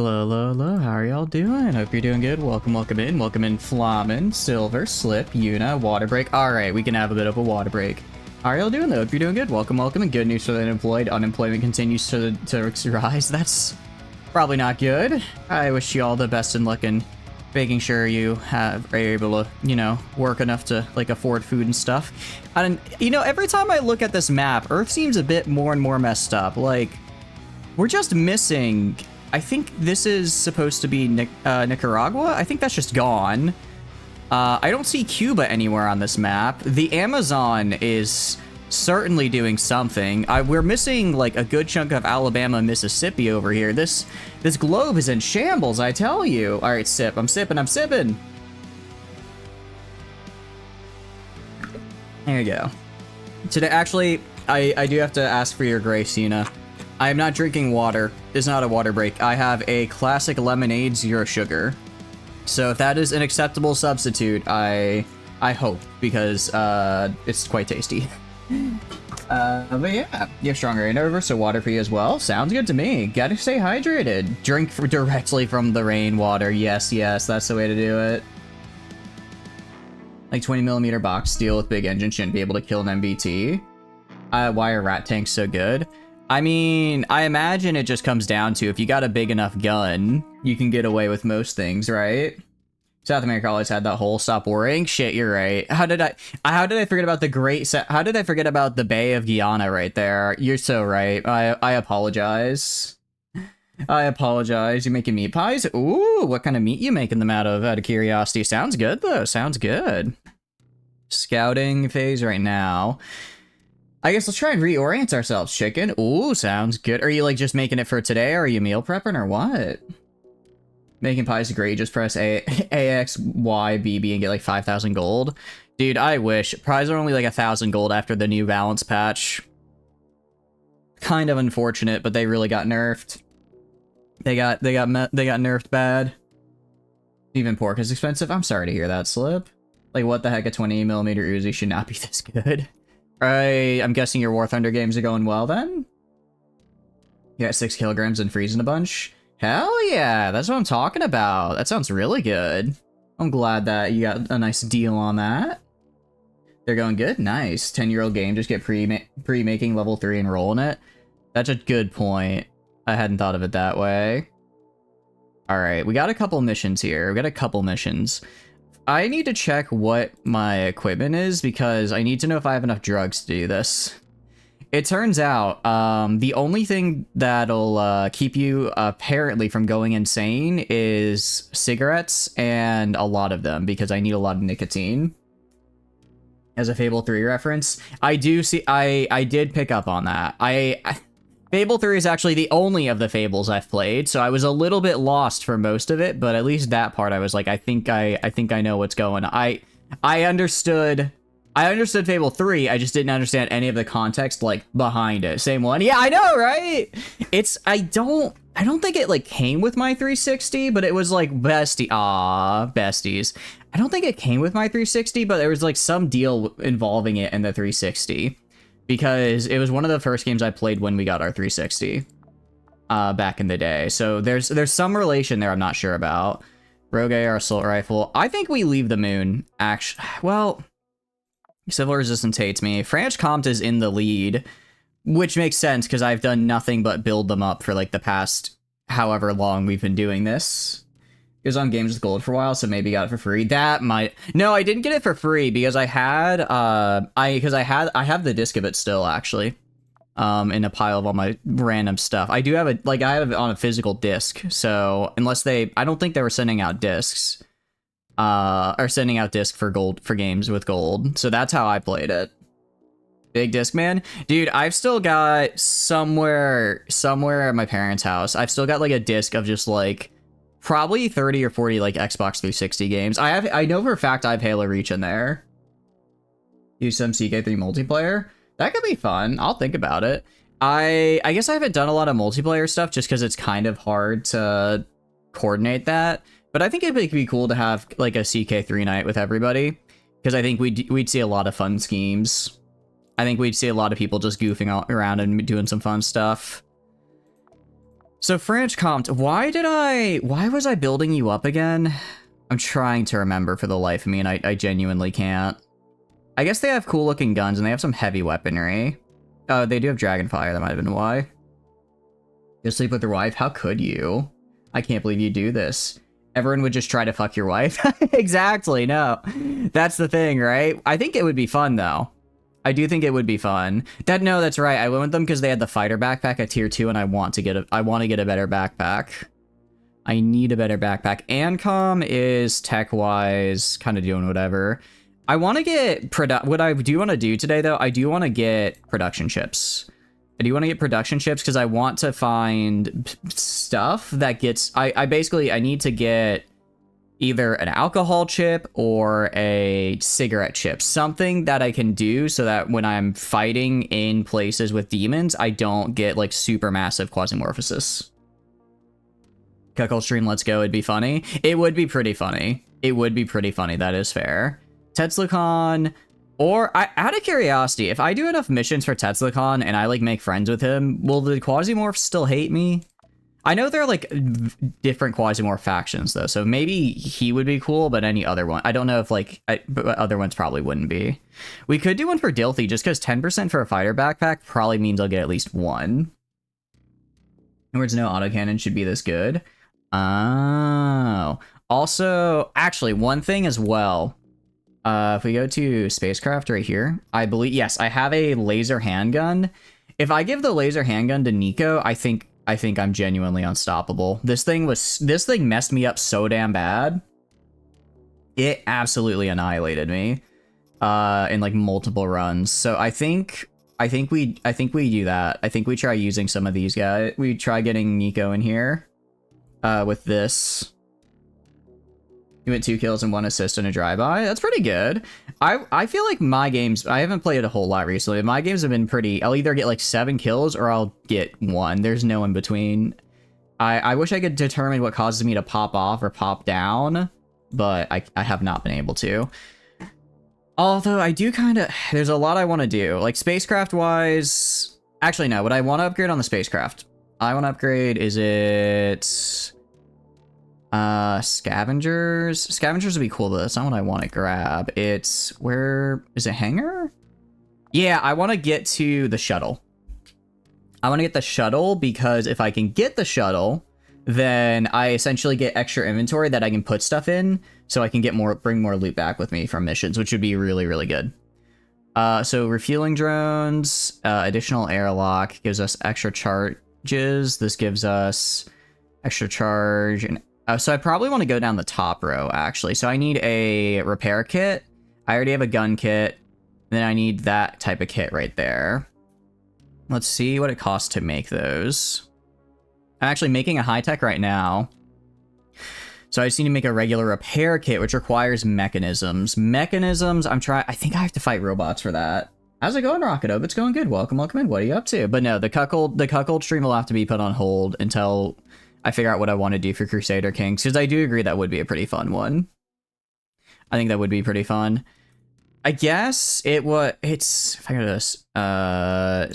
Hello, hello, hello, how are y'all doing? Hope you're doing good. Welcome in, Flamin, Silver, Slip, Yuna, Water Break. Alright, we can have a bit of a water break. How are y'all doing though? Hope you're doing good. Welcome, and good news for the unemployed. Unemployment continues to rise. That's probably not good. I wish you all the best in luck in making sure you are able to, you know, work enough to, like, afford food and stuff. And, you know, every time I look at this map, Earth seems a bit more and more messed up. Like, we're just missing... I think this is supposed to be Nicaragua. I think that's just gone. I don't see Cuba anywhere on this map. The Amazon is certainly doing something. We're missing like a good chunk of Alabama and Mississippi over here. This globe is in shambles, I tell you. All right, sip. I'm sipping. There you go. Today, actually, I do have to ask for your grace, Yuna. I am not drinking water. It's not a water break. I have a classic lemonade, 0 sugar. So if that is an acceptable substitute, I hope, because it's quite tasty. But yeah, you have stronger rain so water for you as well. Sounds good to me. Gotta stay hydrated. Drink directly from the rainwater. Yes, that's the way to do it. Like 20mm box steel with big engine shouldn't be able to kill an MBT. Why are rat tanks so good? I mean, I imagine it just comes down to if you got a big enough gun, you can get away with most things, right? South America always had that whole stop worrying. Shit, you're right. How did I forget about how did I forget about the Bay of Guyana right there? You're so right. I apologize. You're making meat pies? Ooh, what kind of meat you making them out of curiosity? Sounds good though. Sounds good. Scouting phase right now. I guess let's try and reorient ourselves, chicken. Ooh, sounds good. Are you, like, just making it for today, or are you meal prepping, or what? Making pies is great. Just press AXYBB and get, like, 5,000 gold. Dude, I wish. Pies are only, like, 1,000 gold after the new balance patch. Kind of unfortunate, but they really got nerfed. They got nerfed bad. Even pork is expensive. I'm sorry to hear that, Slip. Like, what the heck, a 20mm Uzi should not be this good. I'm guessing your War Thunder games are going well then? You got 6 kilograms and freezing a bunch? Hell yeah, that's what I'm talking about. That sounds really good. I'm glad that you got a nice deal on that. They're going good? Nice. 10-year-old game, just get pre-making level 3 and roll in it. That's a good point. I hadn't thought of it that way. Alright, we got a couple missions here. I need to check what my equipment is because I need to know if I have enough drugs to do this. It turns out, the only thing that'll keep you apparently from going insane is cigarettes, and a lot of them because I need a lot of nicotine. As a Fable 3 reference, I did pick up on that. Fable 3 is actually the only of the Fables I've played, so I was a little bit lost for most of it, but at least that part I was like, I think I know what's going on. I understood Fable 3, I just didn't understand any of the context, like, behind it. Same one. Yeah, I know, right? I don't think it, like, came with my 360, but it was, like, besties. I don't think it came with my 360, but there was, like, some deal involving it in the 360. Because it was one of the first games I played when we got our 360 back in the day. So there's some relation there I'm not sure about. Rogue AR assault rifle. I think we leave the moon. Actually, well, civil resistance hates me. French Comte is in the lead, which makes sense because I've done nothing but build them up for like the past however long we've been doing this. It was on Games with Gold for a while, so maybe got it for free. That might... No, I didn't get it for free because I had... I have the disc of it still, actually. In a pile of all my random stuff. I do have it... Like, I have it on a physical disc, so... Unless they... I don't think they were sending out discs. Or sending out disc for gold... For Games with Gold. So that's how I played it. Big disc, man. Dude, I've still got somewhere at my parents' house, I've still got, like, a disc of just, like... Probably 30 or 40 like Xbox 360 games. I know for a fact I have Halo Reach in there. Use some CK3 multiplayer. That could be fun. I'll think about it. I guess I haven't done a lot of multiplayer stuff just because it's kind of hard to coordinate that. But I think it'd be cool to have like a CK3 night with everybody. Because I think we'd see a lot of fun schemes. I think we'd see a lot of people just goofing around and doing some fun stuff. So French Comte, why was I building you up again? I'm trying to remember for the life of me, and I genuinely can't. I guess they have cool looking guns and they have some heavy weaponry. Oh, they do have Dragonfire, that might have been why. You sleep with your wife? How could you? I can't believe you do this. Everyone would just try to fuck your wife. Exactly, no. That's the thing, right? I think it would be fun though. I do think it would be fun. No, that's right. I went with them because they had the fighter backpack at tier 2 and I want to get a better backpack. I need a better backpack. Ancom is tech-wise kind of doing whatever. I want to get what I do want to do today though, I do want to get production chips. I do want to get production chips because I want to find stuff that gets I need to get either an alcohol chip or a cigarette chip, something that I can do so that when I'm fighting in places with demons, I don't get like super massive quasimorphosis. Cuckold stream, let's go. It'd be funny. It would be pretty funny. It would be pretty funny. That is fair. Tetsucon, or out of curiosity, if I do enough missions for Tetsucon and I like make friends with him, will the Quasimorphs still hate me? I know they're like different Quasimorph factions though, so maybe he would be cool, but any other one, I don't know if like, but other ones probably wouldn't be. We could do one for Dilthy just because 10% for a fighter backpack probably means I'll get at least one. In words, no autocannon should be this good. Oh. Also, actually, one thing as well. If we go to spacecraft right here, I believe, yes, I have a laser handgun. If I give the laser handgun to Nico, I think I'm genuinely unstoppable. This thing messed me up so damn bad. It absolutely annihilated me in like multiple runs. So I think we do that. I think we try using some of these guys. We try getting Nico in here with this. He went 2 kills and 1 assist and a drive-by. That's pretty good. I feel like my games, I haven't played a whole lot recently. My games have been pretty, I'll either get like 7 kills or I'll get 1. There's no in between. I wish I could determine what causes me to pop off or pop down, but I have not been able to. Although I do kind of, there's a lot I want to do. Like spacecraft-wise, actually no, what I want to upgrade on the spacecraft. I want to upgrade, is it... Scavengers. Scavengers would be cool, but that's not what I want to grab. It's, where is it? Hangar? Yeah, I want to get to the shuttle. I want to get the shuttle because if I can get the shuttle, then I essentially get extra inventory that I can put stuff in, so I can get more, bring more loot back with me from missions, which would be really, really good. So refueling drones, additional airlock gives us extra charges. This gives us extra charge and so I probably want to go down the top row, actually. So I need a repair kit. I already have a gun kit. Then I need that type of kit right there. Let's see what it costs to make those. I'm actually making a high-tech right now. So I just need to make a regular repair kit, which requires mechanisms. Mechanisms, I think I have to fight robots for that. How's it going, Rocket Oak? It's going good. Welcome, welcome in. What are you up to? But no, the cuckold stream will have to be put on hold until I figure out what I want to do for Crusader Kings, because I do agree that would be a pretty fun one. I think that would be pretty fun. I guess it's, if I go to this,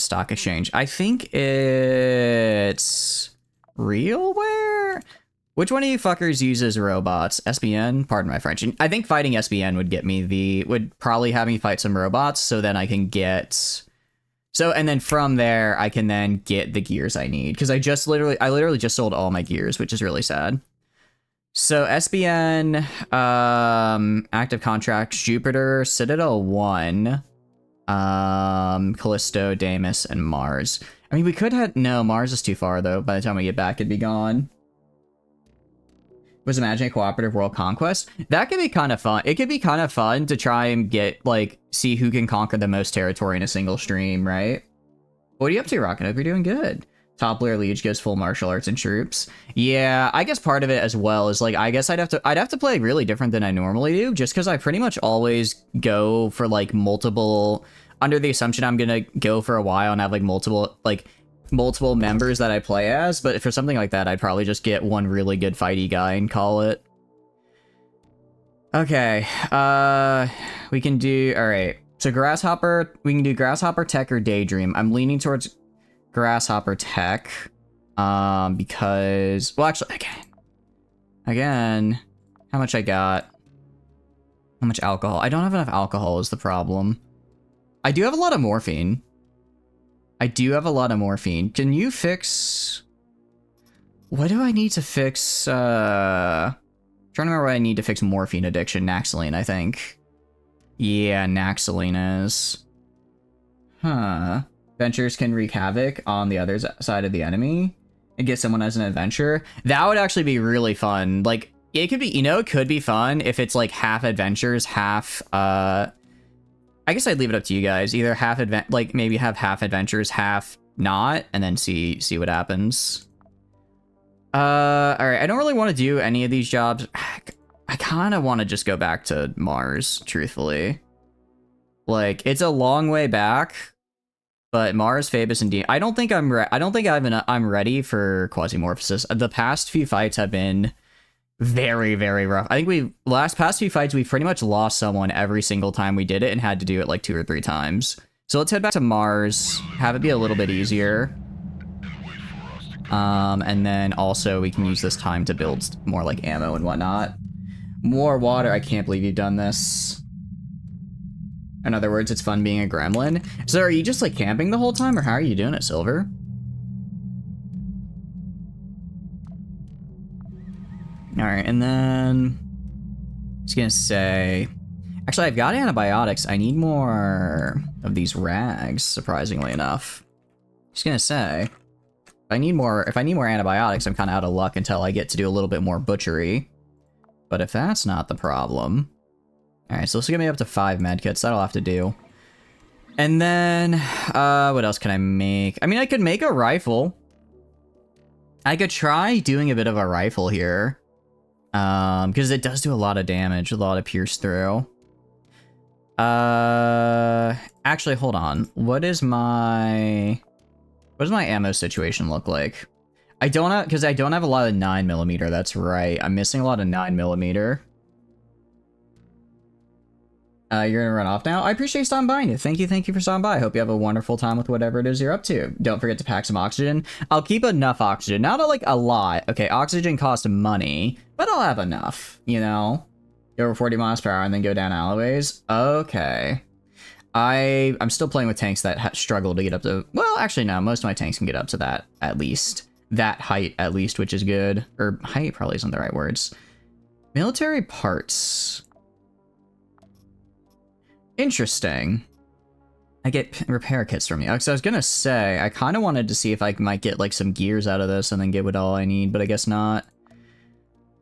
stock exchange, I think it's Realware? Which one of you fuckers uses robots? SBN? Pardon my French. I think fighting SBN would get me would probably have me fight some robots, so then I can get... So, and then from there, I can then get the gears I need. Because I literally just sold all my gears, which is really sad. So, SBN, active contracts, Jupiter, Citadel 1, Callisto, Deimos, and Mars. I mean, we could have... No, Mars is too far, though. By the time we get back, it'd be gone. Was imagining a cooperative world conquest. That could be kind of fun. It could be kind of fun to try and get, like, see who can conquer the most territory in a single stream, right? What are you up to, Rocket? Hope you're doing good. Top layer Liege goes full martial arts and troops. Yeah, I guess part of it as well is, like, I guess I'd have to play really different than I normally do, just because I pretty much always go for, like, multiple, under the assumption I'm gonna go for a while and have, like, multiple members that I play as, but for something like that, I'd probably just get one really good fighty guy and call it. Okay, we can do, all right. So Grasshopper, we can do Grasshopper Tech or Daydream. I'm leaning towards Grasshopper Tech. Because, well, actually, again, how much I got? How much alcohol? I don't have enough alcohol is the problem. I do have a lot of morphine. Can you fix... What do I need to fix? I'm trying to remember what I need to fix morphine addiction. Naxaline, I think. Yeah, Naxaline is. Huh. Adventures can wreak havoc on the other side of the enemy and get someone as an adventure. That would actually be really fun. Like, it could be, you know, it could be fun if it's like half adventures, half, I guess I'd leave it up to you guys. Either half like maybe have half adventures, half not, and then see what happens. All right. I don't really want to do any of these jobs. I kind of want to just go back to Mars, truthfully. Like, it's a long way back, but Mars, Phoebus, and I don't think I'm ready for Quasimorphosis. The past few fights have been very, very rough. I think past few fights, we've pretty much lost someone every single time we did it and had to do it like 2 or 3 times. So let's head back to Mars, have it be a little bit easier. And then also we can use this time to build more like ammo and whatnot. More water. I can't believe you've done this. In other words, it's fun being a gremlin. So are you just like camping the whole time, or how are you doing it, Silver? All right, and then I was gonna say, actually, I've got antibiotics. I need more of these rags, surprisingly enough. Just gonna say, if I need more antibiotics, I'm kind of out of luck until I get to do a little bit more butchery. But if that's not the problem, all right. So this will get me up to 5 medkits. That'll have to do. And then, what else can I make? I mean, I could make a rifle. I could try doing a bit of a rifle here. Because it does do a lot of damage, a lot of pierce through. Actually, hold on. What does my ammo situation look like? I don't have, because I don't have a lot of 9mm. That's right. I'm missing a lot of 9mm. You're gonna run off now? I appreciate you stopping by. Thank you for stopping by. I hope you have a wonderful time with whatever it is you're up to. Don't forget to pack some oxygen. I'll keep enough oxygen. Not like a lot. Okay, oxygen costs money, but I'll have enough, you know? Go over 40 miles per hour and then go down alleyways. Okay. I'm still playing with tanks that struggle to get up to... Well, actually, no. Most of my tanks can get up to that, at least. That height, at least, which is good. Or height probably isn't the right words. Military parts... Interesting. I get repair kits from you. So I was gonna say, I kind of wanted to see if I might get like some gears out of this and then get what all I need, but I guess not.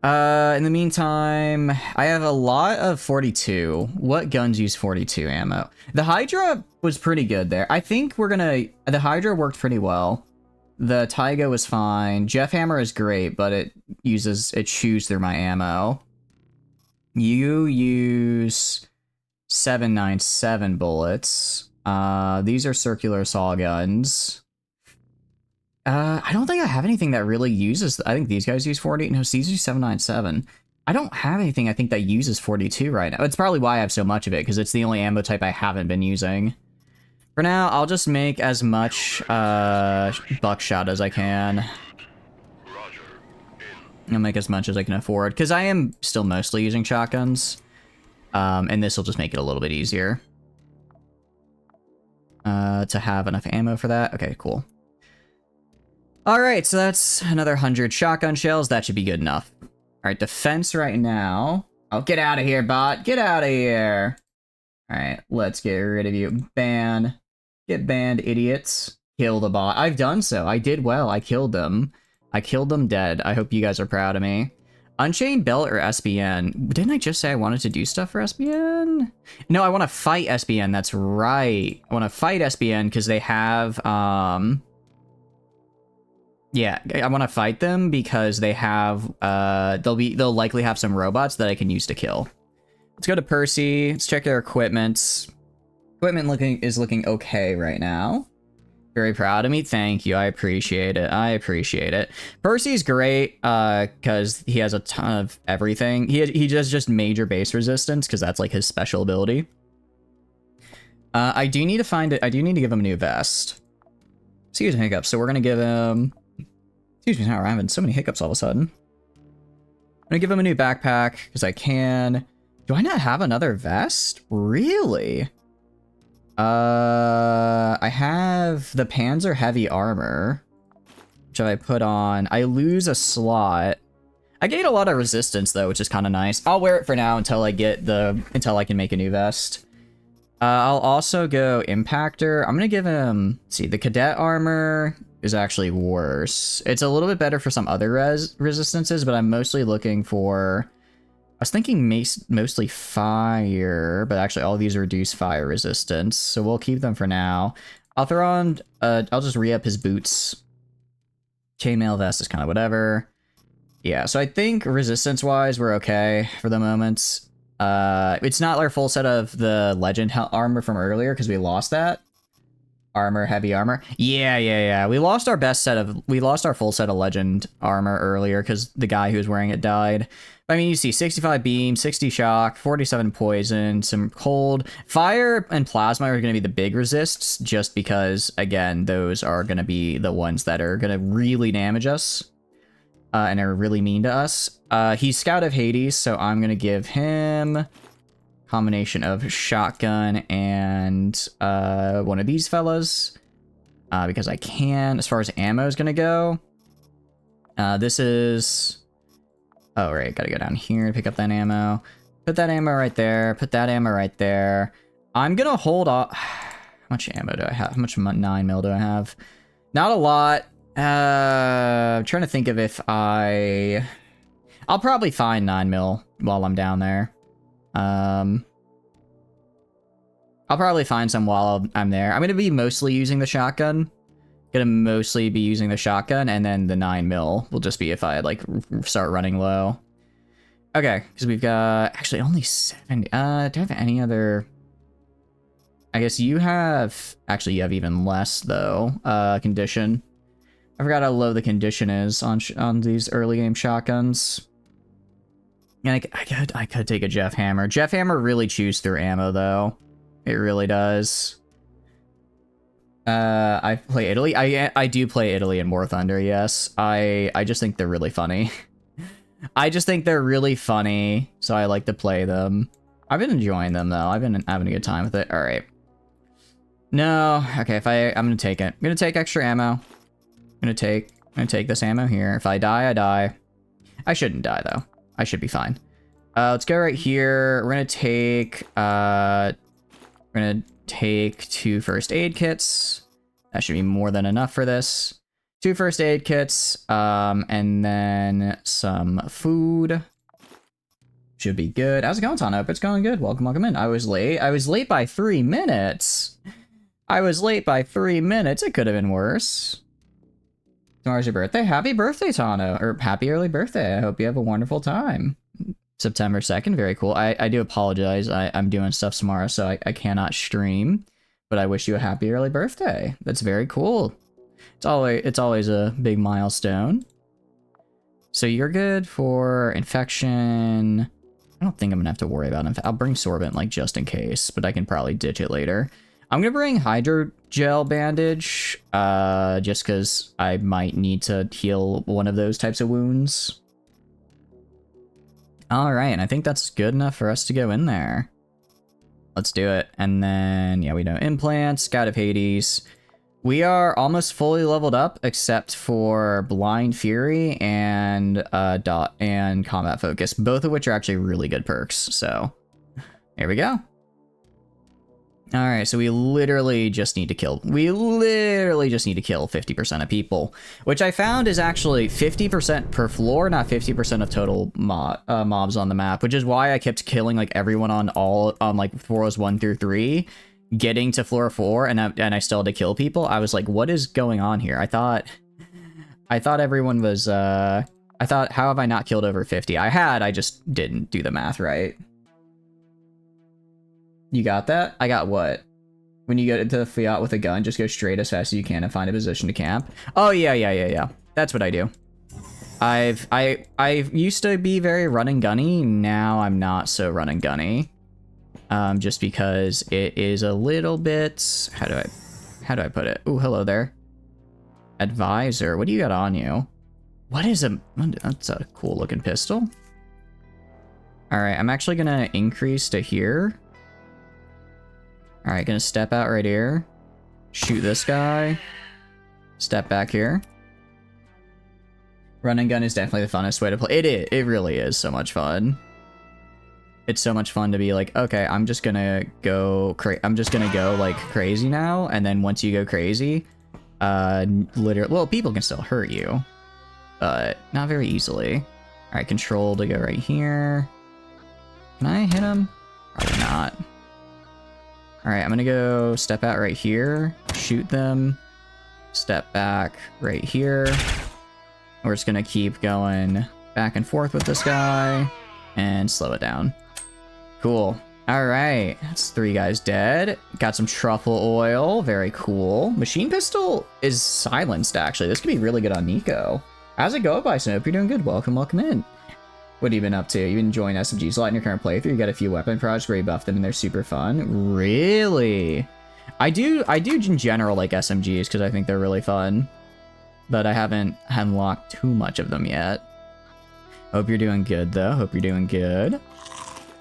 In the meantime, I have a lot of 42. What guns use 42 ammo? The Hydra was pretty good there. I think the Hydra worked pretty well. The Taiga was fine. Jeff Hammer is great, but it chews through my ammo. You use 797 bullets. These are circular saw guns. I don't think I have anything that really uses... I think these guys use 40. No, these use 797. I don't have anything I think that uses 42 right now. It's probably why I have so much of it, because it's the only ammo type I haven't been using. For now, I'll just make as much buckshot as I can. I'll make as much as I can afford, because I am still mostly using shotguns. And this will just make it a little bit easier. To have enough ammo for that. Okay, cool. Alright, so that's another 100 shotgun shells. That should be good enough. Alright, defense right now. Oh, get out of here, bot. Get out of here. Alright, let's get rid of you. Ban. Get banned, idiots. Kill the bot. I've done so. I did well. I killed them. I killed them dead. I hope you guys are proud of me. Unchained Belt or SBN? Didn't I just say I wanted to do stuff for SBN? No, I want to fight SBN. That's right. I want to fight SBN because they have, yeah, I want to fight them because they have, they'll likely have some robots that I can use to kill. Let's go to Percy. Let's check their equipment. Equipment is looking okay right now. Very proud of me. Thank you. I appreciate it. I appreciate it. Percy's great because he has a ton of everything. He does just major base resistance because that's like his special ability. I do need to find it. I do need to give him a new vest. Excuse me, hiccups. So we're gonna give him Excuse me, now I'm having so many hiccups all of a sudden. I'm gonna give him a new backpack, because I can. Do I not have another vest? Really? I have the Panzer Heavy Armor, which I put on. I lose a slot. I gain a lot of resistance, though, which is kind of nice. I'll wear it for now until I can make a new vest. I'll also go Impactor. I'm gonna give him, let's see, the Cadet Armor is actually worse. It's a little bit better for some other resistances, but I'm mostly looking for, I was thinking mostly fire, but actually all of these reduce fire resistance, so we'll keep them for now. I'll throw on, I'll just re-up his boots. Chainmail vest is kind of whatever. Yeah, so I think resistance-wise, we're okay for the moment. It's not our full set of the Legend armor from earlier, because we lost that. Armor, heavy armor. Yeah. We lost our full set of Legend armor earlier, because the guy who was wearing it died. I mean, you see 65 beam, 60 shock, 47 poison, some cold. Fire and plasma are going to be the big resists, just because, again, those are going to be the ones that are going to really damage us. And are really mean to us. He's Scout of Hades, so I'm going to give him a combination of shotgun and one of these fellas. Because I can, as far as ammo is going to go. This is... Oh, right, gotta go down here to pick up that ammo. Put that ammo right there. Put that ammo right there. I'm going to hold off... How much ammo do I have? How much 9mm do I have? Not a lot. I'm trying to think of if I'll probably find 9mm while I'm down there. I'll probably find some while I'm there. I'm going to be mostly using the shotgun. And then the 9mm will just be if I, like, start running low. Okay, because we've got, actually, only 70. Do I have any other... I guess you have, actually, you have even less, though, condition. I forgot how low the condition is on these early game shotguns. And I could take a Jeff Hammer. Jeff Hammer really chews through ammo, though. It really does. I play Italy. I do play Italy and War Thunder, yes. I just think they're really funny. I just think they're really funny, so I like to play them. I've been enjoying them, though. I've been having a good time with it. All right. No. Okay, I'm gonna take it. I'm gonna take extra ammo. I'm gonna take this ammo here. If I die, I die. I shouldn't die, though. I should be fine. Let's go right here. We're gonna take 2 first aid kits. That should be more than enough for this. 2 first aid kits, and then some food. Should be good. How's it going, Tano? It's going good. Welcome in. I was late. I was late by 3 minutes. It could have been worse. Tomorrow's your birthday. Happy birthday, Tano. Or happy early birthday. I hope you have a wonderful time. September 2nd. Very cool. I do apologize. I'm doing stuff tomorrow, so I cannot stream. But I wish you a happy early birthday. That's very cool. It's always a big milestone. So you're good for infection. I don't think I'm gonna have to worry about it. I'll bring sorbent, like, just in case, but I can probably ditch it later. I'm gonna bring hydrogel bandage, just because I might need to heal one of those types of wounds. All right, and I think that's good enough for us to go in there. Let's do it. And then, yeah, we know implants, Scout of Hades. We are almost fully leveled up, except for Blind Fury and Combat Focus, both of which are actually really good perks. So, here we go. All right, so we literally just need to kill 50% of people, which I found is actually 50% per floor, not 50% of total mobs on the map, which is why I kept killing, like, everyone on like floors 1 through 3, getting to floor 4, and I still had to kill people. I was like, what is going on here? I thought everyone was, how have I not killed over 50? I just didn't do the math right. You got that? I got what? When you get into the Fiat with a gun, just go straight as fast as you can and find a position to camp. Oh, yeah. That's what I do. I used to be very run and gunny. Now I'm not so run and gunny. Just because it is a little bit... How do I put it? Ooh, hello there. Advisor. What do you got on you? What is a... That's a cool looking pistol. Alright, I'm actually gonna increase to here. Alright, gonna step out right here. Shoot this guy. Step back here. Run and gun is definitely the funnest way to play. It really is so much fun. It's so much fun to be like, okay, I'm just gonna go like crazy now, and then once you go crazy, literally, well, people can still hurt you, but not very easily. All right, control to go right here. Can I hit him? Probably not. All right, I'm gonna go step out right here, shoot them, step back right here. We're just gonna keep going back and forth with this guy and slow it down. Cool. All right, that's 3 guys dead. Got some truffle oil, very cool. Machine pistol is silenced, actually. This could be really good on Nico. How's it go, Bison? Hope you're doing good. Welcome in. What have you been up to? You've been enjoying SMGs a lot in your current playthrough. You got a few weapon projects where you buff them and they're super fun. Really? I do in general like SMGs because I think they're really fun, but I haven't unlocked too much of them yet. Hope you're doing good, though. Hope you're doing good.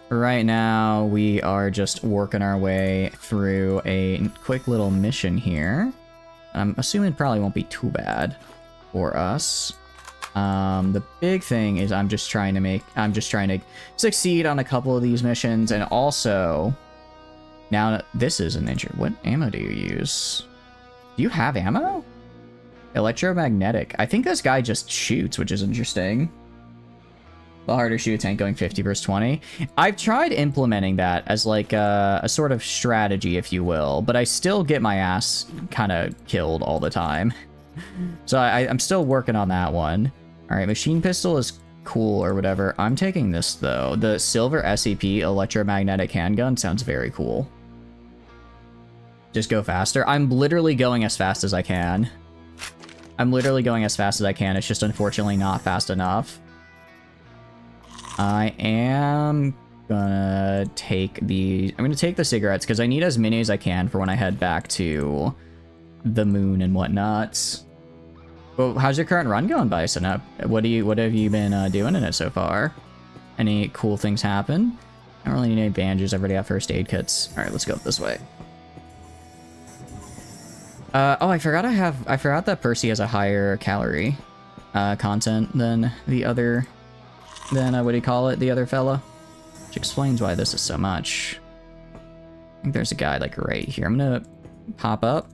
Right now, we are just working our way through a quick little mission here. I'm assuming it probably won't be too bad for us. The big thing is I'm just trying to succeed on a couple of these missions, and also, now this is an injury. What ammo do you use? Do you have ammo? Electromagnetic. I think this guy just shoots, which is interesting. The harder shoot a tank going 50 versus 20. I've tried implementing that as like a sort of strategy, if you will, but I still get my ass kind of killed all the time. So I'm still working on that one. All right, machine pistol is cool or whatever. I'm taking this though. The silver SCP electromagnetic handgun sounds very cool. Just go faster. I'm literally going as fast as I can. It's just unfortunately not fast enough. I am gonna take the cigarettes because I need as many as I can for when I head back to the moon and whatnot. Well, how's your current run going, Bison? What have you been doing in it so far? Any cool things happen? I don't really need any bandages. I've already got first aid kits. All right, let's go up this way. Oh, I forgot that Percy has a higher calorie content than the other. What do you call it? The other fella? Which explains why this is so much. I think there's a guy like right here. I'm gonna pop up,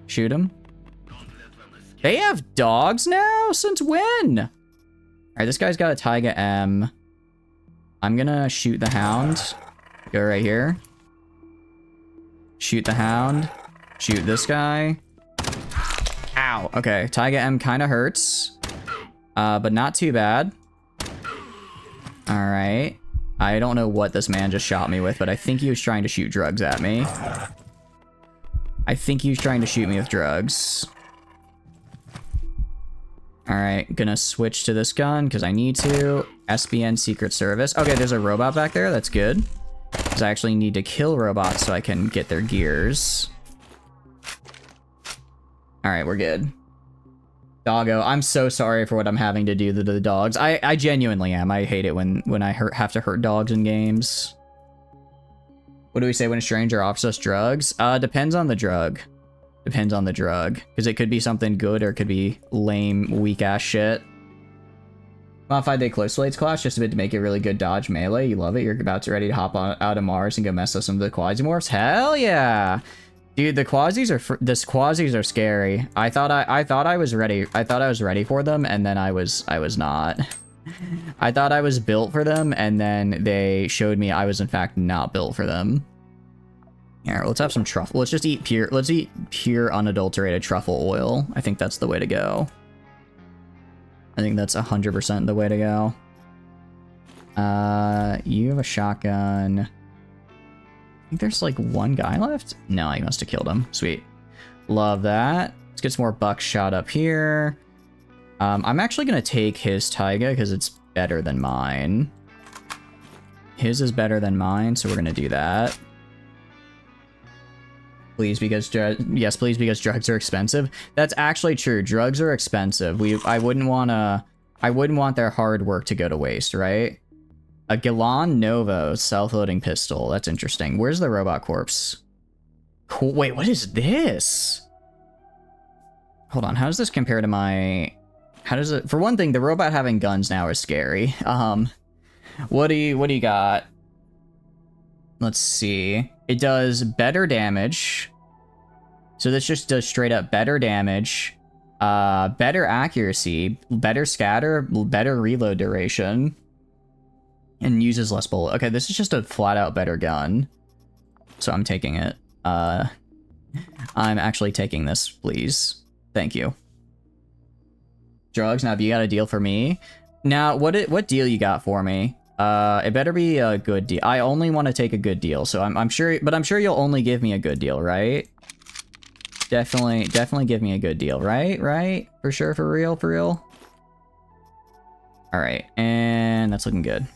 shoot him. They have dogs now? Since when? All right, this guy's got a Taiga M. I'm gonna shoot the hound. Go right here. Shoot the hound. Shoot this guy. Ow. Okay, Taiga M kind of hurts, but not too bad. All right. I don't know what this man just shot me with, but I think he was trying to shoot drugs at me. I think he was trying to shoot me with drugs. All right, gonna switch to this gun because I need to. SBN Secret Service. Okay, there's a robot back there. That's good. Because I actually need to kill robots so I can get their gears. All right, we're good. Doggo, I'm so sorry for what I'm having to do to the dogs. I genuinely am. I hate it when I have to hurt dogs in games. What do we say when a stranger offers us drugs? Depends on the drug. Depends on the drug. Because it could be something good or it could be lame, weak-ass shit. Modified Day Close Blades class, just a bit to make it really good dodge melee. You love it. You're about to ready to hop out of Mars and go mess with some of the Quasimorphs. Hell yeah! Dude, the Quasis are scary. I thought I was ready. I thought I was ready for them, and then I was not. I thought I was built for them, and then they showed me I was in fact not built for them. Here, let's have some truffle. Let's just eat pure. Let's eat pure unadulterated truffle oil. I think that's the way to go. I think that's 100% the way to go. You have a shotgun. I think there's like one guy left. No, I must have killed him. Sweet. Love that. Let's get some more buckshot up here. I'm actually going to take his Taiga because it's better than mine. His is better than mine, so we're going to do that. Please, because yes, please, because drugs are expensive. That's actually true. Drugs are expensive. I wouldn't want their hard work to go to waste, right? A Galan Novo self-loading pistol. That's interesting. Where's the robot corpse? Cool. Wait, what is this? Hold on. How does this compare to my... How does it... For one thing, the robot having guns now is scary. What do you got? Let's see. It does better damage. So this just does straight up better damage. Better accuracy. Better scatter. Better reload duration. And uses less bullet. Okay, this is just a flat out better gun. So I'm taking it. I'm actually taking this, please. Thank you. Drugs, now you got a deal for me? Now, what deal you got for me? It better be a good deal. I only want to take a good deal, so I'm sure, but I'm sure you'll only give me a good deal, right? Definitely give me a good deal, right? Right? For sure, for real? Alright, and that's looking good.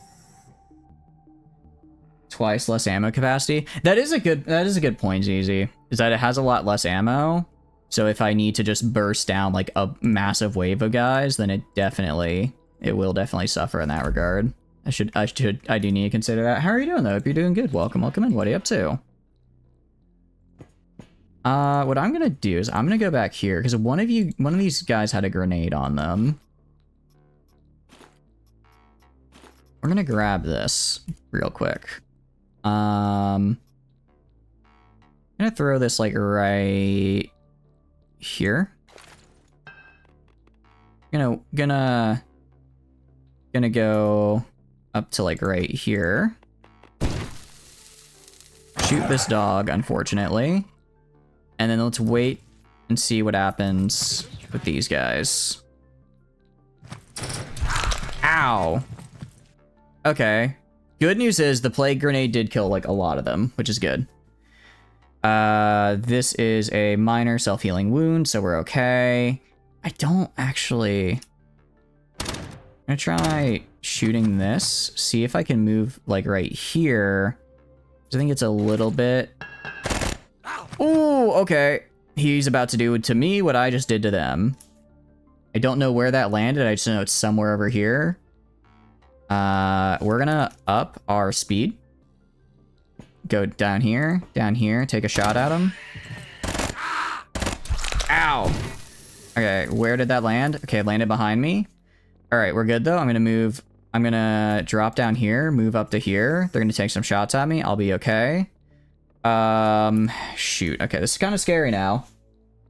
Twice less ammo capacity. That is a good point, Easy. Is that it has a lot less ammo. So if I need to just burst down like a massive wave of guys, then it will definitely suffer in that regard. I do need to consider that. How are you doing though? Hope you're doing good. Welcome in. What are you up to? What I'm gonna do is I'm gonna go back here because one of these guys had a grenade on them. We're gonna grab this real quick. I'm gonna throw this like right here. Gonna go up to like right here. Shoot this dog, unfortunately. And then let's wait and see what happens with these guys. Ow. Okay. Good news is the plague grenade did kill like a lot of them, which is good. This is a minor self-healing wound, so we're okay. I don't actually... I'm gonna try shooting this, see if I can move like right here. I think it's a little bit... Ooh, okay. He's about to do to me what I just did to them. I don't know where that landed, I just know it's somewhere over here. We're gonna up our speed. Go down here, take a shot at him. Ow! Okay, where did that land? Okay, it landed behind me. Alright, we're good though. I'm gonna drop down here, move up to here. They're gonna take some shots at me. I'll be okay. Shoot. Okay, this is kind of scary now.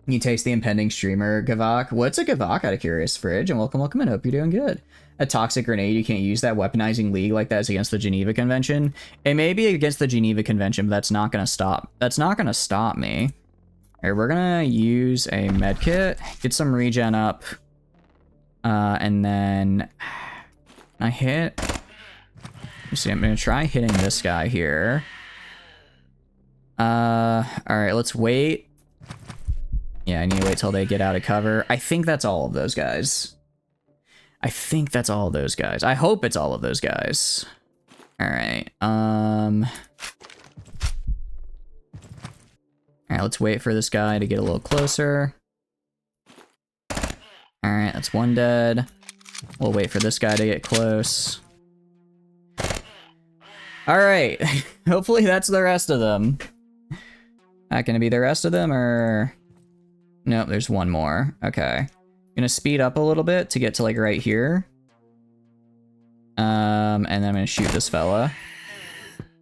You taste the impending streamer, Gavok. What's a Gavok out of curious, Fridge? And welcome in. Hope you're doing good. A toxic grenade, you can't use that. Weaponizing League like that is against the Geneva Convention. It may be against the Geneva Convention, but that's not gonna stop. That's not gonna stop me. Alright, we're gonna use a medkit, get some regen up, and then I hit. You see, I'm gonna try hitting this guy here. Alright, let's wait. Yeah, I need to wait till they get out of cover. I think that's all of those guys. I hope it's all of those guys. Alright, alright, let's wait for this guy to get a little closer. Alright, that's one dead. We'll wait for this guy to get close. Alright, hopefully that's the rest of them. Not gonna be the rest of them, or... Nope, there's one more. Okay. Gonna speed up a little bit to get to like right here. And then I'm gonna shoot this fella.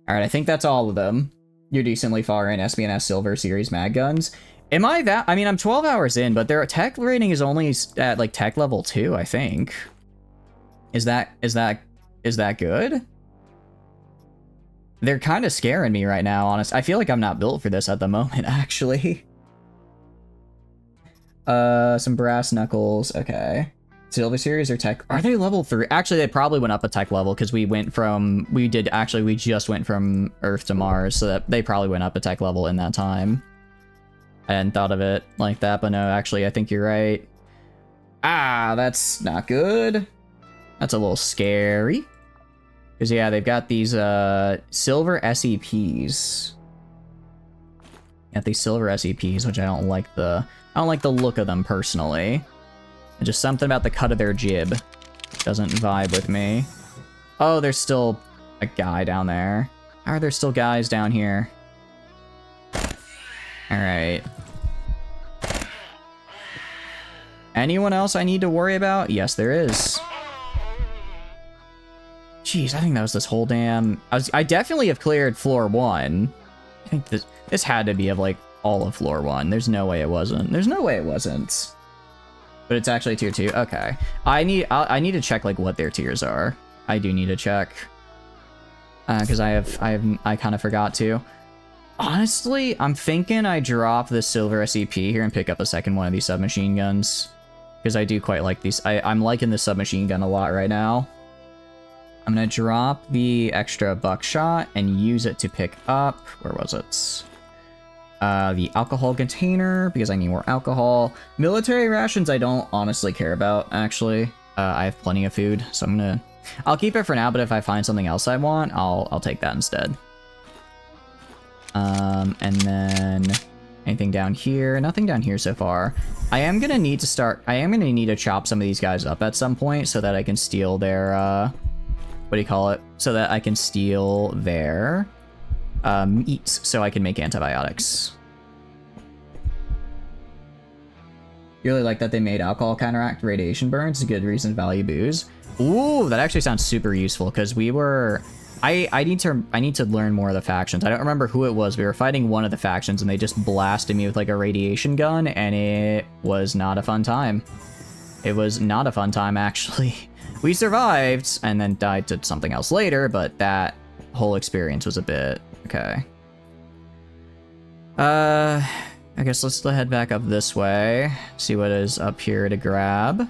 Alright, I think that's all of them. You're decently far in SBNS Silver Series mag guns. Am I that? I mean, I'm 12 hours in, but their tech rating is only at like tech level 2, I think. Is that good? They're kind of scaring me right now, honest. I feel like I'm not built for this at the moment, actually. Some brass knuckles. Okay. Silver Series or tech? Are they level 3? Actually, they probably went up a tech level because we just went from Earth to Mars, so that they probably went up a tech level in that time. I hadn't thought of it like that, but no, actually, I think you're right. Ah, that's not good. That's a little scary. Because, yeah, they've got these, silver SEPs. Got these silver SCPs, which I don't like the look of them personally. Just something about the cut of their jib doesn't vibe with me. Oh, there's still a guy down there. How are there still guys down here? Alright. Anyone else I need to worry about? Yes, there is. Jeez, I think that was this whole damn... I definitely have cleared floor 1. I think this had to be of, like, all of floor 1. There's no way it wasn't. There's no way it wasn't. But it's actually tier 2. Okay. I need to check, like, what their tiers are. I do need to check. Because I kind of forgot to. Honestly, I'm thinking I drop the silver SCP here and pick up a second one of these submachine guns. Because I do quite like these. I'm liking the submachine gun a lot right now. I'm going to drop the extra buckshot and use it to pick up... Where was it? The alcohol container, because I need more alcohol. Military rations I don't honestly care about, actually. I have plenty of food, so I'll keep it for now, but if I find something else I want, I'll take that instead. And then anything down here? Nothing down here so far. I am gonna need to chop some of these guys up at some point so that I can steal their what do you call it? So that I can steal their meat so I can make antibiotics. You really like that they made alcohol counteract radiation burns? It's a good reason to value booze. Ooh, that actually sounds super useful because we were... I need to learn more of the factions. I don't remember who it was. We were fighting one of the factions and they just blasted me with like a radiation gun and it was not a fun time. It was not a fun time, actually. We survived and then died to something else later, but that whole experience was a bit... Okay. I guess let's head back up this way. See what is up here to grab.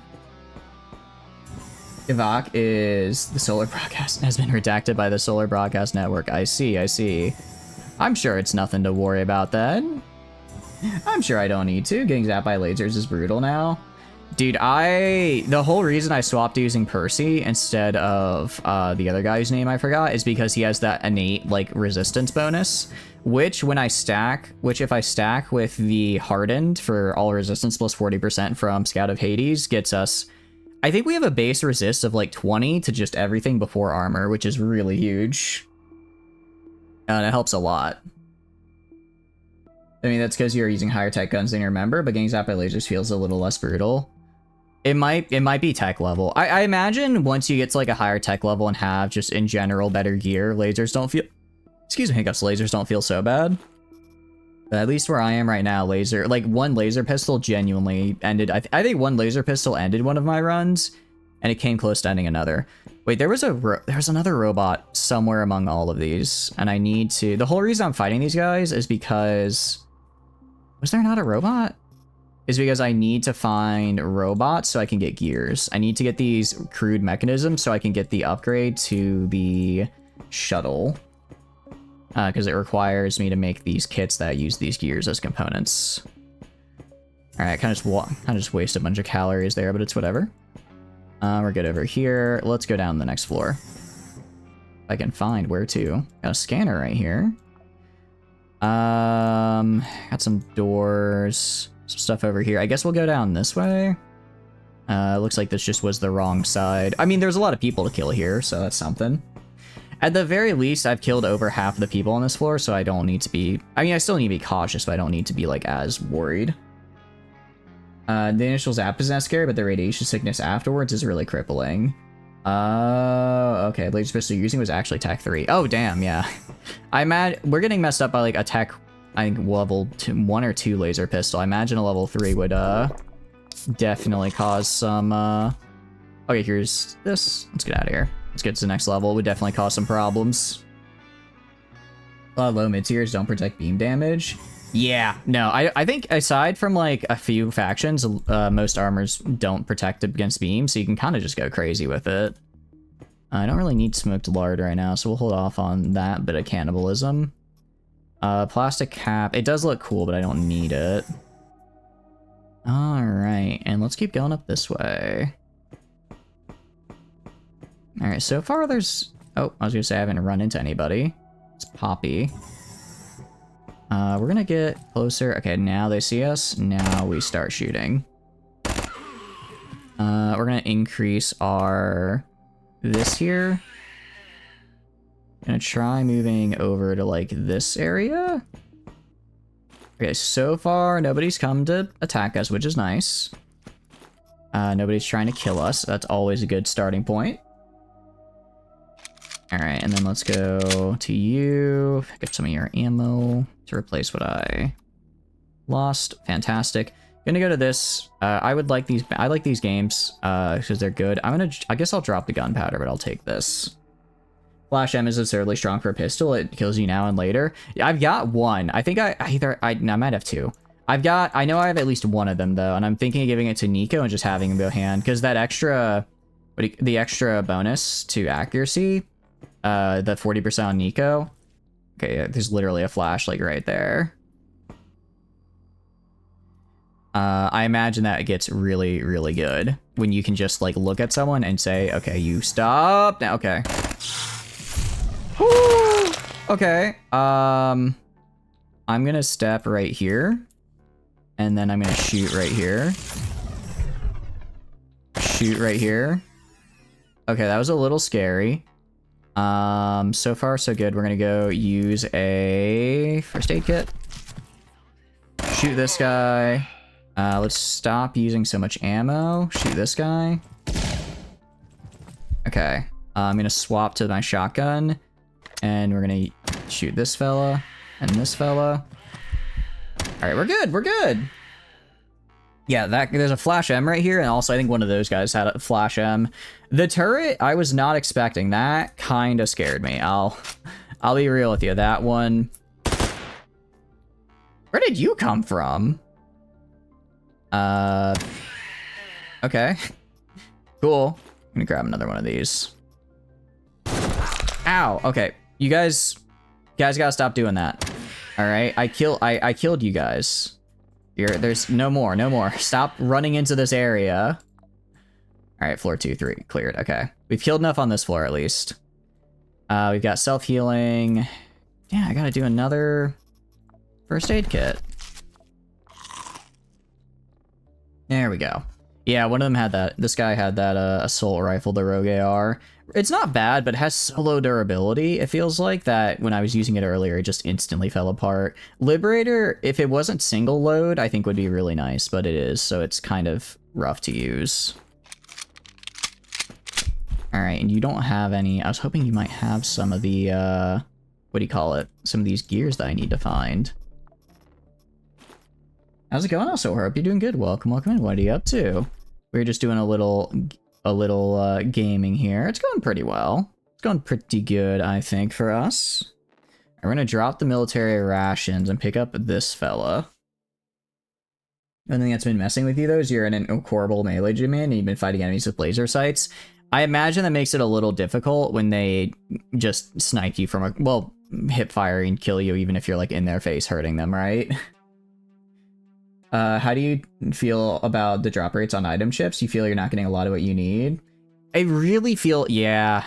Ivok is the Solar Broadcast has been redacted by the Solar Broadcast Network. I see, I see. I'm sure it's nothing to worry about then. I'm sure I don't need to. Getting zapped by lasers is brutal now. Dude, the whole reason I swapped using Percy instead of the other guy's name I forgot is because he has that innate like resistance bonus, which if I stack with the hardened for all resistance plus 40% from Scout of Hades gets us, I think we have a base resist of like 20 to just everything before armor, which is really huge. And it helps a lot. I mean, that's because you're using higher tech guns than you remember, but getting zapped by lasers feels a little less brutal. It might be tech level. I imagine once you get to like a higher tech level and have just in general better gear, lasers don't feel... Excuse me, hiccups, lasers don't feel so bad. But at least where I am right now, one laser pistol genuinely ended... I think one laser pistol ended one of my runs, and it came close to ending another. Wait, there was another robot somewhere among all of these, and I need to... The whole reason I'm fighting these guys is because... Was there not a robot? Is because I need to find robots so I can get gears. I need to get these crude mechanisms so I can get the upgrade to the shuttle. Because it requires me to make these kits that use these gears as components. Alright, kind of just waste a bunch of calories there, but it's whatever. We're good over here. Let's go down the next floor. If I can find where to. Got a scanner right here. Got some doors, some stuff over here. I guess we'll go down this way. Looks like this just was the wrong side. I mean, there's a lot of people to kill here, so that's something. At the very least, I've killed over half of the people on this floor, so I don't need to be... I mean, I still need to be cautious, but I don't need to be, like, as worried. The initial zap is not scary, but the radiation sickness afterwards is really crippling. Okay, laser pistol you're using was actually tech 3. Oh, damn, yeah. We're getting messed up by, like, a tech, I think, level 1 or 2 laser pistol. I imagine a level 3 would, definitely cause some, Okay, here's this. Let's get out of here. Let's get to the next level. It would definitely cause some problems. A lot of low mid-tiers don't protect beam damage. Yeah, no, I think aside from like a few factions, most armors don't protect against beams, so you can kind of just go crazy with it. I don't really need smoked lard right now, so we'll hold off on that bit of cannibalism. Plastic cap. It does look cool, but I don't need it. Alright, and let's keep going up this way. Alright, so far there's... Oh, I was gonna say I haven't run into anybody. It's Poppy. We're gonna get closer. Okay, now they see us. Now we start shooting. We're gonna increase our this here. Gonna try moving over to like this area. Okay, so far nobody's come to attack us, which is nice. Nobody's trying to kill us. That's always a good starting point. All right, and then let's go to you. Get some of your ammo to replace what I lost. Fantastic. Gonna go to this. I like these games because they're good. I guess I'll drop the gunpowder, but I'll take this. Flash M is absurdly strong for a pistol. It kills you now and later. I've got one. I think I might have two. I know I have at least one of them though, and I'm thinking of giving it to Nico and just having him go hand because that extra, the extra bonus to accuracy, the 40% on Nico. Okay, yeah, there's literally a flash like right there. I imagine that it gets really, really good when you can just like look at someone and say, okay, you stop now. Okay. Woo! Okay. I'm gonna step right here. And then I'm gonna shoot right here. Shoot right here. Okay, that was a little scary. So far so good. We're gonna go use a first aid kit. Shoot this guy. Let's stop using so much ammo. Shoot this guy. Okay. I'm gonna swap to my shotgun. And we're gonna shoot this fella and this fella. All right, we're good. We're good. Yeah, there's a flash M right here, and also I think one of those guys had a flash M. The turret, I was not expecting. That kind of scared me. I'll be real with you. That one. Where did you come from? Okay. Cool. I'm gonna grab another one of these. Ow. Okay. You guys gotta stop doing that. All right. I killed you guys. There's no more. Stop running into this area. All right. Floor 2, 3 cleared. Okay. We've killed enough on this floor at least. We've got self-healing. Yeah, I gotta do another first aid kit. There we go. Yeah, one of them had that. This guy had that assault rifle, the Rogue AR. It's not bad, but it has so low durability. It feels like that when I was using it earlier, it just instantly fell apart. Liberator, if it wasn't single load, I think would be really nice, but it is, so it's kind of rough to use. All right, and you don't have any. I was hoping you might have some of the, what do you call it? Some of these gears that I need to find. How's it going, also? Hope you're doing good. Welcome in. What are you up to? We're just doing a little gaming here. It's going pretty well. It's going pretty good, I think, for us. We're gonna drop the military rations and pick up this fella. One thing that's been messing with you though is you're in an horrible melee gym and you've been fighting enemies with laser sights. I imagine that makes it a little difficult when they just snipe you from a, well, hip fire and kill you even if you're like in their face hurting them, right? How do you feel about the drop rates on item chips? You feel you're not getting a lot of what you need? I really feel, yeah.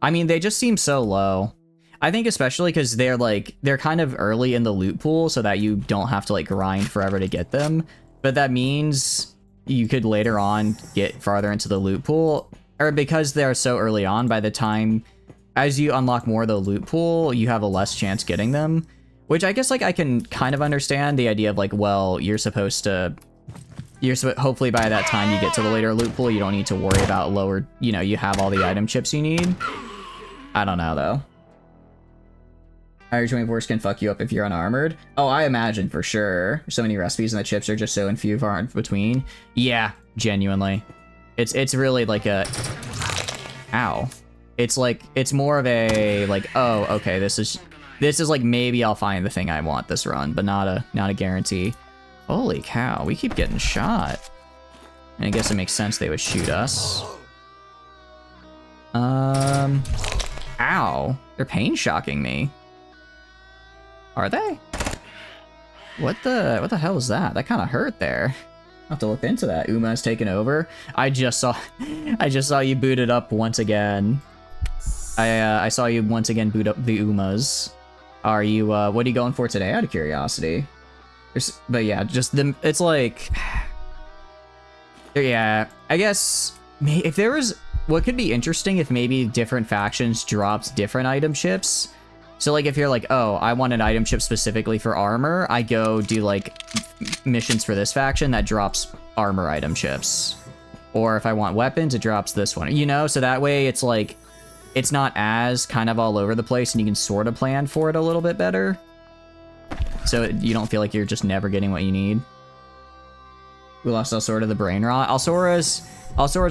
I mean, they just seem so low. I think especially because they're kind of early in the loot pool so that you don't have to like grind forever to get them. But that means you could later on get farther into the loot pool, or because they're so early on, by the time as you unlock more of the loot pool, you have a less chance getting them. Which I guess, like, I can kind of understand the idea of, like, well, hopefully by that time you get to the later loot pool, you don't need to worry about lower, you know, you have all the item chips you need. I don't know, though. Irish 24s can fuck you up if you're unarmored. Oh, I imagine for sure. So many recipes and the chips are just so few far in between. Yeah, genuinely. It's really like a... Ow. It's like, it's more of a, like, oh, okay, this is like maybe I'll find the thing I want this run, but not a guarantee. Holy cow, we keep getting shot. And I guess it makes sense they would shoot us. Ow. They're pain shocking me. Are they? What the hell was that? That kind of hurt there. I'll have to look into that. Uma's taken over. I just saw you boot it up once again. I saw you once again boot up the Umas. Are you, what are you going for today, out of curiosity? But yeah, just it's like... Yeah, I guess if there was... What could be interesting if maybe different factions dropped different item chips. So like if you're like, oh, I want an item chip specifically for armor, I go do like missions for this faction that drops armor item chips. Or if I want weapons, it drops this one, you know? So that way it's like, it's not as kind of all over the place and you can sort of plan for it a little bit better. So you don't feel like you're just never getting what you need. We lost Alsora the brain rot. Alsora's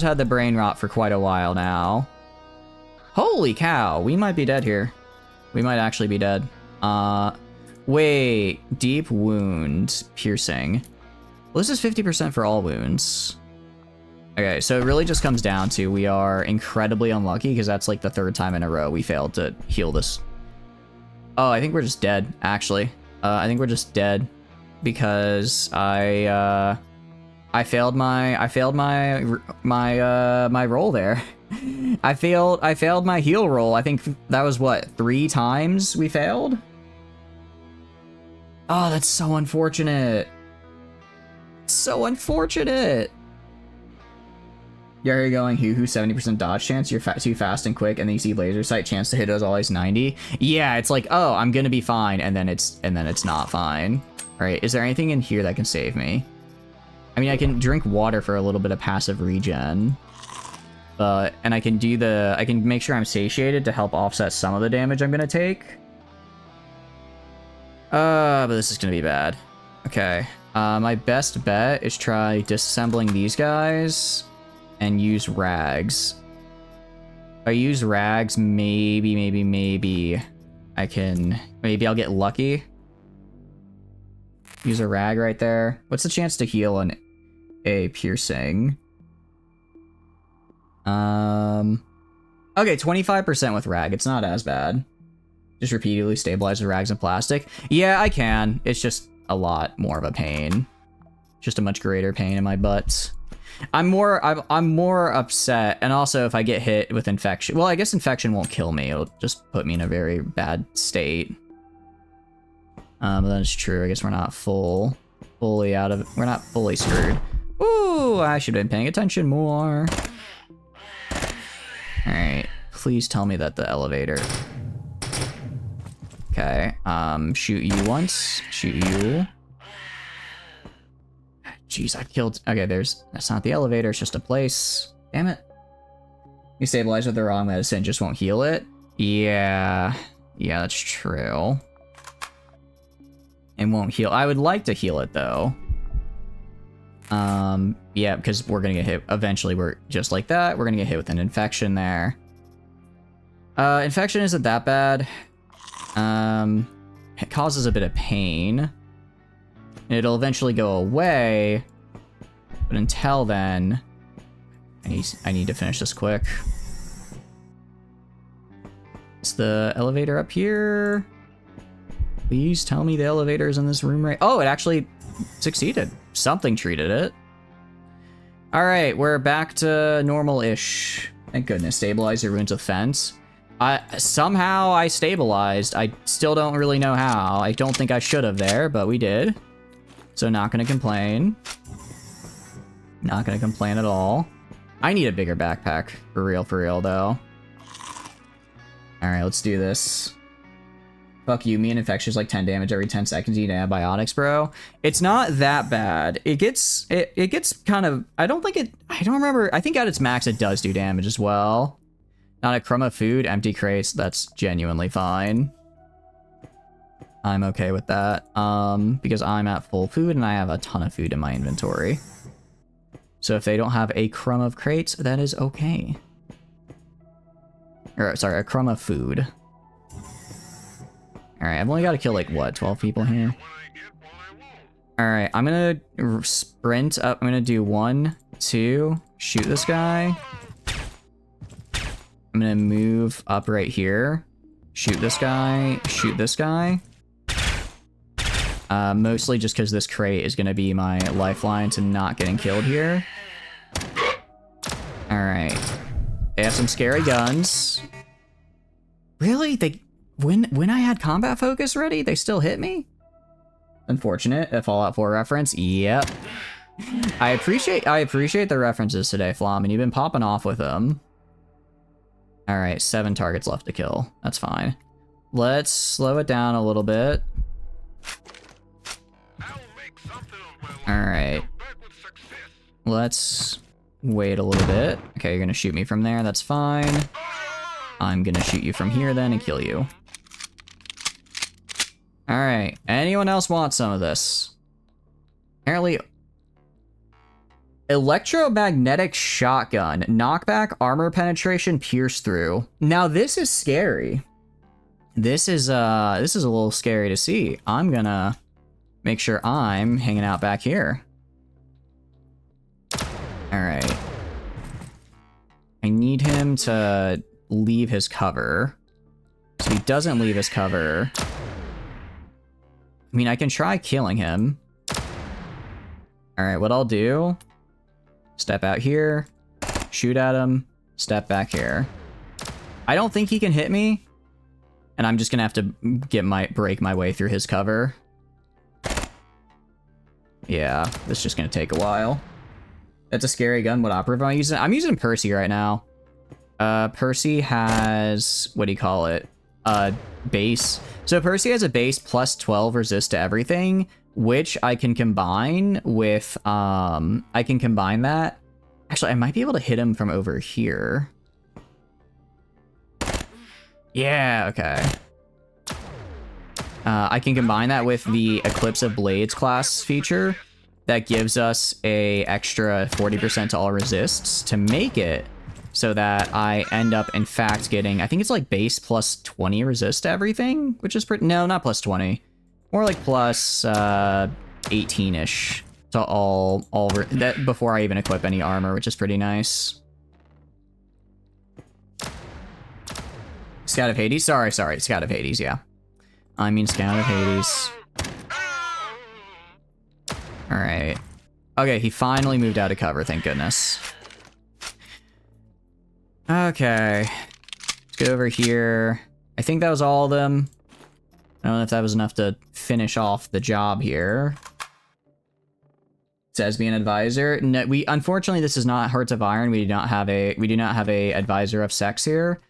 had the brain rot for quite a while now. Holy cow, we might be dead here. We might actually be dead. Wait, deep wound, piercing. Well, this is 50% for all wounds. Okay, so it really just comes down to we are incredibly unlucky because that's like the 3rd time in a row we failed to heal this. Oh, I think we're just dead, actually. I think we're just dead because I failed my roll there. I failed my heal roll. I think that was what, 3 times we failed? Oh, that's so unfortunate. So unfortunate. You're going who 70% dodge chance, you're too fast and quick, and then you see laser sight, chance to hit is always 90. Yeah, it's like, oh, I'm gonna be fine, and then it's not fine. All right, is there anything in here that can save me? I mean, I can drink water for a little bit of passive regen. And I can make sure I'm satiated to help offset some of the damage I'm gonna take. But this is gonna be bad. Okay, my best bet is try disassembling these guys and use rags. If I use rags, maybe I'll get lucky. Use a rag right there. What's the chance to heal on a piercing? Okay, 25% with rag. It's not as bad. Just repeatedly stabilize the rags and plastic. Yeah, I can. It's just a lot more of a pain. Just a much greater pain in my butt. I'm more upset, and also if I get hit with infection. Well, I guess infection won't kill me. It'll just put me in a very bad state. But that's true. I guess we're not fully out of it. We're not fully screwed. Ooh, I should have been paying attention more. Alright, please tell me that the elevator... Okay, shoot you once, shoot you. Jeez, I killed... Okay, that's not the elevator, it's just a place. Damn it. You stabilize with the wrong medicine, just won't heal it? Yeah, that's true. It won't heal. I would like to heal it, though. Yeah, because we're gonna get hit. Eventually, we're just like that. We're gonna get hit with an infection there. Infection isn't that bad. It causes a bit of pain. It'll eventually go away. But until then, I need to finish this quick. Is the elevator up here? Please tell me the elevator is in this room right... Oh, it actually succeeded. Something treated it. All right, we're back to normal-ish. Thank goodness. Stabilize your wounds with fence. Somehow I stabilized. I still don't really know how. I don't think I should have there, but we did. So not gonna complain. Not gonna complain at all. I need a bigger backpack. For real, though. All right, let's do this. Fuck you, me and infection is like 10 damage every 10 seconds. You need antibiotics, bro. It's not that bad. It gets kind of, I don't remember. I think at its max it does do damage as well. Not a crumb of food, empty crates, that's genuinely fine. I'm okay with that. Because I'm at full food and I have a ton of food in my inventory. So if they don't have a crumb of crates, that is okay. Or sorry, a crumb of food. Alright, I've only got to kill, like, what, 12 people here? Alright, I'm gonna sprint up. I'm gonna do 1, 2, shoot this guy. I'm gonna move up right here. Shoot this guy, shoot this guy. Mostly just because this crate is gonna be my lifeline to not getting killed here. Alright. They have some scary guns. Really? When I had combat focus ready, they still hit me? Unfortunate. A Fallout 4 reference. Yep. I appreciate the references today, Flom, and you've been popping off with them. All right, 7 targets left to kill. That's fine. Let's slow it down a little bit. All right. Let's wait a little bit. Okay, you're gonna shoot me from there. That's fine. I'm gonna shoot you from here then and kill you. All right. Anyone else want some of this? Apparently, electromagnetic shotgun, knockback, armor penetration, pierce through. Now this is scary. This is a little scary to see. I'm gonna make sure I'm hanging out back here. All right. I need him to leave his cover. So he doesn't leave his cover. I mean, I can try killing him. All right, what I'll do, step out here, shoot at him, step back here. I don't think he can hit me, and I'm just gonna have to break my way through his cover. Yeah, this is just gonna take a while. That's a scary gun. What operative am I using? I'm using Percy right now. Percy has, what do you call it? Base. So Percy has a base plus 12 resist to everything, which I can combine with, I can combine that. Actually, I might be able to hit him from over here. Yeah, okay. I can combine that with the Eclipse of Blades class feature that gives us a extra 40% to all resists to make it so that I end up, in fact, getting, I think it's like base plus 20 resist to everything, which is pretty, no, not plus 20. More like plus 18-ish to all that before I even equip any armor, which is pretty nice. Scout of Hades? Sorry, Scout of Hades, yeah. I mean Scout of Hades. Alright. Okay, he finally moved out of cover, thank goodness. Okay. Let's go over here. I think that was all of them. I don't know if that was enough to finish off the job here. It says be an advisor. No, unfortunately this is not Hearts of Iron. We do not have a advisor of sex here.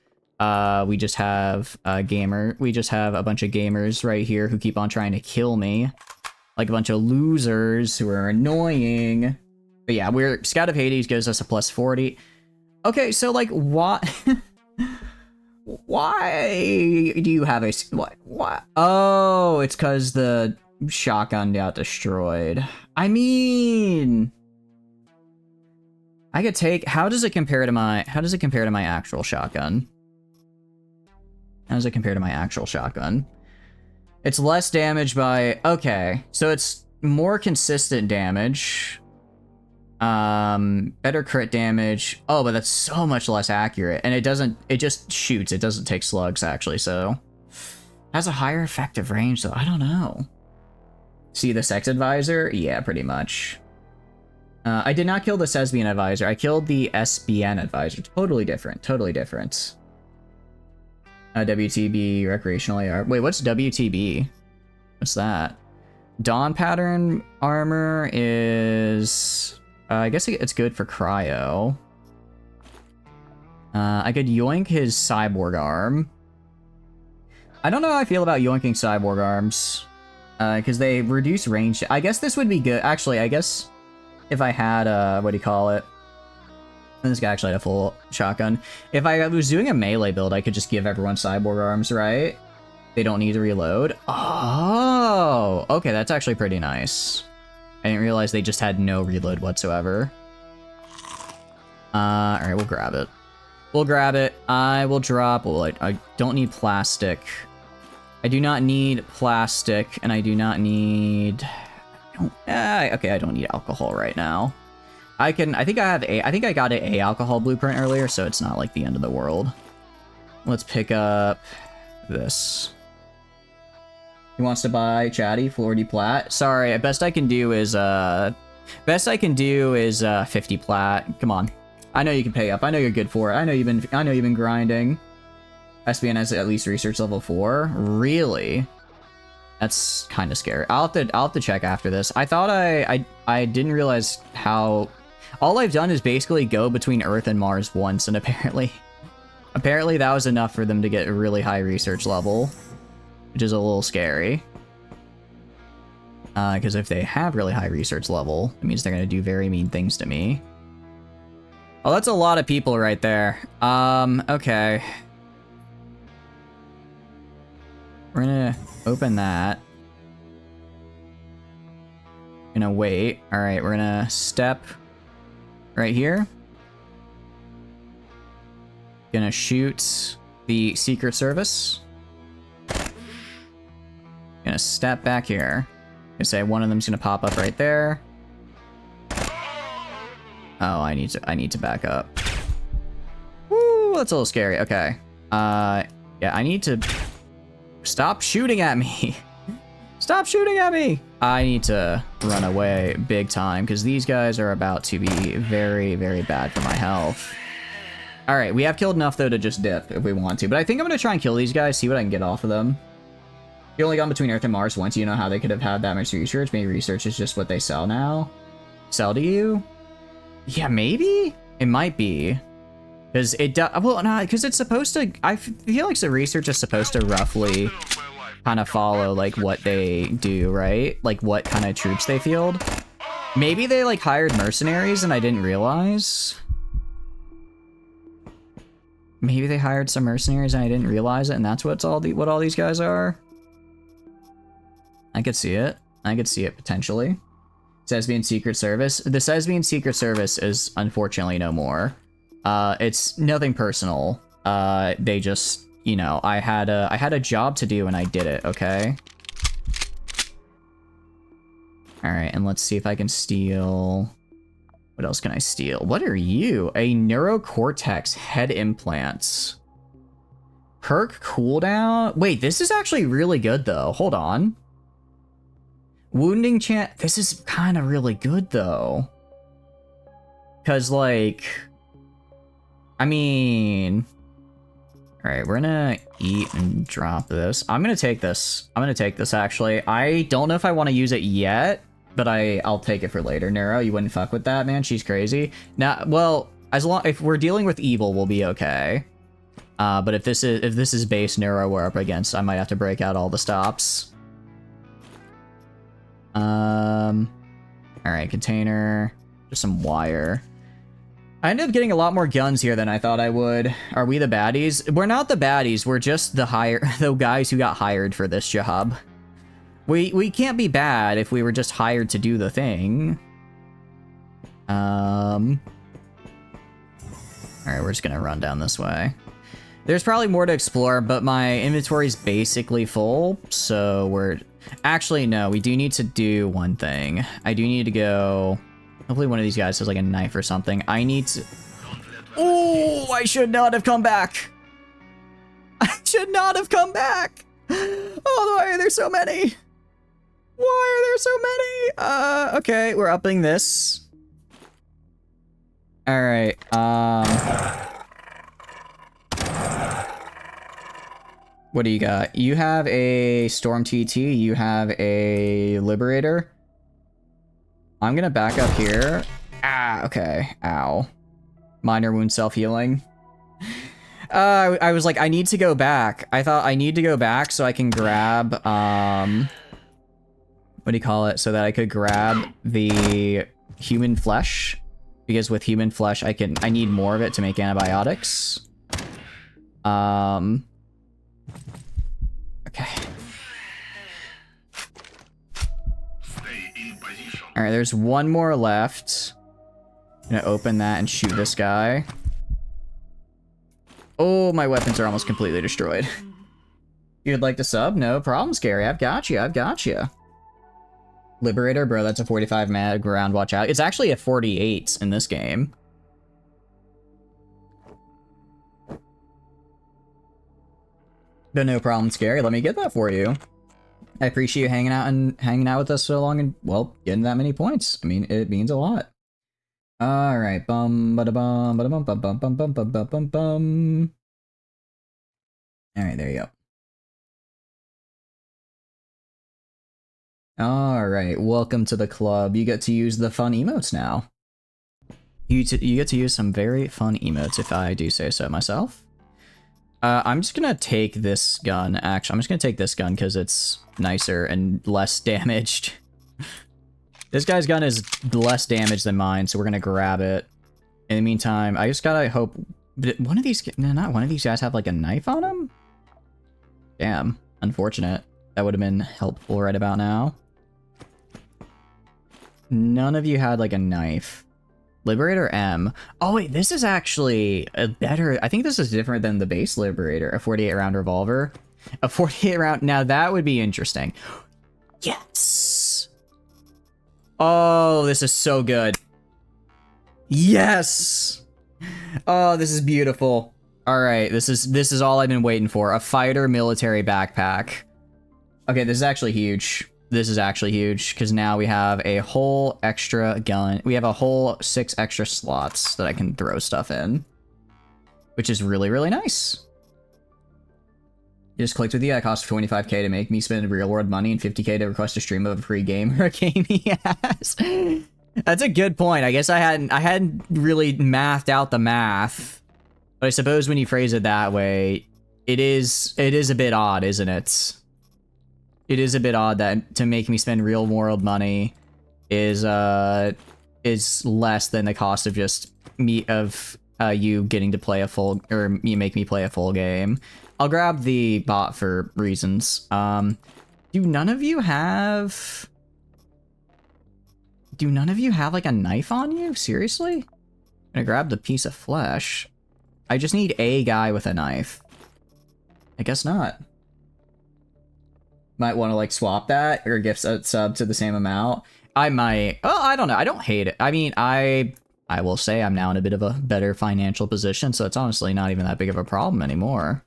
We just have a gamer. We just have a bunch of gamers right here who keep on trying to kill me. Like a bunch of losers who are annoying. But yeah, Scout of Hades gives us a plus 40. Okay, so like what? Why do you have a what? Oh, it's because the shotgun got destroyed. I mean, I could take. How does it compare to my actual shotgun? How does it compare to my actual shotgun? It's less damage by... Okay, so it's more consistent damage. Better crit damage. Oh, but that's so much less accurate. And it just shoots. It doesn't take slugs, actually, so... Has a higher effective range, though. I don't know. See the sex advisor? Yeah, pretty much. I did not kill the Sesbian advisor. I killed the SBN advisor. Totally different. Totally different. WTB recreational AR. Wait, what's WTB? What's that? Dawn pattern armor is... I guess it's good for cryo. I could yoink his cyborg arm. I don't know how I feel about yoinking cyborg arms. Because they reduce range. I guess this would be good. Actually, I guess if I had what do you call it? This guy actually had a full shotgun. If I was doing a melee build, I could just give everyone cyborg arms, right? They don't need to reload. Oh, okay, that's actually pretty nice. I didn't realize they just had no reload whatsoever. All right, we'll grab it. We'll grab it. I will drop. Well, I don't need plastic. I do not need plastic, and I do not need. Okay, I don't need alcohol right now. I think I got a alcohol blueprint earlier, so it's not like the end of the world. Let's pick up this. He wants to buy Chatty Florida Plat. Sorry, best I can do is 50 plat. Come on. I know you can pay up. I know you're good for it. I know you've been grinding. SBN has at least research level 4? Really? That's kind of scary. I'll have to check after this. I thought I didn't realize how... All I've done is basically go between Earth and Mars once, and apparently that was enough for them to get a really high research level, which is a little scary. Because if they have really high research level, it means they're going to do very mean things to me. Oh, that's a lot of people right there. Okay. We're gonna open that. Gonna wait. Alright, we're gonna step right here. Gonna shoot the Secret Service. Gonna step back here. Gonna say one of them's gonna pop up right there. Oh, I need to back up. Woo, that's a little scary. Okay. Yeah, I need to stop shooting at me. Stop shooting at me. I need to run away big time because these guys are about to be very, very bad for my health. All right, we have killed enough though to just dip if we want to, but I think I'm gonna try and kill these guys, see what I can get off of them. You only gone between Earth and Mars once. You know how they could have had that much research. Maybe research is just what they sell now. Sell to you? Yeah, maybe? It might be. Because it does... Well, no, because it's supposed to... I feel like the research is supposed to roughly kind of follow, like, what they do, right? Like, what kind of troops they field. Maybe they, like, hired mercenaries and I didn't realize. Maybe they hired some mercenaries and I didn't realize it, and that's what all these guys are. I could see it. I could see it potentially. Sesbian Secret Service. The Sesbian Secret Service is unfortunately no more. It's nothing personal. They just, you know, I had a job to do and I did it, okay? Alright, and let's see if I can steal... What else can I steal? What are you? A neurocortex head implants. Perk cooldown? Wait, this is actually really good though. Hold on. Wounding chance. This is kind of really good though. Cause like, I mean, all right, we're gonna eat and drop this. I'm gonna take this. I'm gonna take this actually. I don't know if I want to use it yet, but I'll take it for later. Neuro, you wouldn't fuck with that, man. She's crazy. Now, well, if we're dealing with evil, we'll be okay. But if this is base Neuro we're up against, I might have to break out all the stops. Alright, container, just some wire. I ended up getting a lot more guns here than I thought I would. Are we the baddies? We're not the baddies, we're just the guys who got hired for this job. We can't be bad if we were just hired to do the thing. Alright, we're just gonna run down this way. There's probably more to explore, but my inventory's basically full, so we're... Actually, no, we do need to do one thing. I do need to go... Hopefully one of these guys has like a knife or something. I need to... Oh, I should not have come back! I should not have come back! Oh, why are there so many? Why are there so many? Okay, we're upping this. Alright, what do you got? You have a Storm TT, you have a Liberator. I'm gonna back up here. Ah, okay. Ow. Minor wound self-healing. I was like, I need to go back. I thought I need to go back so I can grab, what do you call it? So that I could grab the human flesh. Because with human flesh, I need more of it to make antibiotics. Okay. Alright, there's one more left. I'm gonna open that and shoot this guy. Oh, my weapons are almost completely destroyed. You'd like to sub? No problem, Scary. I've got you. I've got you. Liberator, bro, that's a 45 mag round. Watch out. It's actually a 48 in this game. But no problem, Scary. Let me get that for you. I appreciate you hanging out with us so long and, well, getting that many points. I mean, it means a lot. All right. Bum, bada bum, bada bum, bum, bum, bum, bum, bum, bum, bum. All right, there you go. All right, welcome to the club. You get to use the fun emotes now. You get to use some very fun emotes, if I do say so myself. I'm just gonna take this gun. Actually, I'm just gonna take this gun because it's nicer and less damaged. This guy's gun is less damaged than mine, so we're gonna grab it. In the meantime, I just gotta hope... Did one of these... No, not one of these guys have, like, a knife on him? Damn. Unfortunate. That would have been helpful right about now. None of you had, like, a knife. Liberator M. Oh, wait, this is actually a better... I think this is different than the base Liberator. A 48-round revolver. A 48-round... Now, that would be interesting. Yes! Oh, this is so good. Yes! Oh, this is beautiful. All right, this is all I've been waiting for. A fighter military backpack. Okay, this is actually huge. This is actually huge because now we have a whole extra gun. We have a whole 6 extra slots that I can throw stuff in, which is really, really nice. You just clicked with the cost of 25k to make me spend real world money and 50k to request a stream of a free game or a game he has. That's a good point. I guess I hadn't really mathed out the math, but I suppose when you phrase it that way, it is a bit odd, isn't it? It is a bit odd that to make me spend real world money is less than the cost of just you getting to play a full, or you make me play a full game. I'll grab the bot for reasons. Do none of you have like a knife on you? Seriously? I'm gonna grab the piece of flesh. I just need a guy with a knife. I guess not. Might want to like swap that or gift a sub to the same amount. I might. Oh, I don't know. I don't hate it. I mean, I will say I'm now in a bit of a better financial position, so it's honestly not even that big of a problem anymore.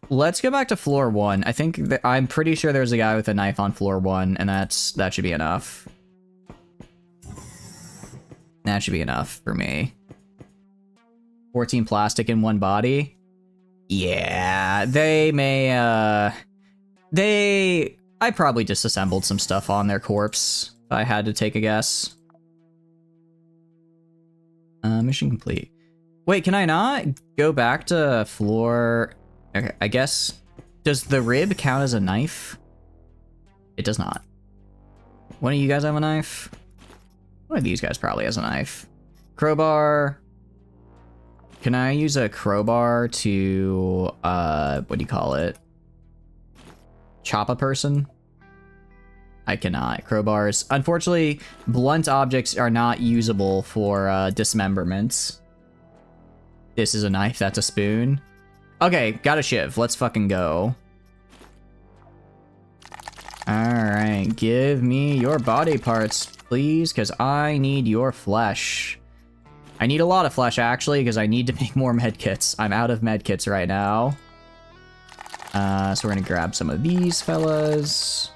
Let's go back to floor 1. I think I'm pretty sure there's a guy with a knife on floor 1, and that should be enough. That should be enough for me. 14 plastic in 1 body. Yeah, they may, I probably disassembled some stuff on their corpse, if I had to take a guess. Mission complete. Wait, can I not go back to floor... Okay, I guess... Does the rib count as a knife? It does not. One of you guys have a knife? One of these guys probably has a knife. Crowbar. Can I use a crowbar to, what do you call it? Chop a person? I cannot. Crowbars. Unfortunately, blunt objects are not usable for dismemberments. This is a knife, that's a spoon. Okay, got a shiv. Let's fucking go. Alright, give me your body parts, please, because I need your flesh. I need a lot of flesh, actually, because I need to make more medkits. I'm out of medkits right now. So we're gonna grab some of these fellas.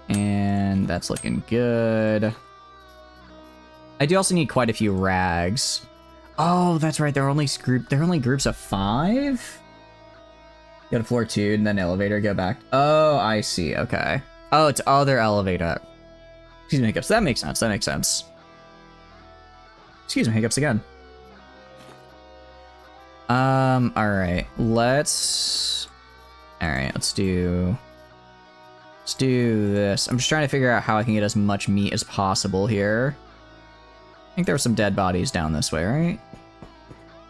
And that's looking good. I do also need quite a few rags. Oh, that's right. They're only groups of 5? Go to floor 2 and then elevator, go back. Oh, I see. Okay. Oh, it's other elevator. Excuse me, hiccups. That makes sense. That makes sense. Excuse me, hiccups again. Alright. Let's do this. I'm just trying to figure out how I can get as much meat as possible here. I think there were some dead bodies down this way, right?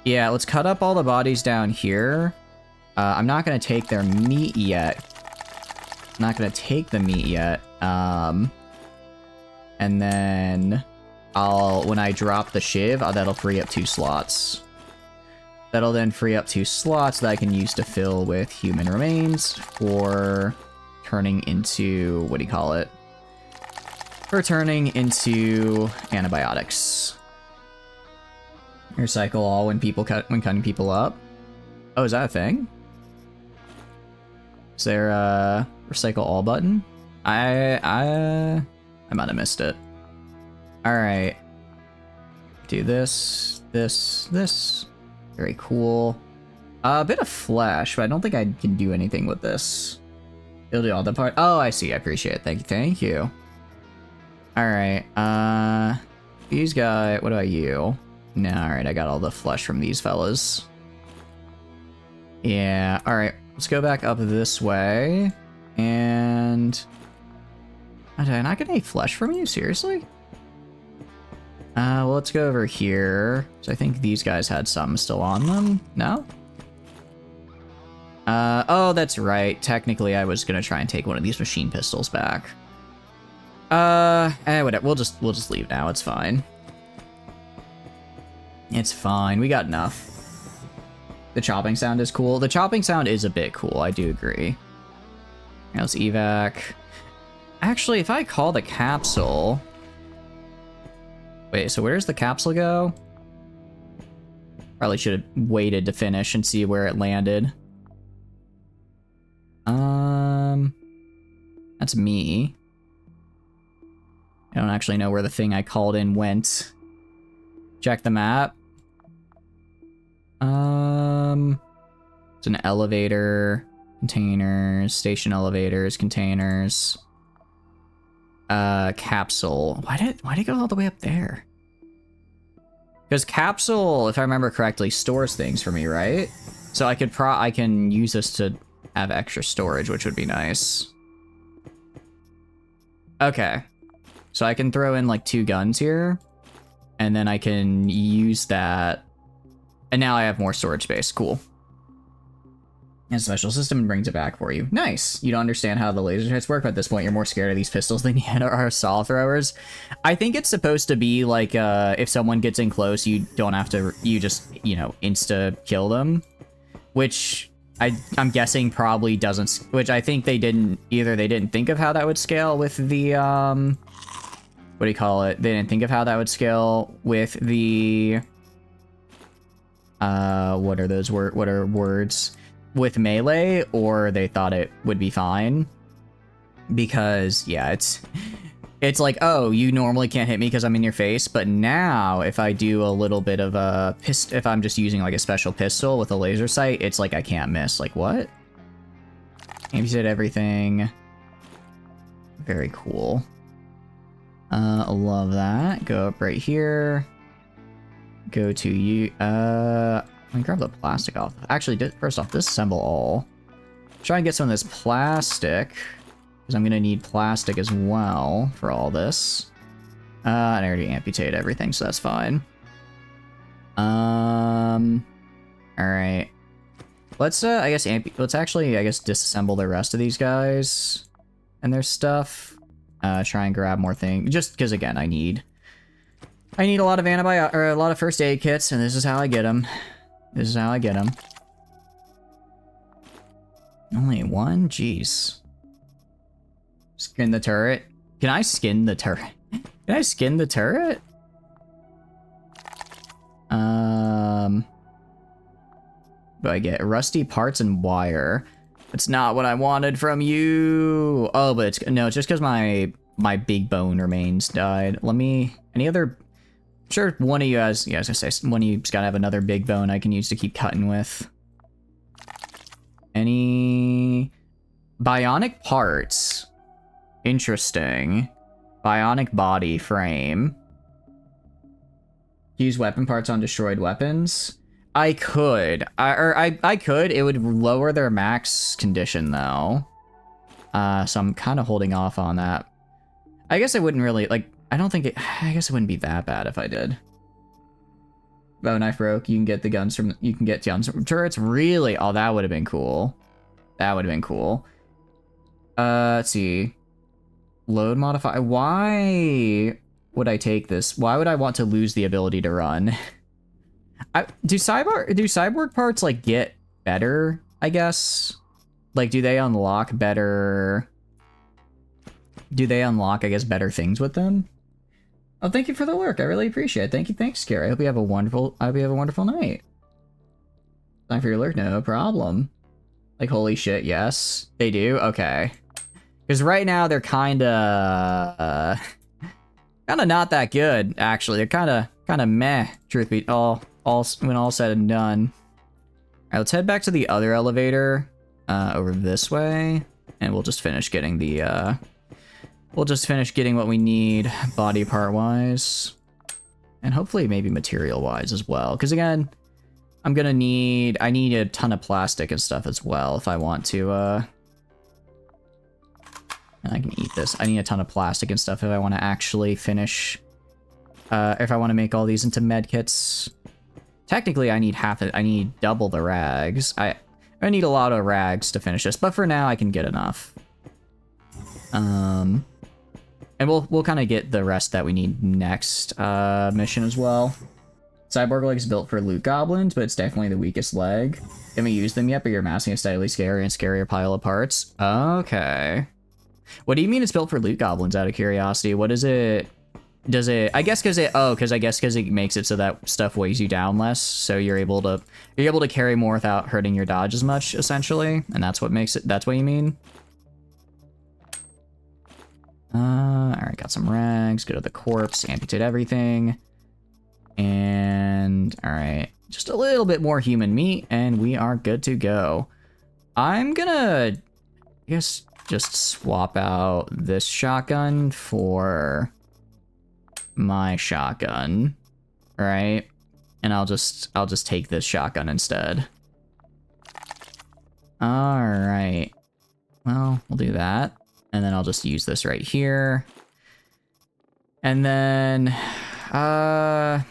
Yeah, let's cut up all the bodies down here. I'm not gonna take their meat yet. I'm not gonna take the meat yet. And then when I drop the shiv, that'll free up 2 slots. That'll then free up 2 slots that I can use to fill with human remains for turning into, what do you call it? For turning into antibiotics. Recycle all when cutting people up. Oh, is that a thing? Is there a recycle all button? I might have missed it. Alright. Do this. Very cool. A bit of flesh, but I don't think I can do anything with this. It'll do all the part. Oh, I see. I appreciate it. Thank you. Thank you. All right. These guys. What about you? No. All right. I got all the flesh from these fellas. Yeah. All right. Let's go back up this way. And did I not get any flesh from you? Seriously? Well, let's go over here. So I think these guys had some still on them. No? Oh, that's right. Technically, I was gonna try and take one of these machine pistols back. Whatever. We'll just leave now. It's fine. It's fine. We got enough. The chopping sound is cool. The chopping sound is a bit cool. I do agree. Now let's evac. Actually, if I call the capsule... Wait, so where does the capsule go? Probably should have waited to finish and see where it landed. That's me. I don't actually know where the thing I called in went. Check the map. It's an elevator, containers, station elevators, containers. Capsule. Why did it go all the way up there? Because capsule, if I remember correctly, stores things for me, right? So I can use this to have extra storage, which would be nice. Okay. So I can throw in like 2 guns here, and then I can use that. And now I have more storage space. Cool. And special system brings it back for you. Nice. You don't understand how the laser hits work, but at this point you're more scared of these pistols than you are saw throwers. I think it's supposed to be like if someone gets in close, you don't have to, you just, you know, insta kill them, which I'm guessing probably doesn't, which I think they didn't think of how that would scale with the what do you call it? They didn't think of how that would scale with the what are those words? With melee, or they thought it would be fine. Because yeah, it's like, oh, you normally can't hit me because I'm in your face, but now if I do a little bit of a if I'm just using like a special pistol with a laser sight, it's like I can't miss. Like what? Amputate everything. Very cool. I love that. Go up right here. Go to you. Let me grab the plastic off. Actually, first off, disassemble all. Try and get some of this plastic, because I'm gonna need plastic as well for all this. And I already amputated everything, so that's fine. All right. Let's let's actually disassemble the rest of these guys and their stuff. Try and grab more things, just because again I need a lot of a lot of first aid kits, and this is how I get them. This is how I get them. Only one? Jeez. Skin the turret. Can I skin the turret? Can I skin the turret? Do I get rusty parts and wire? That's not what I wanted from you. Oh, but it's no, it's just because my big bone remains died. Let me, any other, sure, one of you guys, yeah, I was gonna say, one of you's gotta have another big bone I can use to keep cutting with. Any bionic parts? Interesting. Bionic body frame. Use weapon parts on destroyed weapons. I could. I could. It would lower their max condition though. So I'm kind of holding off on that. I guess I wouldn't really like. I don't think it. I guess it wouldn't be that bad if I did. Bow knife broke. You can get the guns from. You can get guns from turrets. Really? Oh, that would have been cool. That would have been cool. Let's see. Load modify. Why would I take this? Why would I want to lose the ability to run? Do cyborg parts like get better? I guess. Like, do they unlock better? Do they unlock, I guess, better things with them? Oh, thank you for the work. I really appreciate it. Thank you. Thanks, Scary. I hope you have a wonderful. I hope you have a wonderful night. Time for your alert. No problem. Like, holy shit, yes. They do? Okay. Because right now they're kind of not that good, actually. They're kind of meh, truth be when all said and done. right, let's head back to the other elevator over this way, and we'll just finish getting the we'll just finish getting what we need body part wise, and hopefully maybe material wise as well, because again, I need a ton of plastic and stuff as well if I want to and I can eat this. I need a ton of plastic and stuff if I want to actually finish if I want to make all these into med kits. Technically, I need I need double the rags. I need a lot of rags to finish this, but for now I can get enough. And we'll kind of get the rest that we need next mission as well. Cyborg leg is built for loot goblins, but it's definitely the weakest leg. Haven't used them yet, but you're amassing a steadily scarier and scarier pile of parts. Okay. What do you mean it's built for loot goblins, out of curiosity? What is it? Does it, I guess because it makes it so that stuff weighs you down less, so you're able to carry more without hurting your dodge as much, essentially, and that's what makes it, that's what you mean? Alright, got some rags, go to the corpse, amputate everything, and alright, just a little bit more human meat, and we are good to go. I'm gonna, I guess, just swap out this shotgun for my shotgun, right? And I'll just take this shotgun instead. All right. Well, we'll do that, and then I'll just use this right here. And then, I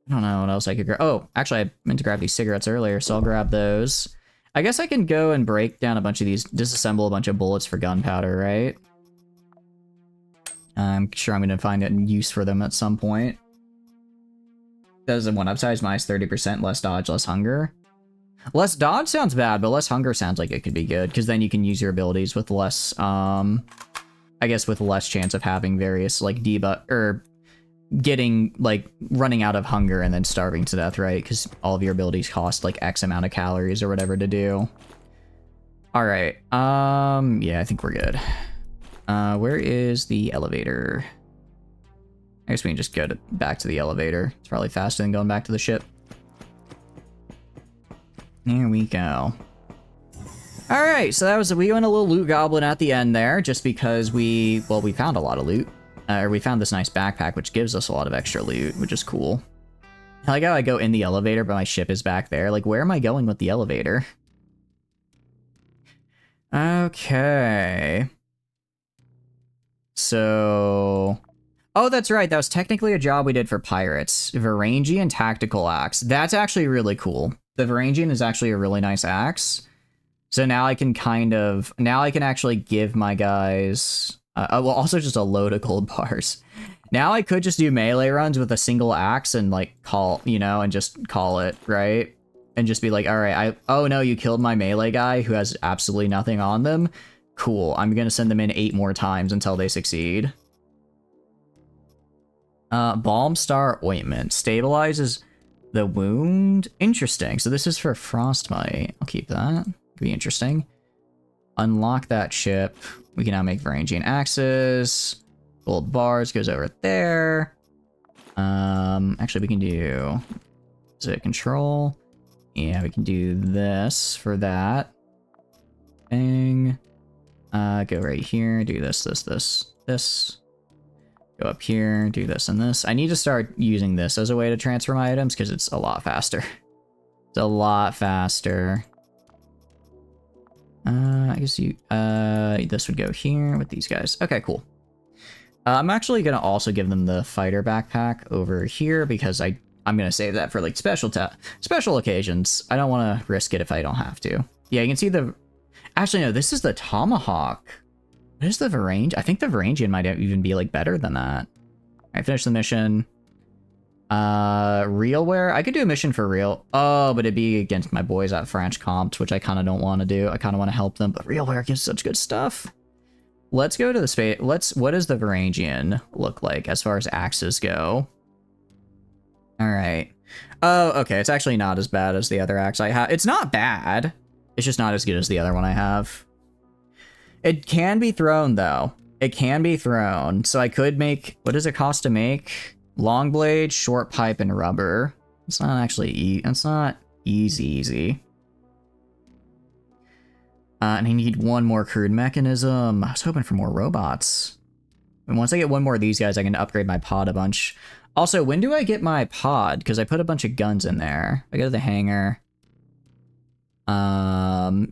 don't know what else I could grab. Oh, actually, I meant to grab these cigarettes earlier, so I'll grab those. I guess I can go and break down a bunch of these, disassemble a bunch of bullets for gunpowder, right? I'm sure I'm going to find a use for them at some point. Does a 1-up size minus 30%, less dodge, less hunger? Less dodge sounds bad, but less hunger sounds like it could be good, because then you can use your abilities with less, I guess with less chance of having various, like, debuff, or getting, like, running out of hunger and then starving to death, right? Because all of your abilities cost, like, X amount of calories or whatever to do. Alright, yeah, I think we're good. Where is the elevator? I guess we can just go back to the elevator. It's probably faster than going back to the ship. There we go. Alright, so that was, we went a little loot goblin at the end there, just because we found a lot of loot. Or we found this nice backpack, which gives us a lot of extra loot, which is cool. I like how I go in the elevator, but my ship is back there. Like, where am I going with the elevator? Okay. So... Oh, that's right. That was technically a job we did for pirates. Varangian Tactical Axe. That's actually really cool. The Varangian is actually a really nice axe. So now I can actually give my guys... well, also just a load of gold bars. Now I could just do melee runs with a single axe and, like, and just call it, right? And just be like, alright, oh no, you killed my melee guy who has absolutely nothing on them. Cool, I'm gonna send them in 8 more times until they succeed. Balm Star Ointment. Stabilizes the wound. Interesting. So this is for frostbite. I'll keep that. Could be interesting. Unlock that ship. We can now make Varangian axes. Gold bars goes over there. Actually, we can do... Is it control? Yeah, we can do this for that. Bang. Go right here. Do this. Go up here. Do this and this. I need to start using this as a way to transfer my items because it's a lot faster. It's a lot faster. I guess this would go here with these guys. Okay, cool. I'm actually gonna also give them the fighter backpack over here because I'm gonna save that for like special occasions. I don't want to risk it if I don't have to. Yeah, you can see the... Actually, no, this is the tomahawk. What is the Varangian? I think the Varangian might even be like better than that. I finished the mission. Realware. I could do a mission for real. Oh, but it'd be against my boys at French Compt, which I kind of don't want to do. I kind of want to help them, but Realware gives such good stuff. Let's go to the space. What does the Varangian look like as far as axes go? All right. Oh, okay. It's actually not as bad as the other axe I have. It's not bad. It's just not as good as the other one I have. It can be thrown though. It can be thrown. So I could make, what does it cost to make? Long blade, short pipe, and rubber. It's not actually, it's not easy. And I need one more crude mechanism. I was hoping for more robots. And once I get one more of these guys, I can upgrade my pod a bunch. Also, when do I get my pod? Because I put a bunch of guns in there. I go to the hangar.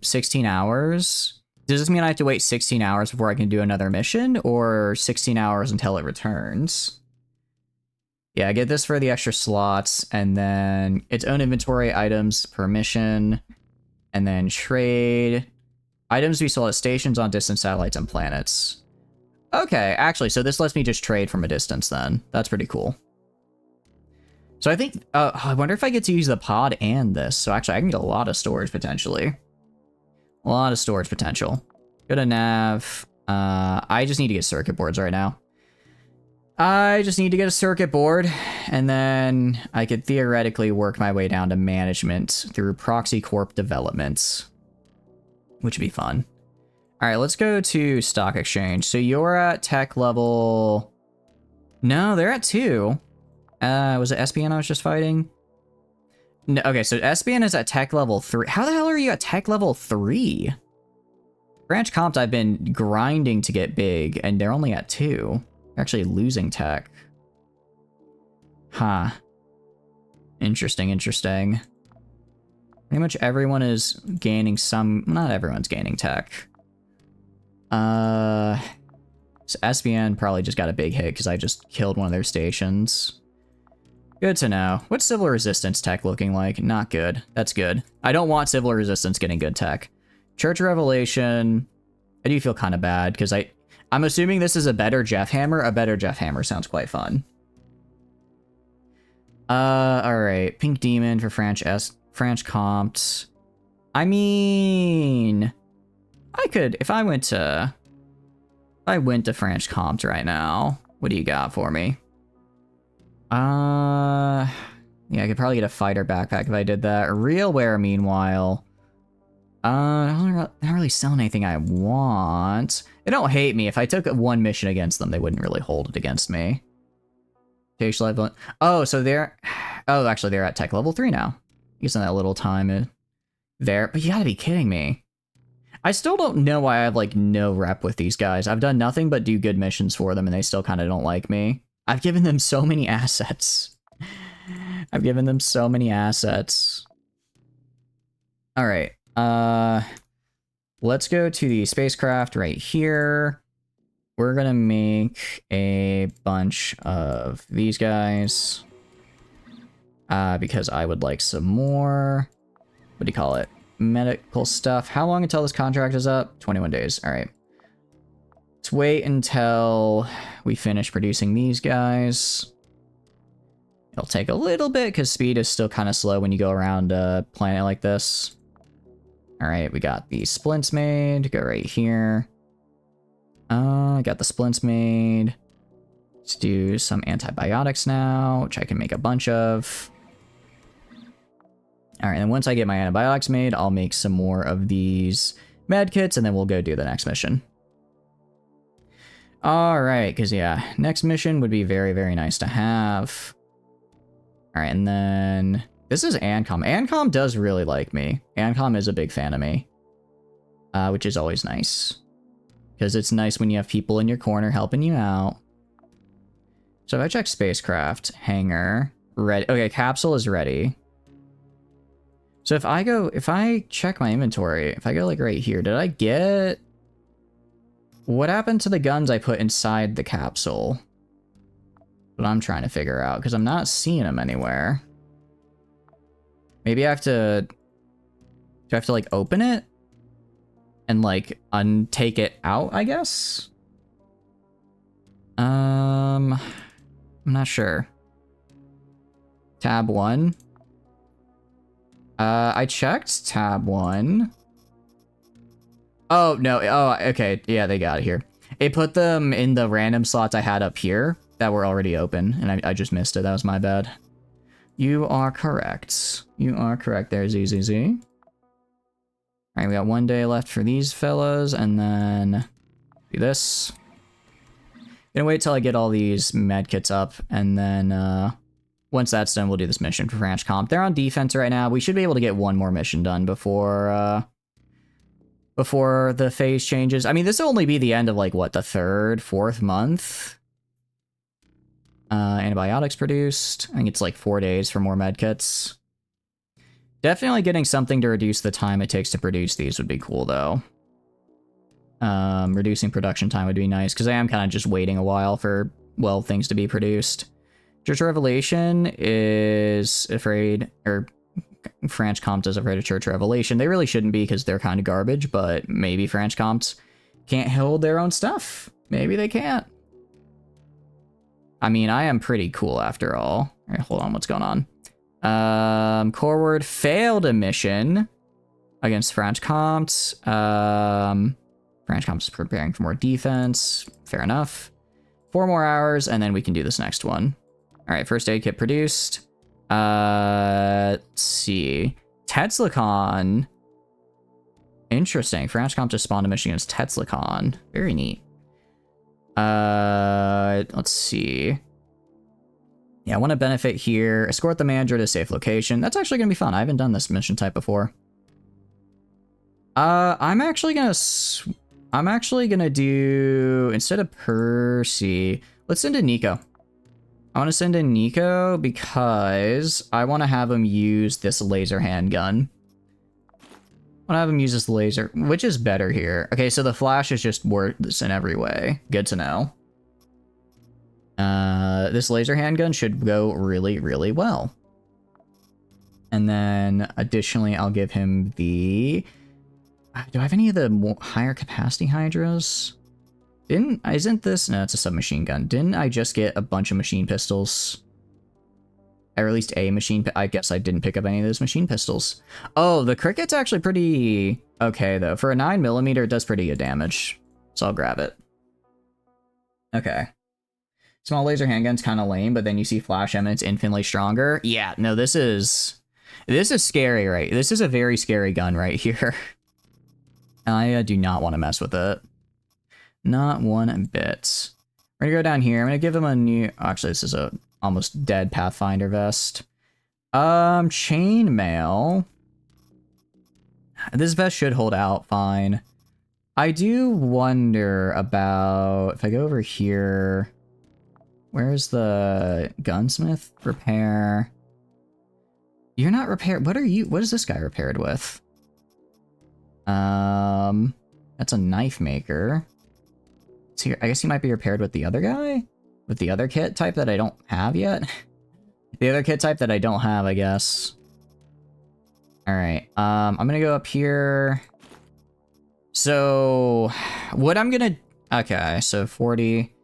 16 hours. Does this mean I have to wait 16 hours before I can do another mission? Or 16 hours until it returns? Yeah, I get this for the extra slots. And then its own inventory items per mission. And then trade. Items we sell at stations on distant satellites and planets. Okay, actually, so this lets me just trade from a distance then. That's pretty cool. So I think, I wonder if I get to use the pod and this. So actually, I can get a lot of storage potentially. A lot of storage potential. Go to nav. I just need to get circuit boards right now. I just need to get a circuit board, and then I could theoretically work my way down to management through Proxy Corp developments, which would be fun. All right, let's go to stock exchange. So you're at tech level. No, they're at 2. Was it SBN I was just fighting? No, okay, so SBN is at tech level 3. How the hell are you at tech level 3? Branch Compt I've been grinding to get big, and they're only at 2. They're actually losing tech. Huh. Interesting, interesting. Pretty much everyone is gaining some... Not everyone's gaining tech. So SBN probably just got a big hit because I just killed one of their stations. Good to know. What's Civil Resistance tech looking like? Not good. That's good. I don't want Civil Resistance getting good tech. Church of Revelation. I do feel kind of bad because I'm assuming this is a better Jeff Hammer. A better Jeff Hammer sounds quite fun. Alright. Pink Demon for French Compt. I mean... I could... If I went to French Compt right now, what do you got for me? Yeah, I could probably get a fighter backpack if I did that. Realware, meanwhile... I don't really sell anything I want. They don't hate me. If I took one mission against them, they wouldn't really hold it against me. Oh, so they're... Oh, actually, they're at tech level 3 now. Using that little time there. But you gotta be kidding me. I still don't know why I have, like, no rep with these guys. I've done nothing but do good missions for them, and they still kind of don't like me. I've given them so many assets. I've given them so many assets. Alright. Let's go to the spacecraft right here. We're gonna make a bunch of these guys. Because I would like some more... What do you call it? Medical stuff. How long until this contract is up? 21 days. Alright. Let's wait until we finish producing these guys. It'll take a little bit because speed is still kind of slow when you go around a planet like this. Alright, we got the splints made. Go right here. I got the splints made. Let's do some antibiotics now, which I can make a bunch of. Alright, and once I get my antibiotics made, I'll make some more of these med kits, and then we'll go do the next mission. Alright, because yeah, next mission would be very, very nice to have. Alright, and then... This is Ancom. Ancom does really like me. Ancom is a big fan of me. Which is always nice. Because it's nice when you have people in your corner helping you out. So if I check spacecraft, hangar, ready. Okay, capsule is ready. So if I check my inventory, if I go like right here, did I get... What happened to the guns I put inside the capsule? What I'm trying to figure out, because I'm not seeing them anywhere. Maybe I have to... Do I have to, like, open it? And, like, untake it out, I guess? I'm not sure. Tab 1. I checked tab 1. Oh, no. Oh, okay. Yeah, they got it here. It put them in the random slots I had up here that were already open, and I just missed it. That was my bad. You are correct. You are correct there, ZZZ. Alright, we got 1 day left for these fellas, and then do this. Gonna wait till I get all these medkits up, and then once that's done, we'll do this mission for Branch Comp. They're on defense right now. We should be able to get one more mission done before before the phase changes. I mean, this will only be the end of, like, what, the 3rd, 4th month? Antibiotics produced. I think it's like 4 days for more medkits. Definitely getting something to reduce the time it takes to produce these would be cool, though. Reducing production time would be nice, because I am kind of just waiting a while for, well, things to be produced. Church Revelation is afraid, or French Comte is afraid of Church Revelation. They really shouldn't be, because they're kind of garbage, but maybe French Comtes can't hold their own stuff. Maybe they can't. I mean, I am pretty cool after all. All right, hold on, what's going on? Corward failed a mission against French Comte. French Comte is preparing for more defense. Fair enough. 4 more hours, and then we can do this next one. All right, first aid kit produced. Let's see. Tetzlicon. Interesting. French Comte just spawned a mission against Tetzlicon. Very neat. Let's see. Yeah, I want to benefit here. Escort the manager to a safe location. That's actually going to be fun. I haven't done this mission type before. I'm actually going to do, instead of Percy, let's send in Nico. I want to send in Nico because I want to have him use this laser handgun. I want to have him use this laser, which is better here. Okay, so the flash is just worse in every way. Good to know. This laser handgun should go really, really well. And then additionally, I'll give him the... Do I have any of the higher capacity Hydras? Isn't this... No, it's a submachine gun. Didn't I just get a bunch of machine pistols? Or at least a machine... I guess I didn't pick up any of those machine pistols. Oh, the cricket's actually pretty okay, though. For a 9mm, it does pretty good damage. So I'll grab it. Okay. Small laser handgun's kind of lame, but then you see flash eminence infinitely stronger. Yeah, no, this is scary, right? This is a very scary gun right here. I do not want to mess with it. Not one bit. We're gonna go down here. I'm gonna give him a new... Actually, this is a almost dead Pathfinder vest. Chainmail. This vest should hold out fine. I do wonder about... If I go over here... Where's the gunsmith? Repair. You're not repaired. What are you? What is this guy repaired with? That's a knife maker. So I guess he might be repaired with the other guy? With the other kit type that I don't have yet? The other kit type that I don't have, I guess. Alright, I'm gonna go up here. So, what I'm gonna... Okay, so 40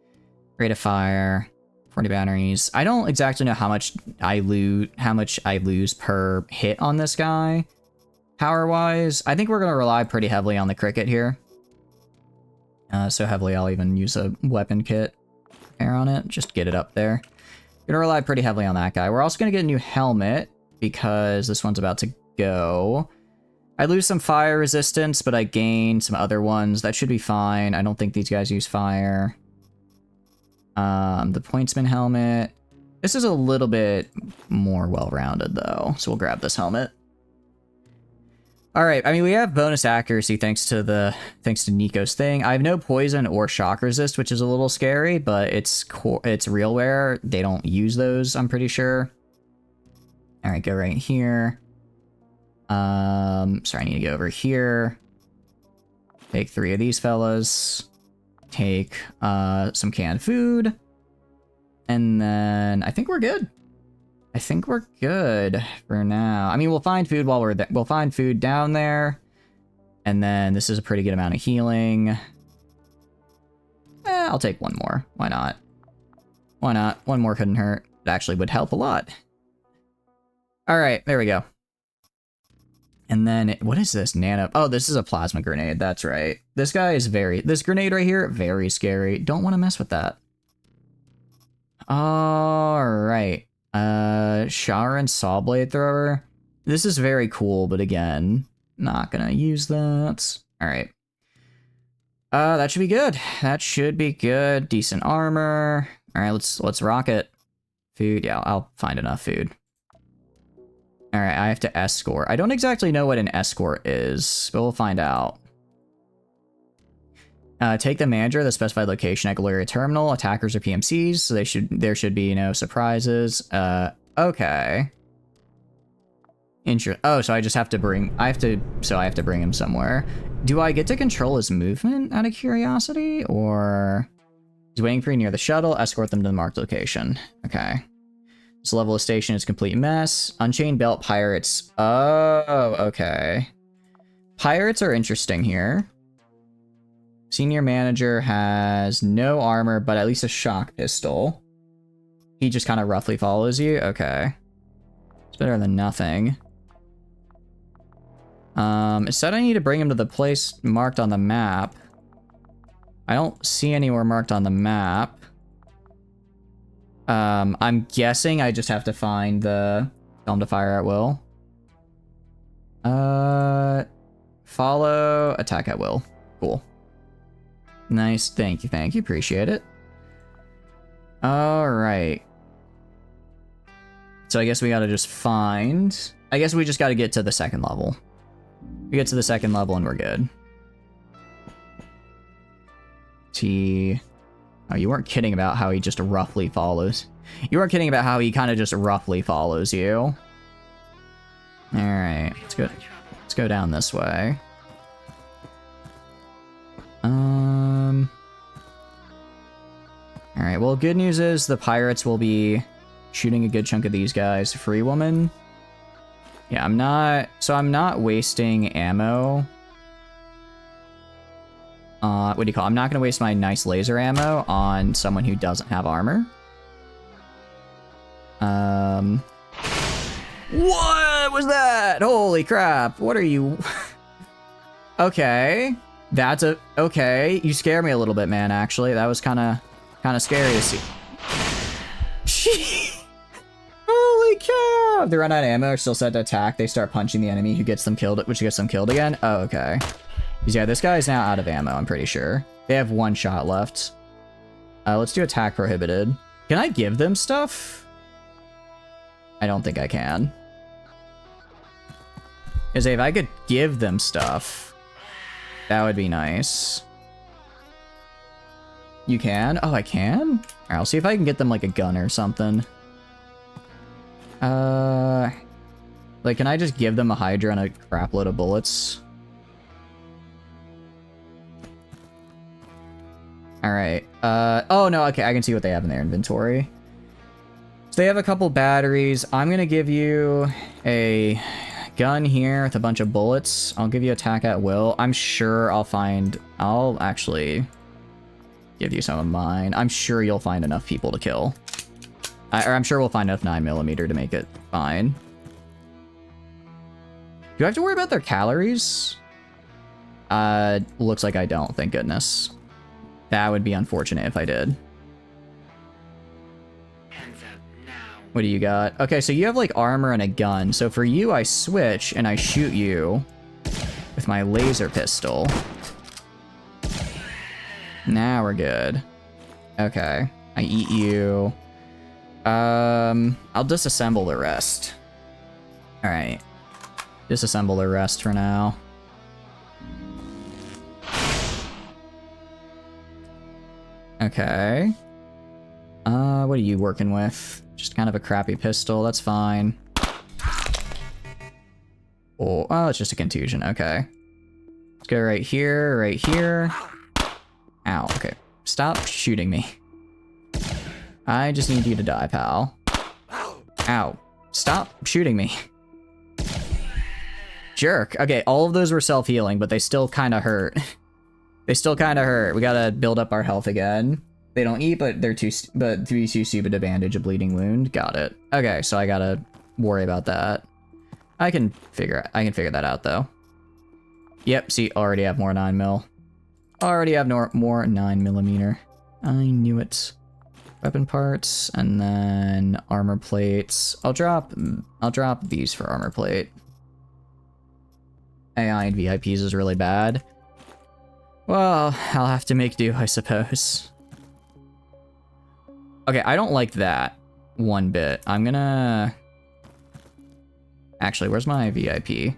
rate of fire, 40 batteries. I don't exactly know how much I lose per hit on this guy, power-wise. I think we're gonna rely pretty heavily on the cricket here. So heavily I'll even use a weapon kit air on it, just get it up there. Gonna rely pretty heavily on that guy. We're also gonna get a new helmet because this one's about to go. I lose some fire resistance, but I gain some other ones. That should be fine. I don't think these guys use fire. The pointsman helmet. This is a little bit more well-rounded though, so we'll grab this helmet. All right, I mean, we have bonus accuracy thanks to Nico's thing. I have no poison or shock resist, which is a little scary, but it's realware. They don't use those, I'm pretty sure. All right, go right here. Sorry, I need to go over here. Take 3 of these fellas. Take some canned food. And then I think we're good. I think we're good for now. I mean, we'll find food while we're there. We'll find food down there. And then this is a pretty good amount of healing. I'll take one more. Why not? Why not? One more couldn't hurt. It actually would help a lot. All right, there we go. And then, what is this? Nano. Oh, this is a plasma grenade. That's right. This guy is this grenade right here, very scary. Don't want to mess with that. All right. Sharon Saw Blade Thrower. This is very cool, but again, not gonna use that. All right. That should be good. That should be good. Decent armor. All right, let's rock it. Food. Yeah, I'll find enough food. All right, I have to escort. I don't exactly know what an escort is, but we'll find out. Take the manager of the specified location at Gloria Terminal. Attackers are PMCs, so there should be no surprises. Okay. Oh, so I just have to bring... I have to bring him somewhere. Do I get to control his movement out of curiosity? Or... He's waiting for you near the shuttle. Escort them to the marked location. Okay. This level of station is a complete mess. Unchained Belt Pirates. Oh, okay. Pirates are interesting here. Senior manager has no armor, but at least a shock pistol. He just kind of roughly follows you? Okay. It's better than nothing. It said I need to bring him to the place marked on the map. I don't see anywhere marked on the map. I'm guessing I just have to find the... Tell him to fire at will. Follow, attack at will. Cool. Nice, thank you, appreciate it. Alright. So I guess we gotta just find... I guess we just gotta get to the second level. We get to the second level and we're good. Oh, you weren't kidding about how he just roughly follows. You weren't kidding about how he kind of just roughly follows you. Alright, let's go down this way. Alright, well, good news is the pirates will be shooting a good chunk of these guys. Free woman. Yeah, I'm not wasting ammo. What do you call it? I'm not going to waste my nice laser ammo on someone who doesn't have armor. What was that? Holy crap. What are you? Okay. Okay. You scare me a little bit, man, actually. That was kind of scary to see. Holy cow. If they run out of ammo, are still set to attack. They start punching the enemy who gets them killed, which gets them killed again. Oh, okay. Yeah, this guy is now out of ammo, I'm pretty sure. They have one shot left. Let's do attack prohibited. Can I give them stuff? I don't think I can. Because if I could give them stuff, that would be nice. You can? Oh, I can? Alright, I'll see if I can get them like a gun or something. Like, can I just give them a Hydra and a crap load of bullets? Alright. Oh no, okay, I can see what they have in their inventory. So they have a couple batteries. I'm gonna give you a gun here with a bunch of bullets. I'll give you attack at will. I'm sure I'll actually give you some of mine. I'm sure you'll find enough people to kill. Or I'm sure we'll find enough 9mm to make it fine. Do I have to worry about their calories? Looks like I don't, thank goodness. That would be unfortunate if I did. What do you got? Okay, so you have like armor and a gun. So for you, I switch and I shoot you with my laser pistol. Now we're good. Okay, I eat you. I'll disassemble the rest. All right, disassemble the rest for now. Okay. What are you working with? Just kind of a crappy pistol, that's fine. Oh, it's just a contusion, okay. Let's go right here, right here. Ow, okay. Stop shooting me. I just need you to die, pal. Ow. Stop shooting me. Jerk. Okay, all of those were self-healing, but they still kind of hurt. They still kind of hurt. We gotta build up our health again. They don't eat, but they're too stupid to bandage a bleeding wound. Got it. Okay, so I gotta worry about that. I can figure that out though. Yep. See, already have more 9mm. Already have more 9mm. I knew it. Weapon parts and then armor plates. I'll drop these for armor plate. AI and VIPs is really bad. Well, I'll have to make do, I suppose. Okay, I don't like that one bit. I'm gonna... Actually, where's my VIP?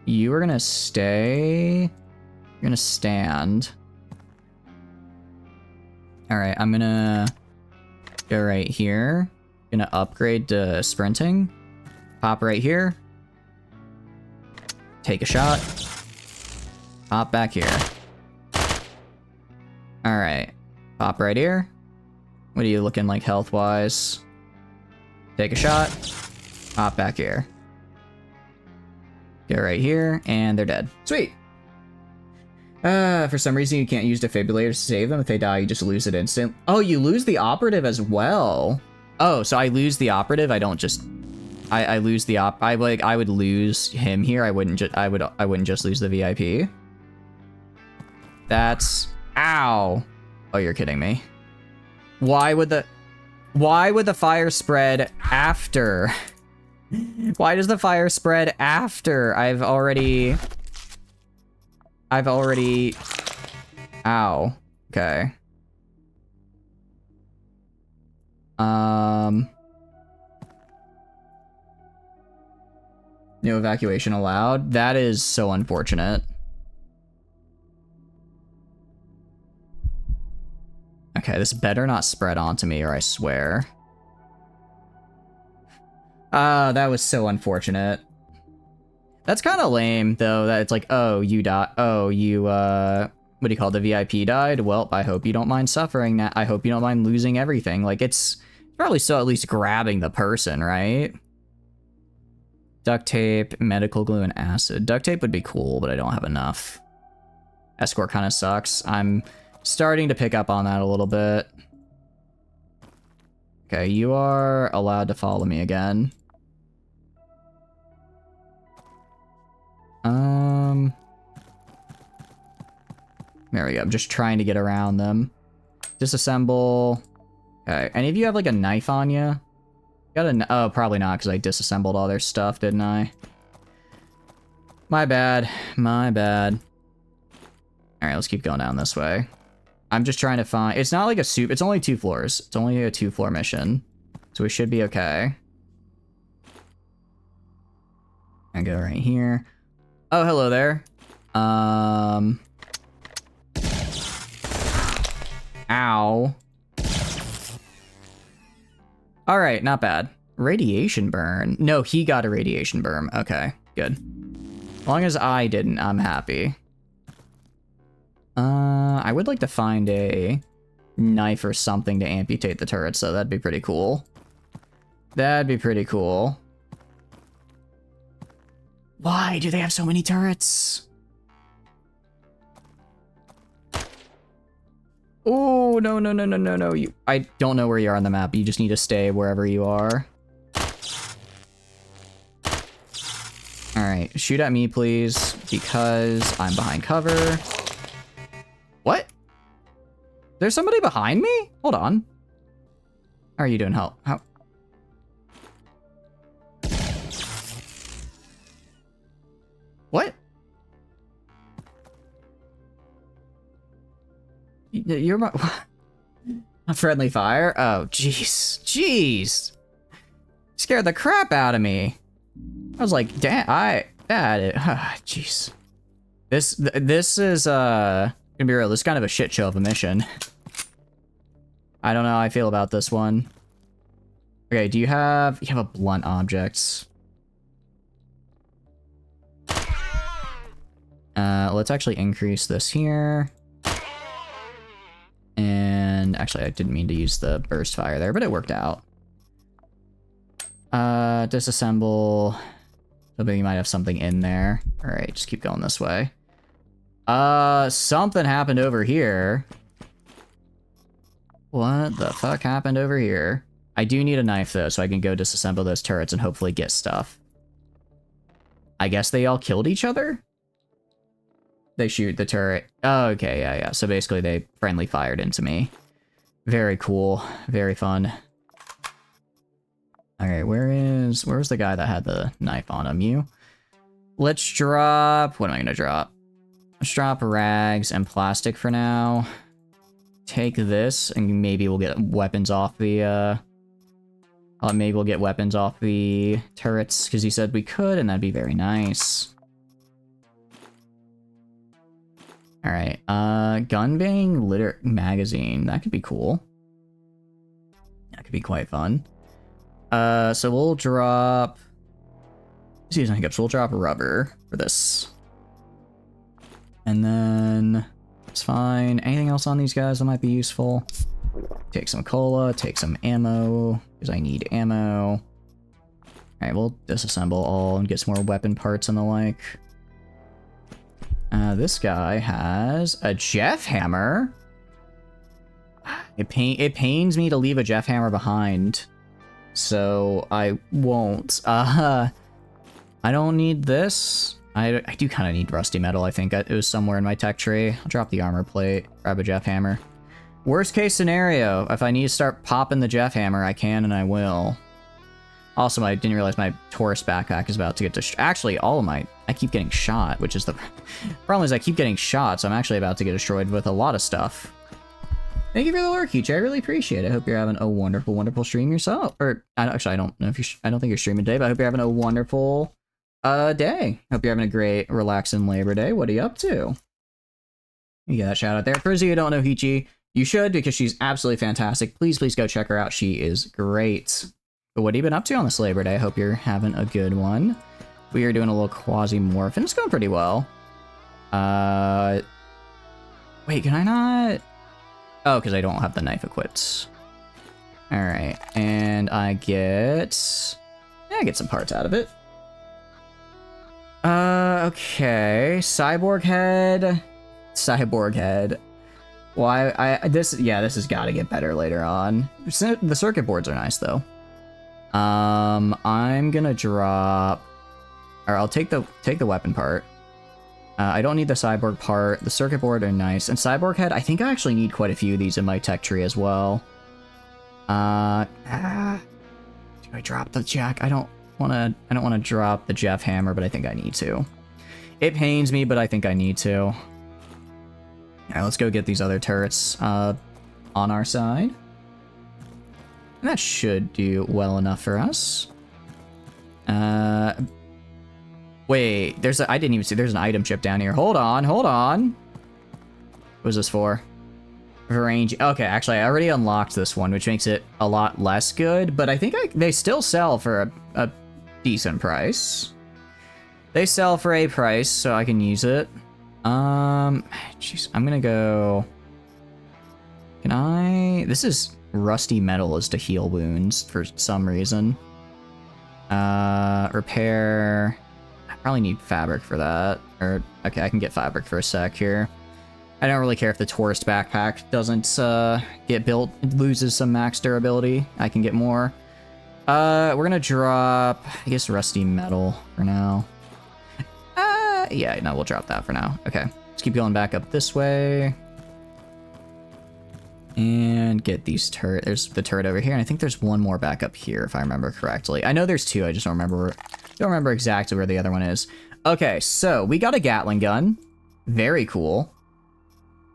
You are gonna stay... You're gonna stand. Alright, I'm gonna go right here. Gonna upgrade to sprinting. Pop right here. Take a shot. Pop back here. Alright. Pop right here. What are you looking like health-wise? Take a shot. Pop back here. Go right here, and they're dead. Sweet! For some reason you can't use defibrillators to save them. If they die, you just lose it instant. Oh, you lose the operative as well. Oh, so I lose the operative, I don't just... I lose the I would lose him here. I wouldn't just lose the VIP. That's ow. Oh, you're kidding me. Why would the fire spread after? Why does the fire spread after? I've already ow. Okay. No evacuation allowed. That is so unfortunate. Okay, this better not spread onto me, or I swear. That was so unfortunate. That's kind of lame, though, that it's like, oh, you died. Oh, you, what do you call it? The VIP died? Well, I hope you don't mind suffering that. I hope you don't mind losing everything. Like, it's probably still at least grabbing the person, right? Duct tape, medical glue, and acid. Duct tape would be cool, but I don't have enough. Escort kind of sucks. I'm starting to pick up on that a little bit. Okay, you are allowed to follow me again. There we go. I'm just trying to get around them. Disassemble. Okay, any of you have like a knife on you? Got a... Oh, probably not, because I disassembled all their stuff, didn't I? My bad. My bad. Alright, let's keep going down this way. I'm just trying to find... It's not like a soup. It's only 2 floors. It's only a 2-floor mission. So we should be okay. I go right here. Oh, hello there. Ow. Alright, not bad. Radiation burn. No, he got a radiation burn. Okay, good. As long as I didn't, I'm happy. I would like to find a knife or something to amputate the turrets, so that'd be pretty cool. That'd be pretty cool. Why do they have so many turrets? Oh, no, no, no, no, no, no. I don't know where you are on the map. You just need to stay wherever you are. Alright, shoot at me, please, because I'm behind cover. What? There's somebody behind me? Hold on. How are you doing? How? What? You're my... A friendly fire? Oh, jeez. Jeez. Scared the crap out of me. I was like, damn, jeez. This is, gonna be real. This is kind of a shit show of a mission. I don't know how I feel about this one. Okay, you have a blunt objects. Let's actually increase this here. And actually, I didn't mean to use the burst fire there, but it worked out. Disassemble. Somebody might have something in there. All right, just keep going this way. Something happened over here. What the fuck happened over here? I do need a knife, though, so I can go disassemble those turrets and hopefully get stuff. I guess they all killed each other? They shoot the turret. Oh, okay, yeah. So basically they friendly fired into me. Very cool. Very fun. Alright, where's the guy that had the knife on him? You? Let's drop... What am I gonna drop? Let's drop rags and plastic for now. Take this, and maybe we'll get weapons off the, maybe we'll get weapons off the turrets, because he said we could, and that'd be very nice. All right. Gun bang litter magazine. That could be cool. That could be quite fun. So we'll drop season hiccups. We'll drop rubber for this. And then it's fine. Anything else on these guys that might be useful? Take some cola, take some ammo, because I need ammo. Alright, we'll disassemble all and get some more weapon parts and the like. This guy has a Jeff hammer. It pains me to leave a Jeff hammer behind, so I won't. I don't need this. I do kind of need rusty metal. I think it was somewhere in my tech tree. I'll drop the armor plate, grab a Jeff hammer. Worst case scenario, if I need to start popping the Jeff hammer, I can and I will. Also, I didn't realize my tourist backpack is about to get destroyed. Actually, all of my... I keep getting shot, which is the... problem is I keep getting shot, so I'm actually about to get destroyed with a lot of stuff. Thank you for the lurk, Keach. I really appreciate it. I hope you're having a wonderful, wonderful stream yourself. Or, actually, I don't know if you're... I don't think you're streaming today, but I hope you're having a wonderful day. Hope you're having a great, relaxing Labor Day. What are you up to? You get that shout out there. For those of you who don't know Hichi, you should, because she's absolutely fantastic. Please, please go check her out. She is great. But what have you been up to on this Labor Day? I hope you're having a good one. We are doing a little Quasimorph, and it's going pretty well. Wait, can I not? Oh, because I don't have the knife equipped. Alright, and I get some parts out of it. Okay. Cyborg head. Cyborg head. Well, this has got to get better later on. The circuit boards are nice, though. I'm gonna drop... Or I'll take the weapon part. I don't need the cyborg part. The circuit board are nice. And cyborg head, I think I actually need quite a few of these in my tech tree as well. Do I drop the jack? I don't want to drop the Jeff hammer, but I think I need to. It pains me, but I think I need to. All right, let's go get these other turrets on our side. And that should do well enough for us. Wait, I didn't even see, there's an item chip down here. Hold on. What was this for? Range. Okay, actually, I already unlocked this one, which makes it a lot less good, but I think they still sell for a decent price. They sell for a price, so I can use it. Jeez, I'm gonna go... Can I... This is rusty metal is to heal wounds for some reason. Repair... I probably need fabric for that. Or, okay, I can get fabric for a sec here. I don't really care if the tourist backpack doesn't get built. It loses some max durability. I can get more. We're gonna drop, I guess, rusty metal for now. Yeah, no, we'll drop that for now. Okay, let's keep going back up this way. And get these turret. There's the turret over here, and I think there's one more back up here, if I remember correctly. I know there's two, I just don't remember exactly where the other one is. Okay, so we got a Gatling gun. Very cool.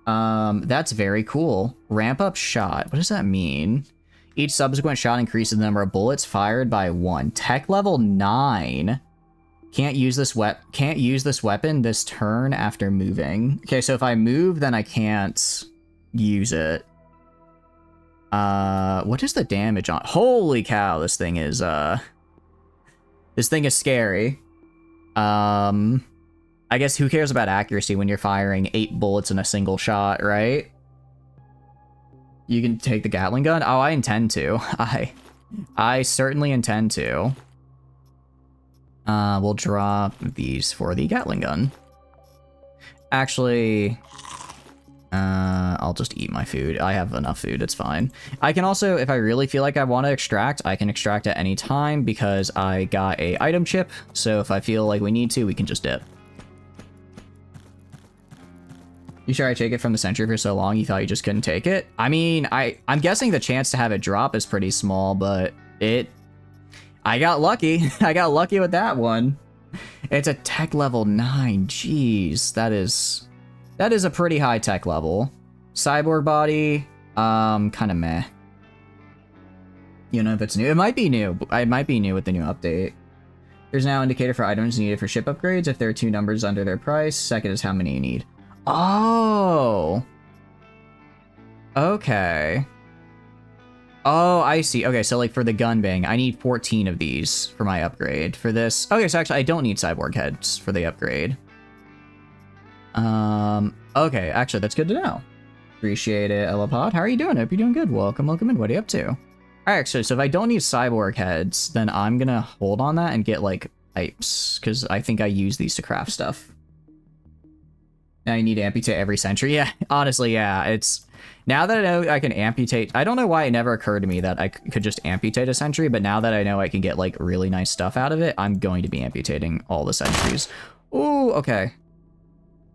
That's very cool. Ramp up shot. What does that mean? Each subsequent shot increases the number of bullets fired by 1. Tech level 9. Can't use this weapon this turn after moving. Okay, so if I move, then I can't use it. What is the damage on? Holy cow, this thing is scary. I guess who cares about accuracy when you're firing 8 bullets in a single shot, right? You can take the Gatling gun? Oh, I intend to. I certainly intend to. We'll drop these for the Gatling gun. Actually, I'll just eat my food. I have enough food, it's fine. I can also, if I really feel like I want to extract, I can extract at any time because I got a item chip. So if I feel like we need to, we can just dip. You sure I take it from the sentry for so long you thought you just couldn't take it? I mean, I'm guessing the chance to have it drop is pretty small, but I got lucky. I got lucky with that one. It's a tech level 9. Jeez, that is a pretty high tech level. Cyborg body, kind of meh. You know if it's new. It might be new. It might be new with the new update. There's now an indicator for items needed for ship upgrades if there are 2 numbers under their price. Second is how many you need. Oh. Okay. Oh, I see. Okay, so like for the gun bang, I need 14 of these for my upgrade. For this, okay, so actually I don't need cyborg heads for the upgrade. Okay, actually that's good to know. Appreciate it, Elapod. How are you doing? Hope you're doing good. Welcome in. What are you up to? All right, actually, so if I don't need cyborg heads, then I'm gonna hold on that and get like pipes, because I think I use these to craft stuff. Now you need to amputate every sentry. Yeah, honestly, yeah, it's... Now that I know I can amputate... I don't know why it never occurred to me that I could just amputate a sentry, but now that I know I can get, like, really nice stuff out of it, I'm going to be amputating all the sentries. Ooh, okay.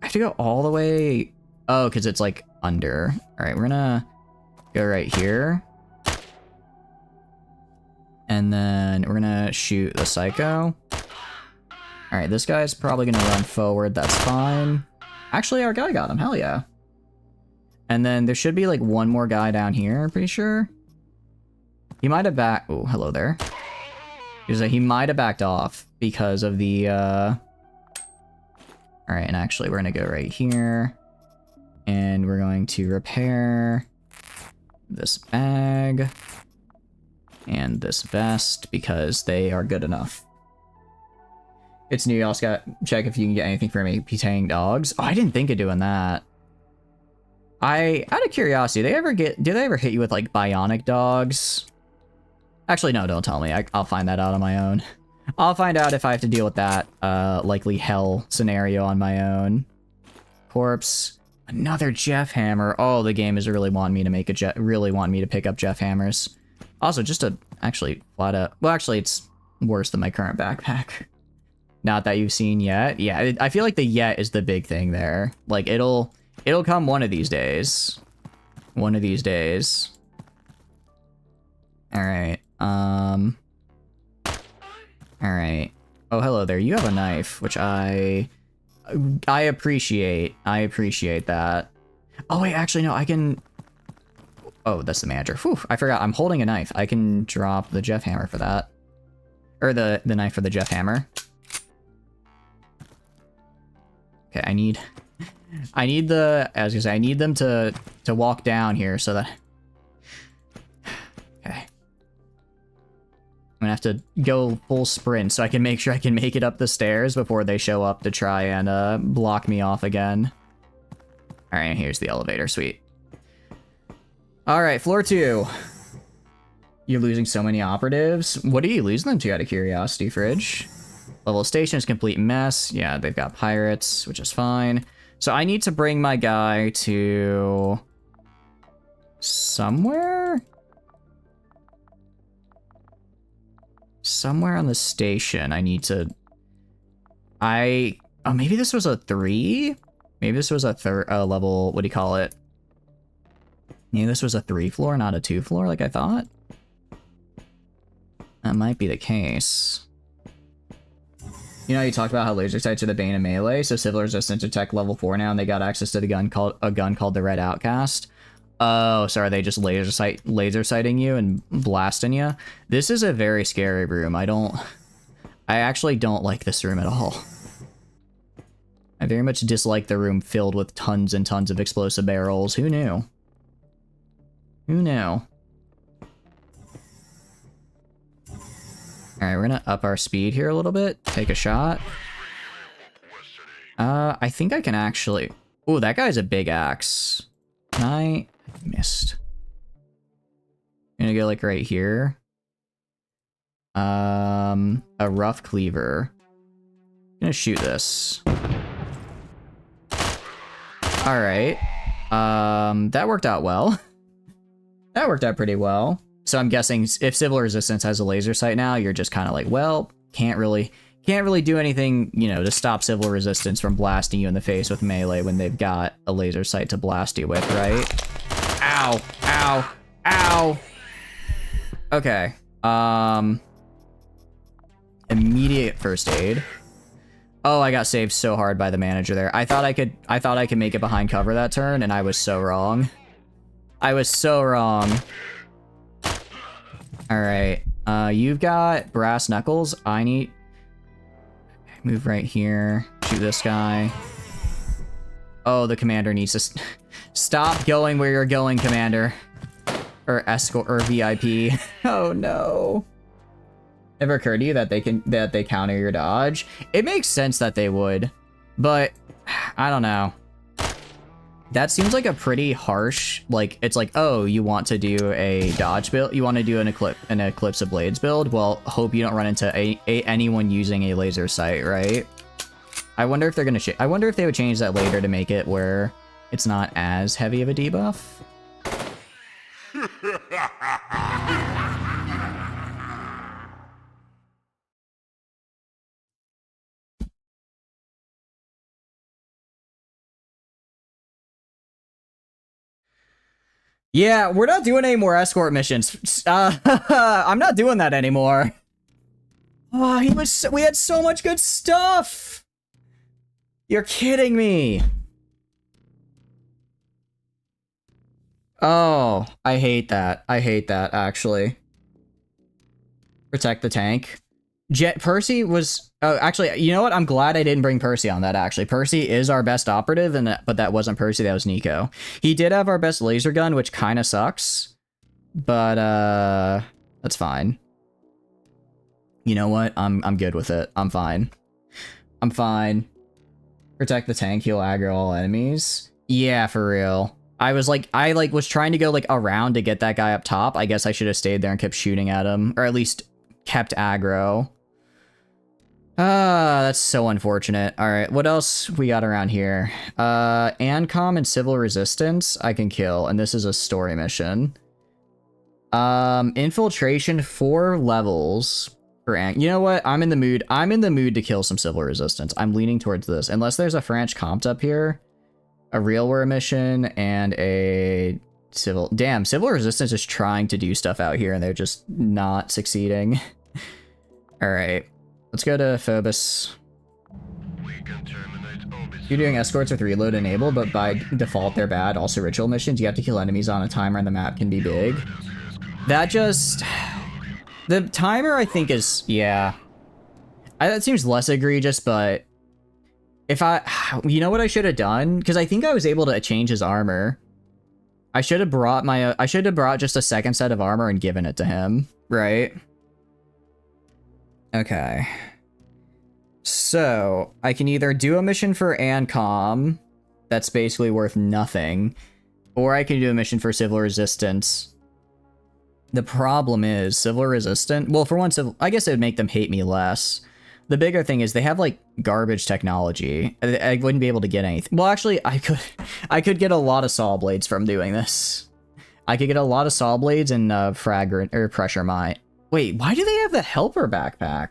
I have to go all the way... Oh, because it's, like, under. All right, we're gonna go right here. And then we're gonna shoot the Psycho. All right, this guy's probably gonna run forward. That's fine. Actually, our guy got him. Hell yeah. And then there should be like one more guy down here, I'm pretty sure. He might have backed... Oh, hello there. He might have backed off because of the... Alright, and actually we're going to go right here. And we're going to repair this bag. And this vest because they are good enough. It's new. You also got to check if you can get anything from amputating dogs. Oh, I didn't think of doing that. Out of curiosity, do they ever hit you with like bionic dogs? Actually, no, don't tell me. I'll find that out on my own. I'll find out if I have to deal with that likely hell scenario on my own. Corpse. Another Jeff Hammer. Oh, the game is really wanting me to make really wanting me to pick up Jeff Hammers. Also, just to actually flat out. Well, actually, it's worse than my current backpack. Not that you've seen yet. Yeah, I feel like the yet is the big thing there. Like it'll come one of these days. One of these days. All right. All right. Oh, hello there. You have a knife, which I appreciate. I appreciate that. Oh wait, actually no, I can... Oh, that's the manager. Whew, I forgot. I'm holding a knife. I can drop the Jeff Hammer for that. Or the knife for the Jeff Hammer. Okay, I need the... I was gonna say, I need them to walk down here so that... Okay. I'm gonna have to go full sprint so I can make sure I can make it up the stairs before they show up to try and block me off again. Alright, here's the elevator. Sweet. Alright, floor 2. You're losing so many operatives. What are you losing them to, out of curiosity, Fridge? Level station is complete mess. Yeah, they've got pirates, which is fine. So I need to bring my guy to... somewhere? Somewhere on the station. I need to... Oh, maybe this was a 3? Maybe this was a level... What do you call it? Maybe this was a 3 floor, not a 2 floor like I thought. That might be the case. You know, you talked about how laser sights are the bane of melee, so civil resistance are tech level 4 now, and they got access to a gun called the Red Outcast. Oh, so are they just laser sighting you and blasting you? This is a very scary room. I actually don't like this room at all. I very much dislike the room filled with tons and tons of explosive barrels. Who knew? Who knew? Alright, we're gonna up our speed here a little bit. Take a shot. I think I can actually... Ooh, that guy's a big axe. Can I missed. I'm gonna go like right here. A rough cleaver. I'm gonna shoot this. Alright. That worked out well. That worked out pretty well. So I'm guessing if Civil Resistance has a laser sight now, you're just kind of like, well, can't really do anything, you know, to stop Civil Resistance from blasting you in the face with melee when they've got a laser sight to blast you with, right? Ow, ow, ow. Okay. Immediate first aid. Oh, I got saved so hard by the manager there. I thought I could make it behind cover that turn, and I was so wrong. I was so wrong. Alright, you've got brass knuckles. I need... Move right here. Shoot this guy. Oh, the commander needs to stop going where you're going, commander. Or escort or VIP. Oh no. Ever occurred to you that they counter your dodge? It makes sense that they would, but I don't know. That seems like a pretty harsh, like, it's like, oh, you want to do a dodge build? You want to do an Eclipse of Blades build? Well, hope you don't run into anyone using a laser sight, right? I wonder if they're gonna I wonder if they would change that later to make it where it's not as heavy of a debuff. Yeah, we're not doing any more escort missions. I'm not doing that anymore. Oh, we had so much good stuff. You're kidding me. Oh, I hate that. I hate that, actually. Protect the tank. Percy was... Oh, actually, you know what? I'm glad I didn't bring Percy on that, actually. Percy is our best operative, but that wasn't Percy, that was Nico. He did have our best laser gun, which kind of sucks. But, that's fine. You know what? I'm good with it. I'm fine. I'm fine. Protect the tank, heal aggro all enemies. Yeah, for real. I was was trying to go like around to get that guy up top. I guess I should have stayed there and kept shooting at him, or at least kept aggro. That's so unfortunate. All right, what else we got around here? Ancom and Civil Resistance I can kill, and this is a story mission. Infiltration 4 levels for you know what? I'm in the mood. I'm in the mood to kill some Civil Resistance. I'm leaning towards this, unless there's a French compt up here. A real war mission and a civil... Damn, Civil Resistance is trying to do stuff out here and they're just not succeeding. Alright, let's go to Phobos. You're doing escorts with reload enabled, but by default they're bad. Also ritual missions, you have to kill enemies on a timer and the map can be big. That just... The timer I think is... Yeah. That seems less egregious, but... If you know what I should have done? Because I think I was able to change his armor. I should have brought just a second set of armor and given it to him, right? Okay. So, I can either do a mission for Ancom, that's basically worth nothing, or I can do a mission for Civil Resistance. The problem is, Civil Resistance, well, for one, I guess it would make them hate me less. The bigger thing is they have like garbage technology. I wouldn't be able to get anything. Well, actually, I could get a lot of saw blades from doing this. I could get a lot of saw blades and fragrant or pressure mine. Wait, why do they have the helper backpack?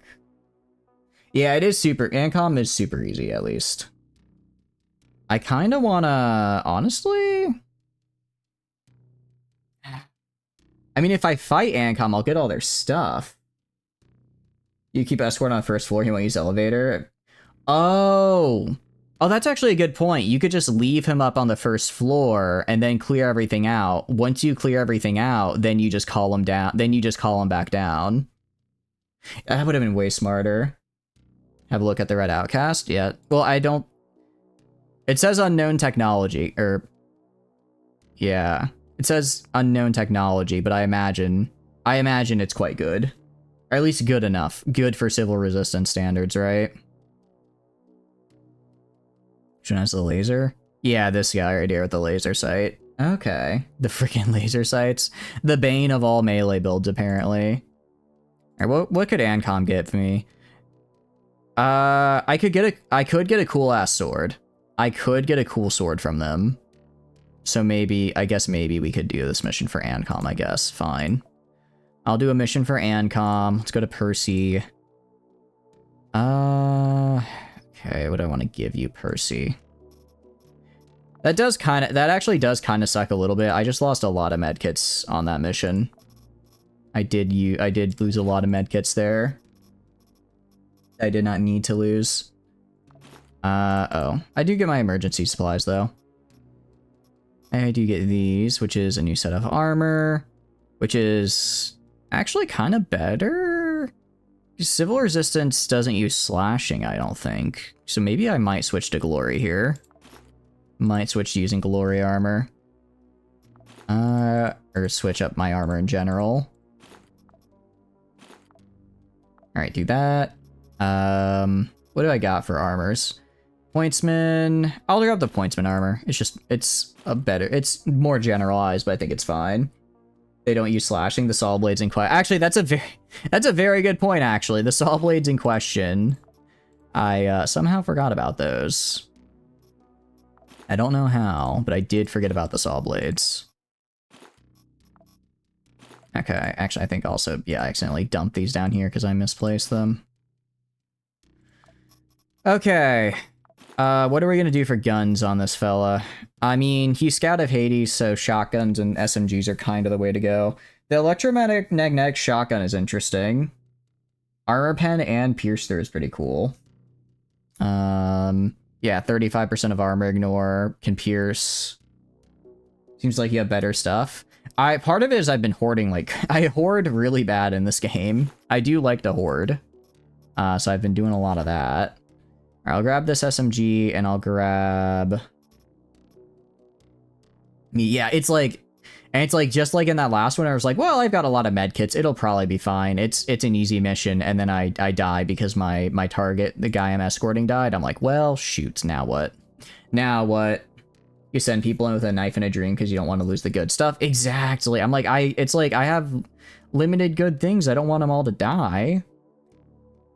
Yeah, it is super. Ancom is super easy, at least. I kind of wanna, honestly. I mean, if I fight Ancom, I'll get all their stuff. You keep escort on the first floor, he won't use elevator. Oh, that's actually a good point. You could just leave him up on the first floor and then clear everything out. Once you clear everything out, then you just call him down. Then you just call him back down. That would have been way smarter. Have a look at the Red Outcast. Yeah. Well, I don't. It says unknown technology, or yeah, it says unknown technology, but I imagine it's quite good. Or at least good enough. Good for Civil Resistance standards, right? Which one has the laser? Yeah, this guy right here with the laser sight. Okay. The freaking laser sights. The bane of all melee builds, apparently. Alright, what could Ancom get for me? I could get a cool-ass sword. I could get a cool sword from them. So I guess maybe we could do this mission for Ancom, I guess. Fine. I'll do a mission for Ancom. Let's go to Percy. Okay, what do I want to give you, Percy? That actually does kind of suck a little bit. I just lost a lot of medkits on that mission. I did lose a lot of medkits there. I did not need to lose. Oh. I do get my emergency supplies, though. I do get these, which is a new set of armor, which is actually kind of better. Civil Resistance doesn't use slashing, I don't think. So maybe I might switch to Glory here. Might switch to using glory armor. Or switch up my armor in general. Alright, do that. What do I got for armors? Pointsman. I'll grab the pointsman armor. It's it's more generalized, but I think it's fine. They don't use slashing. The saw blades in question. Actually, that's a very good point, actually. The saw blades in question. I somehow forgot about those. I don't know how, but I did forget about the saw blades. Okay, actually, I think also, yeah, I accidentally dumped these down here because I misplaced them. Okay. What are we gonna do for guns on this fella? I mean, he's Scout of Hades, so shotguns and SMGs are kind of the way to go. The electromagnetic shotgun is interesting. Armor pen and pierce through is pretty cool. Yeah, 35% of armor ignore, can pierce. Seems like you have better stuff. Part of it is I've been hoarding, like, I hoard really bad in this game. I do like to hoard. So I've been doing a lot of that. All right, I'll grab this SMG and I'll grab... Yeah, it's like just like in that last one, I was like, well, I've got a lot of med kits. It'll probably be fine. It's an easy mission. And then I die because my target, the guy I'm escorting, died. I'm like, well, shoot, now what? Now what? You send people in with a knife and a dream because you don't want to lose the good stuff. Exactly. I'm like, it's like I have limited good things. I don't want them all to die.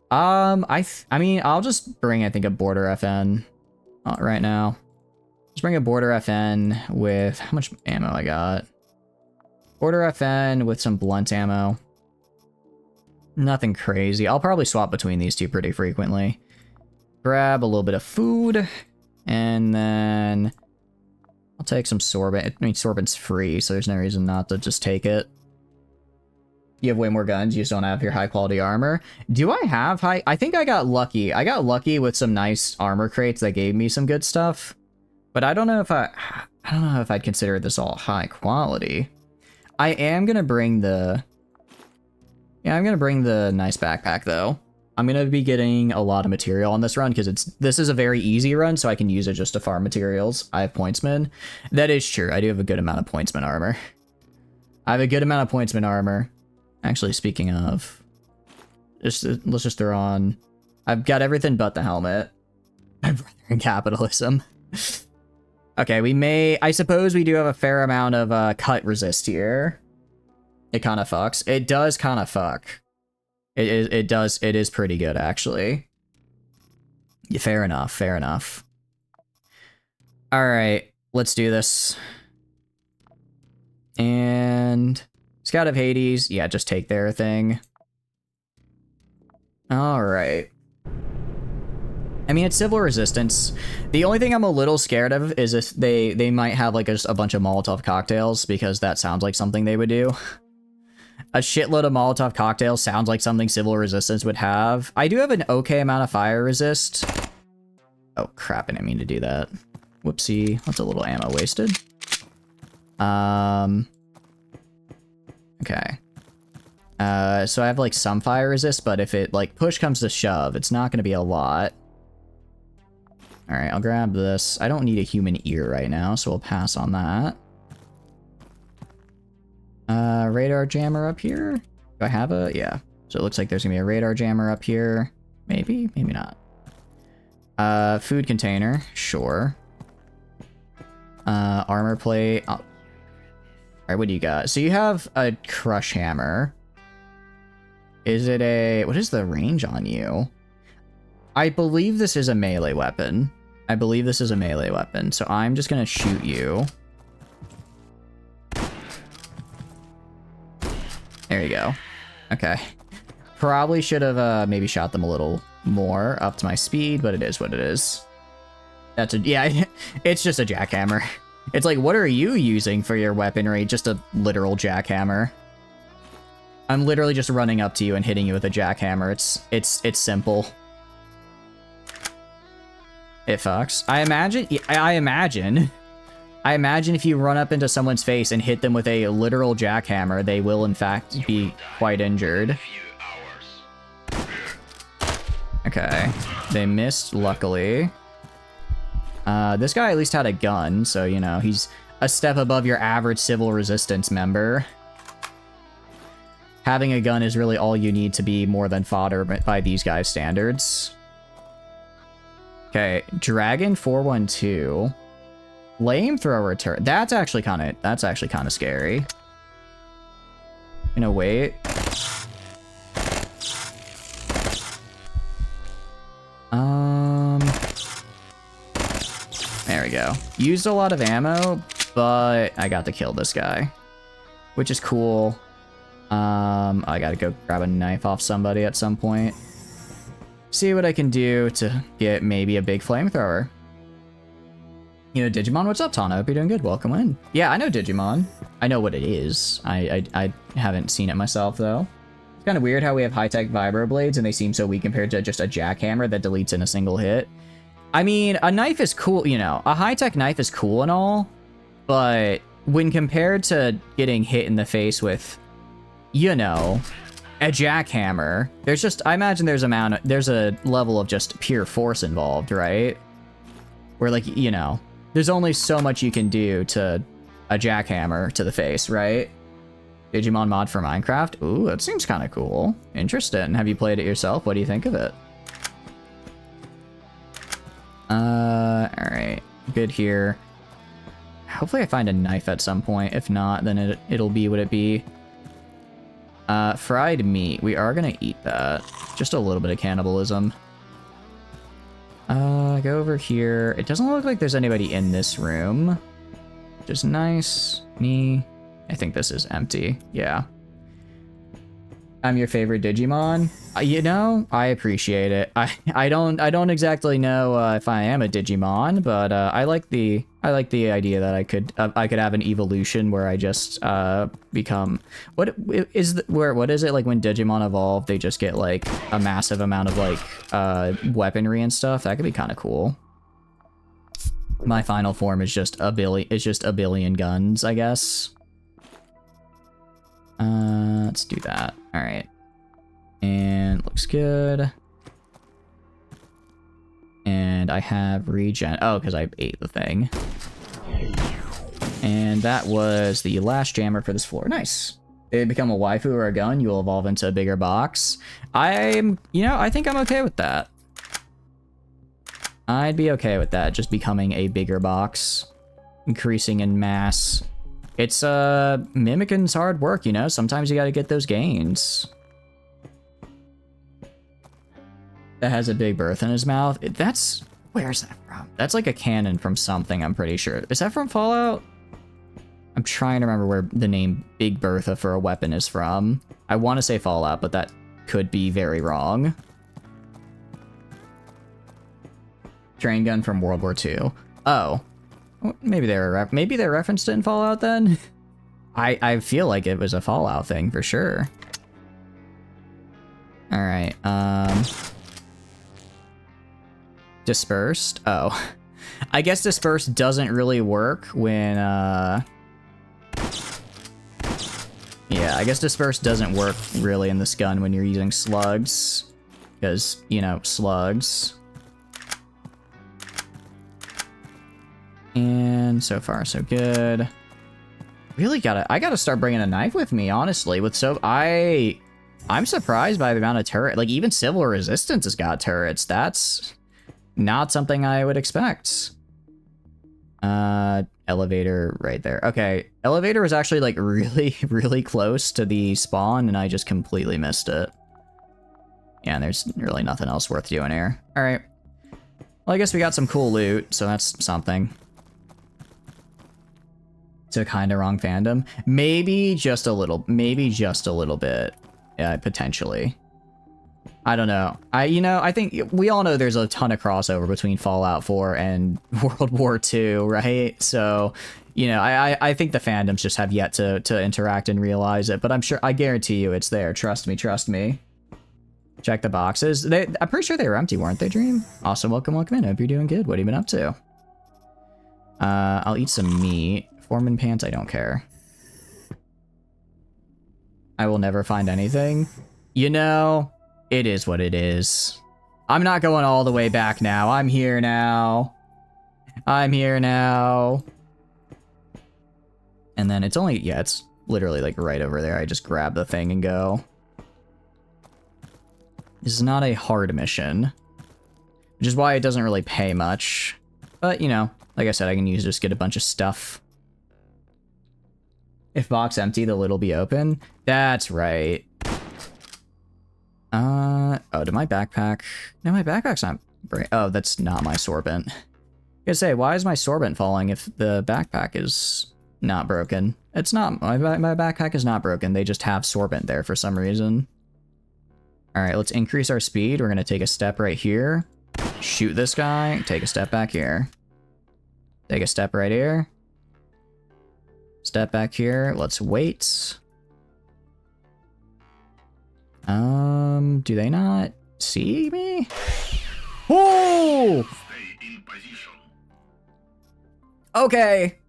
I mean, I'll just bring, I think, a border FN right now. Just bring a border FN with how much ammo I got. Border FN with some blunt ammo. Nothing crazy. I'll probably swap between these two pretty frequently. Grab a little bit of food, and then I'll take some sorbent. I mean, sorbent's free, so there's no reason not to just take it. You have way more guns, you just don't have your high quality armor. Do I have high? I think I got lucky. I got lucky with some nice armor crates that gave me some good stuff. But I don't know if I don't know if I'd consider this all high quality. I am gonna bring the... Yeah, I'm gonna bring the nice backpack though. I'm gonna be getting a lot of material on this run because this is a very easy run, so I can use it just to farm materials. I have pointsman. That is true. I do have a good amount of pointsman armor. I have a good amount of pointsman armor. Actually, speaking of, let's just throw on. I've got everything but the helmet. My brother in capitalism. Okay, I suppose we do have a fair amount of cut resist here. It kind of fucks. It does kind of fuck. It is pretty good, actually. Yeah, fair enough, fair enough. Alright, let's do this. And... Scout of Hades, yeah, just take their thing. Alright. I mean, it's civil resistance. The only thing I'm a little scared of is if they might have like just a bunch of Molotov cocktails, because that sounds like something they would do. A shitload of Molotov cocktails sounds like something civil resistance would have. I do have an okay amount of fire resist. Oh crap, I didn't mean to do that. Whoopsie, that's a little ammo wasted. Okay. So I have like some fire resist, but if it like push comes to shove, it's not gonna be a lot. Alright, I'll grab this. I don't need a human ear right now, so we'll pass on that. Radar jammer up here? Do I have a... Yeah. So it looks like there's gonna be a radar jammer up here. Maybe? Maybe not. Food container. Sure. Armor plate. Oh. Alright, what do you got? So you have a crush hammer. Is it a... What is the range on you? I believe this is a melee weapon. I believe this is a melee weapon, so I'm just gonna shoot you. There you go. Okay. Probably should have maybe shot them a little more up to my speed, but it is what it is. That's a... Yeah, it's just a jackhammer. It's like, what are you using for your weaponry? Just a literal jackhammer. I'm literally just running up to you and hitting you with a jackhammer. It's simple. It fucks. I imagine if you run up into someone's face and hit them with a literal jackhammer, they will in fact be quite injured. Okay. They missed, luckily. This guy at least had a gun, so, you know, he's a step above your average civil resistance member. Having a gun is really all you need to be more than fodder by these guys' standards. Okay, Dragon 412. Flamethrower turret. That's actually kind of scary. Wait. There we go. Used a lot of ammo, but I got to kill this guy, which is cool. I gotta go grab a knife off somebody at some point. See what I can do to get maybe a big flamethrower. You know Digimon? What's up, Tana? Hope you're doing good. Welcome in. Yeah, I know Digimon. I know what it is. I haven't seen it myself, though. It's kind of weird how we have high-tech vibroblades and they seem so weak compared to just a jackhammer that deletes in a single hit. I mean, a knife is cool, you know. A high-tech knife is cool and all, but when compared to getting hit in the face with, you know, a jackhammer, there's just, I imagine there's a level of just pure force involved, right? Where, like, you know, there's only so much you can do to a jackhammer to the face, right? Digimon mod for Minecraft? Ooh, that seems kind of cool. Interesting. Have you played it yourself? What do you think of it? Alright. Good here. Hopefully I find a knife at some point. If not, then it'll be what it be. Fried meat. We are gonna eat that. Just a little bit of cannibalism. Go over here. It doesn't look like there's anybody in this room. Which is nice. I think this is empty. Yeah. I'm your favorite Digimon. You know, I appreciate it. I don't exactly know if I am a Digimon, but I like the idea that I could have an evolution where I just become what is it like when Digimon evolve? They just get like a massive amount of like weaponry and stuff. That could be kind of cool. My final form is just a billion guns, I guess. Let's do that. All right. And looks good. And I have regen. Oh, because I ate the thing. And that was the last jammer for this floor. Nice. They become a waifu or a gun, you'll evolve into a bigger box. I think I'm okay with that. I'd be okay with that, just becoming a bigger box. Increasing in mass. It's mimicing's hard work, you know? Sometimes you gotta get those gains. That has a big birth in his mouth. Where's that from? That's like a cannon from something, I'm pretty sure. Is that from Fallout? I'm trying to remember where the name Big Bertha for a weapon is from. I want to say Fallout, but that could be very wrong. Train gun from World War II. Oh. Maybe they referenced it in Fallout then? I feel like it was a Fallout thing for sure. Alright, Dispersed? Oh. I guess Dispersed doesn't really work when, yeah, I guess Dispersed doesn't work really in this gun when you're using slugs. Because, you know, slugs. And so far, so good. Really I gotta start bringing a knife with me, honestly. I'm surprised by the amount of turret. Like, even Civil Resistance has got turrets. That's not something I would expect. Elevator right there. Okay, elevator was actually like really, really close to the spawn, and I just completely missed it. Yeah, and there's really nothing else worth doing here. All right. Well, I guess we got some cool loot, so that's something. It's a kind of wrong fandom. Maybe just a little bit. Yeah, potentially. I don't know. I think we all know there's a ton of crossover between Fallout 4 and World War II, right? So, you know, I think the fandoms just have yet to interact and realize it, but I guarantee you it's there. Trust me. Check the boxes. I'm pretty sure they were empty, weren't they, Dream? Awesome, welcome in. Hope you're doing good. What have you been up to? I'll eat some meat. Foreman pants, I don't care. I will never find anything. You know, it is what it is. I'm not going all the way back now. I'm here now. I'm here now. And then it's only, yeah, it's literally like right over there. I just grab the thing and go. This is not a hard mission, which is why it doesn't really pay much. But, you know, like I said, I can use just get a bunch of stuff. If box empty, the lid will be open. That's right. Oh, did my backpack? No, my backpack's not break. Oh, that's not my sorbent. I was gonna say, why is my sorbent falling if the backpack is not broken? It's not. My backpack is not broken. They just have sorbent there for some reason. All right, let's increase our speed. We're gonna take a step right here. Shoot this guy. Take a step back here. Take a step right here. Step back here. Let's wait. Do they not see me? Oh! Stay in position. Okay.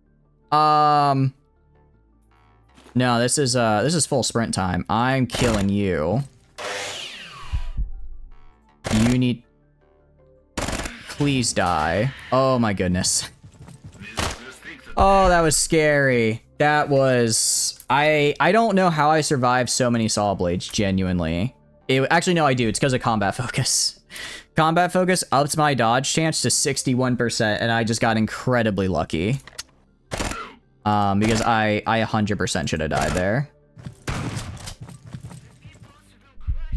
No, this is full sprint time. I'm killing you. You need... Please die. Oh my goodness. Oh, that was scary. That was... I don't know how I survived so many saw blades, genuinely. Actually, no, I do. It's because of combat focus. Combat focus ups my dodge chance to 61%, and I just got incredibly lucky. Because I 100% should have died there.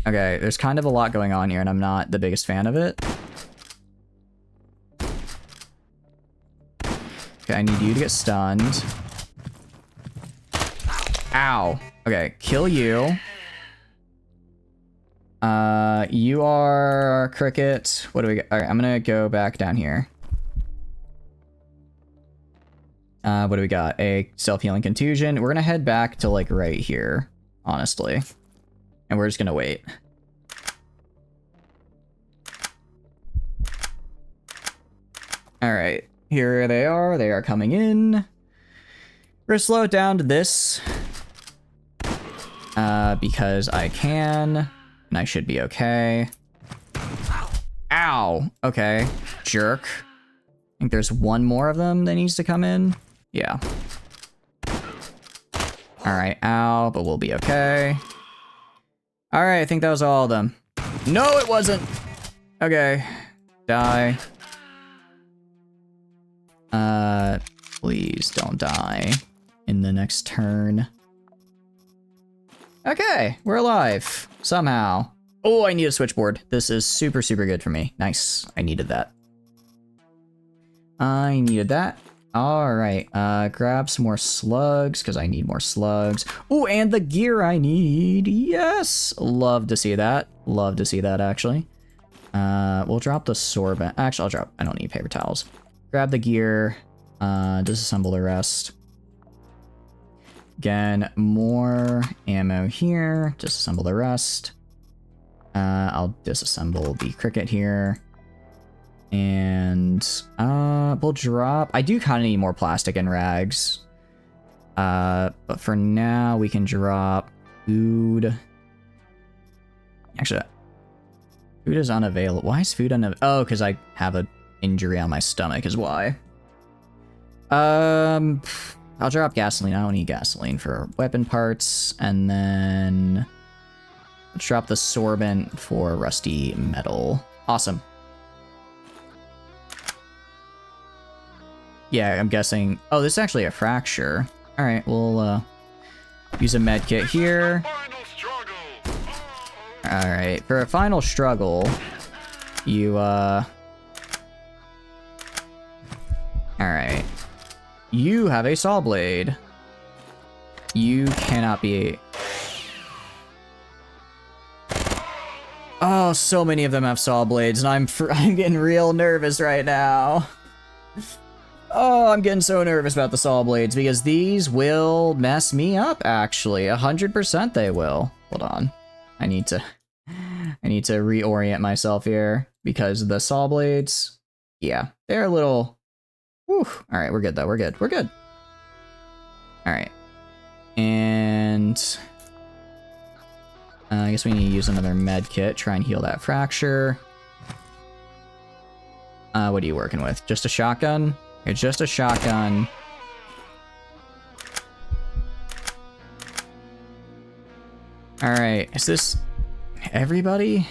Okay, there's kind of a lot going on here, and I'm not the biggest fan of it. Okay, I need you to get stunned. Ow. Okay, kill you. You are Cricket. What do we got? Alright, I'm gonna go back down here. What do we got? A self-healing contusion. We're gonna head back to, like, right here, honestly. And we're just gonna wait. Alright, here they are. They are coming in. We're gonna slow it down to this. Because I can. And I should be okay. Ow! Okay. Jerk. I think there's one more of them that needs to come in. Yeah. Alright, ow, but we'll be okay. Alright, I think that was all of them. No, it wasn't! Okay. Die. Please don't die in the next turn. Okay, we're alive. Somehow. Oh, I need a switchboard. This is super, super good for me. Nice. I needed that. I needed that. Alright, grab some more slugs, because I need more slugs. Oh, and the gear I need. Yes! Love to see that. Love to see that, actually. We'll drop the sorbent. Actually, I don't need paper towels. Grab the gear. Disassemble the rest. Again, more ammo here. Disassemble the rest. I'll disassemble the cricket here. And we'll drop... I do kind of need more plastic and rags. But for now, we can drop food. Actually, food is unavailable. Why is food unavailable? Oh, because I have an injury on my stomach is why. I'll drop gasoline. I don't need gasoline for weapon parts. And then let's drop the sorbent for rusty metal. Awesome. Yeah, I'm guessing... Oh, this is actually a fracture. Alright, we'll use a med kit here. Alright, for a final struggle, you, Alright. You have a saw blade. You cannot be... Oh, so many of them have saw blades, and I'm getting real nervous right now. Oh, I'm getting so nervous about the saw blades, because these will mess me up, actually. 100% they will. Hold on. I need to reorient myself here, because the saw blades, yeah, they're a little... Whew. All right, we're good though. We're good. We're good. All right. And I guess we need to use another med kit. Try and heal that fracture. What are you working with? Just a shotgun? It's just a shotgun. Alright, is this everybody?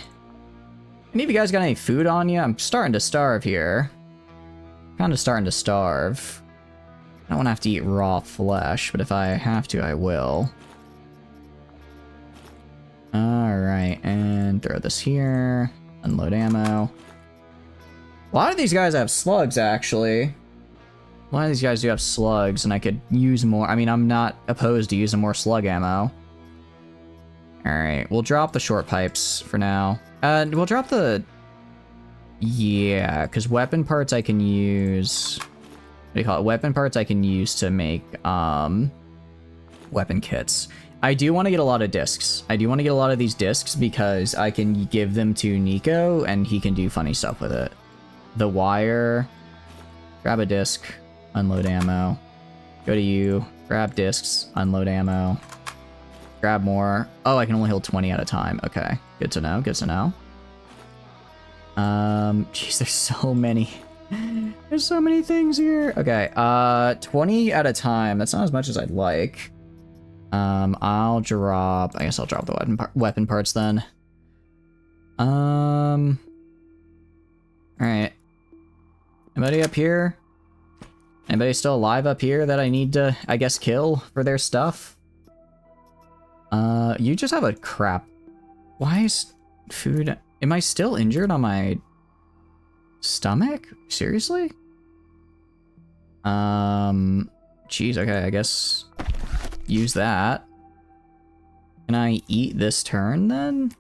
Any of you guys got any food on you? I'm starting to starve here. Kind of starting to starve. I don't want to have to eat raw flesh, but if I have to, I will. Alright, and throw this here. Unload ammo. A lot of these guys have slugs, actually. A lot of these guys do have slugs, and I could use more. I mean, I'm not opposed to using more slug ammo. Alright, we'll drop the short pipes for now. We'll drop the... Yeah, because weapon parts I can use... What do you call it? Weapon parts I can use to make, weapon kits. I do want to get a lot of discs. I do want to get a lot of these discs because I can give them to Nico, and he can do funny stuff with it. The wire... Grab a disc. Unload ammo. Go to you. Grab discs. Unload ammo. Grab more. Oh, I can only hold 20 at a time. Okay. Good to know. Good to know. Jeez, there's so many. There's so many things here. Okay. 20 at a time. That's not as much as I'd like. I'll drop... I guess I'll drop the weapon parts then. Alright. Anybody up here? Anybody still alive up here that I need to, I guess, kill for their stuff? You just have a crap. Why is food... Am I still injured on my stomach? Seriously? Jeez, okay, I guess use that. Can I eat this turn then?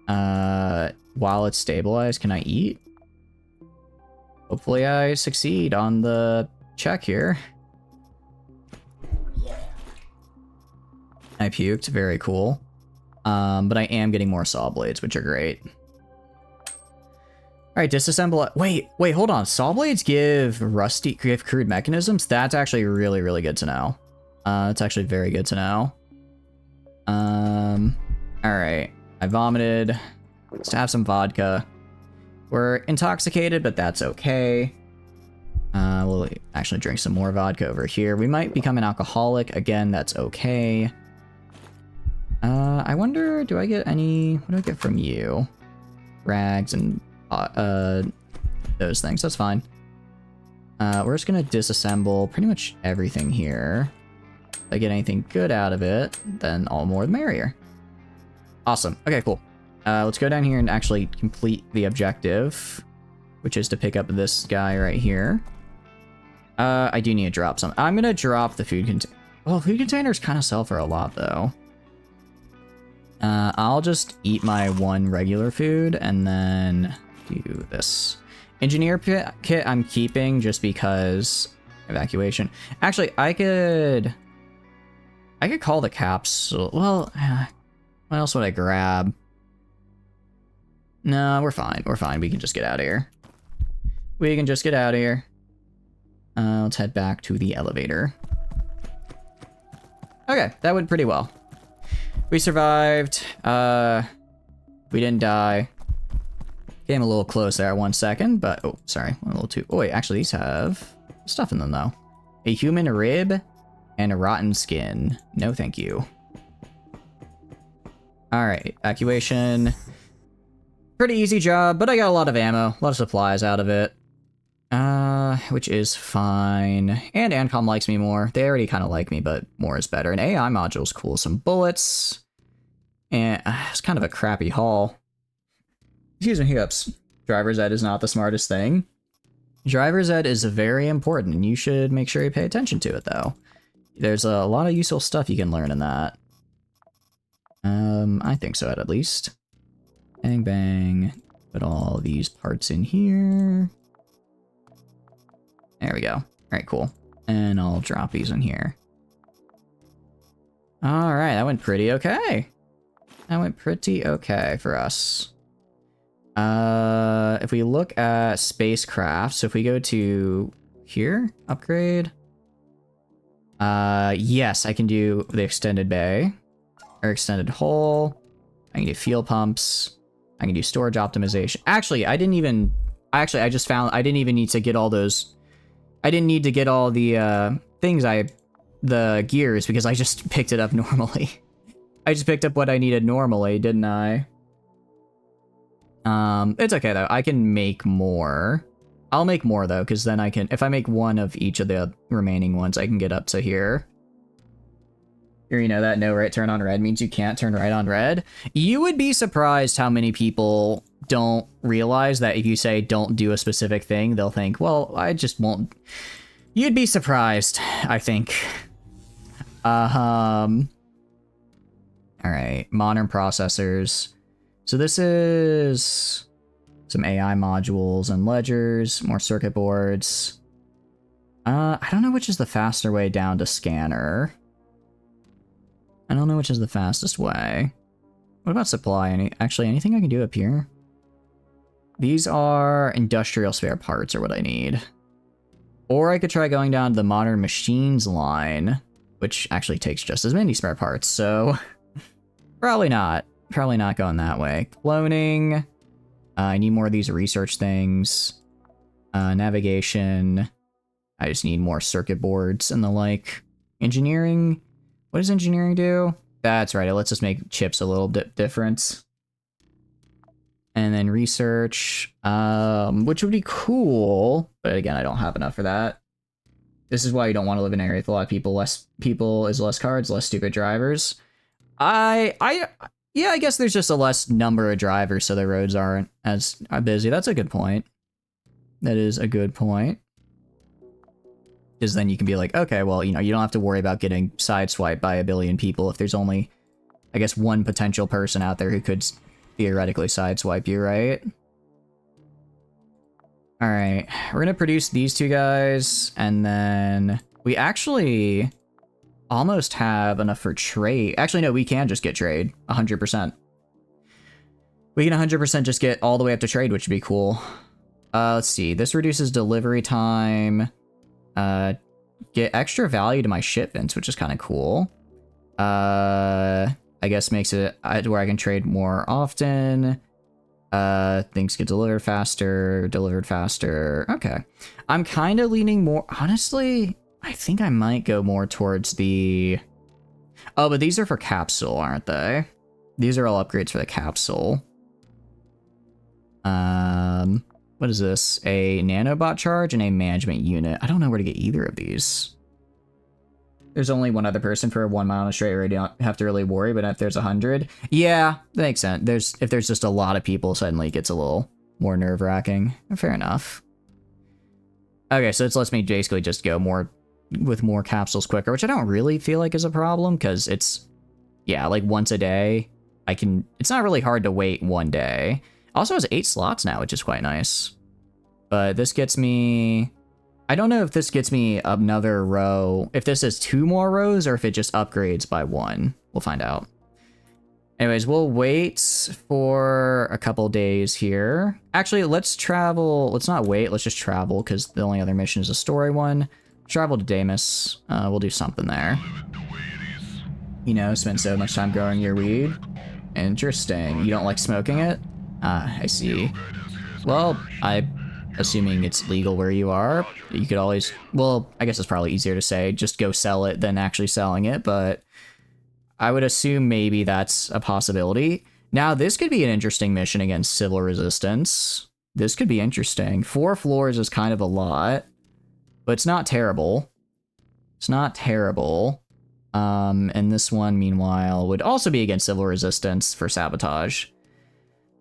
While it's stabilized, can I eat? Hopefully I succeed on the check here. I puked, very cool. But I am getting more saw blades, which are great. Alright, disassemble. Wait, hold on. Saw blades give crude mechanisms? That's actually really, really good to know. It's actually very good to know. Alright. I vomited. Let's have some vodka. We're intoxicated, but that's okay. We'll actually drink some more vodka over here. We might become an alcoholic. Again, that's okay. I wonder, do I get any... What do I get from you? Rags and those things. That's fine. We're just gonna disassemble pretty much everything here. If I get anything good out of it, then all more the merrier. Awesome. Okay, cool. Let's go down here and actually complete the objective, which is to pick up this guy right here. I do need to drop some. I'm gonna drop the food container. Well, food containers kind of sell for a lot, though. I'll just eat my one regular food and then do this. Engineer kit I'm keeping just because evacuation. Actually, I could call the capsule. Well, what else would I grab? No, we're fine. We're fine. We can just get out of here. We can just get out of here. Let's head back to the elevator. Okay, that went pretty well. We survived. We didn't die. Came a little close there 1 second, but... Oh, sorry. A little too... Oh, wait. Actually, these have stuff in them, though. A human rib and a rotten skin. No, thank you. Alright. Evacuation. Pretty easy job, but I got a lot of ammo. A lot of supplies out of it. Which is fine. And Ancom likes me more. They already kind of like me, but more is better. An AI module's cool. Some bullets. And it's kind of a crappy haul. Excuse me, hiccups. Driver's ed is not the smartest thing. Driver's ed is very important, and you should make sure you pay attention to it, though. There's a lot of useful stuff you can learn in that. I think so, at least. Bang, bang. Put all these parts in here. There we go. All right, cool. And I'll drop these in here. All right, that went pretty okay. That went pretty okay for us. If we look at spacecraft, so if we go to here, upgrade. Yes, I can do the extended bay or extended hull. I can do fuel pumps. I can do storage optimization. Actually, I didn't even Actually, I just found I didn't even need to get all those. I didn't need to get all the things the gears because I just picked it up normally. I just picked up what I needed normally, didn't I? It's okay though. I can make more. I'll make more though, because then I can, if I make one of each of the remaining ones, I can get up to here. Here, you know that no right turn on red means you can't turn right on red. You would be surprised how many people don't realize that if you say don't do a specific thing, they'll think, well, I just won't. You'd be surprised, I think. All right, modern processors. So this is some AI modules and ledgers, more circuit boards. I don't know which is the faster way down to scanner. I don't know which is the fastest way. What about supply? Actually, anything I can do up here? These are industrial spare parts are what I need. Or I could try going down to the modern machines line, which actually takes just as many spare parts, so probably not. Probably not going that way. Cloning. I need more of these research things. Navigation. I just need more circuit boards and the like. Engineering. What does engineering do? That's right, it lets us make chips a little bit different. And then research, which would be cool, but again, I don't have enough for that. This is why you don't want to live in an area with a lot of people. Less people is less cards, less stupid drivers. Yeah, I guess there's just a less number of drivers, so the roads aren't as busy. That's a good point. That is a good point. Because then you can be like, okay, well, you know, you don't have to worry about getting sideswiped by a billion people if there's only, I guess, one potential person out there who could theoretically sideswipe you, right? Alright, we're gonna produce these two guys, and then we actually almost have enough for trade. Actually, no, we can just get trade, 100%. We can 100% just get all the way up to trade, which would be cool. Let's see, this reduces delivery time. Get extra value to my shipments, which is kind of cool. I guess makes it where I can trade more often. Things get delivered faster. Okay. I'm kind of leaning more, honestly, I think I might go more towards the... Oh, but these are for capsule, aren't they? These are all upgrades for the capsule. What is this? A nanobot charge and a management unit. I don't know where to get either of these. There's only one other person for 1 mile in a straight road. You don't have to really worry, but if there's 100... Yeah, that makes sense. If there's just a lot of people, suddenly it gets a little more nerve-wracking. Fair enough. Okay, so this lets me basically just go with more capsules quicker, which I don't really feel like is a problem, because it's... Yeah, like once a day, I can... It's not really hard to wait one day. Also has 8 slots now, which is quite nice. But this gets me... I don't know if this gets me another row, if this is 2 more rows, or if it just upgrades by 1. We'll find out. Anyways, we'll wait for a couple days here. Actually, let's travel. Let's not wait, let's just travel, because the only other mission is a story one. Travel to Damus. We'll do something there. You know, spend so much time growing your weed. Interesting. You don't like smoking it? I see. Well, assuming it's legal where you are, you could always, well, I guess it's probably easier to say, just go sell it than actually selling it, but I would assume maybe that's a possibility. Now, this could be an interesting mission against civil resistance. This could be interesting. 4 floors is kind of a lot, but it's not terrible. It's not terrible. And this one, meanwhile, would also be against civil resistance for sabotage.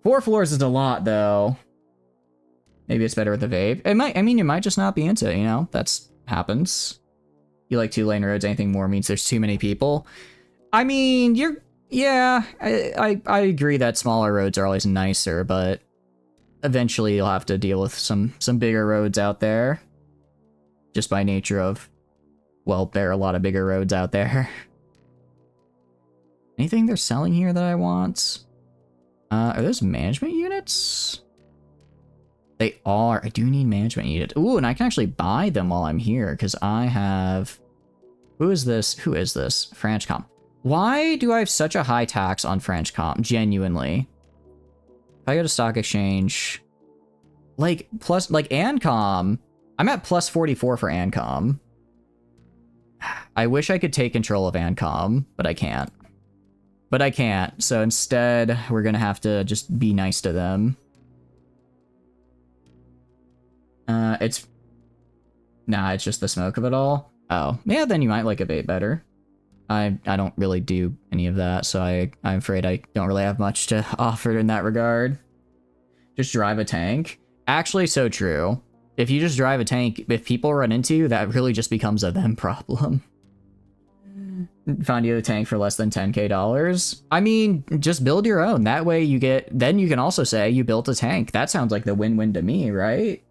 4 floors is a lot, though. Maybe it's better with the vape. It might, I mean, you might just not be into it, you know? That's happens. You like 2-lane roads, anything more means there's too many people. I mean, yeah, I agree that smaller roads are always nicer, but eventually you'll have to deal with some bigger roads out there. Just by nature of, well, there are a lot of bigger roads out there. Anything they're selling here that I want? Are those management units? They are. I do need management units. Ooh, and I can actually buy them while I'm here, because I have... Who is this? Who is this? Franchcom. Why do I have such a high tax on Franchcom? Genuinely. If I go to stock exchange, like, plus, like, ANCOM. I'm at plus 44 for ANCOM. I wish I could take control of ANCOM, but I can't. But I can't, so instead, we're gonna have to just be nice to them. Nah, it's just the smoke of it all. Oh, yeah, then you might like Evade better. I don't really do any of that, so I'm afraid I don't really have much to offer in that regard. Just drive a tank. Actually, so true. If you just drive a tank, if people run into you, that really just becomes a them problem. Find you a tank for less than $10K. I mean, just build your own. That way you get, then you can also say you built a tank. That sounds like the win-win to me, right?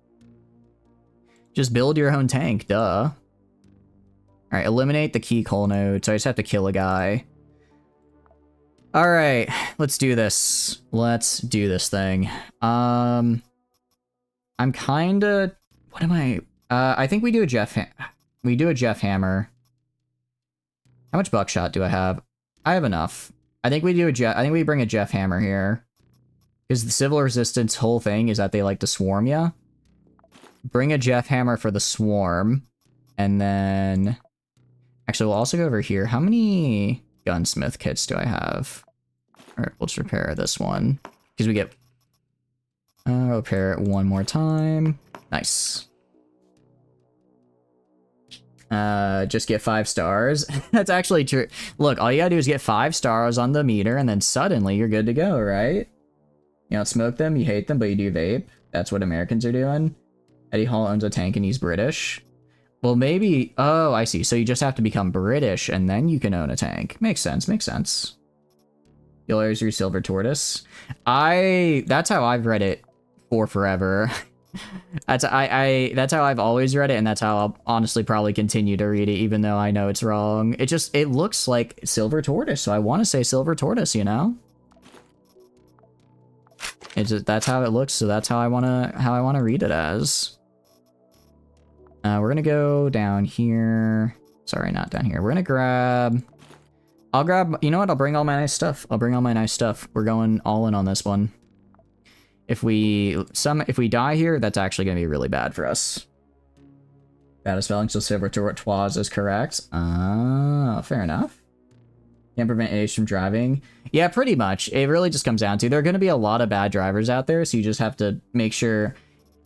Just build your own tank, duh. Alright, eliminate the key coal node, so I just have to kill a guy. Alright, let's do this. Let's do this thing. I'm kinda... What am I... I think we do a Jeff Hammer. How much buckshot do I have? I have enough. I think we bring a Jeff Hammer here. Because the Civil Resistance whole thing is that they like to swarm ya. Bring a Jeff Hammer for the swarm. And then... Actually, we'll also go over here. How many gunsmith kits do I have? Alright, we'll just repair this one. Because we get... repair it one more time. Nice. Just get 5 stars. That's actually true. Look, all you gotta do is get 5 stars on the meter, and then suddenly you're good to go, right? You don't smoke them, you hate them, but you do vape. That's what Americans are doing. Eddie Hall owns a tank and he's British. Well, maybe... Oh, I see. So you just have to become British, and then you can own a tank. Makes sense, makes sense. You'll always use Silver Tortoise. That's how I've read it for forever. That's how I've always read it, and that's how I'll honestly probably continue to read it, even though I know it's wrong. It looks like Silver Tortoise, so I want to say Silver Tortoise, you know? That's how it looks, so that's how I wanna read it as. We're gonna go down here. Sorry, not down here. We're gonna grab... you know what? I'll bring all my nice stuff. We're going all in on this one. If we die here, that's actually gonna be really bad for us. Bad spelling, so Silver Tortoise is correct. Fair enough. Can't prevent age from driving. Yeah, pretty much. It really just comes down to, there are gonna be a lot of bad drivers out there, so you just have to make sure...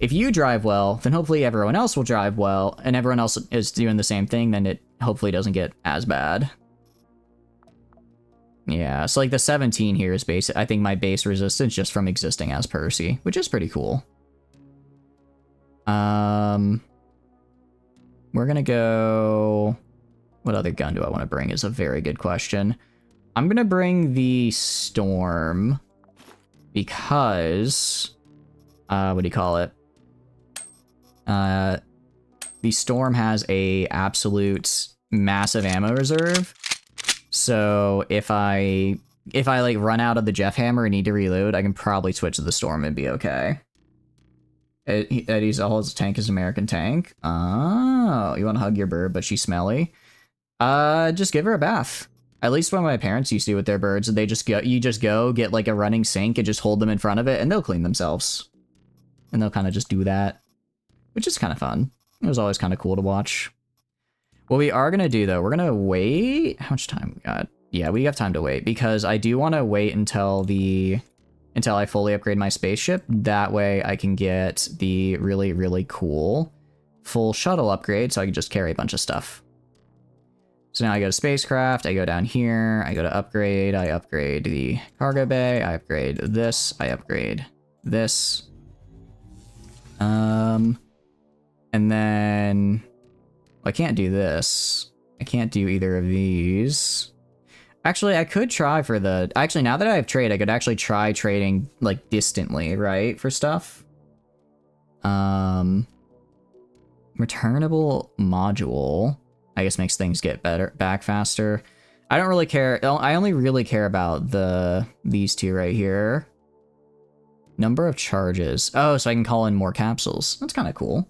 If you drive well, then hopefully everyone else will drive well, and everyone else is doing the same thing, then it hopefully doesn't get as bad. Yeah, so like the 17 here is basic. I think my base resistance just from existing as Percy, which is pretty cool. We're gonna go... What other gun do I want to bring is a very good question. I'm gonna bring the Storm because... what do you call it? The Storm has a absolute massive ammo reserve. So if I like run out of the Jeff Hammer and need to reload, I can probably switch to the Storm and be okay. Eddie's all his tank is American tank. Oh, you want to hug your bird, but she's smelly. Just give her a bath. At least what my parents used to do with their birds, you just go get like a running sink and just hold them in front of it and they'll clean themselves. And they'll kind of just do that, which is kind of fun. It was always kind of cool to watch. What we are going to do, though, we're going to wait. How much time we got? Yeah, we have time to wait because I do want to wait until I fully upgrade my spaceship. That way I can get the really, really cool full shuttle upgrade so I can just carry a bunch of stuff. So now I go to spacecraft, I go down here, I go to upgrade, I upgrade the cargo bay, I upgrade this, I upgrade this. And then... I can't do this. I can't do either of these. Actually, I could try for the... Actually, now that I have trade, I could actually try trading, like, distantly, right? For stuff. Returnable module. I guess makes things get back faster. I don't really care. I only really care about these two right here. Number of charges. Oh, so I can call in more capsules. That's kind of cool.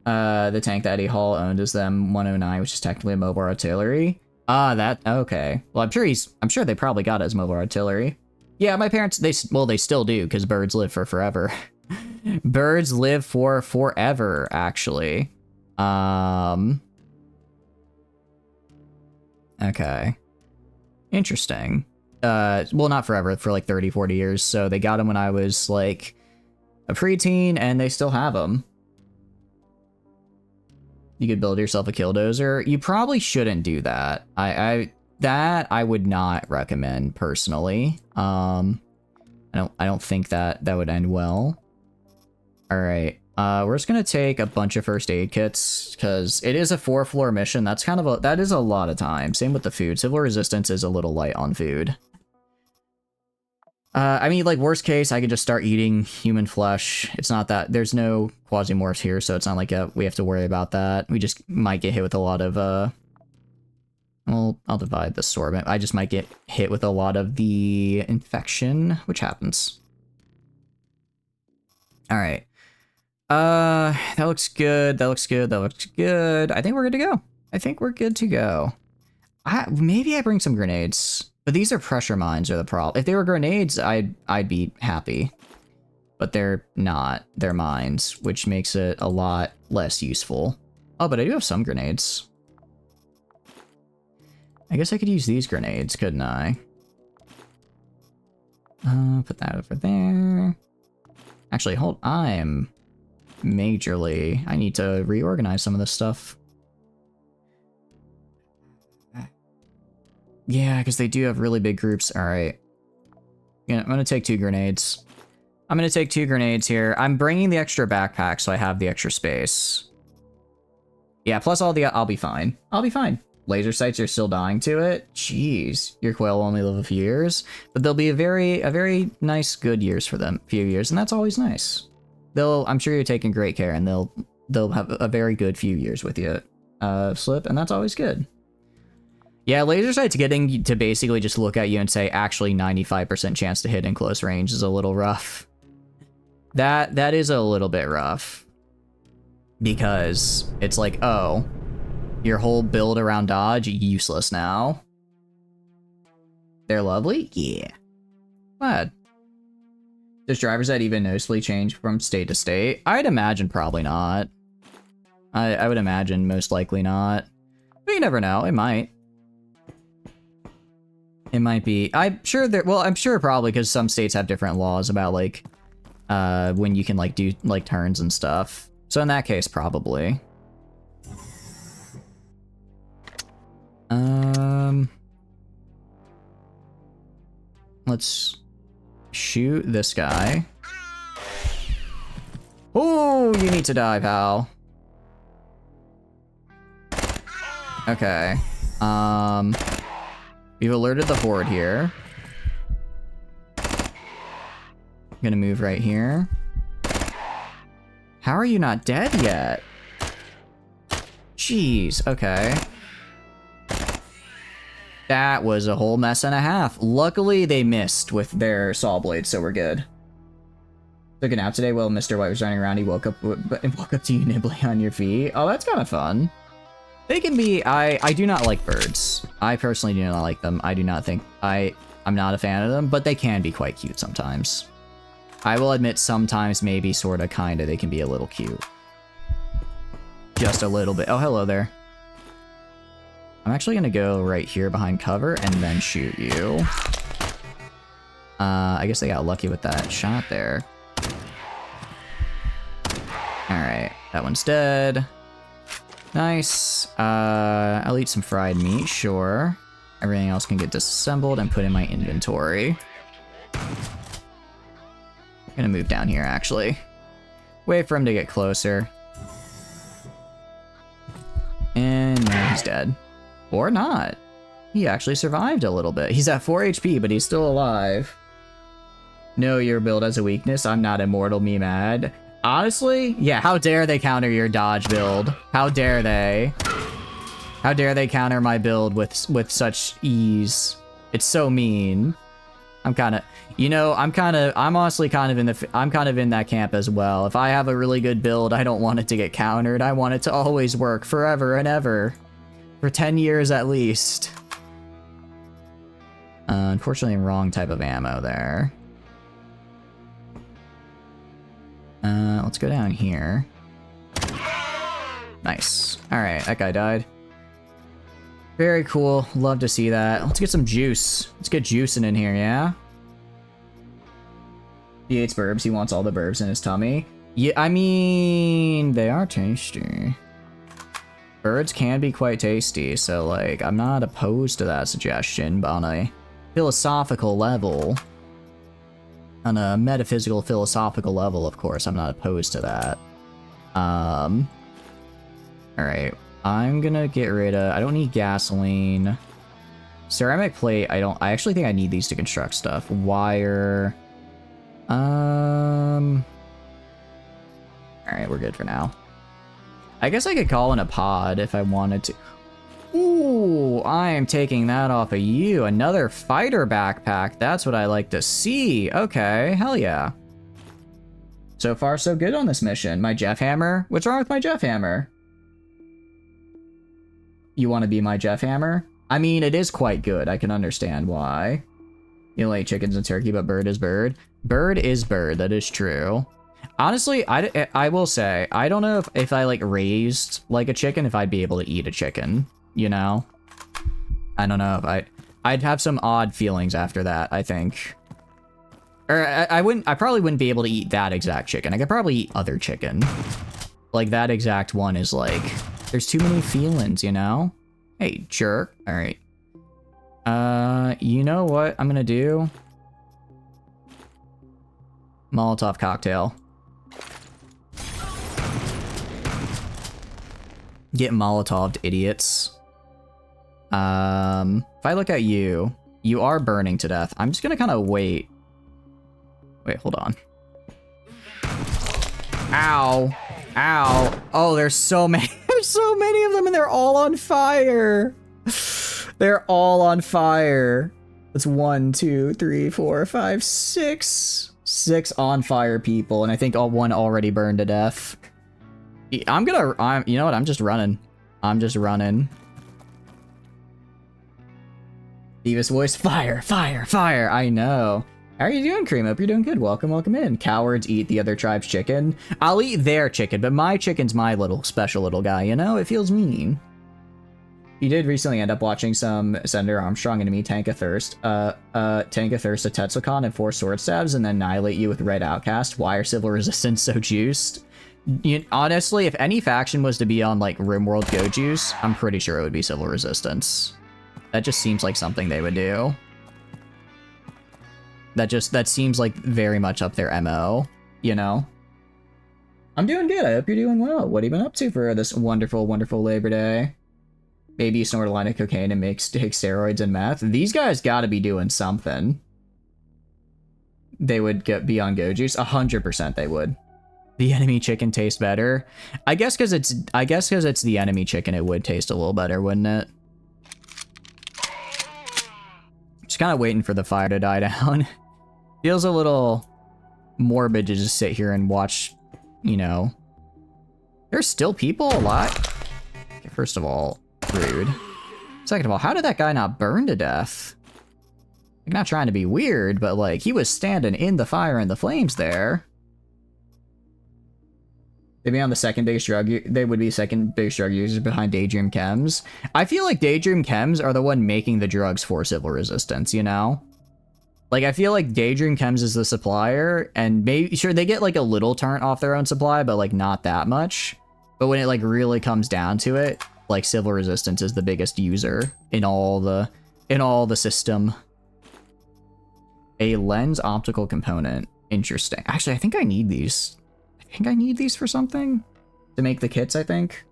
The tank that Eddie Hall owned is the M109, which is technically a mobile artillery. Okay. Well, I'm sure they probably got it as mobile artillery. Yeah, my parents, they still do, because birds live for forever. Birds live for forever, actually. Okay. Interesting. Well, not forever, for like 30, 40 years. So they got them when I was like a preteen, and they still have them. You could build yourself a killdozer. You probably shouldn't do that. I would not recommend personally. I don't think that would end well. All right. We're just gonna take a bunch of first aid kits because it is a 4-floor mission. That is a lot of time. Same with the food. Civil resistance is a little light on food. I mean, like, worst case, I could just start eating human flesh. It's not that there's no Quasimorphs here, so it's not like we have to worry about that. We just might get hit with a lot of well, I'll divide the assortment. I just might get hit with a lot of the infection, which happens. All right. That looks good. That looks good. That looks good. I think we're good to go. I think we're good to go. Maybe I bring some grenades, but these are pressure mines are the problem. If they were grenades, I'd be happy, but they're not. They're mines, which makes it a lot less useful. Oh, but I do have some grenades. I guess I could use these grenades, couldn't I? Put that over there. Actually, I need to reorganize some of this stuff. Yeah, because they do have really big groups. All right. Yeah, I'm going to take 2 grenades. I'm going to take 2 grenades here. I'm bringing the extra backpack so I have the extra space. Yeah, plus I'll be fine. I'll be fine. Laser sights are still dying to it. Jeez, your quail will only live a few years, but they'll be a very nice, good years for them. Few years, and that's always nice. I'm sure you're taking great care, and they'll have a very good few years with you, Slip, and that's always good. Yeah, laser sights getting to basically just look at you and say, actually 95% chance to hit in close range is a little rough. That is a little bit rough. Because it's like, oh, your whole build around dodge, useless now. They're lovely? Yeah. Glad. Does driver's ed even noticeably change from state to state? I'd imagine probably not. I would imagine most likely not. But you never know, it might. It might be. I'm sure probably because some states have different laws about like when you can like do like turns and stuff. So in that case, probably. Let's shoot this guy. Oh, you need to die, pal. Okay. We've alerted the horde here. I'm gonna move right here. How are you not dead yet? Jeez, okay. That was a whole mess and a half. Luckily, they missed with their saw blades, so we're good. Took a nap today while Mr. White was running around. He woke up to you nibbling on your feet. Oh, that's kind of fun. They can be... I do not like birds. I personally do not like them. I do not think... I'm not a fan of them, but they can be quite cute sometimes. I will admit sometimes, maybe, sorta, kinda, they can be a little cute. Just a little bit. Oh, hello there. I'm actually gonna go right here behind cover and then shoot you. I guess I got lucky with that shot there. Alright, that one's dead. Nice. I'll eat some fried meat, sure. Everything else can get disassembled and put in my inventory. I'm gonna move down here, actually. Wait for him to get closer. And now he's dead. Or not. He actually survived a little bit. He's at 4 HP, but he's still alive. No, your build has a weakness. I'm not immortal, me mad. Honestly, yeah, how dare they counter your dodge build? How dare they? How dare they counter my build with such ease? It's so mean. I'm honestly kind of in that camp as well. If I have a really good build, I don't want it to get countered. I want it to always work forever and ever. For 10 years at least. Unfortunately, wrong type of ammo there. Let's go down here. Nice. Alright, that guy died. Very cool. Love to see that. Let's get some juice. Let's get juicing in here, yeah? He hates burbs. He wants all the burbs in his tummy. Yeah, I mean, they are tasty. Birds can be quite tasty, so, like, I'm not opposed to that suggestion, but on a philosophical level, on a metaphysical, philosophical level, of course, I'm not opposed to that. Alright, I'm gonna get rid of... I don't need gasoline. Ceramic plate, I actually think I need these to construct stuff. Wire... Alright, we're good for now. I guess I could call in a pod if I wanted to. Ooh, I am taking that off of you. Another fighter backpack. That's what I like to see. Okay, hell yeah. So far, so good on this mission. My Jeff Hammer? What's wrong with my Jeff Hammer? You want to be my Jeff Hammer? I mean, it is quite good. I can understand why. You like chickens and turkey, but bird is bird. Bird is bird. That is true. Honestly, I will say, I don't know if I, like, raised, like, a chicken, if I'd be able to eat a chicken, you know? I don't know if I'd have some odd feelings after that, I think. Or, I probably wouldn't be able to eat that exact chicken. I could probably eat other chicken. Like, that exact one is, like, there's too many feelings, you know? Hey, jerk. Alright. You know what I'm gonna do? Molotov cocktail. Get Molotov'd, idiots. If I look at you, you are burning to death. I'm just gonna kind of wait. Wait, hold on. Ow. Ow. Oh, there's so many. There's so many of them and they're all on fire. They're all on fire. It's 1, 2, 3, 4, 5, 6. 6 on fire people, and I think one already burned to death. You know what? I'm just running. I'm just running. Divas voice, fire, fire, fire. I know. How are you doing, Cream? Hope you're doing good. Welcome, welcome in. Cowards eat the other tribe's chicken. I'll eat their chicken, but my chicken's my little special little guy, you know? It feels mean. You did recently end up watching some Senator Armstrong Enemy Tank of Thirst. Tank of Thirst a Tetsucon and 4 sword stabs and then annihilate you with Red Outcast. Why are Civil Resistance so juiced? Honestly, if any faction was to be on, like, RimWorld Go Juice, I'm pretty sure it would be Civil Resistance. That just seems like something they would do. That seems like very much up their MO, you know? I'm doing good. I hope you're doing well. What have you been up to for this wonderful, wonderful Labor Day? Maybe you snort a line of cocaine and take steroids and meth. These guys gotta be doing something. They would be on Go Juice. 100% they would. The enemy chicken tastes better. I guess because it's the enemy chicken, it would taste a little better, wouldn't it? Just kind of waiting for the fire to die down. Feels a little morbid to just sit here and watch, you know. There's still people alive. Okay, first of all, rude. Second of all, how did that guy not burn to death? Like, not trying to be weird, but, like, he was standing in the fire and the flames there. They'd be on the second biggest drug. They would be second biggest drug users behind Daydream Chems. I feel like Daydream Chems are the one making the drugs for Civil Resistance, you know? Like, I feel like Daydream Chems is the supplier, and maybe, sure, they get, like, a little turn off their own supply, but, like, not that much. But when it, like, really comes down to it, like, Civil Resistance is the biggest user in all the system. A lens optical component. Interesting. Actually, I think I need these. I think I need these for something to make the kits, I think.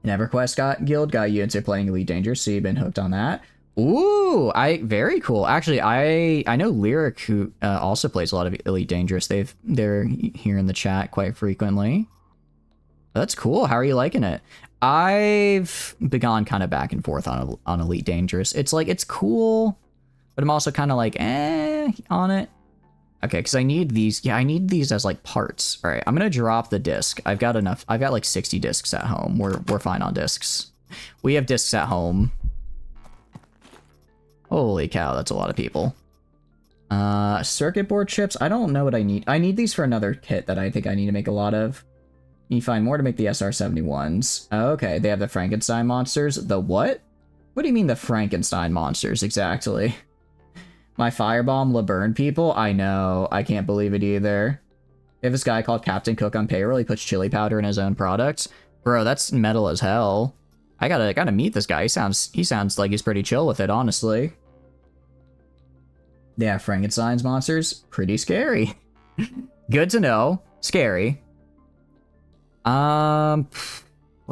An EverQuest guild got you into playing Elite Dangerous, so you've been hooked on that. Ooh, very cool. Actually, I know Lyric, who also plays a lot of Elite Dangerous. They're here in the chat quite frequently. That's cool. How are you liking it? I've gone kind of back and forth on Elite Dangerous. It's like, it's cool, but I'm also kind of like, on it. Okay, because I need these. Yeah, I need these as, like, parts. All right, I'm going to drop the disc. I've got enough. I've got, like, 60 discs at home. We're fine on discs. We have discs at home. Holy cow, that's a lot of people. Circuit board chips. I don't know what I need. I need these for another kit that I think I need to make a lot of. You find more to make the SR-71s. Okay, they have the Frankenstein monsters. The what? What do you mean the Frankenstein monsters exactly? My firebomb will burn people? I know. I can't believe it either. They have this guy called Captain Cook on payroll. He puts chili powder in his own products. Bro, that's metal as hell. I gotta meet this guy. He sounds like he's pretty chill with it, honestly. Yeah, Frankenstein's monsters. Pretty scary. Good to know. Scary. What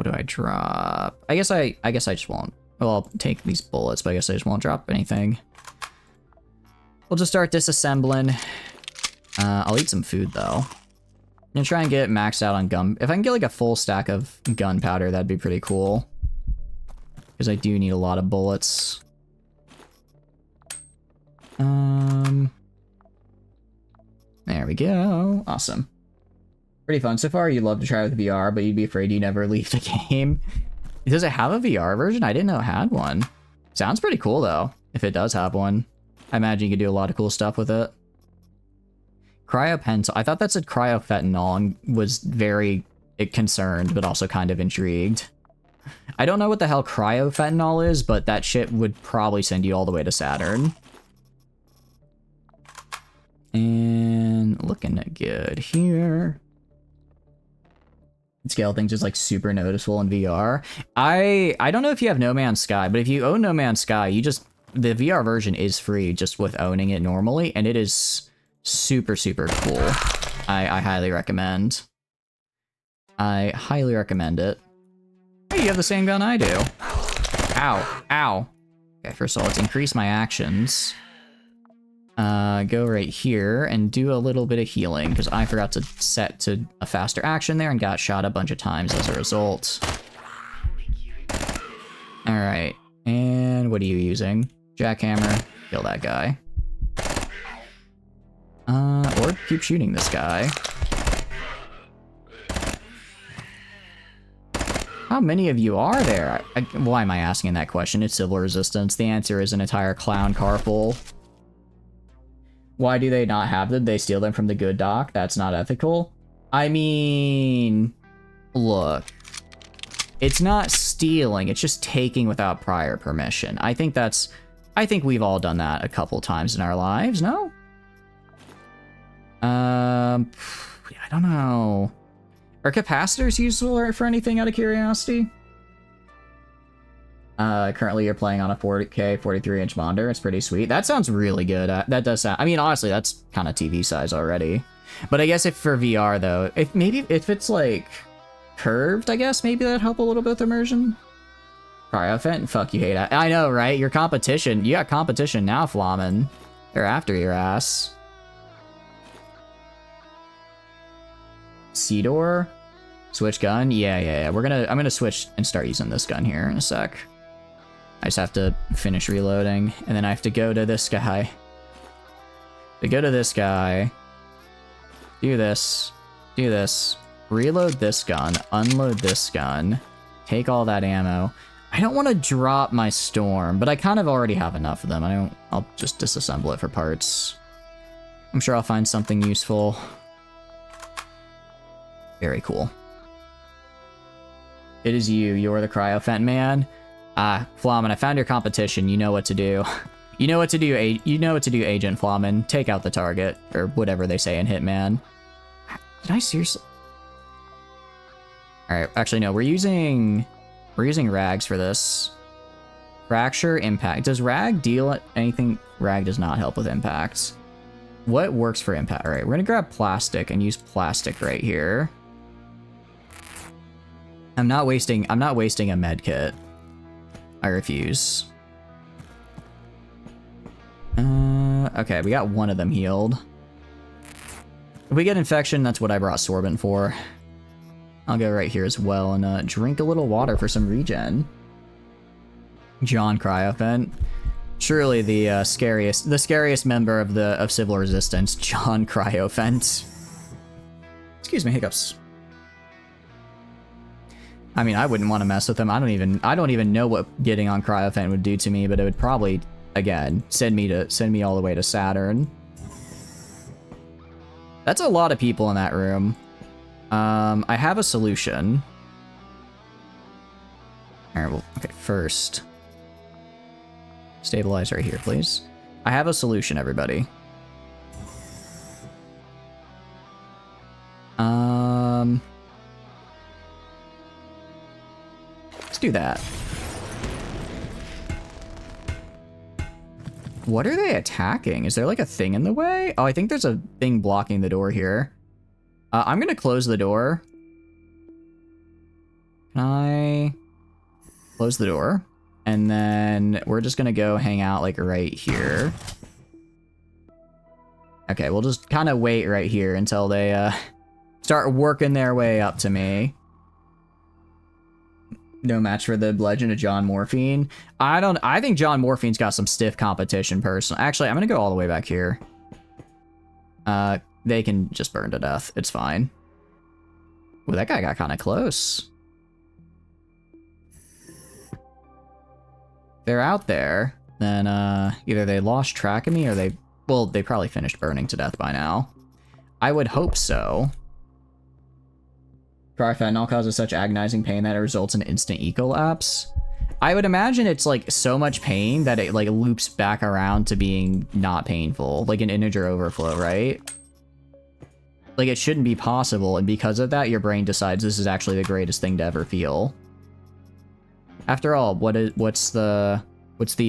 do I drop? I guess I just won't. Well, I'll take these bullets, but I guess I just won't drop anything. We'll just start disassembling. I'll eat some food though. I'm gonna try and get maxed out on gun. If I can get like a full stack of gunpowder, that'd be pretty cool. Because I do need a lot of bullets. There we go. Awesome. Pretty fun so far. You'd love to try with VR, but you'd be afraid you never leave the game. Does it have a VR version? I didn't know it had one. Sounds pretty cool though, if it does have one. I imagine you could do a lot of cool stuff with it. Cryopental. I thought that said cryofentanyl and was very concerned, but also kind of intrigued. I don't know what the hell cryofentanyl is, but that shit would probably send you all the way to Saturn. And looking good here. Scale things is like super noticeable in VR. I don't know if you have No Man's Sky, but if you own No Man's Sky, the VR version is free just with owning it normally, and it is super, super cool. I highly recommend. I highly recommend it. Hey, you have the same gun I do. Ow. Ow. Okay, first of all, let's increase my actions. Go right here and do a little bit of healing, because I forgot to set to a faster action there and got shot a bunch of times as a result. Alright, and what are you using? Jackhammer, kill that guy. Or keep shooting this guy. How many of you are there? Why am I asking that question? It's Civil Resistance. The answer is an entire clown car full. Why do they not have them? They steal them from the good doc. That's not ethical. I mean, look. It's not stealing. It's just taking without prior permission. I think we've all done that a couple times in our lives, no? I don't know. Are capacitors useful for anything out of curiosity? Currently you're playing on a 4K 43-inch monitor. It's pretty sweet. That sounds really good. That does sound... I mean, honestly, that's kind of TV size already. But I guess if for VR, though, if it's, like, curved, I guess, maybe that'd help a little bit with immersion. Cryofent? Fuck, you hate it. I know, right? Your competition. You got competition now, Flamin. They're after your ass. Sea-door? Switch gun? Yeah. I'm gonna switch and start using this gun here in a sec. I just have to finish reloading, and then I have to go to this guy. To go to this guy. Do this. Do this. Reload this gun. Unload this gun. Take all that ammo. I don't want to drop my storm, but I kind of already have enough of them. I'll just disassemble it for parts. I'm sure I'll find something useful. Very cool. It is you. You're the Cryofent man. Flamin, I found your competition. You know what to do. You know what to do, Agent Flamin. Take out the target, or whatever they say in Hitman. Did I seriously? Alright, actually no, we're using rags for this. Fracture, impact. Does rag deal anything? Rag does not help with impacts. What works for impact? Alright, we're gonna grab plastic and use plastic right here. I'm not wasting a med kit. I refuse. Okay, we got one of them healed. If we get infection, that's what I brought sorbent for. I'll go right here as well and drink a little water for some regen. John Cryofent. Surely the scariest member of Civil Resistance, John Cryofent. Excuse me, hiccups. I mean, I wouldn't want to mess with him. I don't even know what getting on Cryofent would do to me, but it would probably, again, send me all the way to Saturn. That's a lot of people in that room. I have a solution. All right, well, okay, first. Stabilize right here, please. I have a solution, everybody. Let's do that. What are they attacking? Is there like a thing in the way? Oh, I think there's a thing blocking the door here. I'm gonna close the door. Can I close the door? And then we're just gonna go hang out like right here. Okay, we'll just kind of wait right here until they start working their way up to me. No match for the Legend of John Morphine. I think John Morphine's got some stiff competition personally. Actually, I'm gonna go all the way back here. They can just burn to death. It's fine. Ooh, that guy got kind of close. They're out there. Then either they lost track of me or they probably finished burning to death by now. I would hope so. Fentanyl causes such agonizing pain that it results in instant ecolapse. I would imagine it's like so much pain that it like loops back around to being not painful, like an integer overflow, right? Like it shouldn't be possible, and because of that, your brain decides this is actually the greatest thing to ever feel. After all, what's the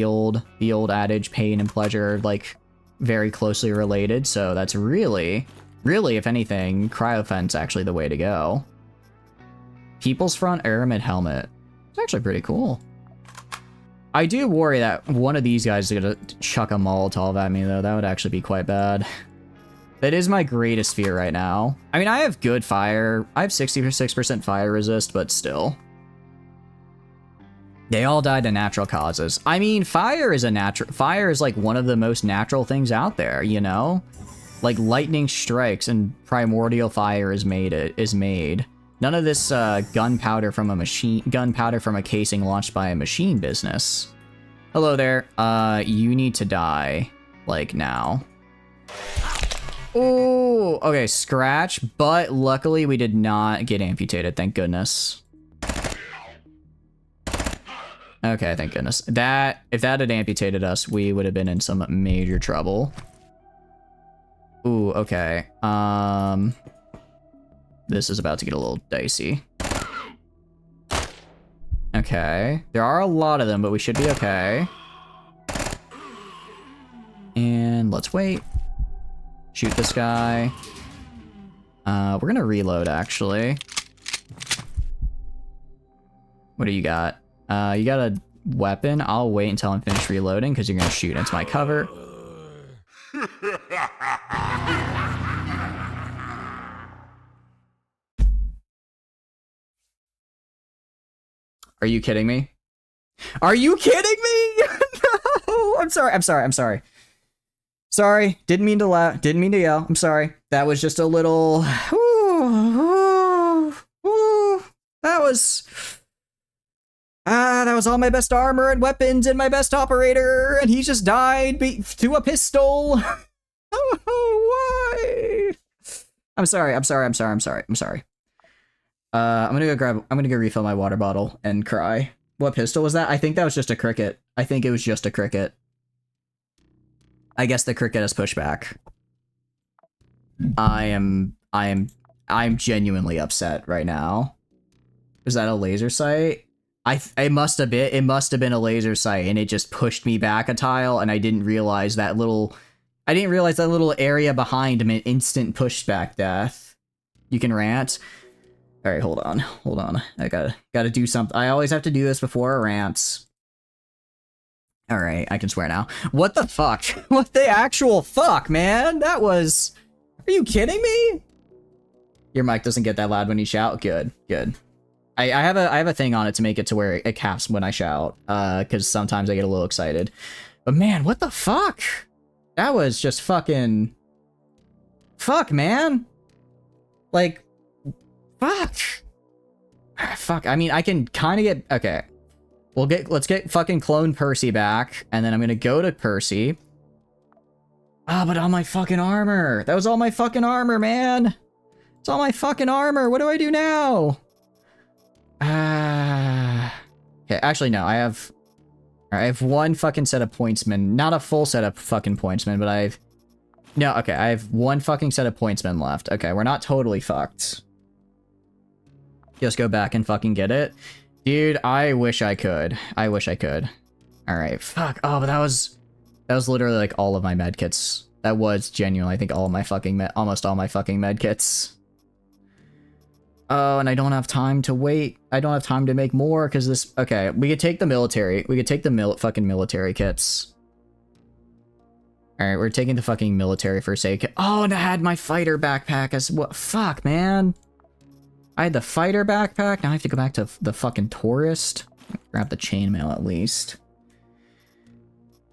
old adage, pain and pleasure like very closely related, so that's really, if anything, cryofen's actually the way to go. People's Front Aramid helmet. It's actually pretty cool. I do worry that one of these guys is gonna chuck a Molotov at me though. That would actually be quite bad. That is my greatest fear right now. I mean, I have good fire. I have 66% fire resist, but still. They all died to natural causes. I mean, fire is like one of the most natural things out there, you know? Like lightning strikes and primordial fire is made. None of this gunpowder from a casing launched by a machine business. Hello there. You need to die, like now. Oh, okay, scratch, but luckily we did not get amputated, thank goodness. Okay, thank goodness. If that had amputated us, we would have been in some major trouble. Ooh, okay. This is about to get a little dicey. Okay. There are a lot of them, but we should be okay. And let's wait. Shoot this guy. We're gonna reload, actually. What do you got? You got a weapon? I'll wait until I'm finished reloading, because you're gonna shoot into my cover. Are you kidding me? Are you kidding me? No! I'm sorry. Sorry, didn't mean to laugh, didn't mean to yell. I'm sorry. That was just a little... That was all my best armor and weapons and my best operator, and he just died to a pistol. Oh, why? I'm sorry. I'm gonna go refill my water bottle and cry. What pistol was that? I think that was just a cricket. I think it was just a cricket. I guess the cricket has pushed back. I'm genuinely upset right now. Is that a laser sight? It must have been a laser sight, and it just pushed me back a tile, and I didn't realize that little area behind him, an instant pushback death. You can rant. All right, hold on. I gotta do something. I always have to do this before a rant. All right, I can swear now. What the fuck? What the actual fuck, man? That was... Are you kidding me? Your mic doesn't get that loud when you shout? Good. I have a thing on it to make it to where it caps when I shout, because sometimes I get a little excited. But man, what the fuck? That was just fucking... Fuck, man. Like... Fuck. Fuck, I mean, I can kind of get... Okay. Let's get fucking clone Percy back, and then I'm gonna go to Percy. Ah, but all my fucking armor. That was all my fucking armor, man. It's all my fucking armor. What do I do now? Okay, actually, no. I have one fucking set of pointsmen. Not a full set of fucking pointsmen, but no, okay, I have one fucking set of pointsmen left. Okay, we're not totally fucked. Just go back and fucking get it. Dude, I wish I could. I wish I could. Alright, fuck. Oh, but that was literally like all of my medkits. That was genuinely, I think, all of my fucking almost all my fucking medkits. Oh, and I don't have time to wait. I don't have time to make more because this... Okay, we could take the military. We could take the fucking military kits. Alright, we're taking the fucking military first aid kit. Oh, and I had my fighter backpack as well. Fuck, man. I had the fighter backpack. Now I have to go back to the fucking tourist. Grab the chainmail at least.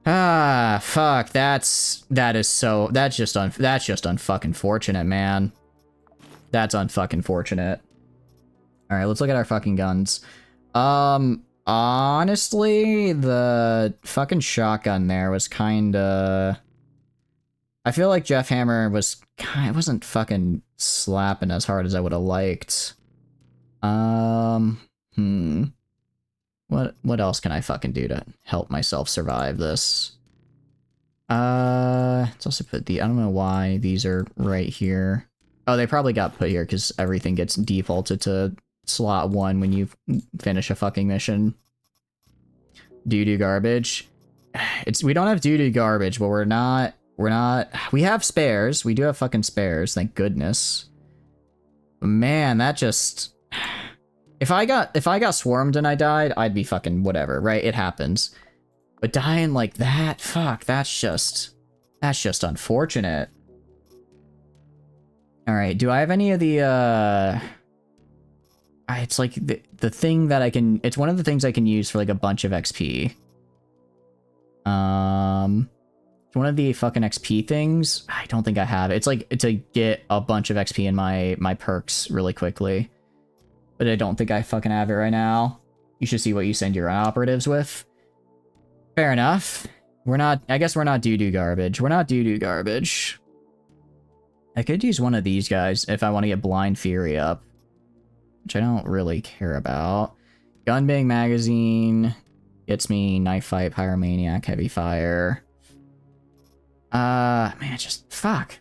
Ah, fuck. That's just unfucking fortunate, man. That's unfucking fortunate. Alright, let's look at our fucking guns. Honestly, the fucking shotgun there was kinda... I feel like Jeff Hammer wasn't fucking slapping as hard as I would have liked. What else can I fucking do to help myself survive this? Let's also put I don't know why these are right here. Oh, they probably got put here because everything gets defaulted to slot 1 when you finish a fucking mission. Doo-doo garbage. We don't have doo-doo garbage, but we have spares. We do have fucking spares, thank goodness. But man, that just... If I got swarmed and I died, I'd be fucking whatever, right? It happens. But dying like that, fuck, that's just unfortunate. Alright, do I have any of the, it's like the thing that I can... It's one of the things I can use for like a bunch of XP. It's one of the fucking XP things. I don't think I have it. It's like to get a bunch of XP in my perks really quickly. But I don't think I fucking have it right now. You should see what you send your operatives with. Fair enough. I guess we're not doo-doo garbage. We're not doo-doo garbage. I could use one of these guys if I want to get Blind Fury up. Which I don't really care about. Gunbang magazine. Gets me Knife Fight, Pyromaniac, Heavy Fire. Man, just fuck.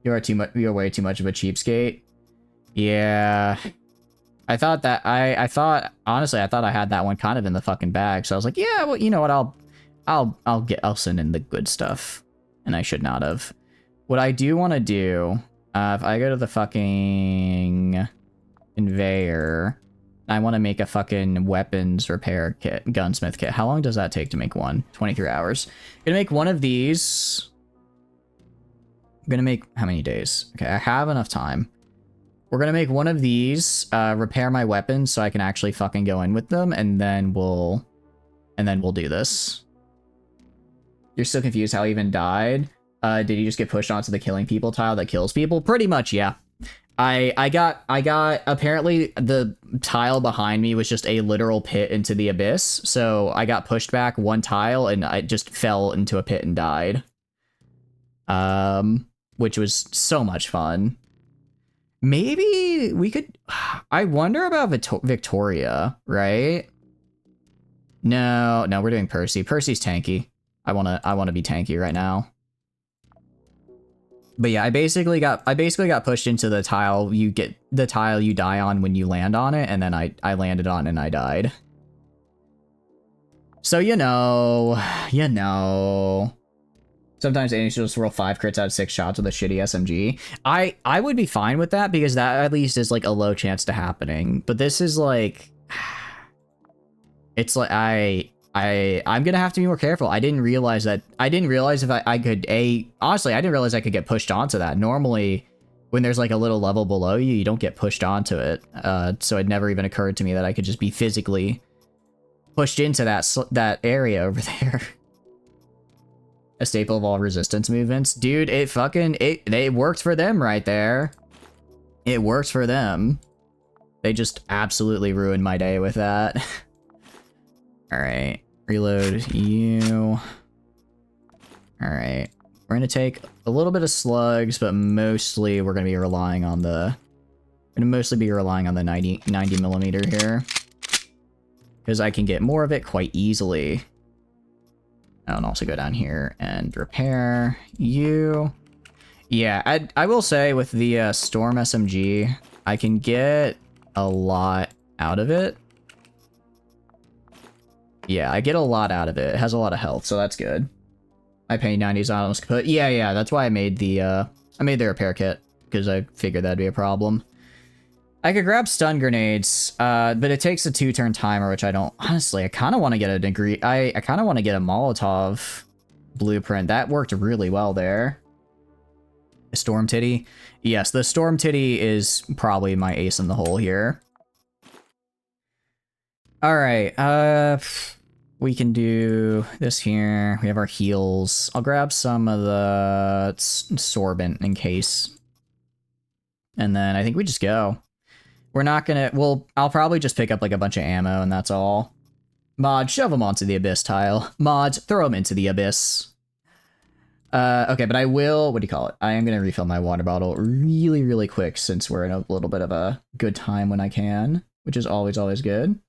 You're way too much of a cheapskate. Yeah. I thought honestly I thought I had that one kind of in the fucking bag, so I was like, yeah, well, you know what, I'll send in the good stuff. And I should not have. What I do want to do, if I go to the fucking conveyor, I want to make a fucking weapons repair kit, gunsmith kit. How long does that take to make one? 23 hours. I'm gonna make one of these. I'm gonna make, how many days? Okay, I have enough time. We're gonna make one of these, repair my weapons so I can actually fucking go in with them, and then we'll do this. You're still confused how he even died? Did he just get pushed onto the killing people tile that kills people? Pretty much, yeah. I got apparently the tile behind me was just a literal pit into the abyss, so I got pushed back one tile and I just fell into a pit and died. Which was so much fun. Maybe we could... I wonder about Victoria, right? No, we're doing Percy. Percy's tanky. I wanna be tanky right now. But yeah, I basically got pushed into the tile you die on when you land on it, and then I landed on and I died. So you know. Sometimes aliens just roll 5 crits out of 6 shots with a shitty SMG. I would be fine with that because that at least is like a low chance to happening. But this is like, it's like I'm gonna have to be more careful. I didn't realize if I could honestly I didn't realize I could get pushed onto that. Normally, when there's like a little level below you, you don't get pushed onto it. So it never even occurred to me that I could just be physically pushed into that area over there. A staple of all resistance movements. Dude, it worked for them right there. It works for them. They just absolutely ruined my day with that. Alright. Reload you. Alright. We're gonna take a little bit of slugs, but mostly we're gonna be relying on the 90 millimeter here, because I can get more of it quite easily. I'll also go down here and repair you. Yeah, I will say with the Storm SMG, I can get a lot out of it. Yeah, I get a lot out of it. It has a lot of health, so that's good. I pay 90s on kaput. Yeah, that's why I made the repair kit, because I figured that'd be a problem. I could grab stun grenades, but it takes a 2-turn timer, which I don't... Honestly, I kind of want to get a degree... I kind of want to get a Molotov blueprint. That worked really well there. Storm Titty. Yes, the Storm Titty is probably my ace in the hole here. Alright, we can do this here. We have our heals. I'll grab some of the sorbent in case. And then I think we just go. We're not gonna... Well, I'll probably just pick up like a bunch of ammo and that's all. Mod, shove them onto the abyss tile. Mods, throw them into the abyss. Okay, but I will... What do you call it? I am gonna refill my water bottle really, really quick since we're in a little bit of a good time when I can, which is always, always good.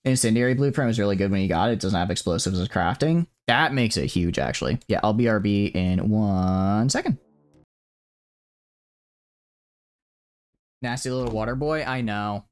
Incendiary blueprint was really good when you got it. It doesn't have explosives as crafting. That makes it huge, actually. Yeah, I'll BRB in 1 second. Nasty little water boy, I know.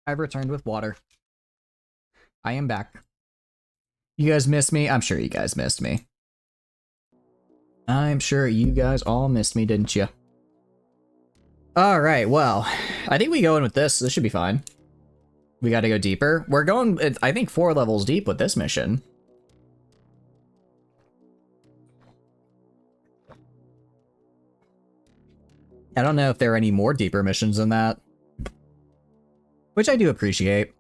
I've returned with water. I am back. You guys missed me? I'm sure you guys missed me. I'm sure you guys all missed me, didn't you? Alright, well, I think we go in with this. This should be fine. We gotta go deeper. We're going, I think, 4 levels deep with this mission. I don't know if there are any more deeper missions than that. Which I do appreciate.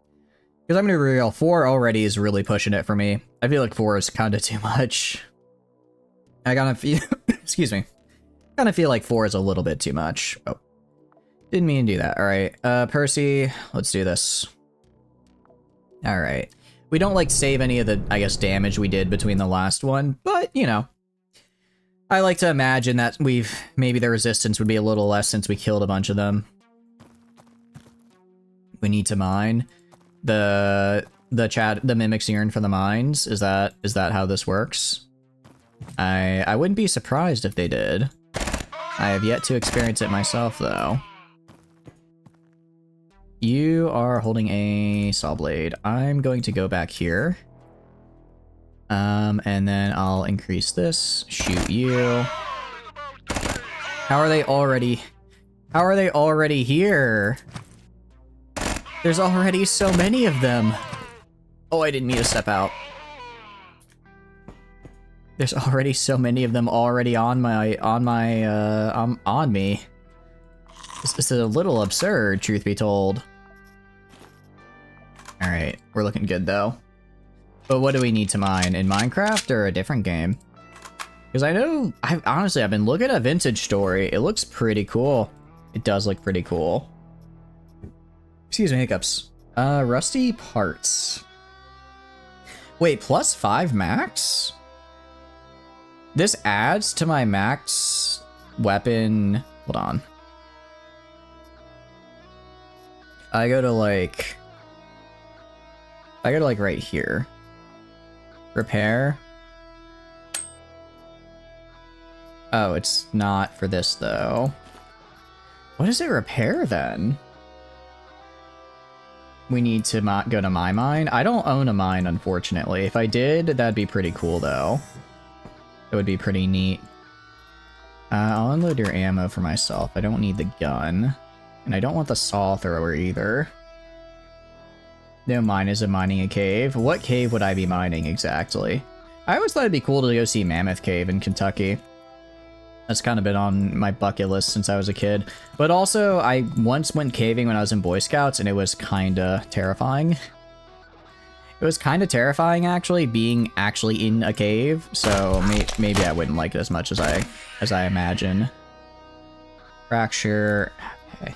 Because I'm gonna be real, 4 already is really pushing it for me. I feel like 4 is kinda too much. I kinda feel... excuse me. Kinda feel like 4 is a little bit too much. Oh. Didn't mean to do that. Alright, Percy, let's do this. Alright. We don't, like, save any of the, I guess, damage we did between the last one, but, you know. I like to imagine that maybe the resistance would be a little less since we killed a bunch of them. We need to mine. The mimics yearn for the mines. Is that how this works? I wouldn't be surprised if they did. I have yet to experience it myself, though. You are holding a saw blade. I'm going to go back here. And then I'll increase this. Shoot you. How are they already here? There's already so many of them. Oh, I didn't need to step out. There's already so many of them already on me. This is a little absurd, truth be told. Alright, we're looking good though. But what do we need to mine? In Minecraft or a different game? Because I know, honestly, I've been looking at Vintage Story. It looks pretty cool. It does look pretty cool. Excuse me, hiccups. Rusty parts. Wait, +5 max? This adds to my max weapon. Hold on. I go to like right here. Repair. Oh, it's not for this though. What does it repair then? We need to go to my mine. I don't own a mine, unfortunately. If I did, that'd be pretty cool though. It would be pretty neat. I'll unload your ammo for myself. I don't need the gun. And I don't want the saw thrower either. No mine isn't mining a cave. What cave would I be mining exactly? I always thought it'd be cool to go see Mammoth Cave in Kentucky. That's kind of been on my bucket list since I was a kid. But also, I once went caving when I was in Boy Scouts, and it was kind of terrifying. It was kind of terrifying, actually, being actually in a cave. So maybe I wouldn't like it as much as I imagine. Fracture. Okay.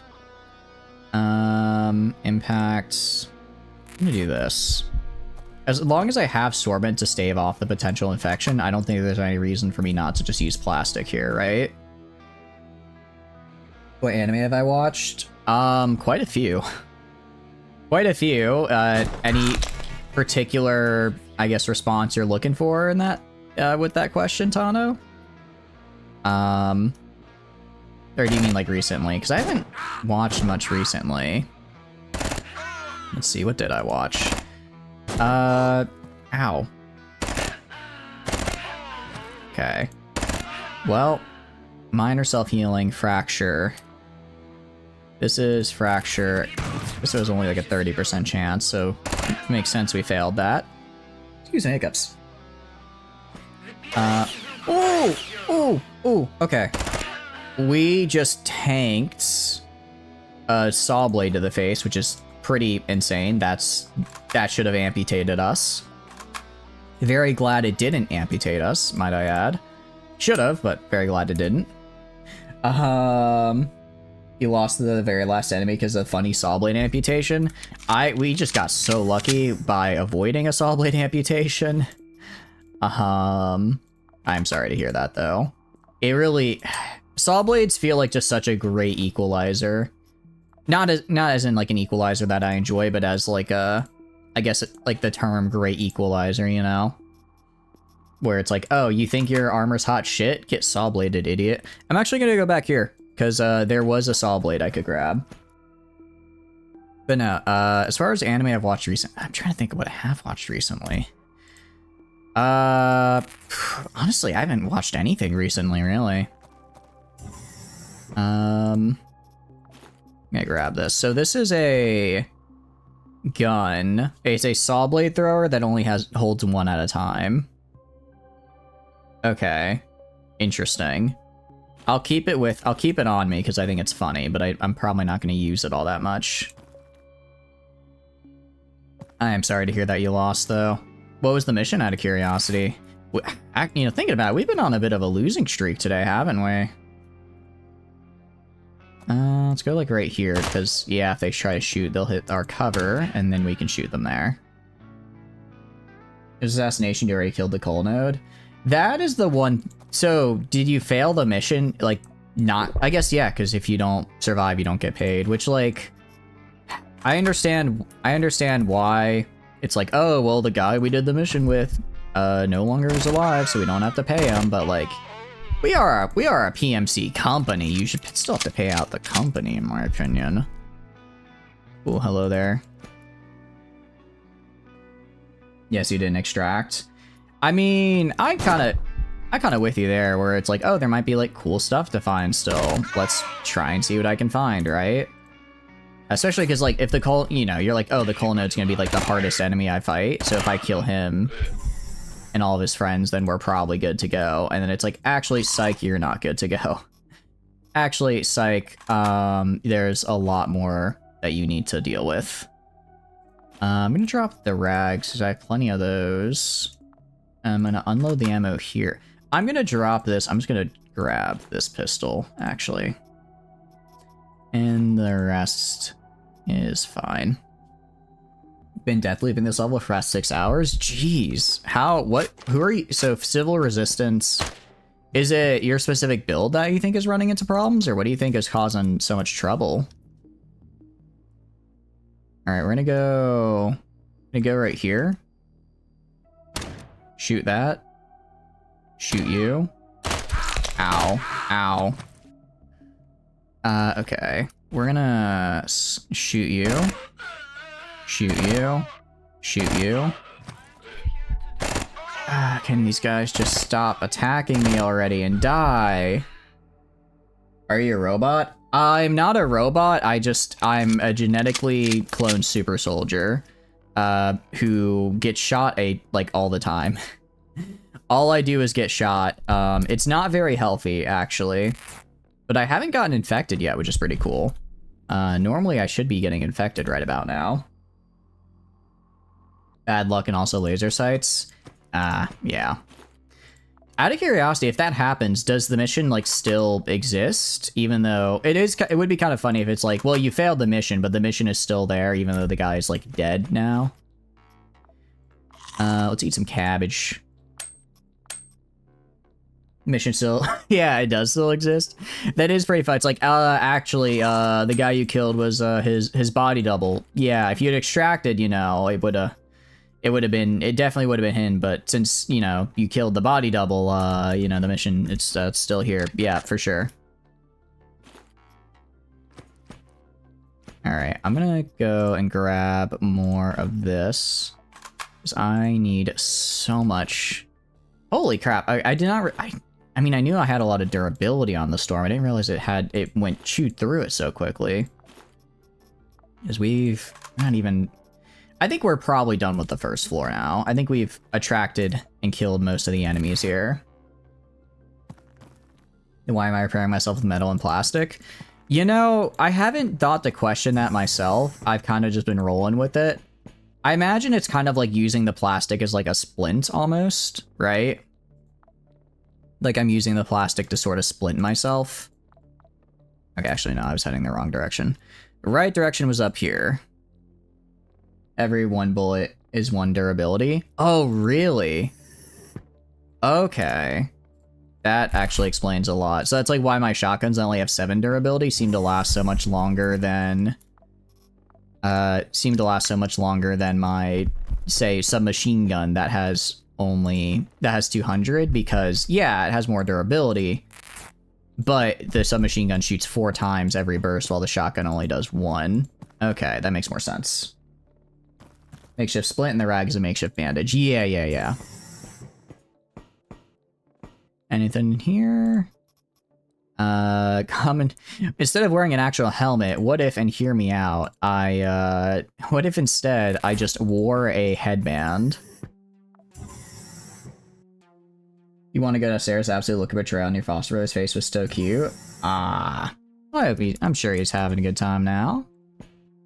Impacts. I'm gonna do this. As long as I have sorbent to stave off the potential infection, I don't think there's any reason for me not to just use plastic here, right? What anime have I watched? Quite a few. Quite a few. Any particular, I guess, response you're looking for in that, with that question, Tano? Or do you mean like recently? Because I haven't watched much recently. Let's see, what did I watch? Ow. Okay. Well, minor self-healing, fracture. This is fracture. This was only like a 30% chance, so it makes sense we failed that. Excuse me, hiccups. Oh, okay. We just tanked a saw blade to the face, which is pretty insane. That should have amputated us. Very glad it didn't amputate us, might I add. Should have, but very glad it didn't. You lost the very last enemy because of funny saw blade amputation. We just got so lucky by avoiding a saw blade amputation. I'm sorry to hear that though. It really, saw blades feel like just such a great equalizer. Not as in like an equalizer that I enjoy, but as like a, I guess like the term great equalizer, you know? Where it's like, oh, you think your armor's hot shit? Get saw bladed, idiot. I'm actually gonna go back here, because there was a saw blade I could grab. But no, as far as anime I've watched recently, I'm trying to think of what I have watched recently. Honestly, I haven't watched anything recently, really. I'm gonna grab this. So this is a gun. It's a saw blade thrower that only holds one at a time. Okay, interesting. I'll keep it on me because I think it's funny, but I'm probably not going to use it all that much. I am sorry to hear that you lost, though. What was the mission, out of curiosity? You know, thinking about it, we've been on a bit of a losing streak today, haven't we? Let's go like right here, because yeah, if they try to shoot, they'll hit our cover, and then we can shoot them there. Is assassination, you already killed the coal node? That is the one. So, did you fail the mission? Like, not, I guess, yeah, because if you don't survive, you don't get paid, which, like, I understand why it's like, oh, well, the guy we did the mission with, no longer is alive, so we don't have to pay him, but, like, we are a PMC company. You should still have to pay out the company, in my opinion. Oh, hello there. Yes, you didn't extract. I mean, I kind of with you there, where it's like, oh, there might be like cool stuff to find still. Let's try and see what I can find, right? Especially because like if the coal, you know, you're like, oh, the coal node's gonna be like the hardest enemy I fight. So if I kill him and all of his friends, then we're probably good to go. And then it's like, actually, psych, you're not good to go. Actually, psych, there's a lot more that you need to deal with. I'm gonna drop the rags because I have plenty of those. I'm gonna unload the ammo here. I'm gonna drop this. I'm just gonna grab this pistol, actually. And the rest is fine. Been death leaping this level for past 6 hours? Jeez. Who are you? So civil resistance, is it your specific build that you think is running into problems? Or what do you think is causing so much trouble? All right, we're gonna go right here. Shoot that. Shoot you. Ow. Ow. Okay. We're gonna shoot you. Shoot you. Shoot you. Can these guys just stop attacking me already and die? Are you a robot? I'm not a robot. I'm a genetically cloned super soldier who gets shot like all the time. All I do is get shot. It's not very healthy, actually. But I haven't gotten infected yet, which is pretty cool. Normally I should be getting infected right about now. Bad luck and also laser sights. Yeah. Out of curiosity, if that happens, does the mission like still exist? Even though it would be kind of funny if it's like, well, you failed the mission, but the mission is still there, even though the guy is like dead now. Let's eat some cabbage. Mission still, yeah, it does still exist. That is pretty fun. It's like, actually, the guy you killed was his body double. Yeah, if you'd extracted, you know, it definitely would have been him. But since, you know, you killed the body double, you know, the mission, it's still here. Yeah, for sure. All right, I'm gonna go and grab more of this because I need so much. Holy crap! I did not. I mean, I knew I had a lot of durability on the storm. I didn't realize it went chewed through it so quickly. Because we've not even. I think we're probably done with the first floor now. I think we've attracted and killed most of the enemies here. Why am I repairing myself with metal and plastic? You know, I haven't thought to question that myself. I've kind of just been rolling with it. I imagine it's kind of like using the plastic as like a splint almost, right? Like I'm using the plastic to sort of splint myself. Okay, actually, no, I was heading the wrong direction. The right direction was up here. Every one bullet is 1 durability. Oh, really? Okay. That actually explains a lot. So that's like why my shotguns only have 7 durability seem to last so much longer than my, say, submachine gun that has 200, because yeah, it has more durability, but the submachine gun shoots 4 times every burst while the shotgun only does 1. Okay, that makes more sense. Makeshift splint and the rag is a makeshift bandage. Yeah. Anything in here? Instead of wearing an actual helmet, what if, and hear me out, what if instead I just wore a headband? You want to go downstairs? Absolutely look at betrayal on your foster brother's face was so cute. I'm sure he's having a good time now.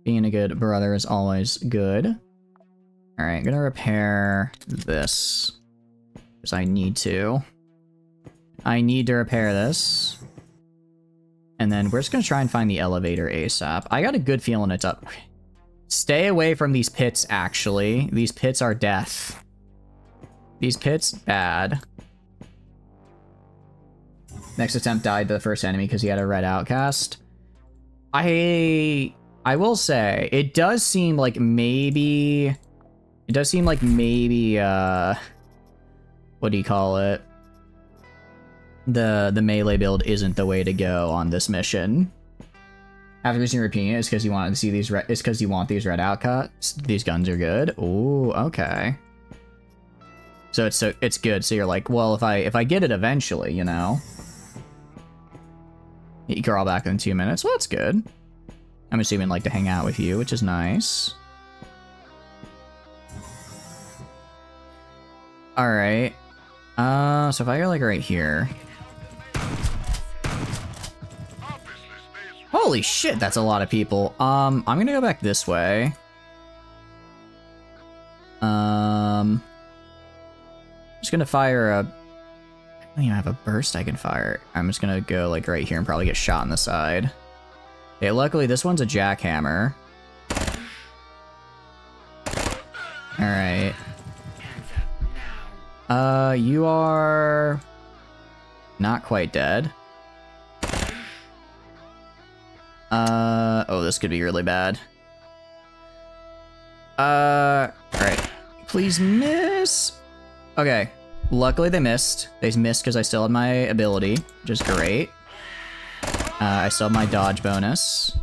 Being a good brother is always good. Alright, gonna repair this. Because I need to. I need to repair this. And then we're just gonna try and find the elevator ASAP. I got a good feeling it's up. Stay away from these pits, actually. These pits are death. These pits, bad. Next attempt died to the first enemy because he had a red outcast. I will say, it does seem like maybe... what do you call it? The melee build isn't the way to go on this mission. After using repeating it, it's because you want to see these it's because you want these red outcuts. These guns are good. Ooh, okay. So it's good. So you're like, well, if I get it eventually, you know. You crawl back in 2 minutes. Well, that's good. I'm assuming like to hang out with you, which is nice. All right. So if I go like right here. Holy shit, that's a lot of people. I'm gonna go back this way. Just gonna fire a... I don't even have a burst I can fire. I'm just gonna go like right here and probably get shot in the side. Okay, luckily this one's a jackhammer. Alright. You are... not quite dead. Oh, this could be really bad. Alright. Please miss! Okay. Luckily they missed. They missed because I still had my ability, which is great. I still have my dodge bonus.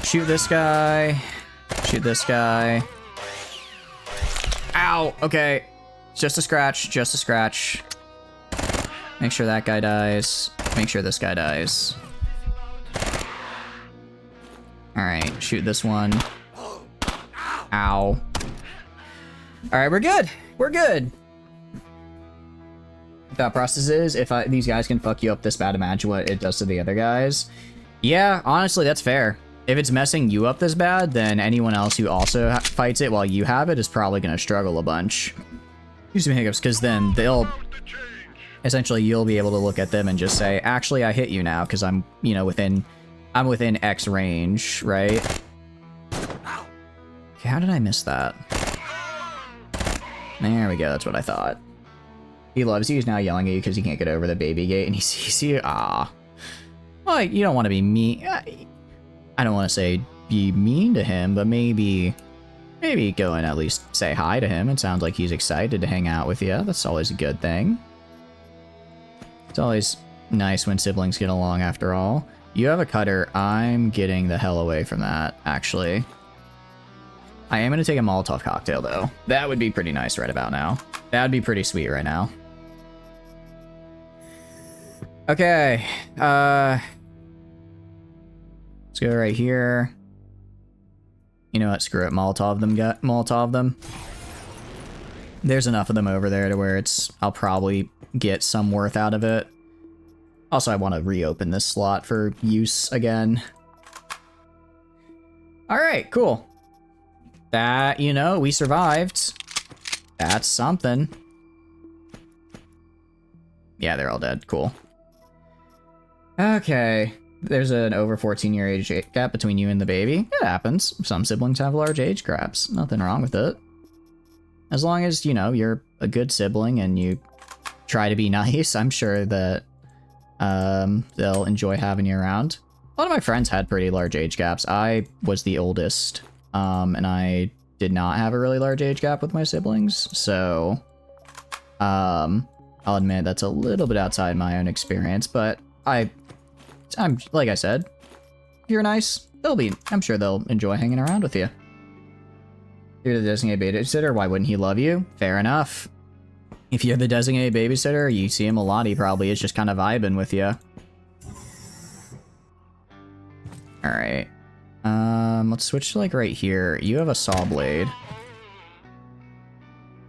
Shoot this guy. Shoot this guy. Ow! Okay. Just a scratch, just a scratch. Make sure that guy dies. Make sure this guy dies. Alright, shoot this one. Ow. Alright, we're good. We're good. Thought process is, if these guys can fuck you up this bad, imagine what it does to the other guys. Yeah, honestly, that's fair. If it's messing you up this bad, then anyone else who also fights it while you have it is probably going to struggle a bunch. Use some hiccups, because then they'll... essentially, you'll be able to look at them and just say, actually, I hit you now, because I'm, you know, I'm within X range, right? Okay, how did I miss that? There we go, that's what I thought. He loves you, he's now yelling at you because he can't get over the baby gate and he sees you. Ah. Well, you don't want to be mean. I don't want to say be mean to him, but maybe go and at least say hi to him. It sounds like he's excited to hang out with you. That's always a good thing. It's always nice when siblings get along after all. You have a cutter. I'm getting the hell away from that, actually. I am going to take a Molotov cocktail, though. That would be pretty nice right about now. That would be pretty sweet right now. Okay. Let's go right here. You know what? Screw it. Molotov them. There's enough of them over there to where I'll probably get some worth out of it. Also, I want to reopen this slot for use again. Alright, cool. That, you know, we survived. That's something. Yeah, they're all dead. Cool. Okay. There's an over 14-year age gap between you and the baby. It happens. Some siblings have large age gaps. Nothing wrong with it. As long as, you know, you're a good sibling and you try to be nice, I'm sure that they'll enjoy having you around. A lot of my friends had pretty large age gaps. I was the oldest, and I did not have a really large age gap with my siblings, so I'll admit that's a little bit outside my own experience, but I'm like I said, if you're nice, I'm sure they'll enjoy hanging around with you. You're the designated babysitter, why wouldn't he love you? Fair enough. If you're the designated babysitter, you see him a lot, he probably is just kind of vibing with you. Alright. Let's switch to like right here. You have a saw blade.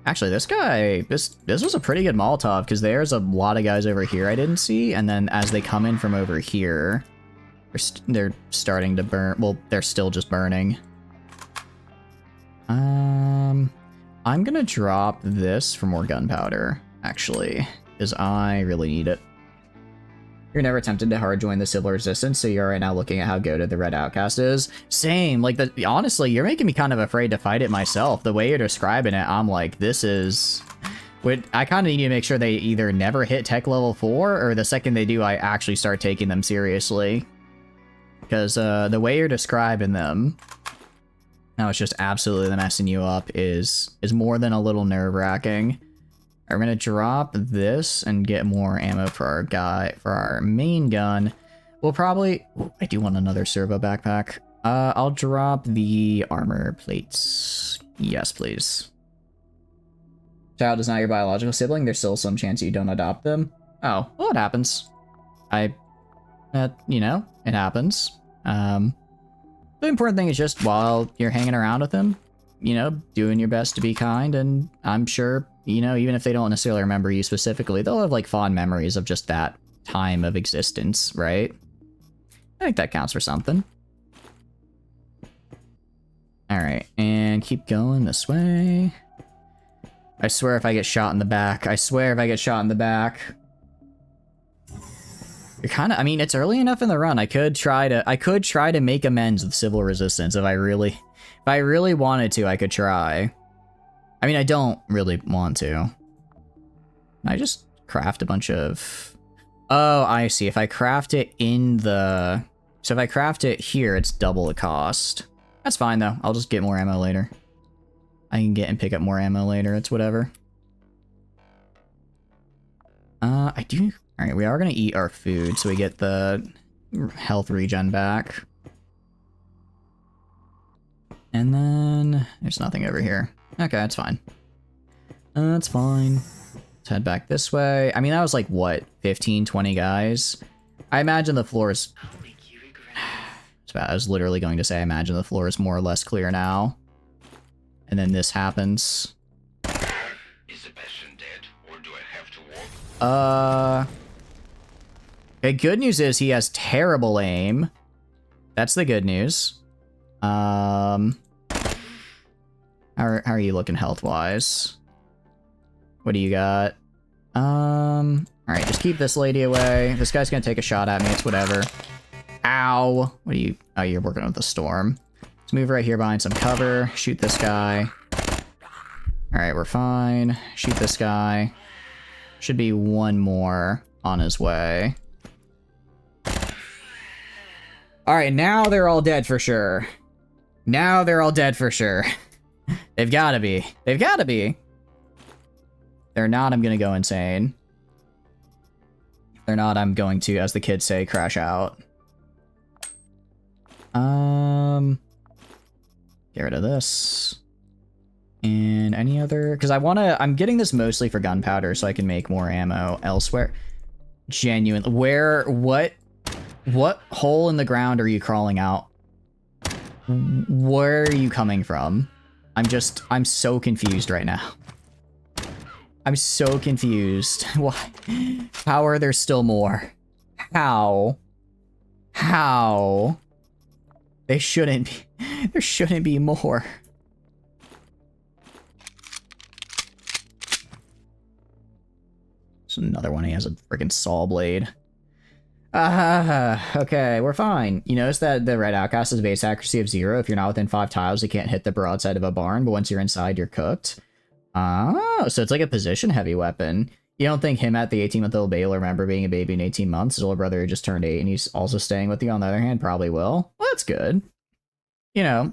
Actually, this guy, this was a pretty good Molotov, because there's a lot of guys over here I didn't see, and then as they come in from over here, they're starting to burn. Well, they're still just burning. I'm gonna drop this for more gunpowder, actually, because I really need it. You're never tempted to hard join the civil resistance, so you're right now looking at how goated the Red Outcast is. Same, like, honestly, you're making me kind of afraid to fight it myself. The way you're describing it, I'm like, this is... I kind of need to make sure they either never hit tech level 4, or the second they do, I actually start taking them seriously. Because the way you're describing them... now it's just absolutely messing you up is more than a little nerve-wracking. I'm gonna drop this and get more ammo for our main gun. We'll probably... ooh, I do want another servo backpack. I'll drop the armor plates. Yes, please. Child is not your biological sibling. There's still some chance you don't adopt them. Oh, well, it happens. You know, it happens. The important thing is just while you're hanging around with them, you know, doing your best to be kind, and I'm sure, you know, even if they don't necessarily remember you specifically, they'll have, like, fond memories of just that time of existence, right? I think that counts for something. Alright, and keep going this way. I swear if I get shot in the back. I swear if I get shot in the back. You're kind of, I mean, it's early enough in the run. I could try to make amends with civil resistance if I really wanted to. I could try. I mean, I don't really want to. I just craft a bunch of. Oh, I see. If I craft it so if I craft it here, it's double the cost. That's fine though. I'll just get more ammo later. I can get and pick up more ammo later. It's whatever. I do. All right, we are gonna eat our food so we get the health regen back. And then there's nothing over here. Okay, that's fine. That's fine. Let's head back this way. I mean, that was like, what, 15, 20 guys? I imagine the floor is... I was literally going to say, I imagine the floor is more or less clear now. And then this happens. Is Sebastian dead, or do I have to walk? The good news is he has terrible aim. That's the good news. How are you looking health-wise? What do you got? Alright, just keep this lady away. This guy's gonna take a shot at me, it's whatever. Ow! What are you... Oh, you're working with the storm. Let's move right here behind some cover. Shoot this guy. Alright, we're fine. Shoot this guy. Should be one more on his way. Alright, now they're all dead for sure. Now they're all dead for sure. They've gotta be. They've gotta be. If they're not, I'm gonna go insane. If they're not, I'm going to, as the kids say, crash out. Get rid of this. And any other... Because I'm getting this mostly for gunpowder so I can make more ammo elsewhere. Genuine. What hole in the ground are you crawling out? Where are you coming from? I'm so confused right now. I'm so confused. Why? How are there still more? How? How? There shouldn't be more. There's another one. He has a freaking saw blade. Okay, we're fine. You notice that the red outcast has a base accuracy of 0. If you're not within 5 tiles, you can't hit the broadside of a barn, but once you're inside, you're cooked. Oh, so it's like a position-heavy weapon. You don't think him at the 18-month-old Bale remember being a baby in 18 months? His older brother just turned 8, and he's also staying with you on the other hand? Probably will. Well, that's good. You know,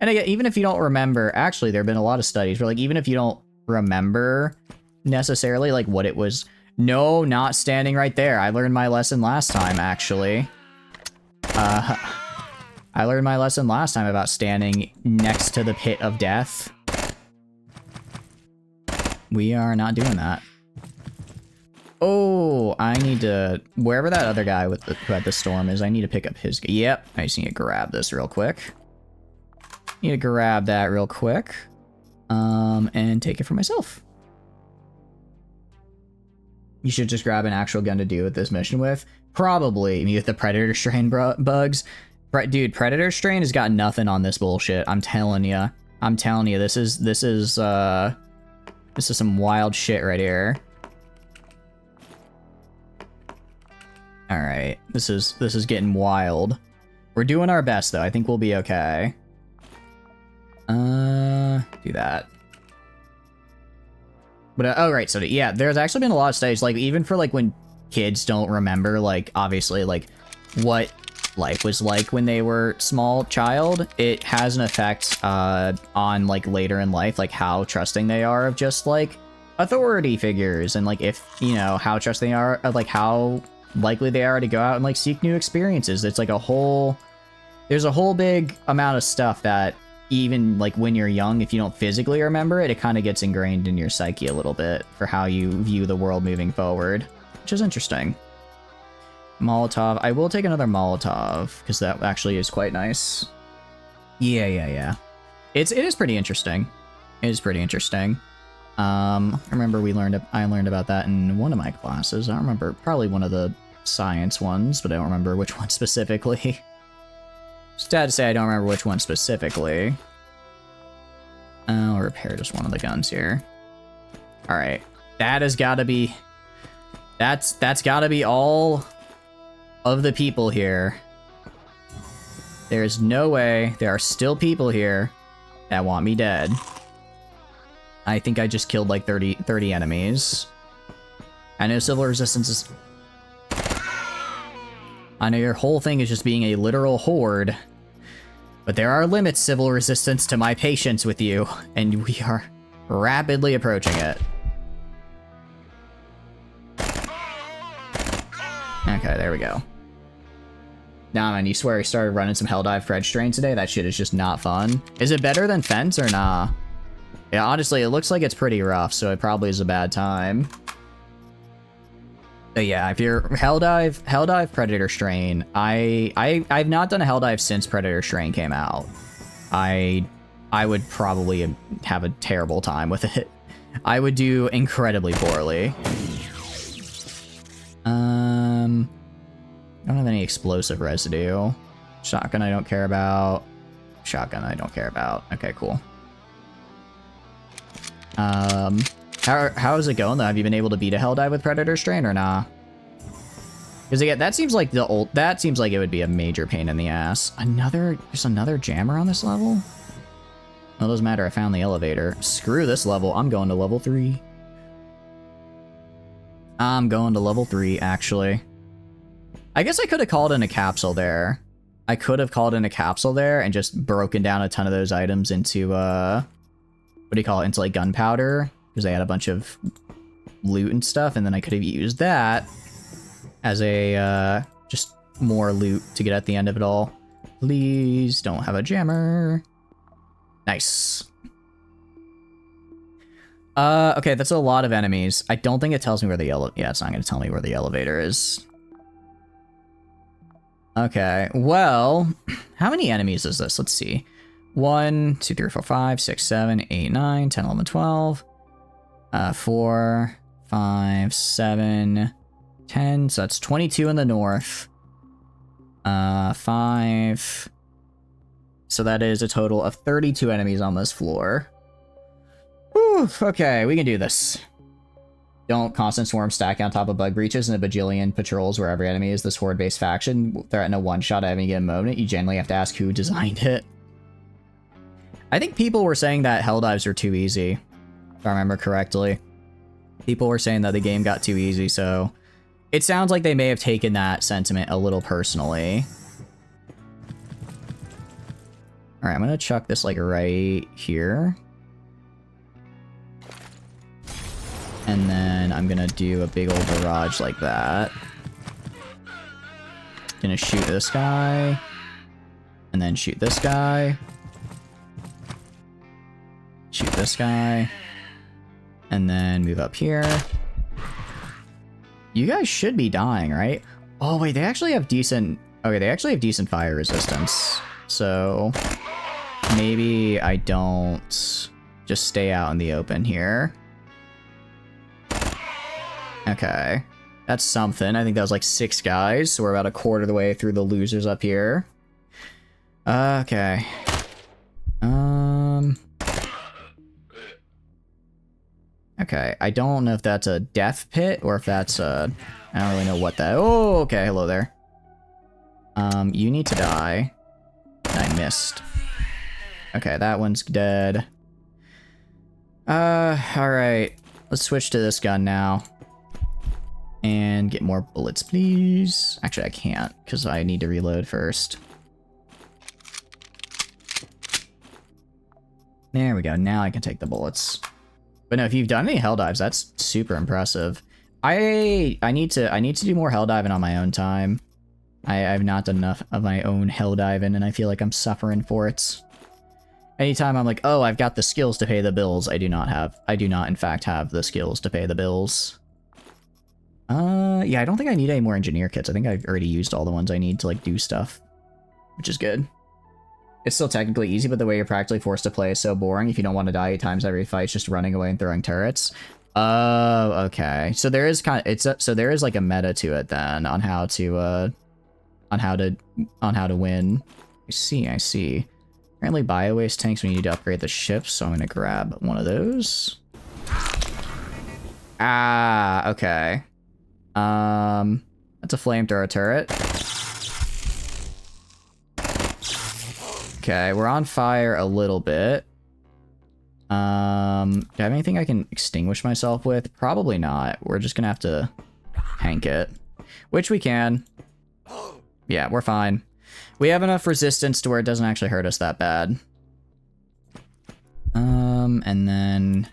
and again, even if you don't remember, actually, there have been a lot of studies where, like, even if you don't remember necessarily, like, what it was... No, not standing right there. I learned my lesson last time, actually. I learned my lesson last time about standing next to the pit of death. We are not doing that. Oh, I need to... Wherever that other guy with who had the storm is, I need to pick up his... Yep, I just need to grab this real quick. Need to grab that real quick. And take it for myself. You should just grab an actual gun to do with this mission with. Probably. I mean, with the Predator Strain bugs. Dude, Predator Strain has got nothing on this bullshit. I'm telling you. I'm telling you, this is some wild shit right here. Alright. This is getting wild. We're doing our best, though. I think we'll be okay. Do that. But, oh, right, so, yeah, there's actually been a lot of studies, like, even for, like, when kids don't remember, like, obviously, like, what life was like when they were small child, it has an effect, on, like, later in life, like, how trusting they are of just, like, authority figures, and, like, if, you know, how trusting they are of, like, how likely they are to go out and, like, seek new experiences. It's, like, there's a whole big amount of stuff that even like when you're young, if you don't physically remember it, it kind of gets ingrained in your psyche a little bit for how you view the world moving forward, which is interesting. Molotov. I will take another Molotov because that actually is quite nice. Yeah. It is pretty interesting. It is pretty interesting. I remember I learned about that in one of my classes. I don't remember, probably one of the science ones, but I don't remember which one specifically. Sad to say I don't remember which one specifically. I'll repair just one of the guns here. Alright. That has gotta be... That's gotta be all of the people here. There's no way there are still people here that want me dead. I think I just killed like 30 enemies. I know civil resistance is... I know your whole thing is just being a literal horde. But there are limits, civil resistance, to my patience with you. And we are rapidly approaching it. Okay, there we go. Nah, man, you swear he started running some Helldive Fred strain today? That shit is just not fun. Is it better than Fence or nah? Yeah, honestly, it looks like it's pretty rough, so it probably is a bad time. But yeah, if you're Helldive Predator Strain, I've not done a Helldive since Predator Strain came out. I would probably have a terrible time with it. I would do incredibly poorly. I don't have any explosive residue. Shotgun I don't care about. Shotgun I don't care about. Okay, cool. How is it going though? Have you been able to beat a Helldive with Predator Strain or nah? Because again, that seems like it would be a major pain in the ass. There's another jammer on this level? Well, it doesn't matter, I found the elevator. Screw this level, I'm going to level 3. I'm going to level 3, actually. I guess I could have called in a capsule there. I could have called in a capsule there and just broken down a ton of those items into, what do you call it? Into like gunpowder, because they had a bunch of loot and stuff, and then I could have used that as a, just more loot to get at the end of it all. Please don't have a jammer. Nice. Okay, that's a lot of enemies. I don't think it tells me where the yeah, it's not going to tell me where the elevator is. Okay, well, how many enemies is this? Let's see. 1, 2, 3, 4, 5, 6, 7, 8, 9, 10, 11, 12. 4, 5, 7, 10. So that's 22 in the north. 5. So that is a total of 32 enemies on this floor. Whew, okay, we can do this. Don't constant swarm stack on top of bug breaches and a bajillion patrols where every enemy is this horde-based faction. Threaten a one-shot at any given moment. You generally have to ask who designed it. I think people were saying that Helldives are too easy, if I remember correctly. People were saying that the game got too easy, so it sounds like they may have taken that sentiment a little personally. Alright, I'm gonna chuck this like right here. And then I'm gonna do a big old barrage like that. Gonna shoot this guy. And then shoot this guy. Shoot this guy. And then move up here. You guys should be dying, right? Oh, wait, they actually have decent... Okay, they actually have decent fire resistance. So maybe I don't just stay out in the open here. Okay, that's something. I think that was like 6 guys, so we're about a quarter of the way through the losers up here. Okay. Okay, I don't know if that's a death pit or if that's a... I don't really know what that... Oh, okay, hello there. You need to die. I missed. Okay, that one's dead. Alright. Let's switch to this gun now. And get more bullets, please. Actually, I can't, because I need to reload first. There we go, now I can take the bullets. But no, if you've done any Helldives, that's super impressive. I need to do more Helldiving on my own time. I've not done enough of my own Helldiving, and I feel like I'm suffering for it. Anytime I'm like, oh, I've got the skills to pay the bills, I do not in fact have the skills to pay the bills. Yeah, I don't think I need any more engineer kits. I think I've already used all the ones I need to like do stuff, which is good. It's still technically easy, but the way you're practically forced to play is so boring. If you don't want to die 8 times every fight, it's just running away and throwing turrets. Oh, okay. So there is so there is like a meta to it then on how to win. I see. Apparently bio-waste tanks we need to upgrade the ships, so I'm gonna grab one of those. Ah, okay. That's a flamethrower turret. Okay, we're on fire a little bit. Do I have anything I can extinguish myself with? Probably not. We're just gonna have to hank it. Which we can. Yeah, we're fine. We have enough resistance to where it doesn't actually hurt us that bad. And then...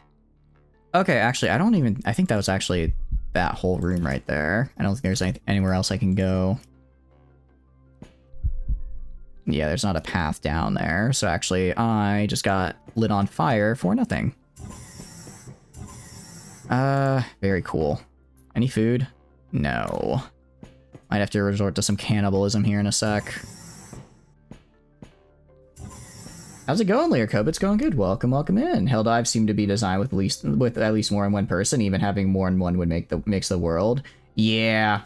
Okay, actually, I think that was actually that whole room right there. I don't think there's anywhere else I can go. Yeah, there's not a path down there. So actually, I just got lit on fire for nothing. Very cool. Any food? No. Might have to resort to some cannibalism here in a sec. How's it going, Learcope? It's going good. Welcome, welcome in. Helldives seem to be designed with at least more than one person. Even having more than one would makes the world. Yeah,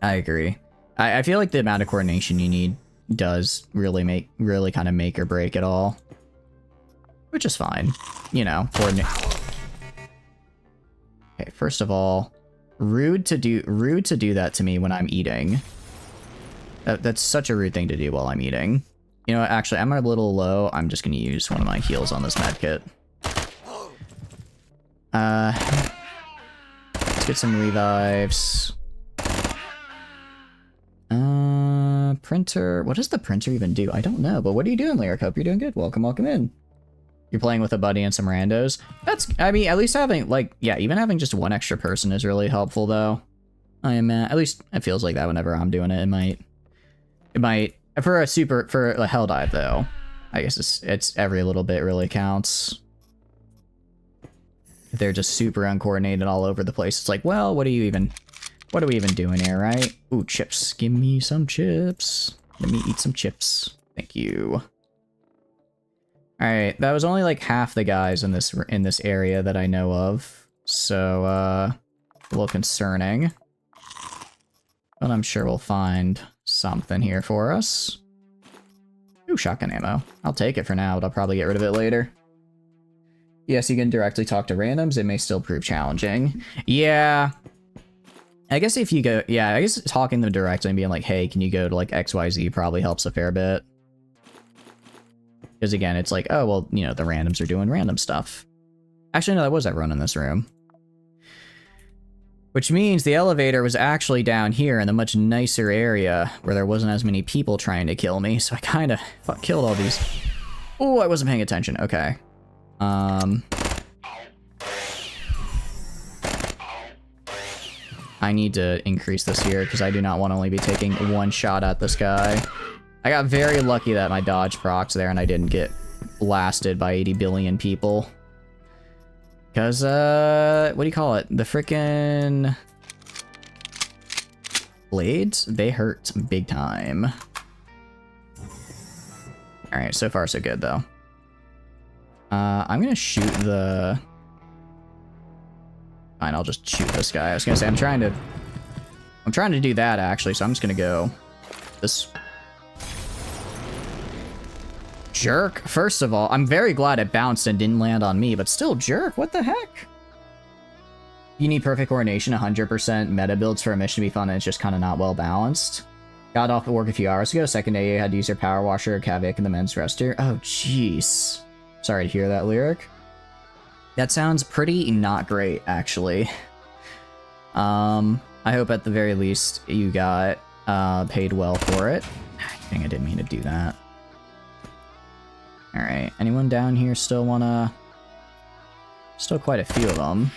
I agree. I feel like the amount of coordination you need does really kind of make or break it all, which is fine. You know, coordinate. Okay, first of all, rude to do that to me when I'm eating. That's such a rude thing to do while I'm eating. You know what, actually, I'm a little low. I'm just gonna use one of my heals on this medkit. Let's get some revives. Printer. What does the printer even do? I don't know, but what are you doing, Lyric? Hope you're doing good. Welcome, welcome in. You're playing with a buddy and some randos. I mean, at least having, like, yeah, even having just one extra person is really helpful, though. At least it feels like that whenever I'm doing it. It might, for a hell dive, though, I guess it's every little bit really counts. If they're just super uncoordinated all over the place, it's like, well, what are we even doing here, right? Ooh, chips. Give me some chips. Let me eat some chips. Thank you. Alright, that was only like half the guys in this area that I know of. So, a little concerning. But I'm sure we'll find something here for us. Ooh, shotgun ammo. I'll take it for now, but I'll probably get rid of it later. Yes, you can directly talk to randoms. It may still prove challenging. Yeah. I guess if you go... Yeah, I guess talking to them directly and being like, hey, can you go to like XYZ probably helps a fair bit. Because again, it's like, oh, well, you know, the randoms are doing random stuff. Actually, no, that was everyone in this room. Which means the elevator was actually down here in a much nicer area where there wasn't as many people trying to kill me. So I kind of killed all these. Oh, I wasn't paying attention. Okay. I need to increase this here because I do not want to only be taking one shot at this guy. I got very lucky that my dodge procs there and I didn't get blasted by 80 billion people. Because, what do you call it? The frickin' blades? They hurt big time. Alright, so far so good, though. I'm gonna shoot the... Fine, I'll just shoot this guy. I was gonna say, I'm trying to do that, actually, so I'm just gonna go this... Jerk. First of all, I'm very glad it bounced and didn't land on me, but still, jerk. What the heck? You need perfect coordination, 100% meta builds for a mission to be fun, and it's just kind of not well balanced. Got off at work a few hours ago. Second day, you had to use your power washer, Kavik, and the men's restroom. Oh, jeez. Sorry to hear that, Lyric. That sounds pretty not great, actually. I hope at the very least you got paid well for it. Dang, I didn't mean to do that. Alright, anyone down here still wanna... Still quite a few of them.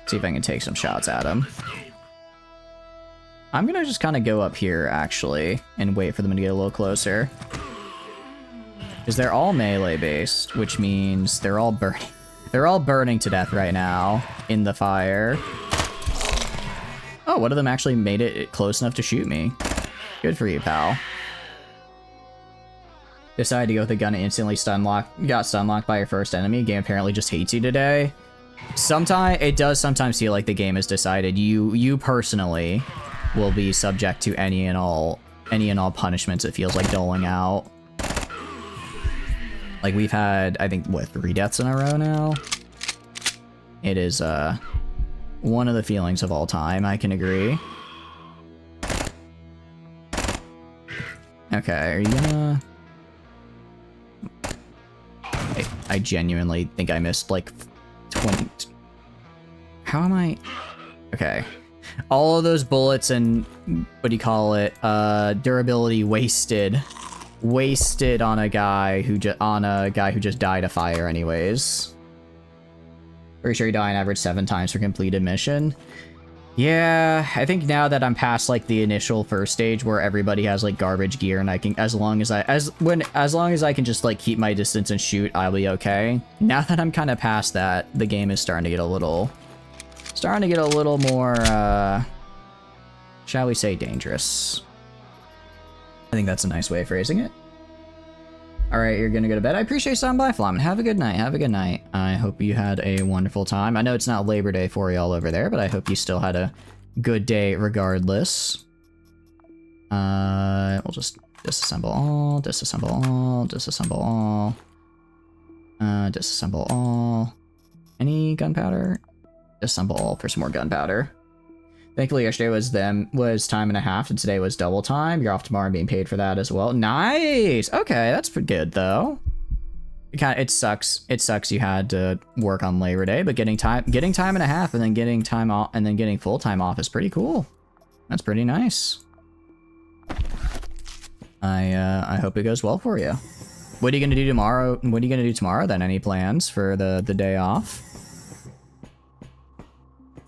See if I can take some shots at them. I'm gonna just kind of go up here, actually, and wait for them to get a little closer. Because they're all melee based, which means they're all burning. They're all burning to death right now in the fire. Oh, one of them actually made it close enough to shoot me. Good for you, pal. Decided to go with the gun and instantly got stun locked by your first enemy. Game apparently just hates you today. It does sometimes feel like the game has decided you personally will be subject to any and all punishments it feels like doling out. Like we've had, I think, what, 3 deaths in a row now? It is one of the feelings of all time, I can agree. Okay, are you gonna... I genuinely think I missed like 20... How am I... Okay. All of those bullets and, what do you call it, durability wasted on a guy who just died of fire anyways. Pretty sure you die an average 7 times for completed mission. Yeah, I think now that I'm past like the initial first stage where everybody has like garbage gear and I can, as long as I can just like keep my distance and shoot, I'll be okay. Now that I'm kind of past that, the game is starting to get a little more, shall we say, dangerous. I think that's a nice way of phrasing it. Alright, you're gonna go to bed. I appreciate you stopping by, Flamin. Have a good night. Have a good night. I hope you had a wonderful time. I know it's not Labor Day for you all over there, but I hope you still had a good day regardless. We'll just disassemble all, disassemble all, disassemble all. Disassemble all. Any gunpowder? Disassemble all for some more gunpowder. Thankfully, yesterday was time and a half, and today was double time. You're off tomorrow and being paid for that as well. Nice. Okay, that's pretty good though. It sucks. It sucks you had to work on Labor Day, but getting time and a half and then getting time off and then getting full time off is pretty cool. That's pretty nice. I hope it goes well for you. What are you gonna do tomorrow? What are you gonna do tomorrow then? Any plans for the day off?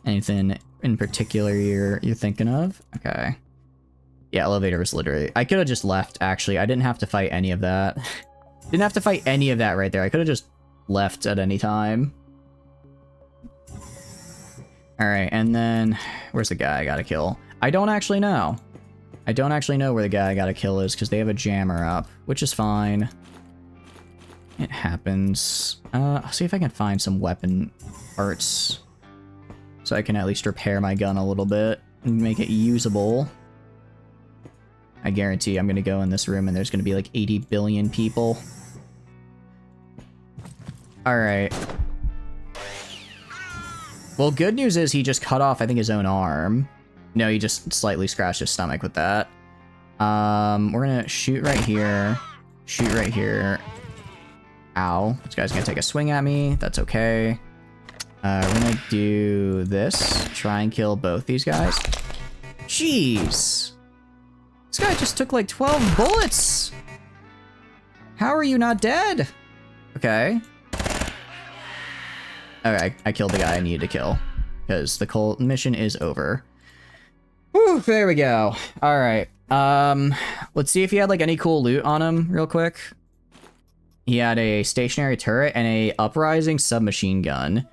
Anything in particular you're thinking of? Okay. Yeah, elevator was literally... I could have just left, actually. I didn't have to fight any of that. Didn't have to fight any of that right there. I could have just left at any time. Alright, and then... Where's the guy I gotta kill? I don't actually know. I don't actually know where the guy I gotta kill is, because they have a jammer up, which is fine. It happens. I'll see if I can find some weapon parts. So I can at least repair my gun a little bit and make it usable. I guarantee I'm gonna go in this room and there's gonna be like 80 billion people. Alright. Well, good news is he just cut off, I think, his own arm. No, he just slightly scratched his stomach with that. We're gonna shoot right here. Shoot right here. Ow. This guy's gonna take a swing at me. That's okay. We're gonna do this. Try and kill both these guys. Jeez. This guy just took like 12 bullets. How are you not dead? Okay. Okay, I killed the guy I needed to kill. Because the cold mission is over. Whew, there we go. Alright. Let's see if he had like any cool loot on him real quick. He had a stationary turret and a uprising submachine gun.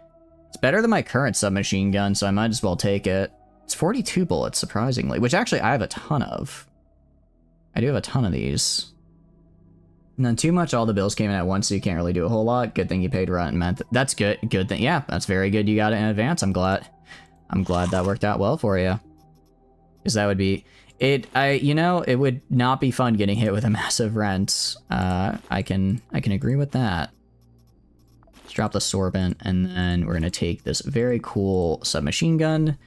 It's better than my current submachine gun, so I might as well take it. It's 42 bullets, surprisingly, which actually I have a ton of. I do have a ton of these. And then too much, all the bills came in at once, so you can't really do a whole lot. Good thing you paid rent and meant that's good. Good thing. Yeah, that's very good. You got it in advance. I'm glad that worked out well for you. Because that would be it. You know, it would not be fun getting hit with a massive rent. I can agree with that. Let's drop the sorbent, and then we're gonna take this very cool submachine gun.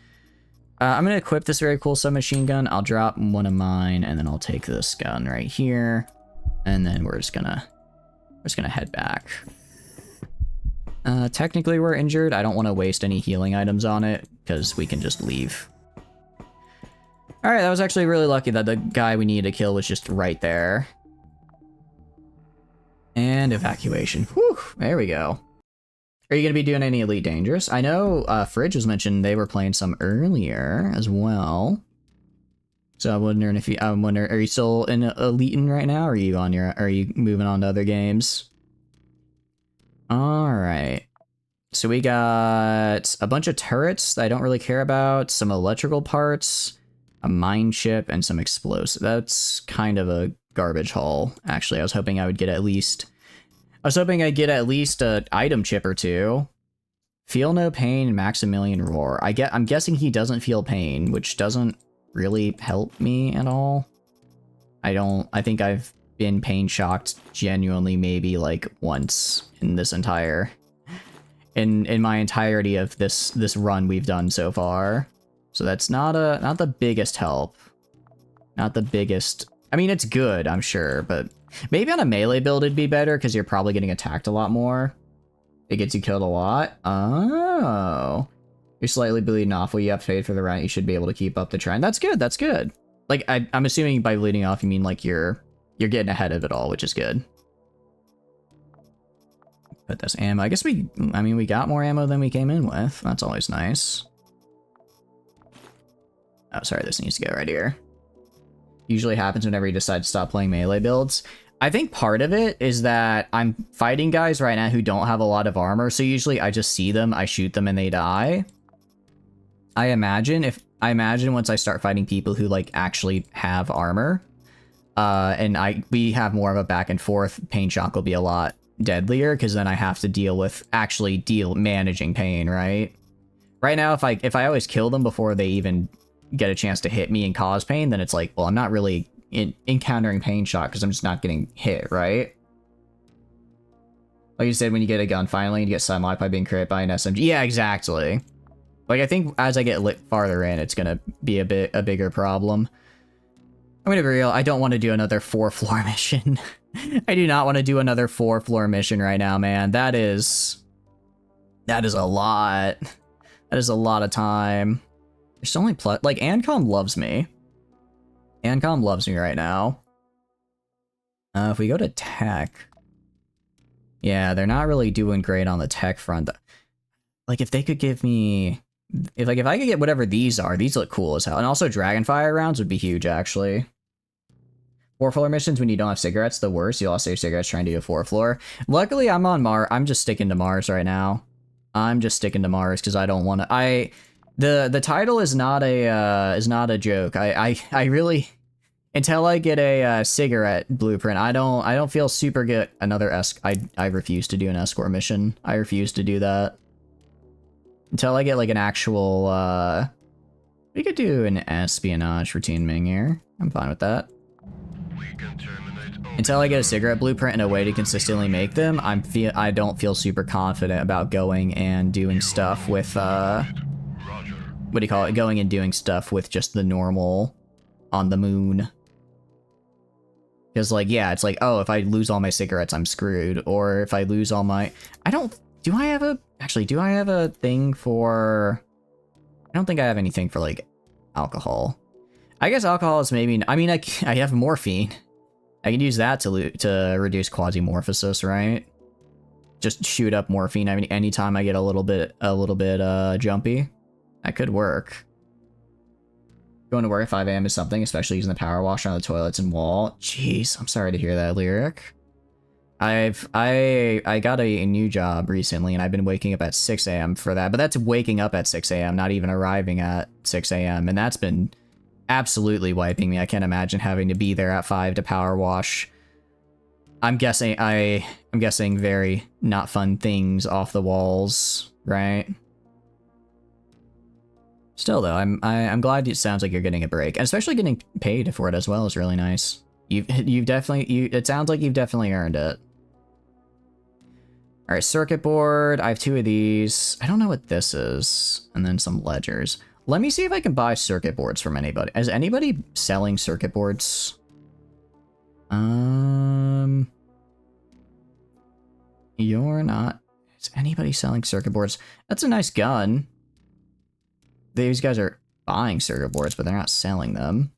I'm gonna equip this very cool submachine gun. I'll drop one of mine, and then I'll take this gun right here, and then we're just gonna head back. Technically we're injured. I don't want to waste any healing items on it because we can just leave. All right, that was actually really lucky that the guy we needed to kill was just right there. And evacuation. Whew, there we go. Are you going to be doing any Elite Dangerous? I know Fridge was mentioned they were playing some earlier as well. So I'm wondering if are you still in Eliten right now, or are you moving on to other games? All right. So we got a bunch of turrets that I don't really care about, some electrical parts, a mine chip, and some explosives. That's kind of a garbage haul. Actually, I was hoping I'd get at least an item chip or two. Feel no pain, Maximilian roar. I'm guessing he doesn't feel pain, which doesn't really help me at all. I think I've been pain shocked genuinely maybe like once in this entire in my entirety of this run we've done so far. So that's not the biggest help. Not the biggest. I mean, it's good, I'm sure, but maybe on a melee build it'd be better because you're probably getting attacked a lot more. It gets you killed a lot. Oh. You're slightly bleeding off. Well, you have faith for the round. You should be able to keep up the trend. That's good. That's good. Like, I'm assuming by bleeding off, you mean like you're getting ahead of it all, which is good. Put this ammo. I guess we got more ammo than we came in with. That's always nice. Oh, sorry. This needs to go right here. Usually happens whenever you decide to stop playing melee builds. I think part of it is that I'm fighting guys right now who don't have a lot of armor, so usually I just see them, I shoot them, and they die. I imagine once I start fighting people who like actually have armor, and we have more of a back and forth, pain shock will be a lot deadlier because then I have to deal with managing pain, right? Right now, if I always kill them before they even get a chance to hit me and cause pain, then it's like, well, I'm not really encountering pain shock because I'm just not getting hit, right? Like you said, when you get a gun finally, you get sunlocked by being crit by an SMG. Yeah, exactly. Like, I think as I get farther in, it's gonna be a bigger problem. I'm gonna be real, I don't want to do another 4-floor mission. I do not want to do another 4-floor mission right now, man. That is a lot. That is a lot of time. There's only like, Ancom loves me. Ancom loves me right now. If we go to tech, yeah, they're not really doing great on the tech front. Like, if they could give me, if I could get whatever these are, these look cool as hell. And also Dragonfire rounds would be huge, actually. 4-floor missions when you don't have cigarettes, the worst. You lost your cigarettes trying to do a 4-floor. Luckily, I'm on Mars. I'm just sticking to Mars right now. I'm just sticking to Mars because I don't want to. The title is not a joke. I really, until I get a cigarette blueprint, I don't feel super good. I refuse to do an escort mission. I refuse to do that until I get like an actual. We could do an espionage routine Ming here. I'm fine with that. Until I get a cigarette blueprint and a way to consistently make them, I don't feel super confident about going and doing stuff with what do you call it? Going and doing stuff with just the normal on the moon. Because like, yeah, it's like, oh, if I lose all my cigarettes, I'm screwed. Or if I lose all my, do I have a thing for, I don't think I have anything for like alcohol. I guess alcohol is maybe, I mean, I have morphine. I can use that to reduce quasimorphosis, right? Just shoot up morphine. I mean, anytime I get a little bit jumpy, that could work. Going to work at 5 a.m. is something, especially using the power washer on the toilets and wall. Jeez, I'm sorry to hear that, Lyric. I got a new job recently, and I've been waking up at 6 a.m. for that. But that's waking up at 6 a.m., not even arriving at 6 a.m. And that's been absolutely wiping me. I can't imagine having to be there at 5 to power wash. I'm guessing very not fun things off the walls, right? Still though, I'm glad it sounds like you're getting a break, and especially getting paid for it as well is really nice. It sounds like you've definitely earned it. All right, circuit board. I have 2 of these. I don't know what this is, and then some ledgers. Let me see if I can buy circuit boards from anybody. Is anybody selling circuit boards? You're not. Is anybody selling circuit boards? That's a nice gun. These guys are buying circuit boards, but they're not selling them.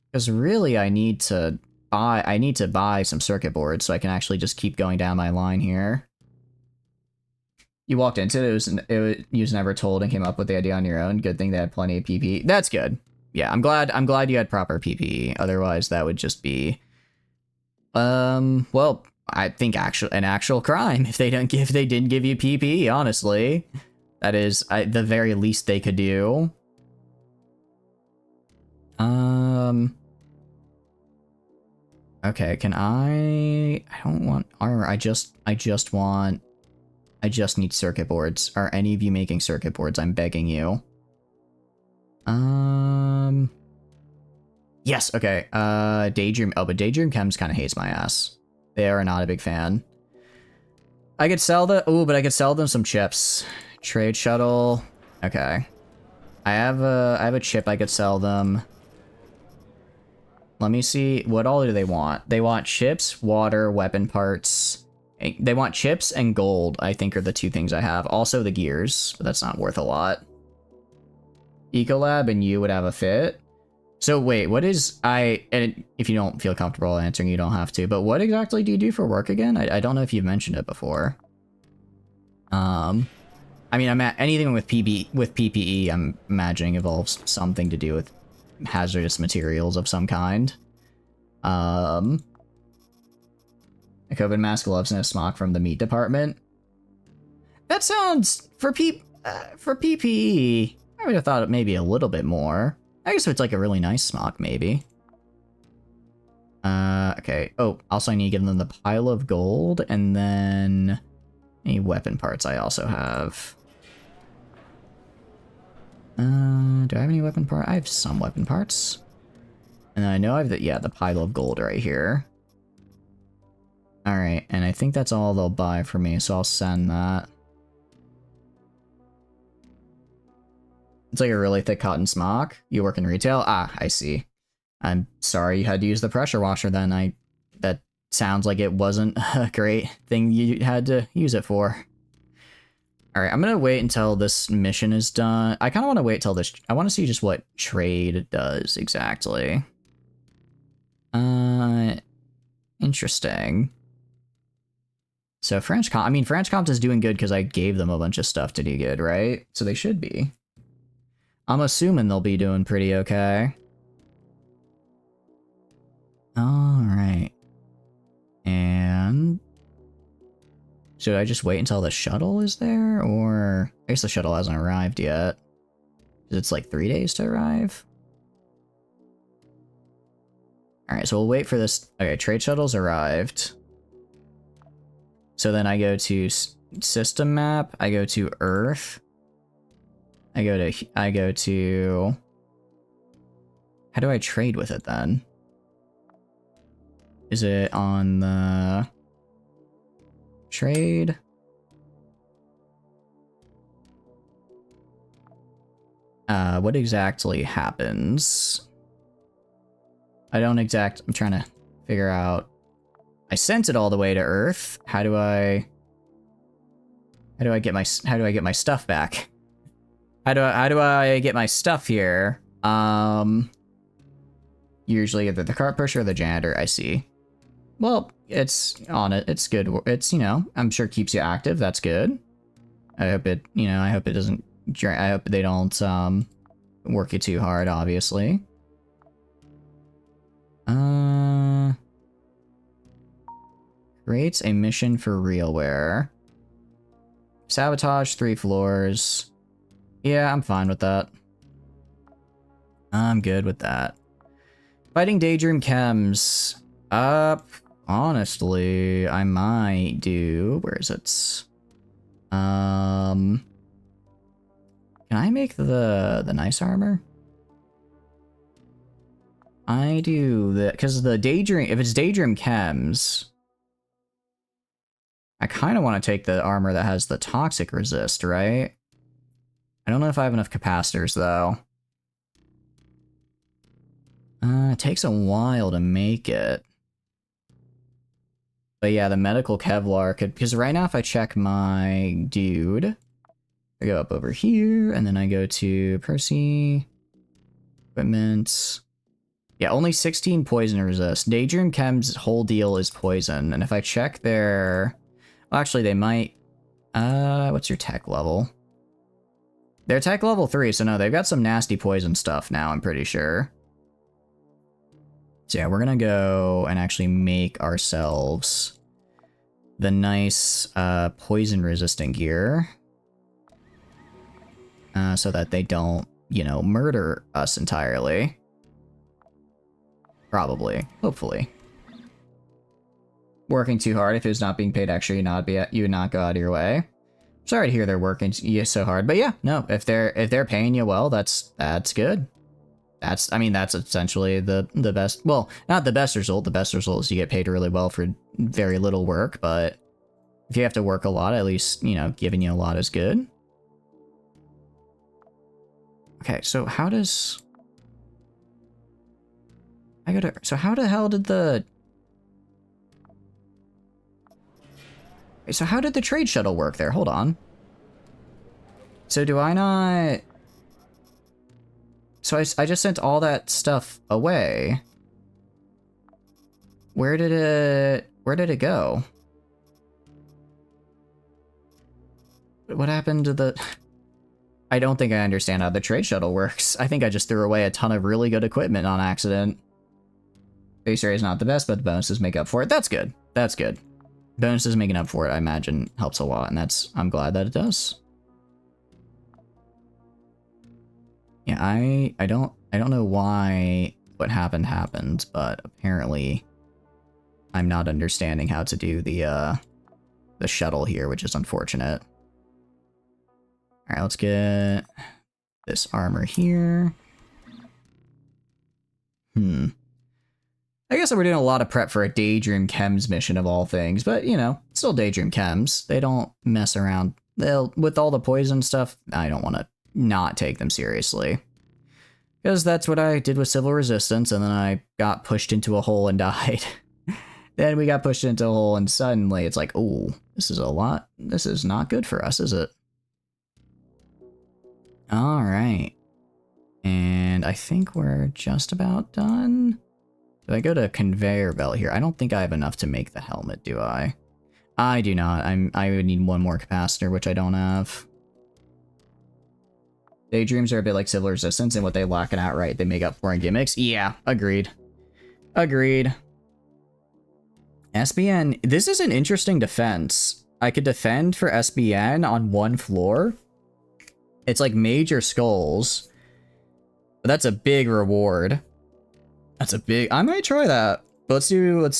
Because really, I need to buy some circuit boards so I can actually just keep going down my line here. You walked into it, you was never told and came up with the idea on your own. Good thing they had plenty of PP. That's good. yeah, I'm glad you had proper PPE. Otherwise, that would just be, well, I think an actual crime if they didn't give you PPE. Honestly, that is the very least they could do. Okay, can I don't want armor. I just need circuit boards. Are any of you making circuit boards? I'm begging you. Yes, okay. Daydream. Oh, but Daydream Chems kind of hates my ass. They are not a big fan. I could sell but I could sell them some chips. Trade shuttle. Okay. I have a chip I could sell them. Let me see. What all do they want? They want chips, water, weapon parts. They want chips and gold, I think, are the two things I have. Also the gears, but that's not worth a lot. Ecolab and you would have a fit. So wait, what is and if you don't feel comfortable answering, you don't have to, but what exactly do you do for work again? I don't know if you've mentioned it before. I mean, I'm at anything with PPE, I'm imagining involves something to do with hazardous materials of some kind. A COVID mask, gloves, and a smock from the meat department. That sounds for PPE. I would have thought it maybe a little bit more. I guess it's like a really nice smock, maybe. Okay. Oh, also I need to give them the pile of gold, and then any weapon parts I also have. Do I have any weapon parts? I have some weapon parts. And I know I have the pile of gold right here. Alright, and I think that's all they'll buy for me, so I'll send that. It's like a really thick cotton smock. You work in retail? Ah, I see. I'm sorry you had to use the pressure washer then. That sounds like it wasn't a great thing you had to use it for. Alright, I'm gonna wait until this mission is done. I kind of want to wait till this... I want to see just what trade does exactly. Interesting. So France Compt is doing good because I gave them a bunch of stuff to do good, right? So they should be. I'm assuming they'll be doing pretty okay. Alright. And... should I just wait until the shuttle is there? Or... I guess the shuttle hasn't arrived yet. It's like 3 days to arrive? Alright, so we'll wait for this... Okay, trade shuttle's arrived. So then I go to system map, I go to Earth. I go to... How do I trade with it then? Is it on the... trade? What exactly happens? I'm trying to figure out... I sent it all the way to Earth. How do I get my stuff back? How do I get my stuff here? Usually either the cart pusher or the janitor, I see. Well, it's on it. It's good. It's, I'm sure keeps you active. That's good. I hope it, I hope it doesn't, I hope they don't, work you too hard, obviously. Creates a mission for Realware. Sabotage 3 floors. Yeah, I'm fine with that. I'm good with that. Fighting Daydream Chems. Honestly, I might do... Where is it? Can I make the nice armor? I do the... Because the Daydream... If it's Daydream Chems... I kind of want to take the armor that has the toxic resist, right? I don't know if I have enough capacitors, though. It takes a while to make it. But yeah, the medical Kevlar could... Because right now, if I check my dude... I go up over here, and then I go to Percy... Equipment... Yeah, only 16 poison resist. Daydream Chem's whole deal is poison, and if I check their... Well, actually, they might... what's your tech level? They're tech level 3, so no, they've got some nasty poison stuff now, I'm pretty sure. So yeah, we're gonna go and actually make ourselves the nice poison-resistant gear. So that they don't, you know, murder us entirely. Probably. Hopefully. Working too hard. If it was not being paid extra, you would not go out of your way. Sorry to hear they're working so hard, but yeah, no. If they're paying you well, that's good. I mean, that's essentially the best. Well, not the best result. The best result is you get paid really well for very little work. But if you have to work a lot, at least, you know, giving you a lot is good. Okay, so how does so how the hell did so how did the trade shuttle work there? Hold on. So do I not... So I just sent all that stuff away. Where did it go? What happened to the... I don't think I understand how the trade shuttle works. I think I just threw away a ton of really good equipment on accident. Base area is not the best, but the bonuses make up for it. That's good. That's good. Bonuses making up for it, I imagine, helps a lot, and I'm glad that it does. Yeah, I don't know why what happened, but apparently I'm not understanding how to do the shuttle here, which is unfortunate. All right, let's get this armor here. I guess we're doing a lot of prep for a Daydream Chems mission of all things, but you know, still Daydream Chems. They don't mess around. With all the poison stuff, I don't want to not take them seriously. Because that's what I did with Civil Resistance, and then I got pushed into a hole and died. Then we got pushed into a hole, and suddenly it's like, oh, this is a lot. This is not good for us, is it? Alright. And I think we're just about done. Do I go to conveyor belt here? I don't think I have enough to make the helmet, do I? I do not. I would need one more capacitor, which I don't have. Daydreams are a bit like Civil Resistance, and what they lack in outright, they make up for in gimmicks. Yeah, agreed. Agreed. SBN, this is an interesting defense. I could defend for SBN on one floor. It's like major skulls. But that's a big reward. That's a big... I might try that. But let's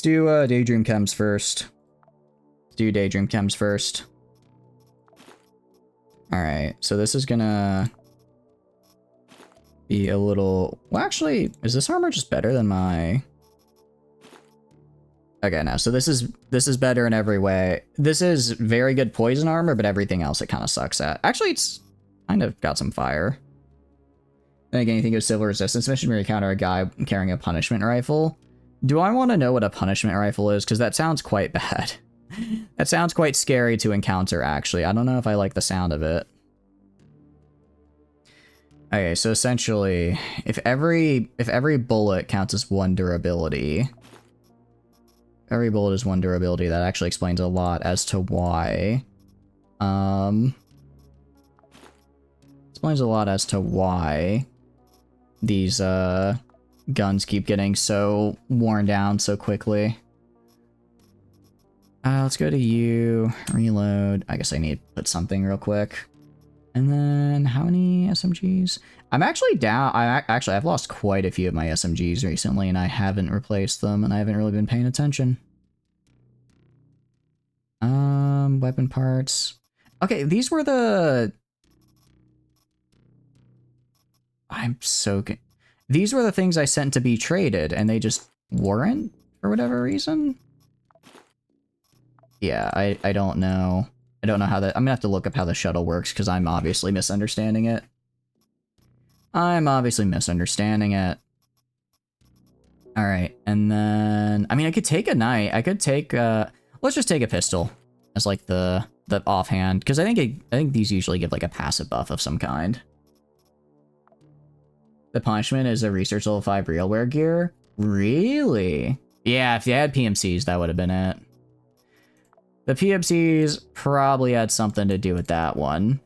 do Daydream Chems first. Let's do Daydream Chems first. Alright, so this is gonna be a little... Well, actually, is this armor just better than my... Okay, no, so this is better in every way. This is very good poison armor, but everything else it kind of sucks at. Actually, it's kind of got some fire. Then again, you think of Civil Resistance mission where you encounter a guy carrying a punishment rifle. Do I want to know what a punishment rifle is? Because that sounds quite bad. That sounds quite scary to encounter, actually. I don't know if I like the sound of it. Okay, so essentially, if every bullet counts as one durability... Every bullet is one durability. That actually explains a lot as to why. Explains a lot as to why these guns keep getting so worn down so quickly. Let's go to you. Reload. I guess I need to put something real quick. And then how many SMGs? I'm actually down. I've lost quite a few of my SMGs recently, and I haven't replaced them, and I haven't really been paying attention. Weapon parts. Okay, these were the... I'm so good. These were the things I sent to be traded, and they just weren't for whatever reason. Yeah, I don't know. I don't know how that... I'm gonna have to look up how the shuttle works, because I'm obviously misunderstanding it. Alright, and then... I mean, I could take a knight. I could take... let's just take a pistol as, like, the offhand, because I think these usually give, like, a passive buff of some kind. The punishment is a research level 5 realware gear? Really? Yeah, if you had PMCs, that would have been it. The PMCs probably had something to do with that one.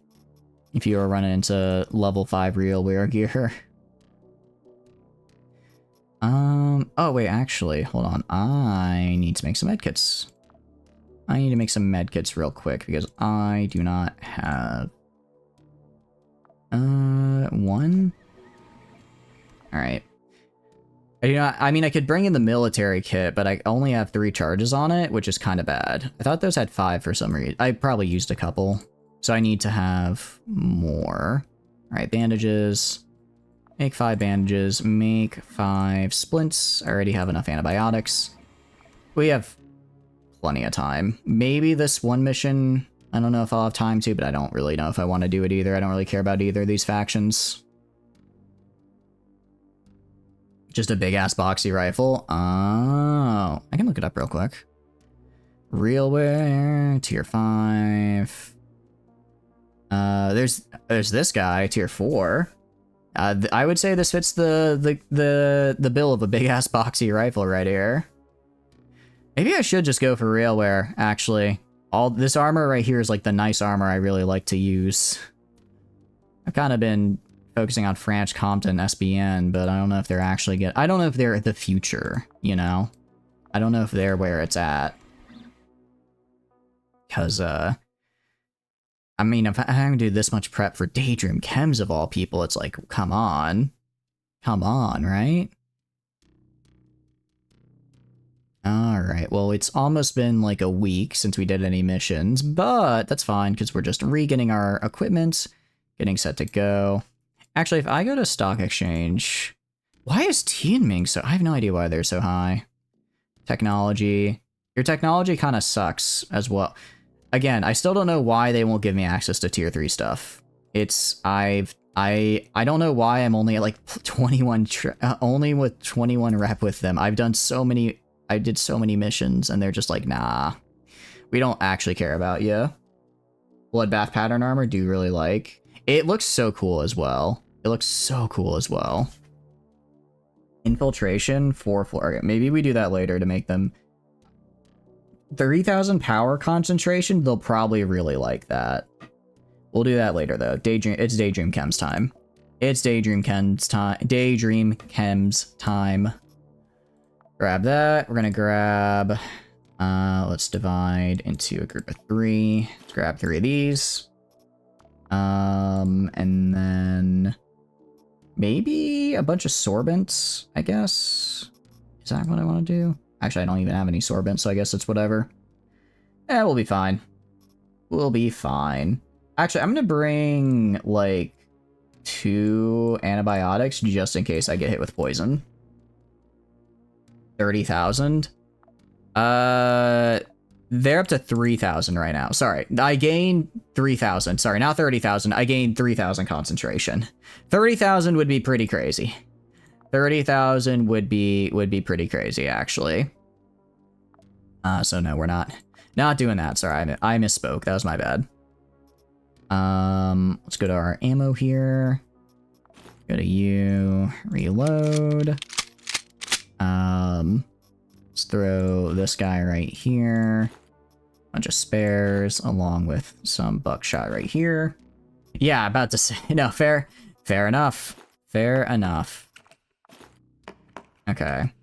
if you were running into level 5 real wear gear. Oh wait, actually, hold on. I need to make some medkits. I need to make some medkits real quick because I do not have... one? Alright. I mean, I could bring in the military kit, but I only have 3 charges on it, which is kind of bad. I thought those had 5 for some reason. I probably used a couple, so I need to have more. Alright, bandages. Make 5 bandages. Make 5 splints. I already have enough antibiotics. We have plenty of time. Maybe this one mission, I don't know if I'll have time to, but I don't really know if I want to do it either. I don't really care about either of these factions. Just a big-ass boxy rifle. Oh, I can look it up real quick. Real wear, tier 5. There's this guy, tier 4. I would say this fits the bill of a big-ass boxy rifle right here. Maybe I should just go for real wear, actually. All this armor right here is like the nice armor I really like to use. I've kind of been focusing on Franch, Compton, SBN, but I don't know if they're actually I don't know if they're the future, you know? I don't know if they're where it's at. Because, I mean, if I have to do this much prep for Daydream Chems of all people, it's like, come on. Come on, right? Alright, well, it's almost been like a week since we did any missions, but that's fine, because we're just re-getting our equipment, getting set to go. Actually, if I go to Stock Exchange, why is Tianming so... I have no idea why they're so high. Technology. Your technology kind of sucks as well. Again, I still don't know why they won't give me access to tier 3 stuff. I don't know why I'm only at like 21, only with 21 rep with them. I did so many missions and they're just like, nah, we don't actually care about you. Bloodbath pattern armor, do you really like? It looks so cool as well. It looks so cool as well. Infiltration, 4 floor. Okay, maybe we do that later to make them 30,000 power concentration. They'll probably really like that. We'll do that later though. It's Daydream Chems time. It's Daydream Chems time. Daydream Chems time. Grab that. We're gonna grab. Let's divide into a group of 3. Let's grab 3 of these. And then maybe a bunch of sorbents, I guess. Is that what I want to do? Actually, I don't even have any sorbents, so I guess it's whatever. Eh, we'll be fine. We'll be fine. Actually, I'm gonna bring, like, 2 antibiotics just in case I get hit with poison. 30,000? They're up to 3,000 right now. Sorry, I gained 3,000. Sorry, not 30,000. I gained 3,000 concentration. 30,000 would be pretty crazy. 30,000 would be pretty crazy, actually. So no, we're not doing that. Sorry, I misspoke. That was my bad. Let's go to our ammo here. Go to you, reload. Let's throw this guy right here. Bunch of spares along with some buckshot right here. Yeah, about to say, no, fair enough. Fair enough. Okay.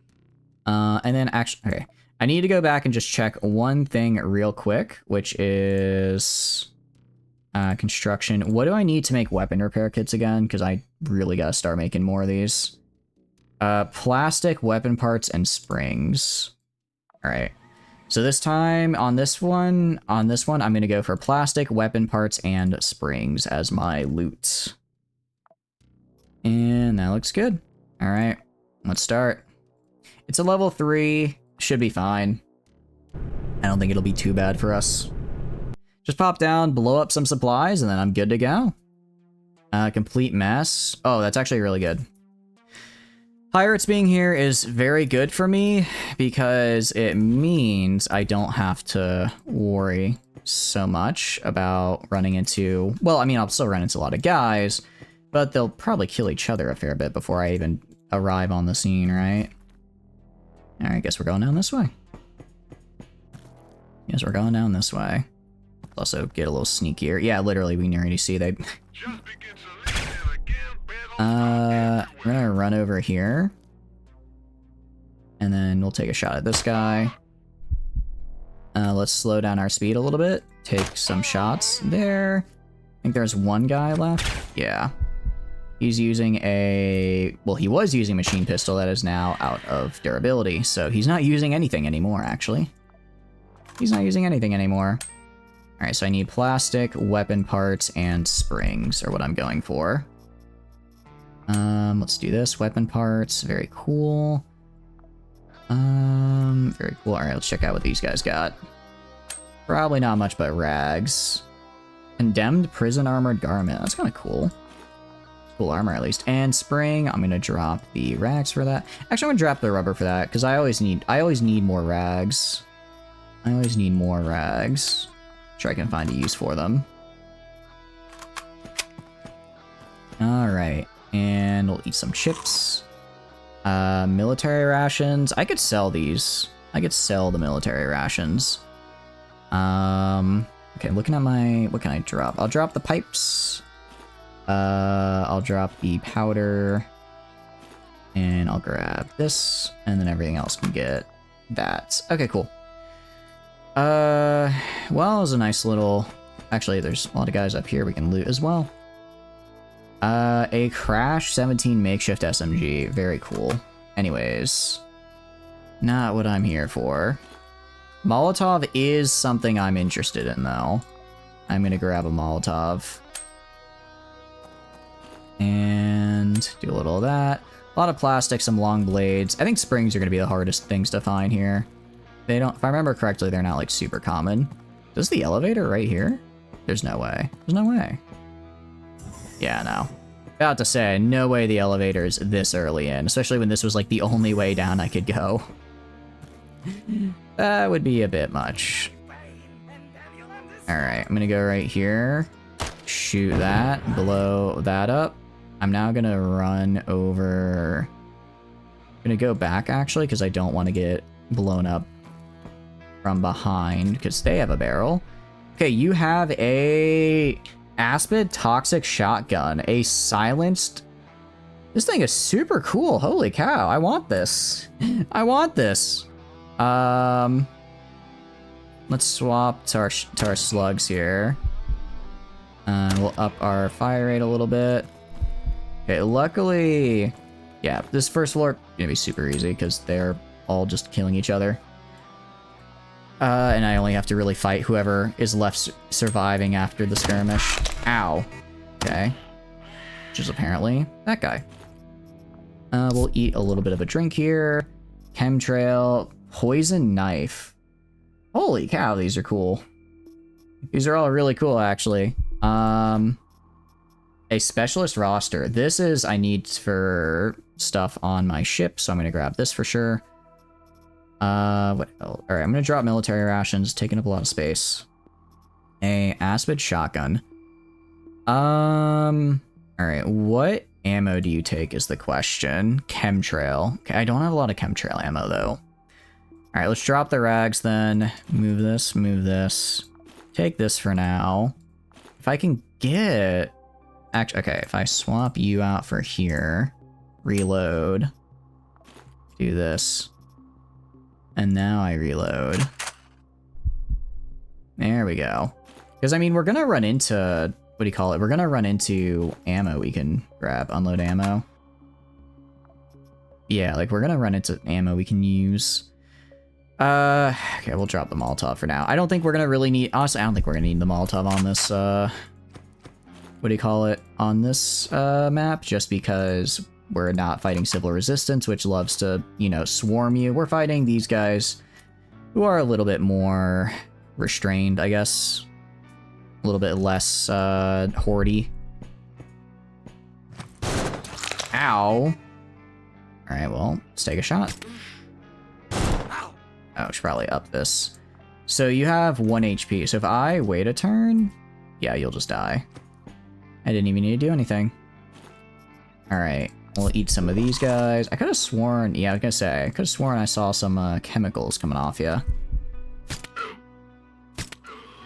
And then actually, okay. I need to go back and just check one thing real quick, which is construction. What do I need to make weapon repair kits again? Because I really gotta start making more of these. Plastic weapon parts and springs. All right. So this time on this one, I'm going to go for plastic weapon parts and springs as my loot. And that looks good. All right, let's start. It's a level 3, should be fine. I don't think it'll be too bad for us. Just pop down, blow up some supplies, and then I'm good to go. Complete mess. Oh, that's actually really good. Pirates being here is very good for me because it means I don't have to worry so much about running into... Well, I mean, I'll still run into a lot of guys, but they'll probably kill each other a fair bit before I even arrive on the scene, right? Alright, I guess we're going down this way. Also get a little sneakier. Yeah, literally, we can already see they We're gonna run over here. And then we'll take a shot at this guy. Let's slow down our speed a little bit. Take some shots there. I think there's one guy left. Yeah. He's using a... Well, he was using machine pistol that is now out of durability. So he's not using anything anymore, actually. He's not using anything anymore. Alright, so I need plastic, weapon parts, and springs are what I'm going for. Let's do this. Weapon parts. Very cool. Very cool. Alright, let's check out what these guys got. Probably not much but rags. Condemned prison armored garment. That's kind of cool. Cool armor at least. And spring. I'm gonna drop the rags for that. Actually, I'm gonna drop the rubber for that because I always need more rags. I always need more rags. Sure, I can find a use for them. All right, and we'll eat some chips. Military rations. I could sell these. I could sell the military rations. Okay, looking at my... What can I drop? I'll drop the pipes. I'll drop the powder. And I'll grab this. And then everything else can get that. Okay, cool. Well, it was a nice little... Actually, there's a lot of guys up here we can loot as well. A Crash 17 makeshift SMG. Very cool. Anyways. Not what I'm here for. Molotov is something I'm interested in, though. I'm gonna grab a Molotov. And do a little of that. A lot of plastic, some long blades. I think springs are gonna be the hardest things to find here. They don't, if I remember correctly, they're not like super common. Is the elevator right here? There's no way. There's no way. Yeah, no. About to say, no way the elevator is this early in, especially when this was like the only way down I could go. That would be a bit much. Alright, I'm gonna go right here. Shoot that, blow that up. I'm now gonna run over... I'm gonna go back actually, because I don't want to get blown up from behind, because they have a barrel. Okay, you have a Aspid Toxic Shotgun, a silenced... This thing is super cool, holy cow, I want this. I want this. Let's swap to our slugs here. We'll up our fire rate a little bit. Okay, luckily... Yeah, this first floor is gonna be super easy, because they're all just killing each other. And I only have to really fight whoever is left surviving after the skirmish. Ow. Okay. Which is apparently that guy. We'll eat a little bit of a drink here. Chemtrail. Poison knife. Holy cow, these are cool. These are all really cool, actually. A specialist roster. This is, I need for stuff on my ship, so I'm gonna grab this for sure. What else? Alright, I'm gonna drop military rations, taking up a lot of space. A Aspid shotgun. Alright, what ammo do you take is the question. Chemtrail. Okay, I don't have a lot of chemtrail ammo, though. Alright, let's drop the rags then. Move this, move this. Take this for now. If I can get... Actually, okay, if I swap you out for here, reload, do this, and now I reload. There we go. Because, I mean, we're gonna run into... What do you call it? We're gonna run into ammo we can grab. Unload ammo. Yeah, like, we're gonna run into ammo we can use. Okay, we'll drop the Molotov for now. I don't think we're gonna really need... Honestly, I don't think we're gonna need the Molotov on this, what do you call it? On this, map, just because we're not fighting civil resistance, which loves to, you know, swarm you. We're fighting these guys who are a little bit more restrained, I guess. A little bit less, hoardy. Ow. Alright, well, let's take a shot. Oh, I should probably up this. So you have 1 HP, so if I wait a turn, yeah, you'll just die. I didn't even need to do anything. Alright, we'll eat some of these guys. I could have sworn, yeah, I was gonna say, I could have sworn I saw some chemicals coming off you.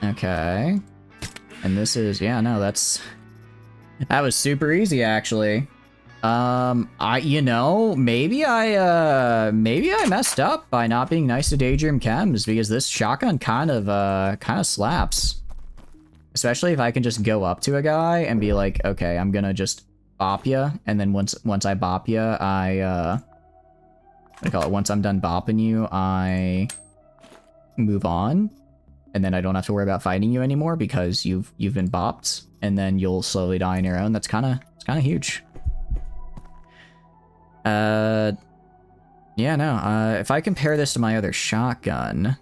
Okay. And this is, yeah, no, that's That was super easy, actually. Maybe I messed up by not being nice to Daydream Chems, because this shotgun kind of slaps. Especially if I can just go up to a guy and be like, okay, I'm gonna just bop ya, and then once I bop ya, what do you call it? Once I'm done bopping you, I move on, and then I don't have to worry about fighting you anymore because you've been bopped, and then you'll slowly die on your own. It's kind of huge. Yeah, no. If I compare this to my other shotgun,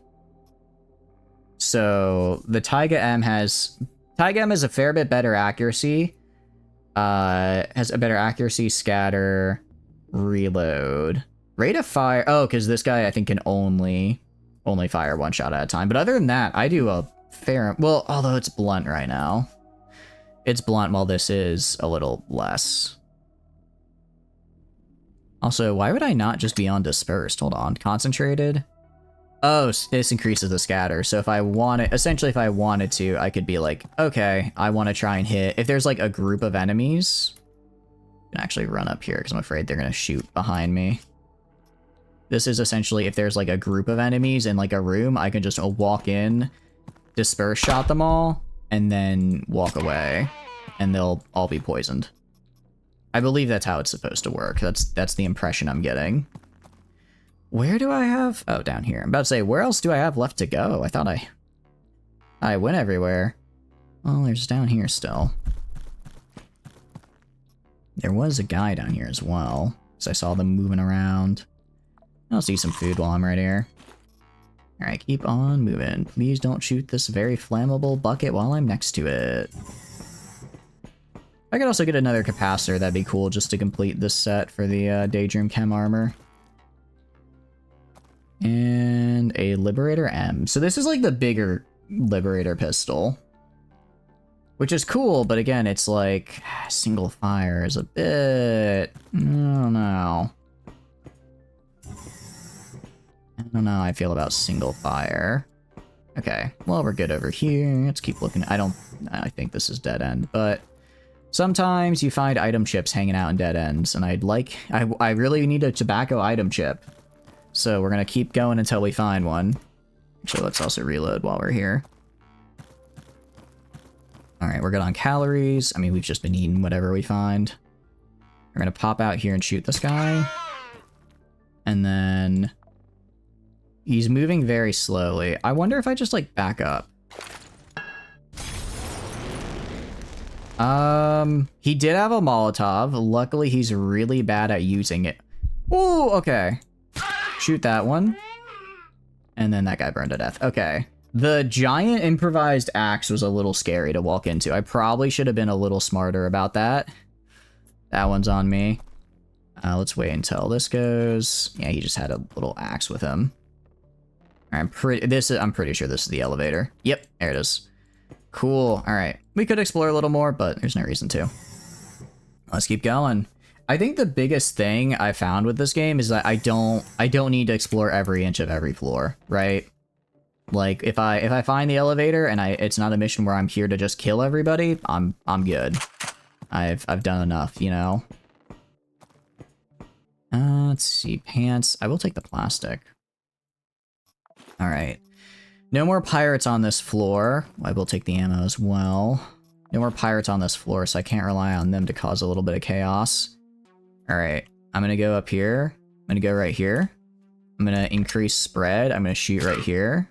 so the Taiga M has a fair bit better accuracy. Has a better accuracy, scatter, reload, rate of fire. Oh, because this guy I think can only fire one shot at a time. But other than that, I do a fair. Well, although it's blunt right now, it's blunt while this is a little less. Also, why would I not just be on dispersed? Hold on, concentrated. Oh, this increases the scatter. So if I wanted, essentially if I wanted to, I could be like, okay, I want to try and hit. If there's like a group of enemies, I can actually run up here because I'm afraid they're going to shoot behind me. This is essentially if there's like a group of enemies in like a room, I can just walk in, disperse shot them all, and then walk away, and they'll all be poisoned. I believe that's how it's supposed to work. That's the impression I'm getting. Where do I have... Oh, down here. I'm about to say, where else do I have left to go? I thought I went everywhere. Well, there's down here still. There was a guy down here as well, because I saw them moving around. I'll see some food while I'm right here. Alright, keep on moving. Please don't shoot this very flammable bucket while I'm next to it. I could also get another capacitor, that'd be cool, just to complete this set for the Daydream Chem armor. And a Liberator M. So this is like the bigger Liberator pistol. Which is cool, but again, it's like, single fire is a bit... I don't know. I don't know how I feel about single fire. Okay, well, we're good over here. Let's keep looking. I think this is dead end, but... Sometimes you find item chips hanging out in dead ends, and I really need a tobacco item chip. So we're gonna keep going until we find one. Actually, let's also reload while we're here. Alright, we're good on calories. I mean, we've just been eating whatever we find. We're gonna pop out here and shoot this guy. And then... He's moving very slowly. I wonder if I just, like, back up. He did have a Molotov. Luckily, he's really bad at using it. Ooh, okay. Shoot that one. And then that guy burned to death. Okay. The giant improvised axe was a little scary to walk into. I probably should have been a little smarter about that. That one's on me. Let's wait until this goes. Yeah, he just had a little axe with him. I'm pretty sure this is the elevator. Yep, there it is. Cool. All right. We could explore a little more, but there's no reason to. Let's keep going. I think the biggest thing I found with this game is that I don't need to explore every inch of every floor, right? Like if I find the elevator and it's not a mission where I'm here to just kill everybody, I'm good. I've done enough, you know. Let's see, pants. I will take the plastic. All right. No more pirates on this floor. I will take the ammo as well. No more pirates on this floor, so I can't rely on them to cause a little bit of chaos. All right, I'm gonna go up here. I'm gonna go right here. I'm gonna increase spread. I'm gonna shoot right here.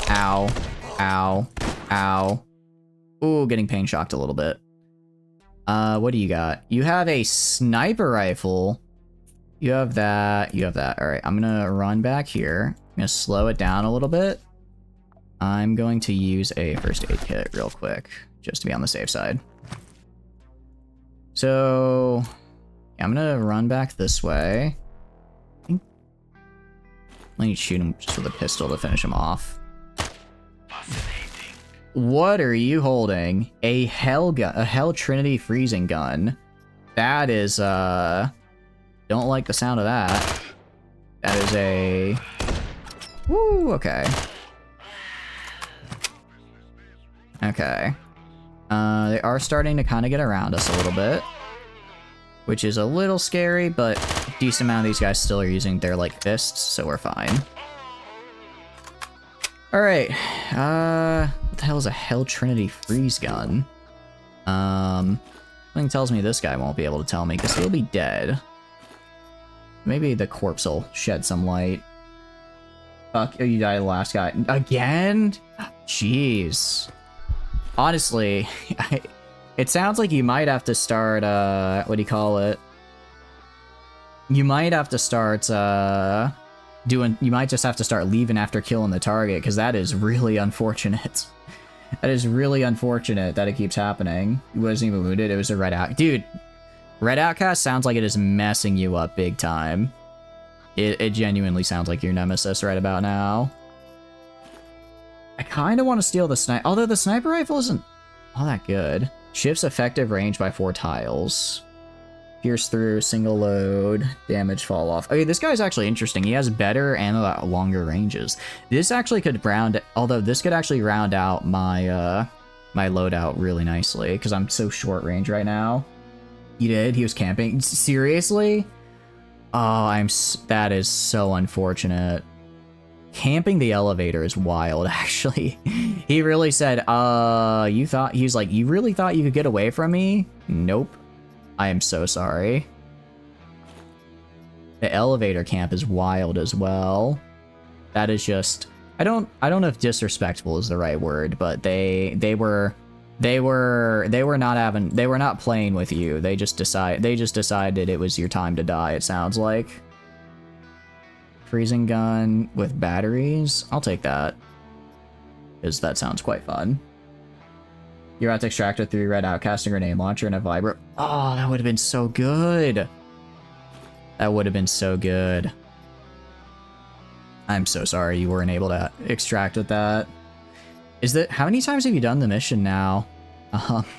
Ow, ow, ow. Ooh, getting pain shocked a little bit. What do you got? You have a sniper rifle. You have that. You have that. All right, I'm gonna run back here. I'm gonna slow it down a little bit. I'm going to use a first aid kit real quick, just to be on the safe side. So, yeah, I'm gonna run back this way. I think I need to shoot him just with a pistol to finish him off. What are you holding? A Hell Trinity freezing gun. That is, don't like the sound of that. That is a... Woo, okay. Okay. They are starting to kind of get around us a little bit, which is a little scary, but a decent amount of these guys still are using their, like, fists, so we're fine. Alright, what the hell is a Hell Trinity freeze gun? Something tells me this guy won't be able to tell me, because he'll be dead. Maybe the corpse will shed some light. Fuck, oh, you died the last guy. Again? Jeez. Honestly, it sounds like you might have to start, what do you call it? You might have to start, you might just have to start leaving after killing the target, because that is really unfortunate. That is really unfortunate that it keeps happening. He wasn't even wounded, it was a red out. Dude, red outcast sounds like it is messing you up big time. It genuinely sounds like your nemesis right about now. I kind of want to steal the sniper, although the sniper rifle isn't all that good. Shifts effective range by 4 tiles. Pierce through, single load, damage fall off. Okay, this guy's actually interesting. He has better ammo at longer ranges. This actually could although this could actually round out my my loadout really nicely, because I'm so short range right now. He did? He was camping? Seriously? Oh, that is so unfortunate. Camping the elevator is wild, actually. He really said, he was like, you really thought you could get away from me? Nope. I am so sorry. The elevator camp is wild as well. That is just, I don't know if disrespectful is the right word, but they were not playing with you. They just decided it was your time to die, it sounds like. Freezing gun with batteries. I'll take that, because that sounds quite fun. You're about to extract a 3 red outcast, a grenade launcher, and a vibro. Oh, that would have been so good. That would have been so good. I'm so sorry you weren't able to extract with that. How many times have you done the mission now?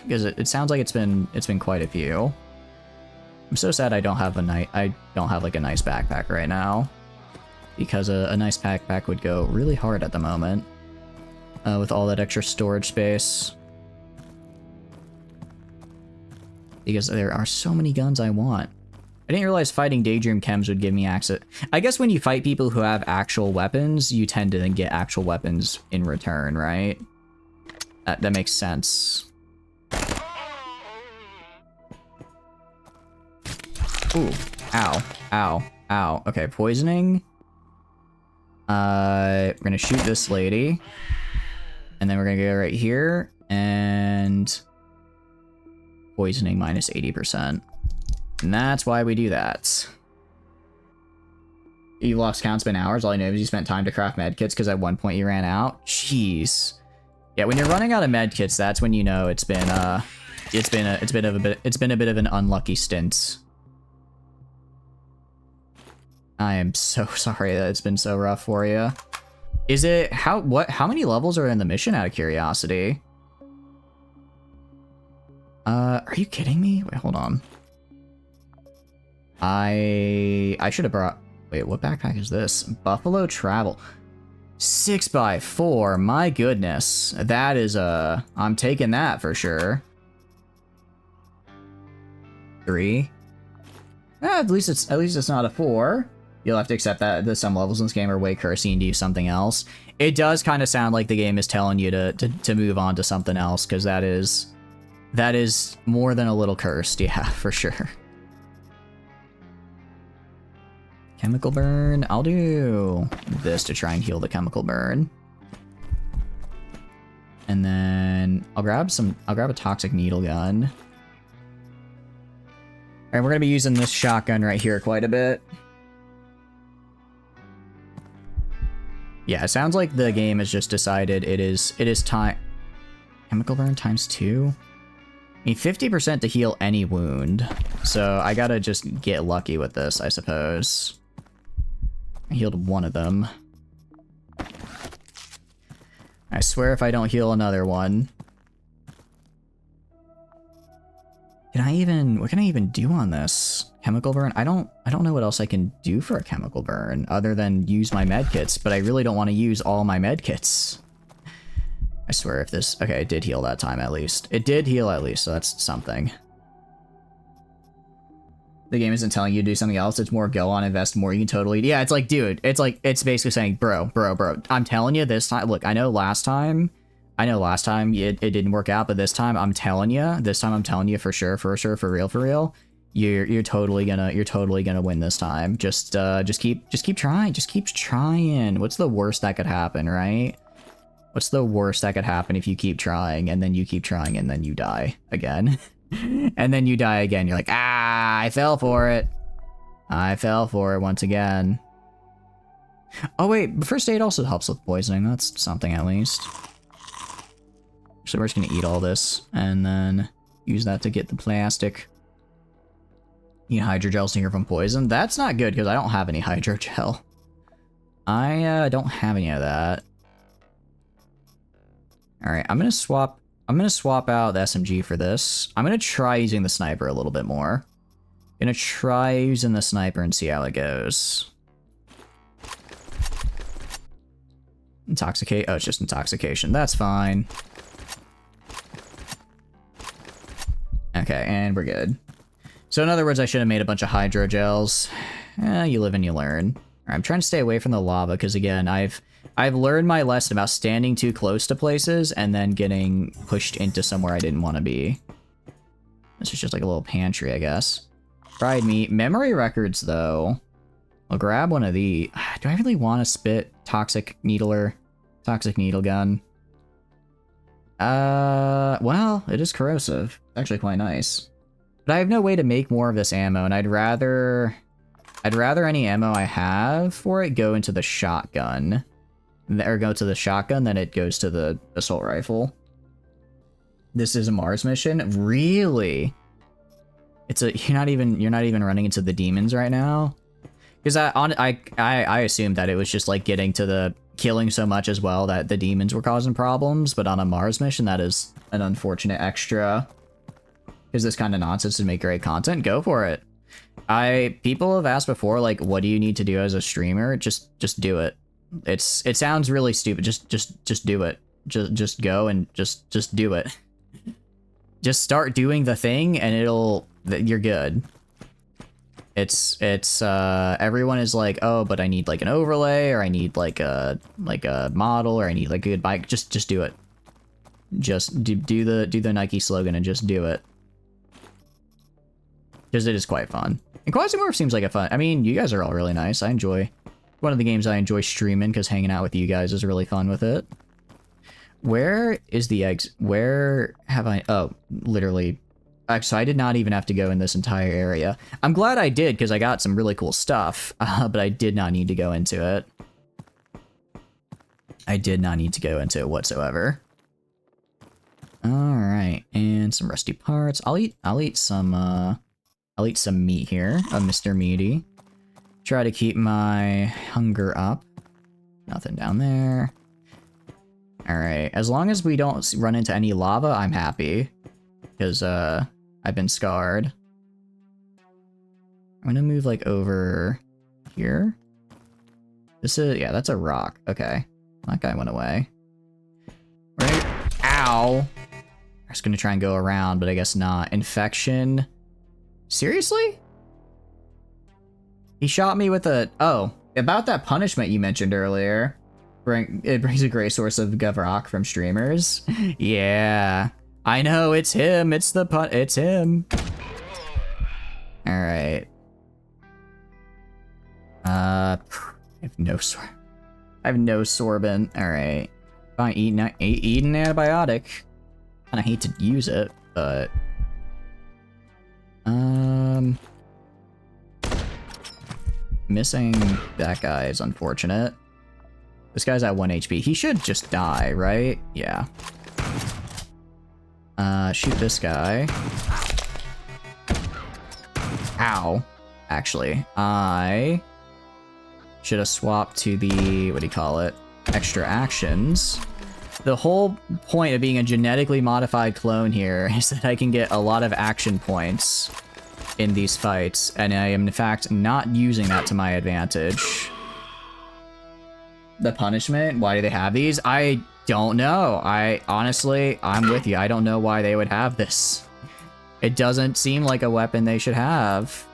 Because it sounds like it's been quite a few. I'm so sad I don't have like a nice backpack right now, because a nice backpack would go really hard at the moment, with all that extra storage space. Because there are so many guns I want. I didn't realize fighting Daydream Chems would give me access. I guess when you fight people who have actual weapons, you tend to then get actual weapons in return, right? That makes sense. Ooh. Ow. Ow. Ow. Okay, poisoning. We're gonna shoot this lady. And then we're gonna go right here. And poisoning minus 80%. And that's why we do that. You lost count, spent hours. All I know is you spent time to craft medkits because at one point you ran out. Jeez. Yeah, when you're running out of medkits, that's when you know it's been a bit of an unlucky stint. I am so sorry that it's been so rough for you. Is it how many levels are in the mission, out of curiosity? Are you kidding me? Wait, hold on. I should have brought... Wait, what backpack is this? Buffalo Travel. 6x4, my goodness. That is I'm taking that for sure. 3. At least it's not a 4. You'll have to accept that some levels in this game are way cursy and do something else. It does kind of sound like the game is telling you to move on to something else, because that is more than a little cursed, yeah, for sure. Chemical burn. I'll do this to try and heal the chemical burn. And then I'll grab a toxic needle gun. Alright, we're gonna be using this shotgun right here quite a bit. Yeah, it sounds like the game has just decided it is time. Chemical burn times 2. I mean, 50% to heal any wound. So I gotta just get lucky with this, I suppose. I healed one of them. I swear if I don't heal another one. What can I even do on this? Chemical burn? I don't know what else I can do for a chemical burn other than use my medkits, but I really don't want to use all my medkits. swear if this... Okay, it did heal that time at least. It did heal at least, so that's something. The game isn't telling you to do something else. It's more go on, invest more. You can totally... Yeah, it's like, dude, it's like, it's basically saying, bro. I'm telling you this time. Look, I know last time it didn't work out, but this time I'm telling you for sure, for real. You're totally gonna win this time. Just keep trying. Just keep trying. What's the worst that could happen, right? What's the worst that could happen if you keep trying and then you keep trying and then you die again? And then you die again. You're like, ah, I fell for it. I fell for it once again. Oh wait, first aid also helps with poisoning. That's something at least. So we're just gonna eat all this and then use that to get the plastic. Eat hydrogels to heal from poison. That's not good because I don't have any hydrogel. I don't have any of that. All right, I'm gonna swap out the SMG for this. I'm gonna try using the sniper a little bit more. Gonna try using the sniper and see how it goes. Intoxicate. Oh, it's just intoxication. That's fine. Okay, and we're good. So in other words, I should have made a bunch of hydrogels. You live and you learn. I'm trying to stay away from the lava because again, I've learned my lesson about standing too close to places and then getting pushed into somewhere I didn't want to be. This is just like a little pantry, I guess. Fried meat. Memory records, though. I'll grab one of these. Do I really want to spit toxic needle gun? Well, it is corrosive. Actually quite nice. But I have no way to make more of this ammo, and I'd rather any ammo I have for it go into the shotgun. Or go to the shotgun, then it goes to the assault rifle. This is a Mars mission? Really? You're not even running into the demons right now? Because I assumed that it was just like getting to the killing so much as well that the demons were causing problems, but on a Mars mission that is an unfortunate extra. Is this kind of nonsense to make great content? Go for it. People have asked before, like, what do you need to do as a streamer? Just do it. It sounds really stupid. Just do it. Just go and just do it. Just start doing the thing and you're good. Everyone is like, oh, but I need like an overlay, or I need like a model, or I need like a good bike. Just do it. Just do the Nike slogan and just do it. Because it is quite fun. And Quasimorph seems like a fun... I mean, you guys are all really nice. I enjoy... One of the games I enjoy streaming, because hanging out with you guys is really fun with it. Where is the eggs? Where have I... Oh, literally. So I did not even have to go in this entire area. I'm glad I did, because I got some really cool stuff. But I did not need to go into it. I did not need to go into it whatsoever. Alright, and some rusty parts. I'll eat some meat here, Mr. Meaty. Try to keep my hunger up. Nothing down there. Alright, as long as we don't run into any lava, I'm happy. Because, I've been scarred. I'm gonna move, like, over here. Yeah, that's a rock. Okay. That guy went away. Right? Ow! I was gonna try and go around, but I guess not. Infection. Seriously? He shot me with a... Oh, about that punishment you mentioned earlier. It brings a great source of Gavrok from streamers. Yeah. I know, it's him. It's him. Alright. I have no sorbent. Alright. Fine, eat an antibiotic. And I hate to use it, but... Missing that guy is unfortunate. This guy's at 1 HP. He should just die, right? Yeah. Shoot this guy. Ow. Actually, I should have swapped to the, what do you call it? Extra actions. The whole point of being a genetically modified clone here is that I can get a lot of action points in these fights, and I am in fact not using that to my advantage. The punishment? Why do they have these? I don't know. Honestly, I'm with you. I don't know why they would have this. It doesn't seem like a weapon they should have.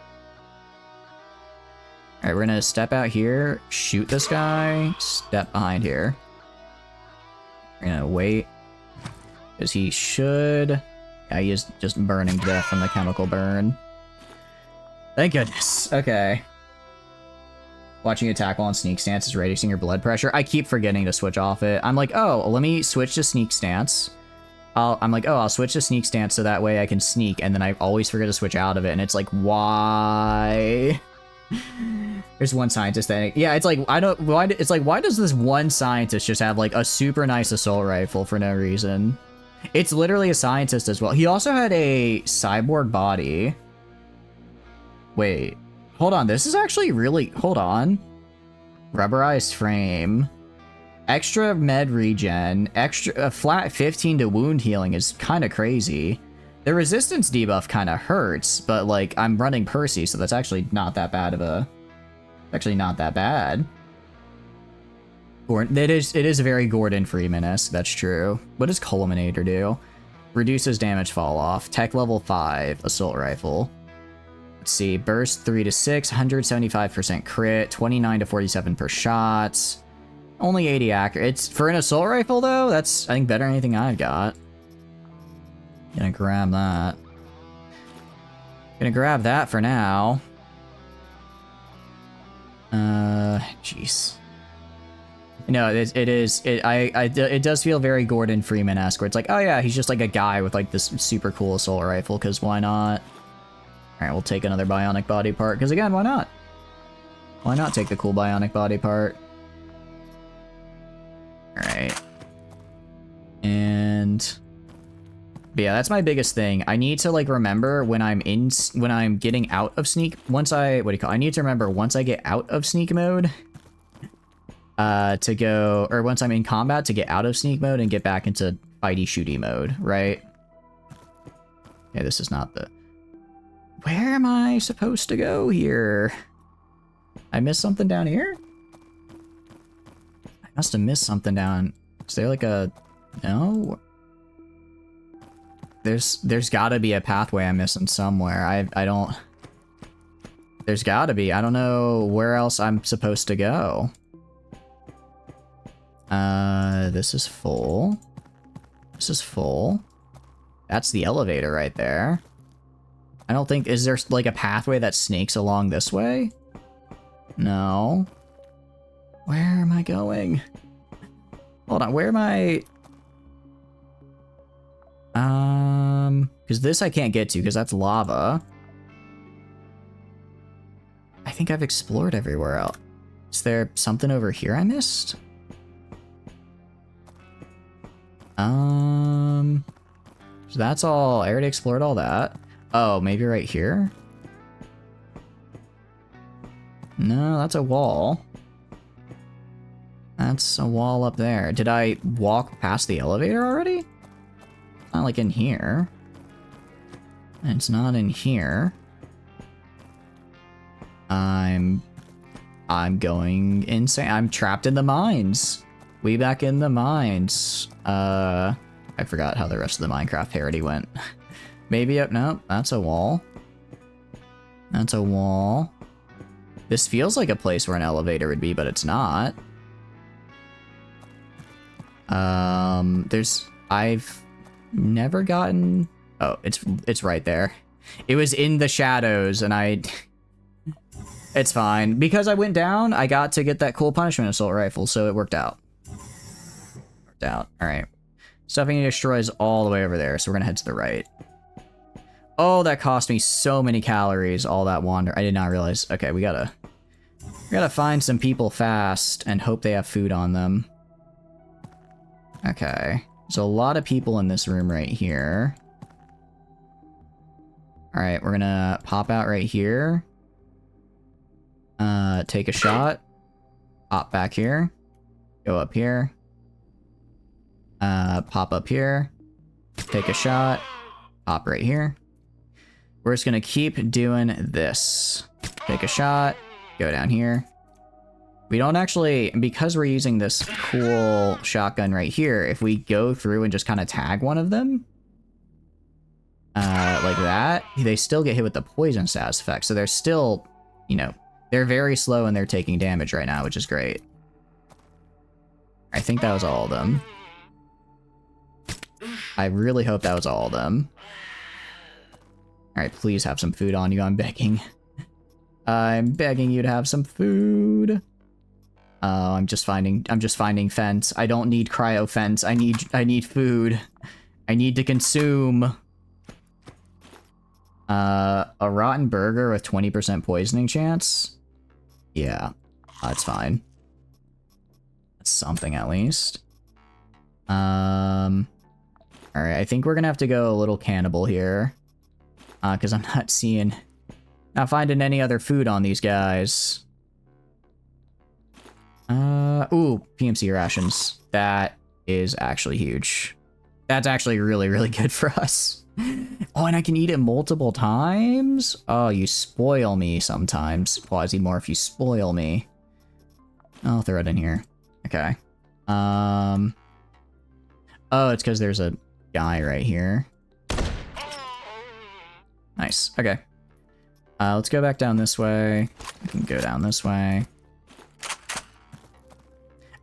Alright, we're gonna step out here, shoot this guy, step behind here. We're gonna wait. Because he should... Yeah, he is just burning to death from the chemical burn. Thank goodness. Okay. Watching you attack while in sneak stance is reducing your blood pressure. I keep forgetting to switch off it. I'm like, oh, let me switch to sneak stance. I'll switch to sneak stance so that way I can sneak, and then I always forget to switch out of it, and it's like, why? There's one scientist that, yeah, it's like, why does this one scientist just have like a super nice assault rifle for no reason? It's literally a scientist as well. He also had a cyborg body. Wait, hold on, this is actually really, hold on. Rubberized frame. Extra med regen, extra flat 15 to wound healing is kind of crazy. The resistance debuff kind of hurts, but like I'm running Percy, so that's actually not that bad of a. Actually, not that bad. It is very Gordon Freeman-esque. That's true. What does Culminator do? Reduces damage fall off. Tech level 5 assault rifle. Let's see. Burst 3 to 6, 175% crit, 29 to 47 per shot. Only 80 accurate. It's for an assault rifle though. That's I think better than anything I've got. Gonna grab that. Gonna grab that for now. Jeez. No, it does feel very Gordon Freeman-esque, where it's like, oh yeah, he's just like a guy with like this super cool assault rifle, because why not? Alright, we'll take another bionic body part, because again, why not? Why not take the cool bionic body part? Alright. And... But yeah, that's my biggest thing. I need to like remember when I'm getting out of sneak, I need to remember once I get out of sneak mode, to go, or once I'm in combat to get out of sneak mode and get back into fighty shooty mode, right? Yeah, this is not the... Where am I supposed to go here? I missed something down here? I must have missed something down... Is there like a... No? There's gotta be a pathway I'm missing somewhere. I don't... There's gotta be. I don't know where else I'm supposed to go. This is full. This is full. That's the elevator right there. I don't think... Is there like a pathway that snakes along this way? No. Where am I going? Hold on, where am I... Because this I can't get to, because that's lava. I think I've explored everywhere else. Is there something over here I missed? So that's all. I already explored all that. Oh, maybe right here? No, that's a wall. That's a wall up there. Did I walk past the elevator already? Not like in here. And it's not in here. I'm going insane. I'm trapped in the mines. We back in the mines. I forgot how the rest of the Minecraft parody went. Maybe up. No, that's a wall. That's a wall. This feels like a place where an elevator would be, but it's not. I've never gotten... Oh, it's right there. It was in the shadows, and it's fine. Because I went down, I got to get that cool punishment assault rifle, so it worked out. Worked out. Alright. Stuffing destroys all the way over there, so we're gonna head to the right. Oh, that cost me so many calories, all that wander. I did not realize. Okay, we gotta find some people fast and hope they have food on them. Okay. There's a lot of people in this room right here. Alright, we're gonna pop out right here. Take a shot. Pop back here. Go up here. Pop up here. Take a shot. Pop right here. We're just gonna keep doing this. Take a shot. Go down here. We don't actually, because we're using this cool shotgun right here, if we go through and just kind of tag one of them, like that, they still get hit with the poison status effect. So they're still, you know, they're very slow and they're taking damage right now, which is great. I think that was all of them. I really hope that was all of them. Alright, please have some food on you, I'm begging. I'm begging you to have some food. I'm just finding fence. I don't need cryo fence. I need food. I need to consume. A rotten burger with 20% poisoning chance? Yeah, that's fine. That's something at least. Alright, I think we're gonna have to go a little cannibal here. Because I'm not finding any other food on these guys. Ooh, PMC rations. That is actually huge. That's actually really, really good for us. Oh, and I can eat it multiple times? Oh, you spoil me sometimes, Quasimorph. You spoil me. I'll throw it in here. Okay. Oh, it's because there's a guy right here. Nice. Okay. Let's go back down this way. We can go down this way.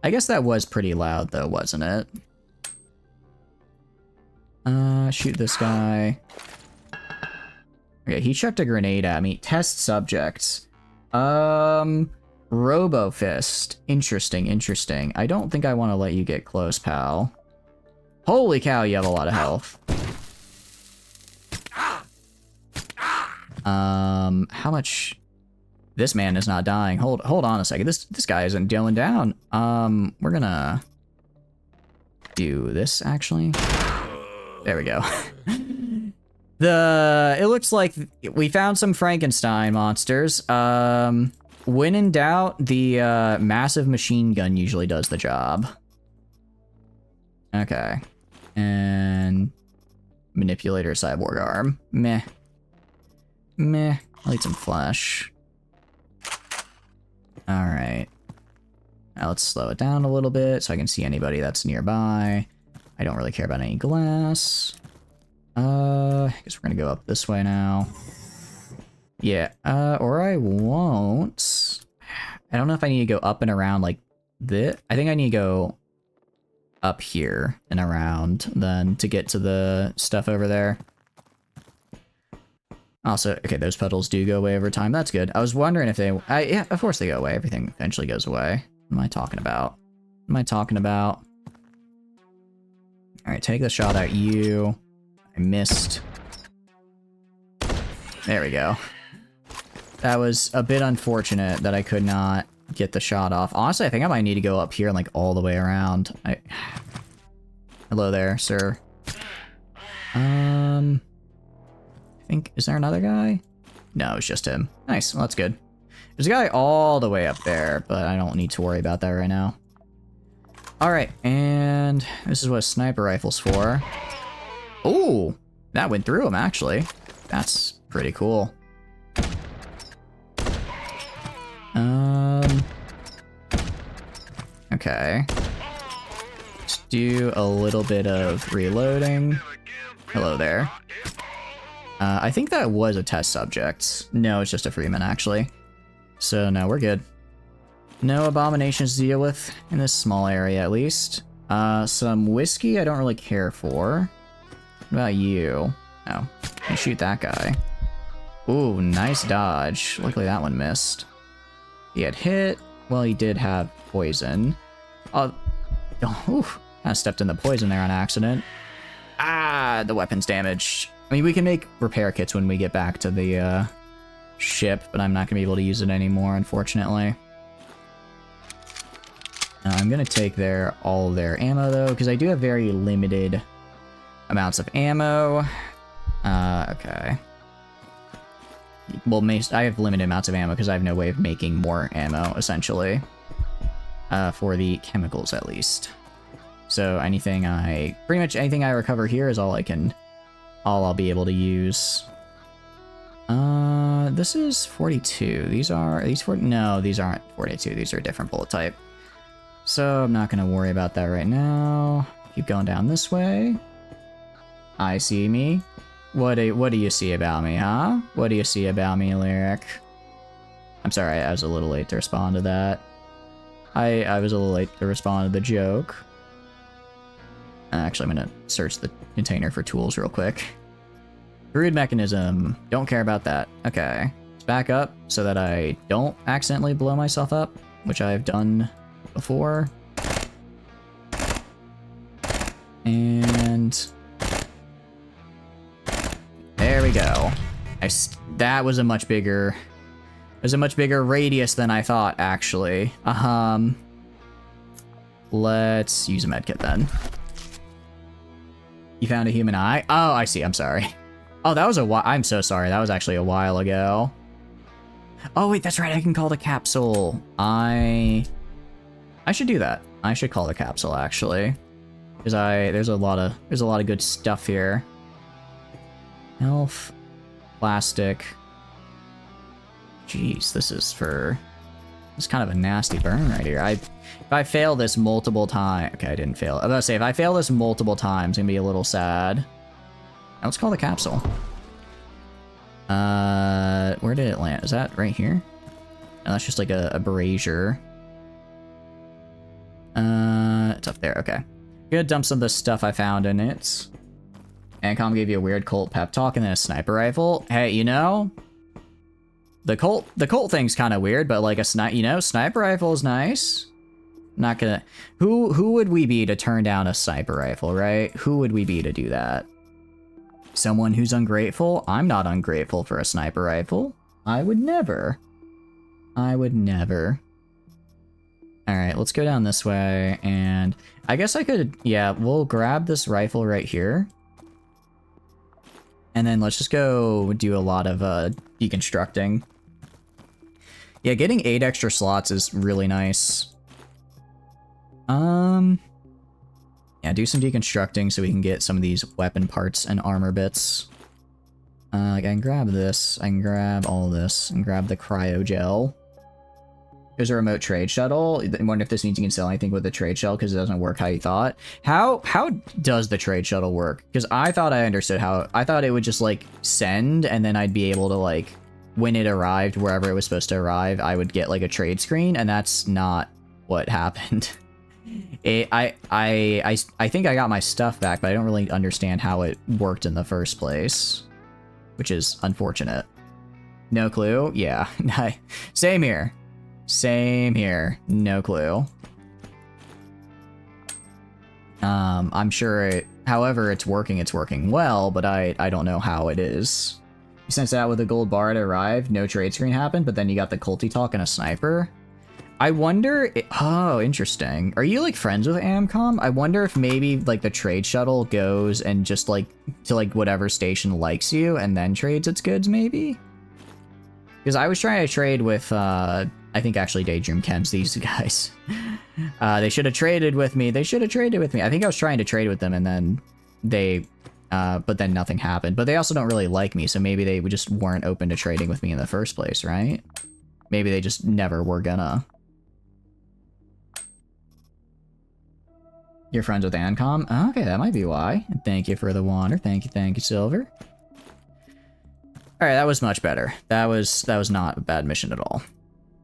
I guess that was pretty loud, though, wasn't it? Shoot this guy. Okay, he chucked a grenade at me. Test subjects. Robo-fist. Interesting, interesting. I don't think I want to let you get close, pal. Holy cow, you have a lot of health. How much... This man is not dying. Hold on a second. This guy isn't going down. We're gonna do this actually. There we go. It looks like we found some Frankenstein monsters. When in doubt, the massive machine gun usually does the job. Okay. And manipulator cyborg arm. Meh. Meh. I'll eat some flesh. Alright. Now let's slow it down a little bit so I can see anybody that's nearby. I don't really care about any glass. I guess we're gonna go up this way now. Yeah, or I won't. I don't know if I need to go up and around like this. I think I need to go up here and around then to get to the stuff over there. Also, okay, those puddles do go away over time. That's good. I was wondering if they... yeah, of course they go away. Everything eventually goes away. What am I talking about? What am I talking about? Alright, take the shot at you. I missed. There we go. That was a bit unfortunate that I could not get the shot off. Honestly, I think I might need to go up here and like all the way around. Hello there, sir. I think, is there another guy? No, it's just him. Nice, well, that's good. There's a guy all the way up there, but I don't need to worry about that right now. Alright, and this is what a sniper rifle's for. Ooh, that went through him, actually. That's pretty cool. Okay. Let's do a little bit of reloading. Hello there. I think that was a test subject. No, it's just a Freeman, actually. So, no, we're good. No abominations to deal with in this small area, at least. Some whiskey I don't really care for. What about you? Oh, you shoot that guy. Ooh, nice dodge. Luckily that one missed. He had hit. Well, he did have poison. Oh, kind of stepped in the poison there on accident. Ah, the weapon's damaged. I mean, we can make repair kits when we get back to the ship, but I'm not going to be able to use it anymore, unfortunately. I'm going to take all their ammo, though, because I do have very limited amounts of ammo. Okay. Well, I have limited amounts of ammo because I have no way of making more ammo, essentially. For the chemicals, at least. So pretty much anything I recover here is all I'll be able to use. This is 42. These 40, no, these aren't 42. These are a different bullet type. So I'm not gonna worry about that right now. Keep going down this way. I see me. What do you see about me, huh? What do you see about me, Lyric? I'm sorry, I was a little late to respond to that. I was a little late to respond to the joke. Actually, I'm gonna search the container for tools real quick. Brood mechanism. Don't care about that. Okay. Let's back up so that I don't accidentally blow myself up, which I've done before. And there we go. That was a much bigger radius than I thought, actually. Let's use a medkit then. You found a human eye? Oh, I see. I'm sorry. Oh, that was I'm so sorry. That was actually a while ago. Oh, wait, that's right. I can call the capsule. I should do that. I should call the capsule, actually. Because there's a lot of good stuff here. Health, plastic. Jeez, this is kind of a nasty burn right here. If I fail this multiple times, okay, I didn't fail. I was gonna say, if I fail this multiple times, I'm gonna be a little sad. Now let's call the capsule. Where did it land? Is that right here? No, that's just like a brazier. It's up there, okay. Gonna dump some of the stuff I found in it. Ancom gave you a weird cult pep talk and then a sniper rifle. Hey, you know, the cult thing's kind of weird, but like sniper rifle is nice. Not gonna. Who would we be to turn down a sniper rifle, right? Who would we be to do that? Someone who's ungrateful? I'm not ungrateful for a sniper rifle. I would never. I would never. All right, let's go down this way, and I guess I could. Yeah, we'll grab this rifle right here. And then let's just go do a lot of deconstructing. Yeah, getting 8 extra slots is really nice. Yeah, do some deconstructing so we can get some of these weapon parts and armor bits. I can grab this, I can grab all this, and grab the cryogel. There's a remote trade shuttle. I wonder if this means you can sell anything with the trade shuttle because it doesn't work how you thought. How does the trade shuttle work? Because I thought I understood how. I thought it would just like send and then I'd be able to like, when it arrived wherever it was supposed to arrive, I would get like a trade screen, and that's not what happened. I think I got my stuff back, but I don't really understand how it worked in the first place, which is unfortunate. No clue? Yeah, same here. Same here. No clue. I'm sure however it's working well, but I don't know how it is. You sent it out with a gold bar to arrive, no trade screen happened, but then you got the culty talk and a sniper. I wonder, oh, interesting. Are you like friends with Amcom? I wonder if maybe like the trade shuttle goes and just like to like whatever station likes you and then trades its goods maybe? Because I was trying to trade with, I think actually Daydream Chems, these guys. They should have traded with me. I think I was trying to trade with them and then but then nothing happened. But they also don't really like me, so maybe they just weren't open to trading with me in the first place, right? Maybe they just never were gonna. You're friends with Ancom? Okay, that might be why. Thank you for the wander. Thank you, Silver. Alright, that was much better. That was not a bad mission at all.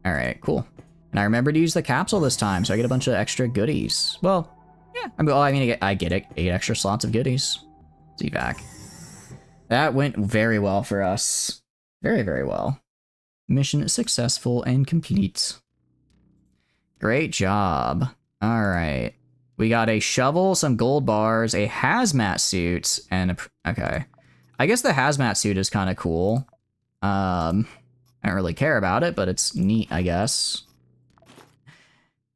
Alright, cool. And I remember to use the capsule this time, so I get a bunch of extra goodies. Well, yeah. I get 8 extra slots of goodies. See back. That went very well for us. Very, very well. Mission successful and complete. Great job. Alright. We got a shovel, some gold bars, a hazmat suit, and okay. I guess the hazmat suit is kind of cool. I don't really care about it, but it's neat, I guess.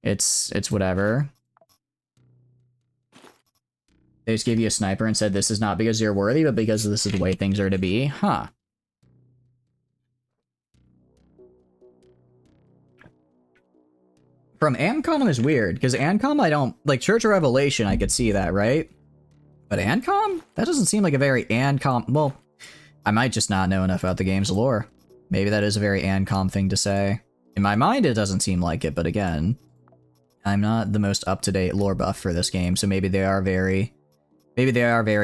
It's whatever. They just gave you a sniper and said this is not because you're worthy, but because this is the way things are to be. Huh. From Ancom is weird, because Ancom I don't... Like, Church of Revelation, I could see that, right? But Ancom? That doesn't seem like a very Ancom... Well, I might just not know enough about the game's lore. Maybe that is a very Ancom thing to say. In my mind, it doesn't seem like it, but again, I'm not the most up-to-date lore buff for this game, so maybe they are very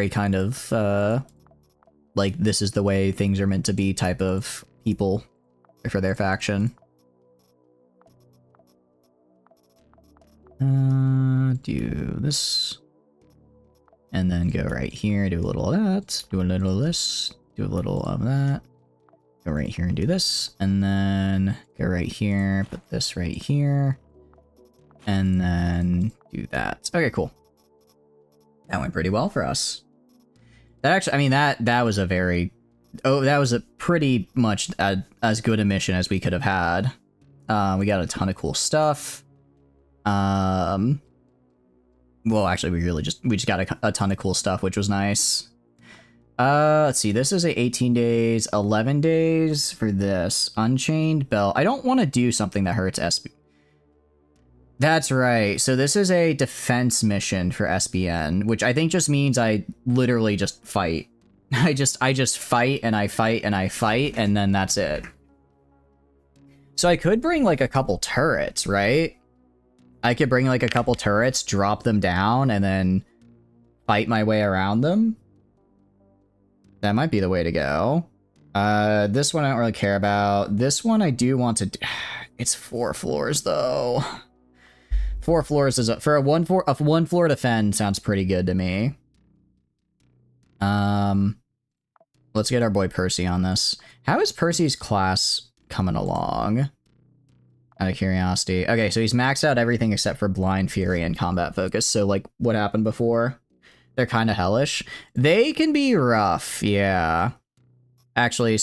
kind of, like, this is the way things are meant to be type of people for their faction. Do this. And then go right here, do a little of that, do a little of this, do a little of that. Go right here and do this, and then go right here, put this right here, and then do that. Okay, cool. That went pretty well for us. That actually, I mean, that was a very, that was a pretty much as good a mission as we could have had. We got a ton of cool stuff. Well, actually, we just got a ton of cool stuff, which was nice. Let's see, this is a 18 days, 11 days for this. Unchained Belt. I don't want to do something that hurts SB. That's right. So this is a defense mission for SBN, which I think just means I literally just fight. I just fight and I fight and I fight, and then that's it. So I could bring like a couple turrets, right? I could bring like a couple turrets, drop them down, and then fight my way around them. That might be the way to go. This one I don't really care about. This one I do want to do. It's 4 floors though. 4 floors is for a one floor defend sounds pretty good to me. Let's get our boy Percy on this. How is Percy's class coming along? Out of curiosity. Okay, so he's maxed out everything except for Blind Fury and Combat Focus. So like what happened before? They're kind of hellish. They can be rough, yeah. Actually,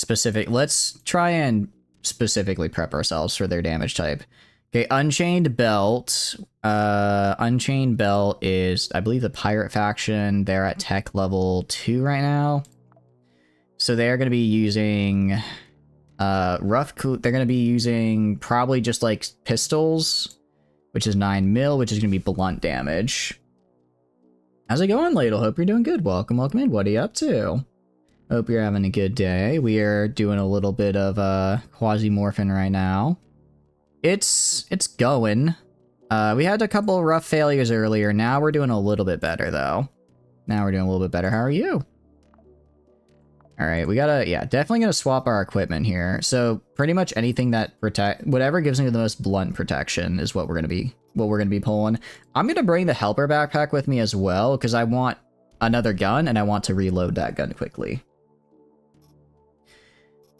let's try and specifically prep ourselves for their damage type. Okay, Unchained Belt. Unchained Belt is, I believe, the pirate faction. They're at tech level 2 right now. So they're going to be using they're going to be using probably just like pistols, which is 9 mil, which is going to be blunt damage. How's it going, Ladle? Hope you're doing good. Welcome in. What are you up to? Hope you're having a good day. We are doing a little bit of Quasimorphing right now. It's going. We had a couple rough failures earlier. Now we're doing a little bit better, though. Now we're doing a little bit better. How are you? All right, we gotta, yeah, definitely gonna swap our equipment here. So pretty much anything that whatever gives me the most blunt protection is what we're gonna be pulling. I'm gonna bring the helper backpack with me as well because I want another gun and I want to reload that gun quickly.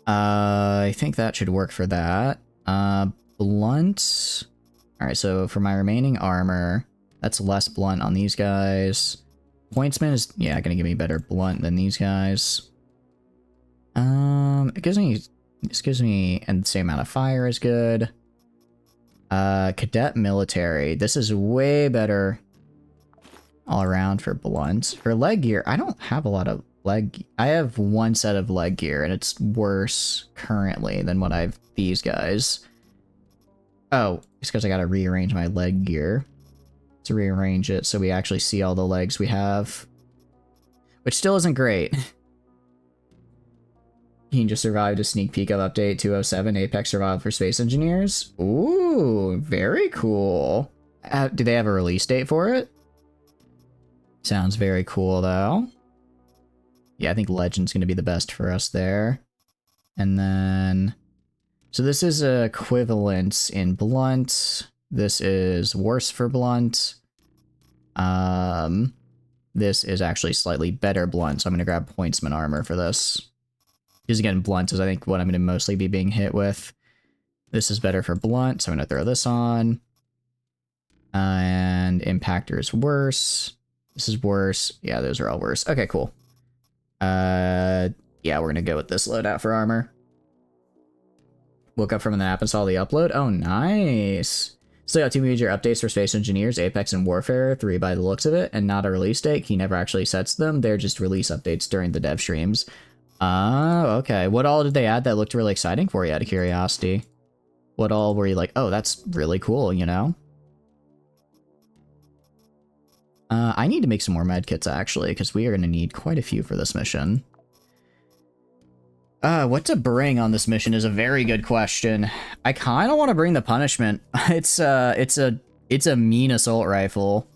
I think that should work for that. Blunt. All right, so for my remaining armor, that's less blunt on these guys. Pointsman is, yeah, gonna give me better blunt than these guys. This gives me, and the same amount of fire is good. Cadet military. This is way better all around for blunt. For leg gear, I don't have a lot of leg. I have one set of leg gear, and it's worse currently than what I've these guys. Oh, it's because I gotta rearrange my leg gear to rearrange it so we actually see all the legs we have, which still isn't great. He just survived a sneak peek of update 207 Apex Survival for Space Engineers. Ooh, very cool. Do they have a release date for it? Sounds very cool, though. Yeah, I think Legend's going to be the best for us there. And then... So this is equivalent in blunt. This is worse for blunt. This is actually slightly better blunt, so I'm going to grab Pointsman armor for this. Because again, blunt is I think what I'm going to mostly be being hit with. This is better for blunt, so I'm going to throw this on. And impactor is worse. This is worse. Yeah, those are all worse. Okay, cool. Yeah, we're going to go with this loadout for armor. Woke up from the app and saw the upload. Oh, nice. Still got 2 major updates for Space Engineers, Apex, and Warfare 3 by the looks of it, and not a release date. He never actually sets them. They're just release updates during the dev streams. Oh, okay. What all did they add that looked really exciting for you, out of curiosity? What all were you like, oh, that's really cool, you know? I need to make some more medkits, actually, because we are going to need quite a few for this mission. What to bring on this mission is a very good question. I kind of want to bring the punishment. It's a mean assault rifle.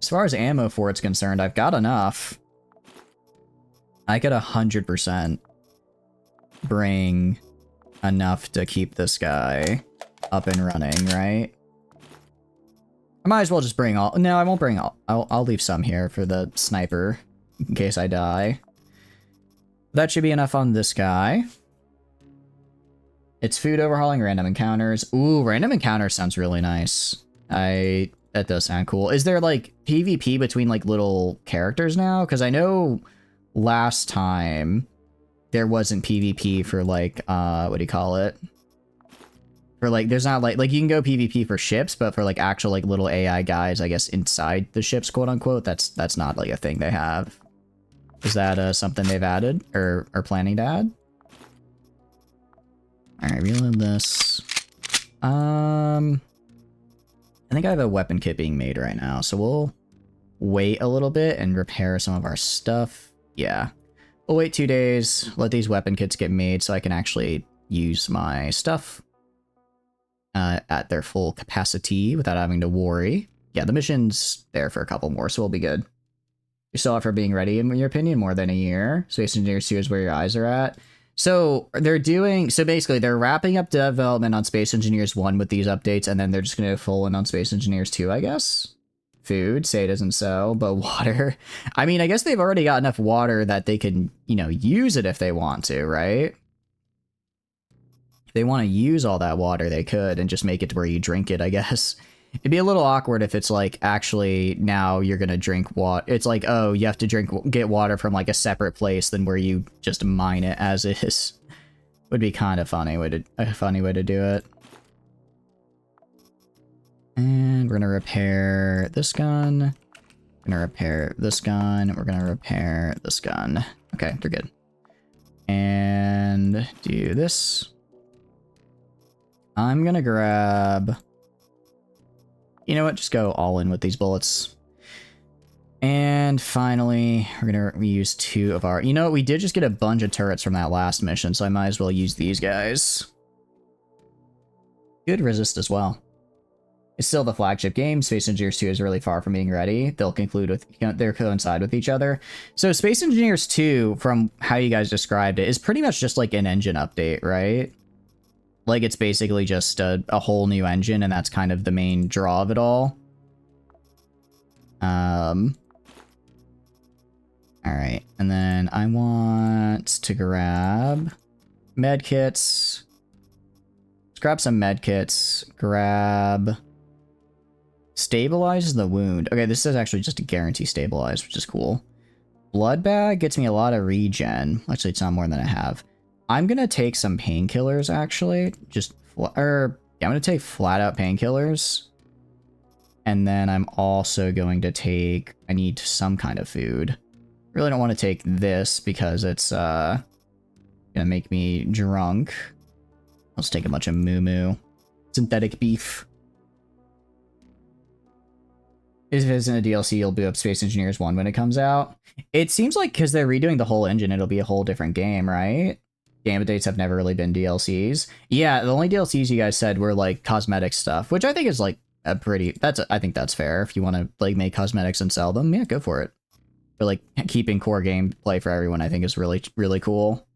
As far as ammo for it's concerned, I've got enough. I could 100% bring enough to keep this guy up and running, right? I might as well just bring all. No, I won't bring all. I'll leave some here for the sniper in case I die. That should be enough on this guy. It's food overhauling, random encounters. Ooh, random encounters sounds really nice. That does sound cool. Is there like PvP between like little characters now? Because I know last time there wasn't PvP for like what do you call it? For like there's not like you can go PvP for ships, but for like actual like little AI guys, I guess inside the ships, quote unquote, that's not like a thing they have. Is that something they've added or are planning to add? Alright, reload this. I think I have a weapon kit being made right now, so we'll wait a little bit and repair some of our stuff. Yeah. We'll wait 2 days, let these weapon kits get made so I can actually use my stuff at their full capacity without having to worry. Yeah, the mission's there for a couple more, so we'll be good. You're still up for being ready, in your opinion, more than a year. Space Engineers 2 is where your eyes are at. So basically they're wrapping up development on Space Engineers 1 with these updates, and then they're just going to go full in on Space Engineers 2, I guess. Food, say it isn't so, but water. I mean, I guess they've already got enough water that they can, you know, use it if they want to, right? If they want to use all that water, they could, and just make it to where you drink it, I guess. It'd be a little awkward if it's like, actually, now you're gonna drink water. It's like, oh, you have to get water from like a separate place than where you just mine it as is. Would be kind of a funny way to do it. And we're gonna repair this gun. We're gonna repair this gun. We're gonna repair this gun. Okay, they're good. And do this. I'm gonna grab... You know what? Just go all in with these bullets. And finally, we're going to use 2 of our... You know what? We did just get a bunch of turrets from that last mission, so I might as well use these guys. Good resist as well. It's still the flagship game. Space Engineers 2 is really far from being ready. They'll coincide with each other. So Space Engineers 2, from how you guys described it, is pretty much just like an engine update, right? Like, it's basically just a whole new engine, and that's kind of the main draw of it all. Alright, and then I want to grab medkits. Let's grab some medkits. Grab... Stabilizes the wound. Okay, this is actually just a guarantee stabilize, which is cool. Blood bag gets me a lot of regen. Actually, it's not more than I have. I'm gonna take some painkillers, actually. I'm gonna take flat out painkillers. And then I'm also going to take... I need some kind of food. Really don't want to take this because it's gonna make me drunk. Let's take a bunch of moo-moo. Synthetic beef. If it isn't a DLC, you'll boot up Space Engineers 1 when it comes out. It seems like because they're redoing the whole engine, it'll be a whole different game, right? Game updates have never really been DLCs. Yeah, the only DLCs you guys said were like cosmetic stuff, which I think is like a pretty... I think that's fair. If you want to like make cosmetics and sell them, yeah, go for it. But like keeping core gameplay for everyone, I think is really, really cool.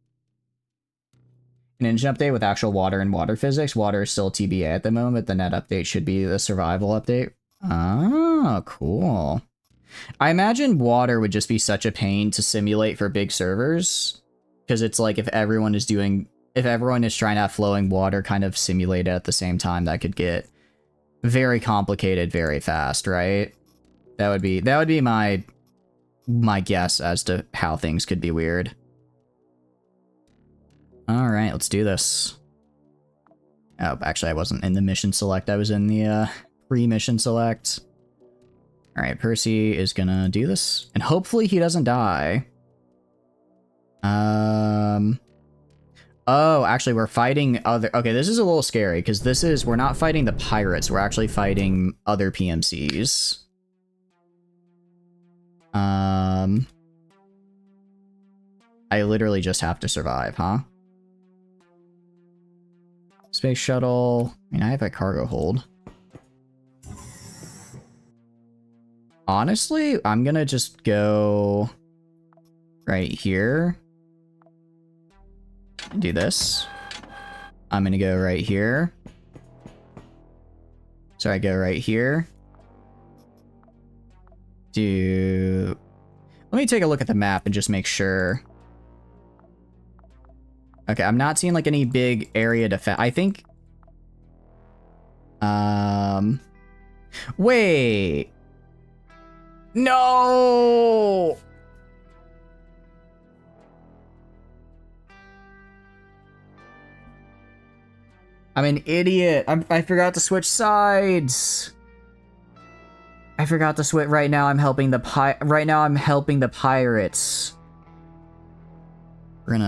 An engine update with actual water and water physics. Water is still TBA at the moment. The net update should be the survival update. Oh, cool. I imagine water would just be such a pain to simulate for big servers. Because it's like if everyone is trying to have flowing water kind of simulated at the same time, that could get very complicated very fast, right? That would be my guess as to how things could be weird. All right, let's do this. Oh, actually, I wasn't in the mission select. I was in the pre-mission select. All right, Percy is gonna do this, and hopefully he doesn't die. Oh, actually, we're fighting other... Okay, this is a little scary, because we're not fighting the pirates, we're actually fighting other PMCs. I I literally just have to survive, huh? Space shuttle. I mean, I have a cargo hold. Honestly, I'm gonna just go right here. Do this. I'm gonna go right here. So I go right here. Let me take a look at the map and just make sure. Okay, I'm not seeing like any big area defense. I think. Wait. No. I'm an idiot. I forgot to switch sides. I forgot to switch. Right now, I'm helping the pirates. We're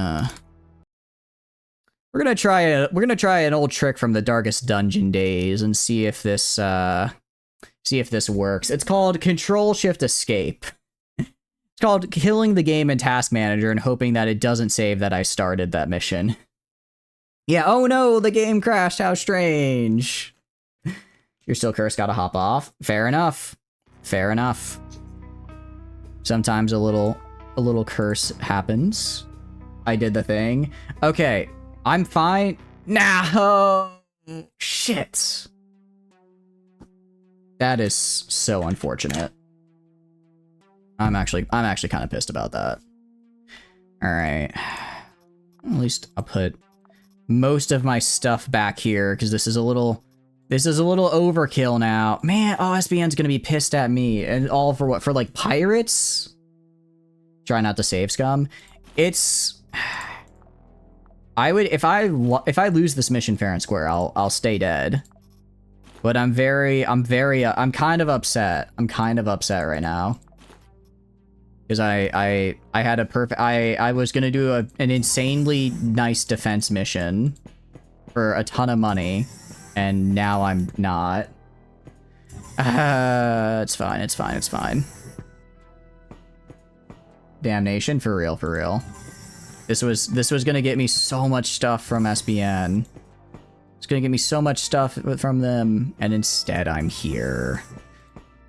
gonna try an old trick from the Darkest Dungeon days and see if this works. It's called Control Shift Escape. It's called killing the game in Task Manager and hoping that it doesn't save that I started that mission. Yeah, oh no, the game crashed, how strange. You're still cursed, gotta hop off. Fair enough. Fair enough. Sometimes a little curse happens. I did the thing. Okay, I'm fine. No! Shit. That is so unfortunate. I'm actually kind of pissed about that. Alright. At least I'll put most of my stuff back here, because this is a little overkill now. Man, oh, SBN's gonna be pissed at me. And all for what? For like pirates? Try not to save scum. It's... I would, if I lose this mission fair and square, I'll stay dead. But I'm kind of upset. I'm kind of upset right now. Because I had a perfect, I was gonna do an insanely nice defense mission for a ton of money, and now I'm not. It's fine, it's fine, it's fine. Damnation, for real, for real. This was gonna get me so much stuff from SBN. It's gonna get me so much stuff from them, and instead I'm here.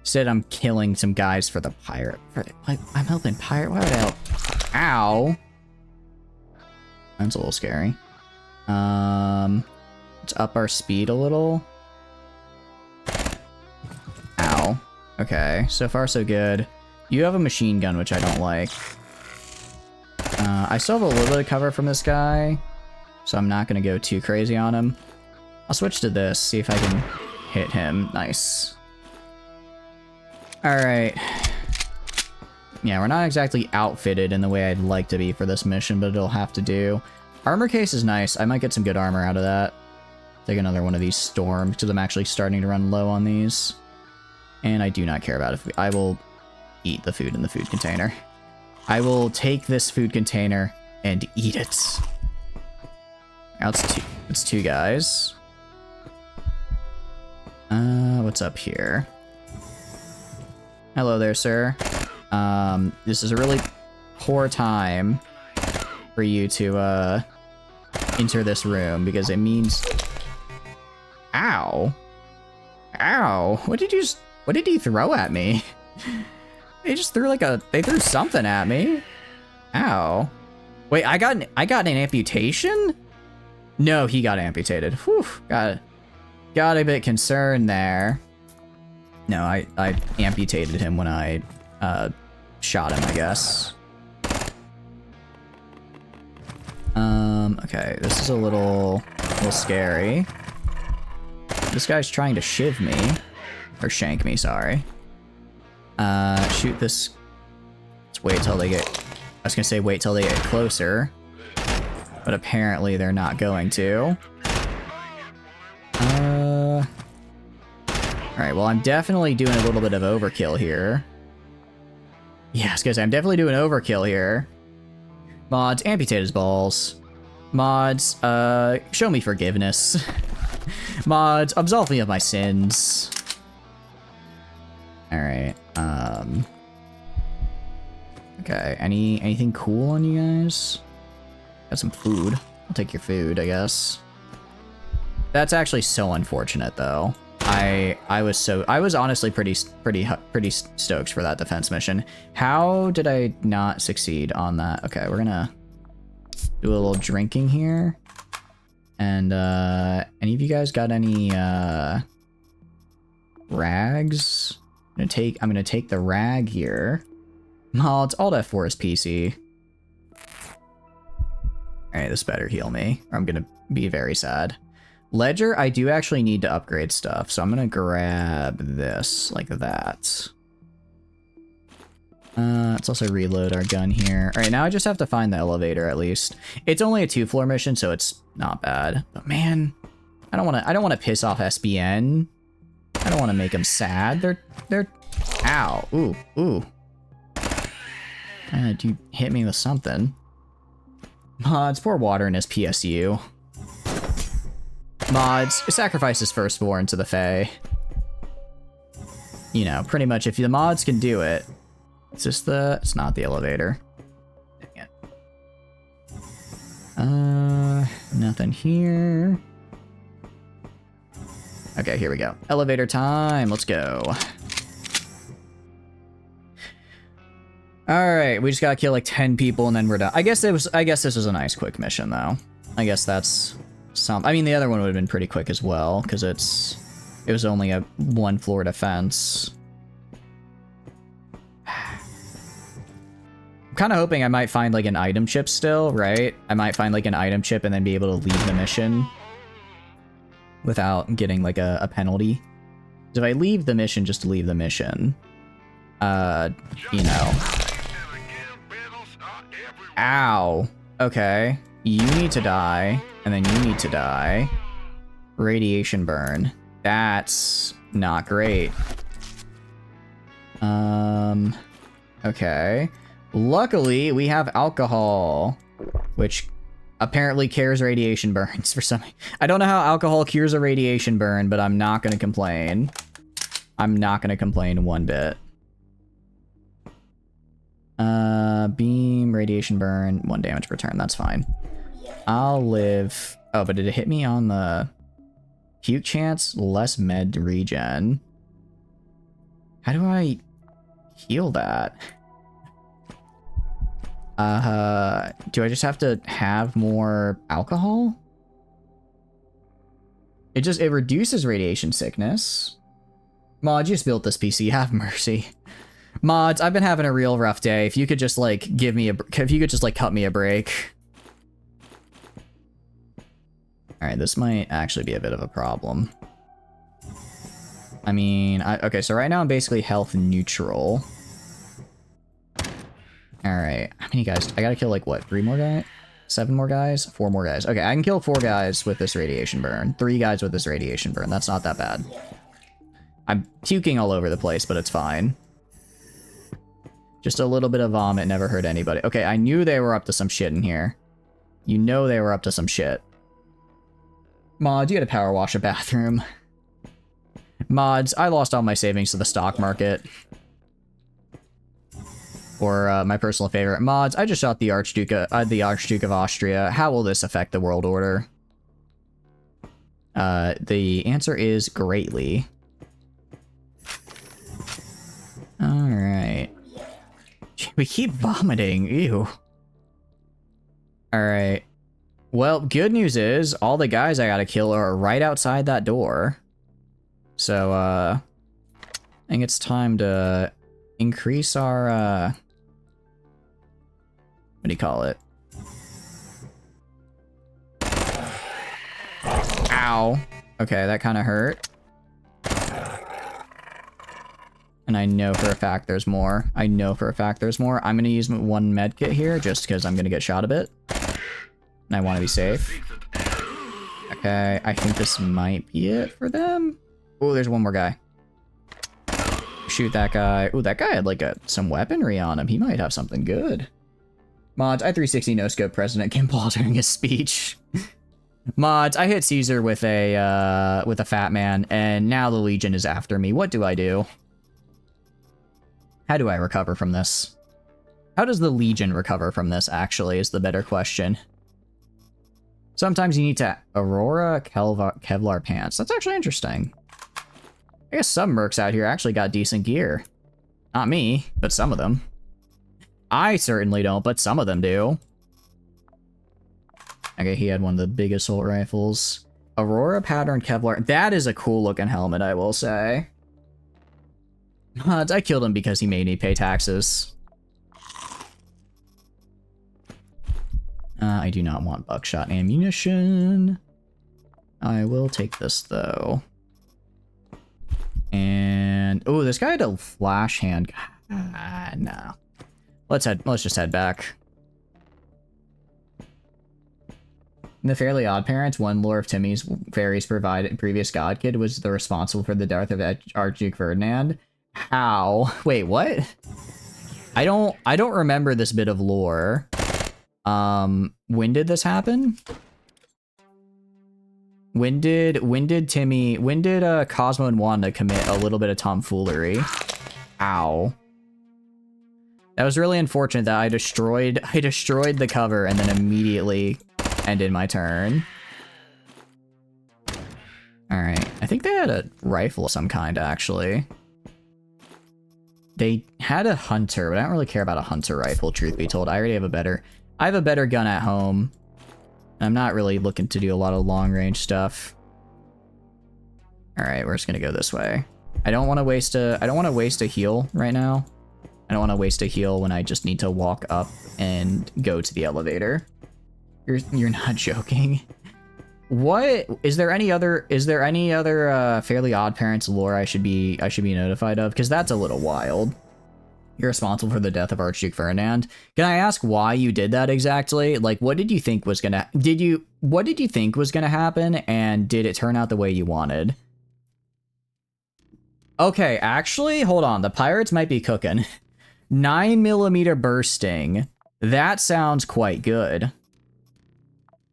Instead I'm killing some guys for the pirate. I'm helping pirate? Why would I help? Ow. That's a little scary. Let's up our speed a little. Ow. Okay, so far so good. You have a machine gun, which I don't like. I still have a little bit of cover from this guy, so I'm not gonna go too crazy on him. I'll switch to this, see if I can hit him. Nice. Alright. Yeah, we're not exactly outfitted in the way I'd like to be for this mission, but it'll have to do. Armor case is nice. I might get some good armor out of that. Take another one of these storms, because I'm actually starting to run low on these. And I do not care about it. I will eat the food in the food container. I will take this food container and eat it. Now it's two guys. What's up here? Hello there, sir. This is a really poor time for you to, enter this room, because it means... Ow. Ow. What did he throw at me? They just threw they threw something at me. Ow. Wait, I got an amputation? No, he got amputated. Whew, got a bit concerned there. No, I amputated him when I shot him, I guess. Okay, this is a little scary. This guy's trying to shiv me. Or shank me, sorry. Shoot this. Let's wait till they get... I was gonna say wait till they get closer. But apparently they're not going to. Alright, well, I'm definitely doing a little bit of overkill here. Yeah, I was gonna say, I'm definitely doing overkill here. Mods, amputate his balls. Mods, show me forgiveness. Mods, absolve me of my sins. Alright, Okay, anything cool on you guys? Got some food. I'll take your food, I guess. That's actually so unfortunate, though. I was honestly pretty stoked for that defense mission. How did I not succeed on that? Okay, we're gonna do a little drinking here. And any of you guys got any rags? I'm gonna take the rag here. Mods, Alt F4 is PC. Alright, this better heal me, or I'm gonna be very sad. Ledger, I do actually need to upgrade stuff, so I'm gonna grab this, like that. Let's also reload our gun here. Alright, now I just have to find the elevator at least. It's only a 2-floor mission, so it's not bad. But man, I don't wanna piss off SBN. I don't wanna make them sad. They're ow. Ooh. You hit me with something. Mods, pour water in his PSU. Mods, sacrifice his firstborn to the Fae. You know, pretty much if the mods can do it. It's not the elevator. Dang it. Nothing here. Okay, here we go. Elevator time, let's go. Alright, we just gotta kill like 10 people and then we're done. I guess this was a nice quick mission though. I guess that's some, I mean the other one would have been pretty quick as well, because it was only a 1-floor defense. I'm kind of hoping I might find like an item chip still, right? I might find like an item chip and then be able to leave the mission without getting like a penalty. If I leave the mission just to leave the mission, you know. Ow. Okay. You need to die, and then you need to die. Radiation burn. That's not great. Okay. Luckily, we have alcohol, which apparently cures radiation burns for some. I don't know how alcohol cures a radiation burn, but I'm not gonna complain. I'm not gonna complain one bit. Beam, radiation burn, 1 damage per turn, that's fine. I'll live. Oh, but did it hit me on the puke chance? Less med regen. How do I heal that? Do I just have to have more alcohol? It reduces radiation sickness. Mod, you just built this PC, have mercy. Mods, I've been having a real rough day. If you could just like cut me a break. Alright, this might actually be a bit of a problem. I mean, okay, so right now I'm basically health neutral. Alright, how many guys? I gotta kill like what, 3 more guys? 7 more guys? 4 more guys. Okay, I can kill 4 guys with this radiation burn. 3 guys with this radiation burn. That's not that bad. I'm puking all over the place, but it's fine. Just a little bit of vomit never hurt anybody. Okay, I knew they were up to some shit in here. You know they were up to some shit. Mods, you gotta power wash a bathroom. Mods, I lost all my savings to the stock market. Or my personal favorite. Mods, I just shot the Archduke of Austria. How will this affect the world order? The answer is greatly. Alright. We keep vomiting. Ew. Alright. Well, good news is, all the guys I gotta kill are right outside that door. So, I think it's time to increase our, what do you call it? Ow. Okay, that kind of hurt. And I know for a fact there's more. I know for a fact there's more. I'm gonna use 1 med kit here just because I'm gonna get shot a bit. And I want to be safe. Okay, I think this might be it for them. Oh, there's 1 more guy. Shoot that guy. Oh, that guy had like some weaponry on him. He might have something good. Mods, I 360 no-scope President Kim Paul during his speech. Mods, I hit Caesar with a fat man, and now the Legion is after me. What do I do? How do I recover from this? How does the Legion recover from this, actually, is the better question. Sometimes you need to... Aurora Kevlar pants. That's actually interesting. I guess some mercs out here actually got decent gear. Not me, but some of them. I certainly don't, but some of them do. Okay, he had one of the big assault rifles. Aurora pattern Kevlar. That is a cool looking helmet, I will say. I killed him because he made me pay taxes. I do not want buckshot ammunition. I will take this, though. And... oh, this guy had a flash hand. No. Let's just head back. In the Fairly Odd Parents, one lore of Timmy's fairies provided previous god kid was the responsible for the death of Archduke Ferdinand. How? Wait, what? I don't remember this bit of lore. When did this happen? When did Cosmo and Wanda commit a little bit of tomfoolery? Ow. That was really unfortunate that I destroyed the cover and then immediately ended my turn. Alright, I think they had a rifle of some kind, actually. They had a hunter, but I don't really care about a hunter rifle, truth be told. I already have a better... I have a better gun at home. I'm not really looking to do a lot of long-range stuff. Alright, we're just gonna go this way. I don't want to waste a heal right now. I don't want to waste a heal when I just need to walk up and go to the elevator. You're not joking. What is there any other Fairly Odd Parents lore I should be notified of? Because that's a little wild. You're responsible for the death of Archduke Ferdinand. Can I ask why you did that exactly? Like, what did you think was gonna happen, and did it turn out the way you wanted? Okay, actually, hold on. The pirates might be cooking. 9mm bursting. That sounds quite good.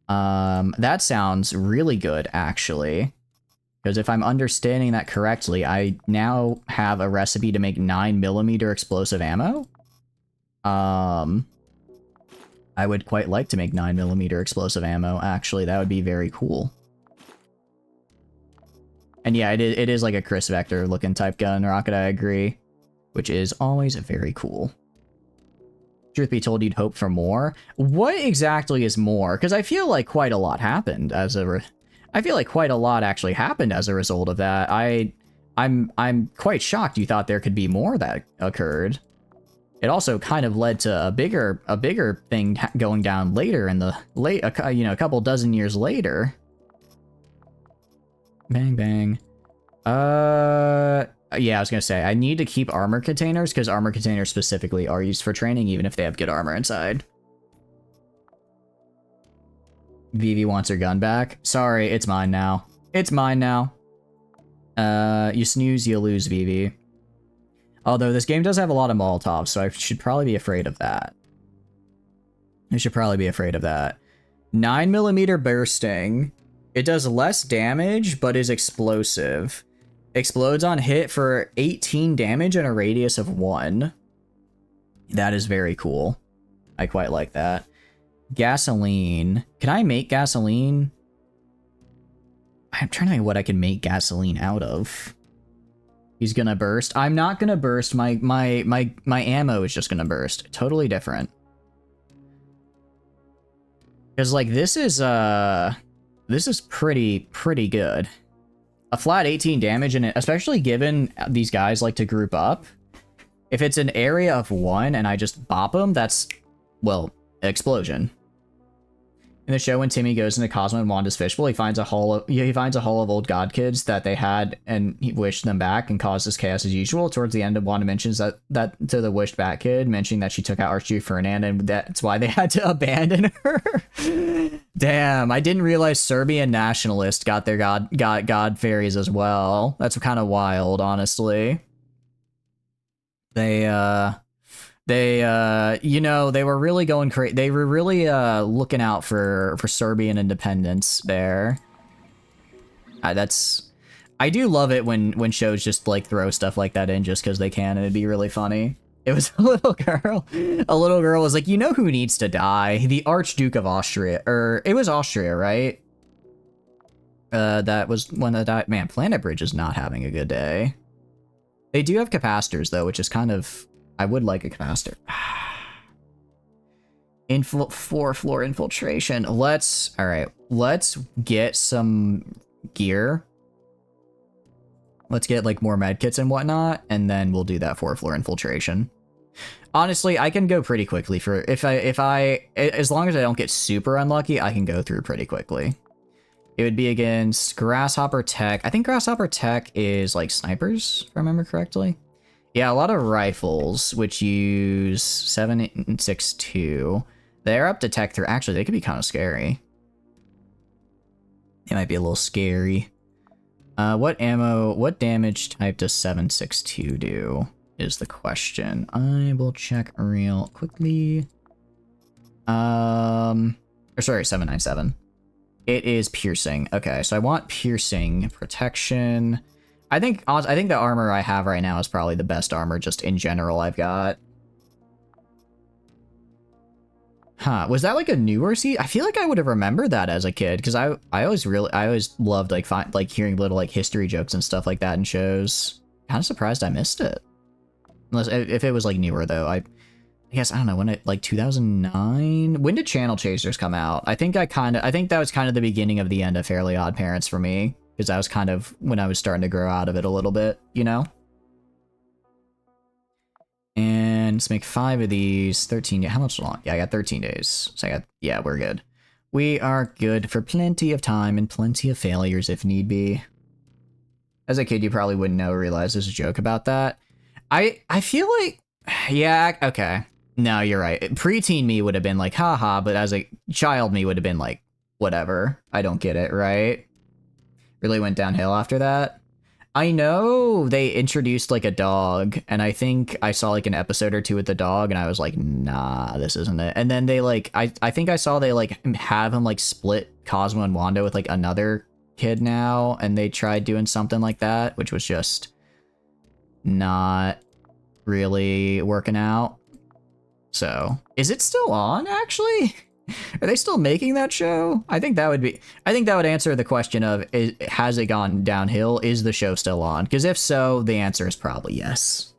That sounds really good, actually. Because if I'm understanding that correctly, I now have a recipe to make 9mm explosive ammo. I would quite like to make 9mm explosive ammo, actually. That would be very cool. And yeah, it is like a Chris Vector looking type gun rocket, I agree. Which is always very cool. Truth be told, you'd hope for more. What exactly is more? Because I feel like quite a lot happened as a... I feel like quite a lot actually happened as a result of that. I'm quite shocked you thought there could be more that occurred. It also kind of led to a bigger thing going down later in the a couple dozen years later. Bang bang. Yeah, I was gonna say I need to keep armor containers because armor containers specifically are used for training even if they have good armor inside. Vivi wants her gun back. Sorry, it's mine now. It's mine now. You snooze, you lose, Vivi. Although this game does have a lot of Molotovs, so I should probably be afraid of that. 9mm bursting. It does less damage, but is explosive. Explodes on hit for 18 damage in a radius of 1. That is very cool. I quite like that. Gasoline. Can I make gasoline? I'm trying to think what I can make gasoline out of. He's gonna burst. I'm not gonna burst. My ammo is just gonna burst. Totally different. Because like this is pretty good. A flat 18 damage in it, especially given these guys like to group up. If it's an area of 1 and I just bop them, that's, well, explosion. In the show, when Timmy goes into Cosmo and Wanda's fishbowl, he finds a haul of old god kids that they had, and he wished them back and causes chaos as usual. Towards the end, Wanda mentions that to the wished back kid, mentioning that she took out Archduke Ferdinand, and that's why they had to abandon her. Damn, I didn't realize Serbian nationalists got their god fairies as well. That's kind of wild, honestly. They were really going crazy. They were really looking out for Serbian independence there. I do love it when shows just like throw stuff like that in just because they can, and it'd be really funny. It was a little girl. A little girl was like, you know who needs to die? The Archduke of Austria. Or, it was Austria, right? That was one that died. Man, Planet Bridge is not having a good day. They do have capacitors, though, which is kind of... I would like a capacitor. 4-floor infiltration. Alright, let's get some gear. Let's get, like, more medkits and whatnot, and then we'll do that 4-floor infiltration. Honestly, I can go pretty quickly for... As long as I don't get super unlucky, I can go through pretty quickly. It would be against Grasshopper Tech. I think Grasshopper Tech is, like, snipers, if I remember correctly. Yeah, a lot of rifles, which use 7.62. They're up to Tech 3. Actually, they could be kind of scary. It might be a little scary. What damage type does 7.62 do, is the question. I will check real quickly. Sorry, 7.97. It is piercing. Okay, so I want piercing, protection. I think the armor I have right now is probably the best armor just in general I've got. Huh, was that like a newer seed? I feel like I would have remembered that as a kid because I always loved like hearing little like history jokes and stuff like that in shows. Kind of surprised I missed it. Unless if it was like newer though. I guess, I don't know, when it, like 2009? When did Channel Chasers come out? I think that was kind of the beginning of the end of Fairly Odd Parents for me, because that was kind of when I was starting to grow out of it a little bit, you know? And let's make 5 of these, 13, how much long? Yeah, I got 13 days. So yeah, we're good. We are good for plenty of time and plenty of failures if need be. As a kid, you probably wouldn't realize there's a joke about that. I feel like, yeah, okay. No, you're right. Preteen me would have been like, haha, but as a child me would have been like, whatever. I don't get it, right? Really went downhill after that. I know they introduced like a dog, and I think I saw like an episode or 2 with the dog, and I was like, nah, this isn't it. And then they like, I think I saw they like have him like split Cosmo and Wanda with like another kid now, and they tried doing something like that, which was just not really working out. So, is it still on, actually? Are they still making that show? I think that would answer the question of, has it gone downhill? Is the show still on? Because if so, the answer is probably yes.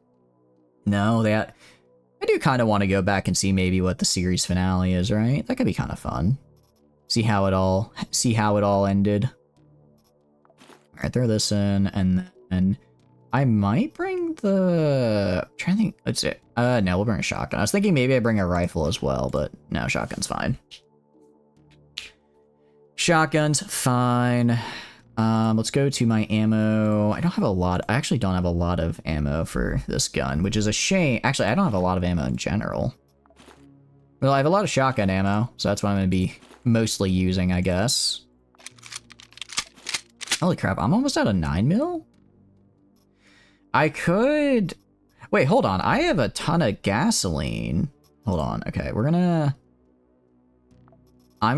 No, I do kind of want to go back and see maybe what the series finale is, right? That could be kind of fun. See how it all ended. All right, throw this in, and then I might bring the... I'm trying to think. Let's see. No, we'll bring a shotgun. I was thinking maybe I bring a rifle as well, but no, shotgun's fine. Shotgun's fine. Let's go to my ammo. I actually don't have a lot of ammo for this gun, which is a shame. Actually, I don't have a lot of ammo in general. Well, I have a lot of shotgun ammo, so that's what I'm going to be mostly using, I guess. Holy crap, I'm almost out of 9mm? I could... Wait, hold on. I have a ton of gasoline. Hold on. Okay, I'm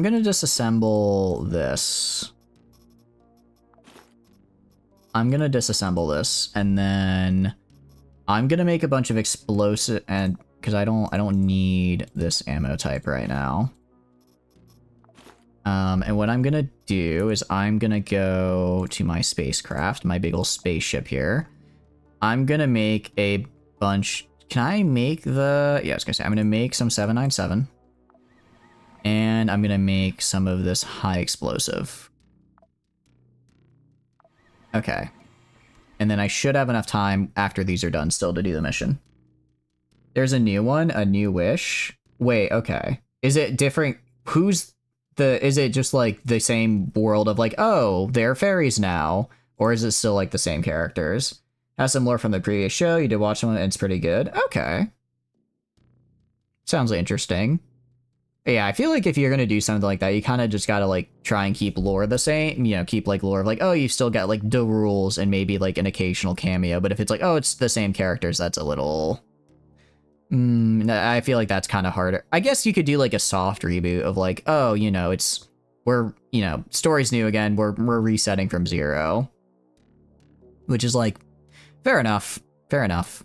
gonna disassemble this. I'm gonna disassemble this, and then I'm gonna make a bunch of explosive, and because I don't need this ammo type right now. And what I'm gonna do is I'm gonna go to my spacecraft, my big old spaceship here. I'm gonna make a bunch. Can I make the... Yeah, I was gonna say, I'm gonna make some 7.97. And I'm gonna make some of this high explosive. Okay. And then I should have enough time after these are done still to do the mission. There's a new one, a new wish. Wait, okay. Is it different? Is it just like the same world of like, oh, they're fairies now? Or is it still like the same characters? Has some lore from the previous show. You did watch one, and it's pretty good. Okay. Sounds interesting. Yeah, I feel like if you're gonna do something like that, you kind of just gotta like try and keep lore the same. You know, keep like lore of like, oh, you've still got like the rules and maybe like an occasional cameo. But if it's like, oh, it's the same characters, that's a little... I feel like that's kind of harder. I guess you could do like a soft reboot of like, oh, you know, story's new again. We're resetting from 0. Which is like, fair enough. Fair enough.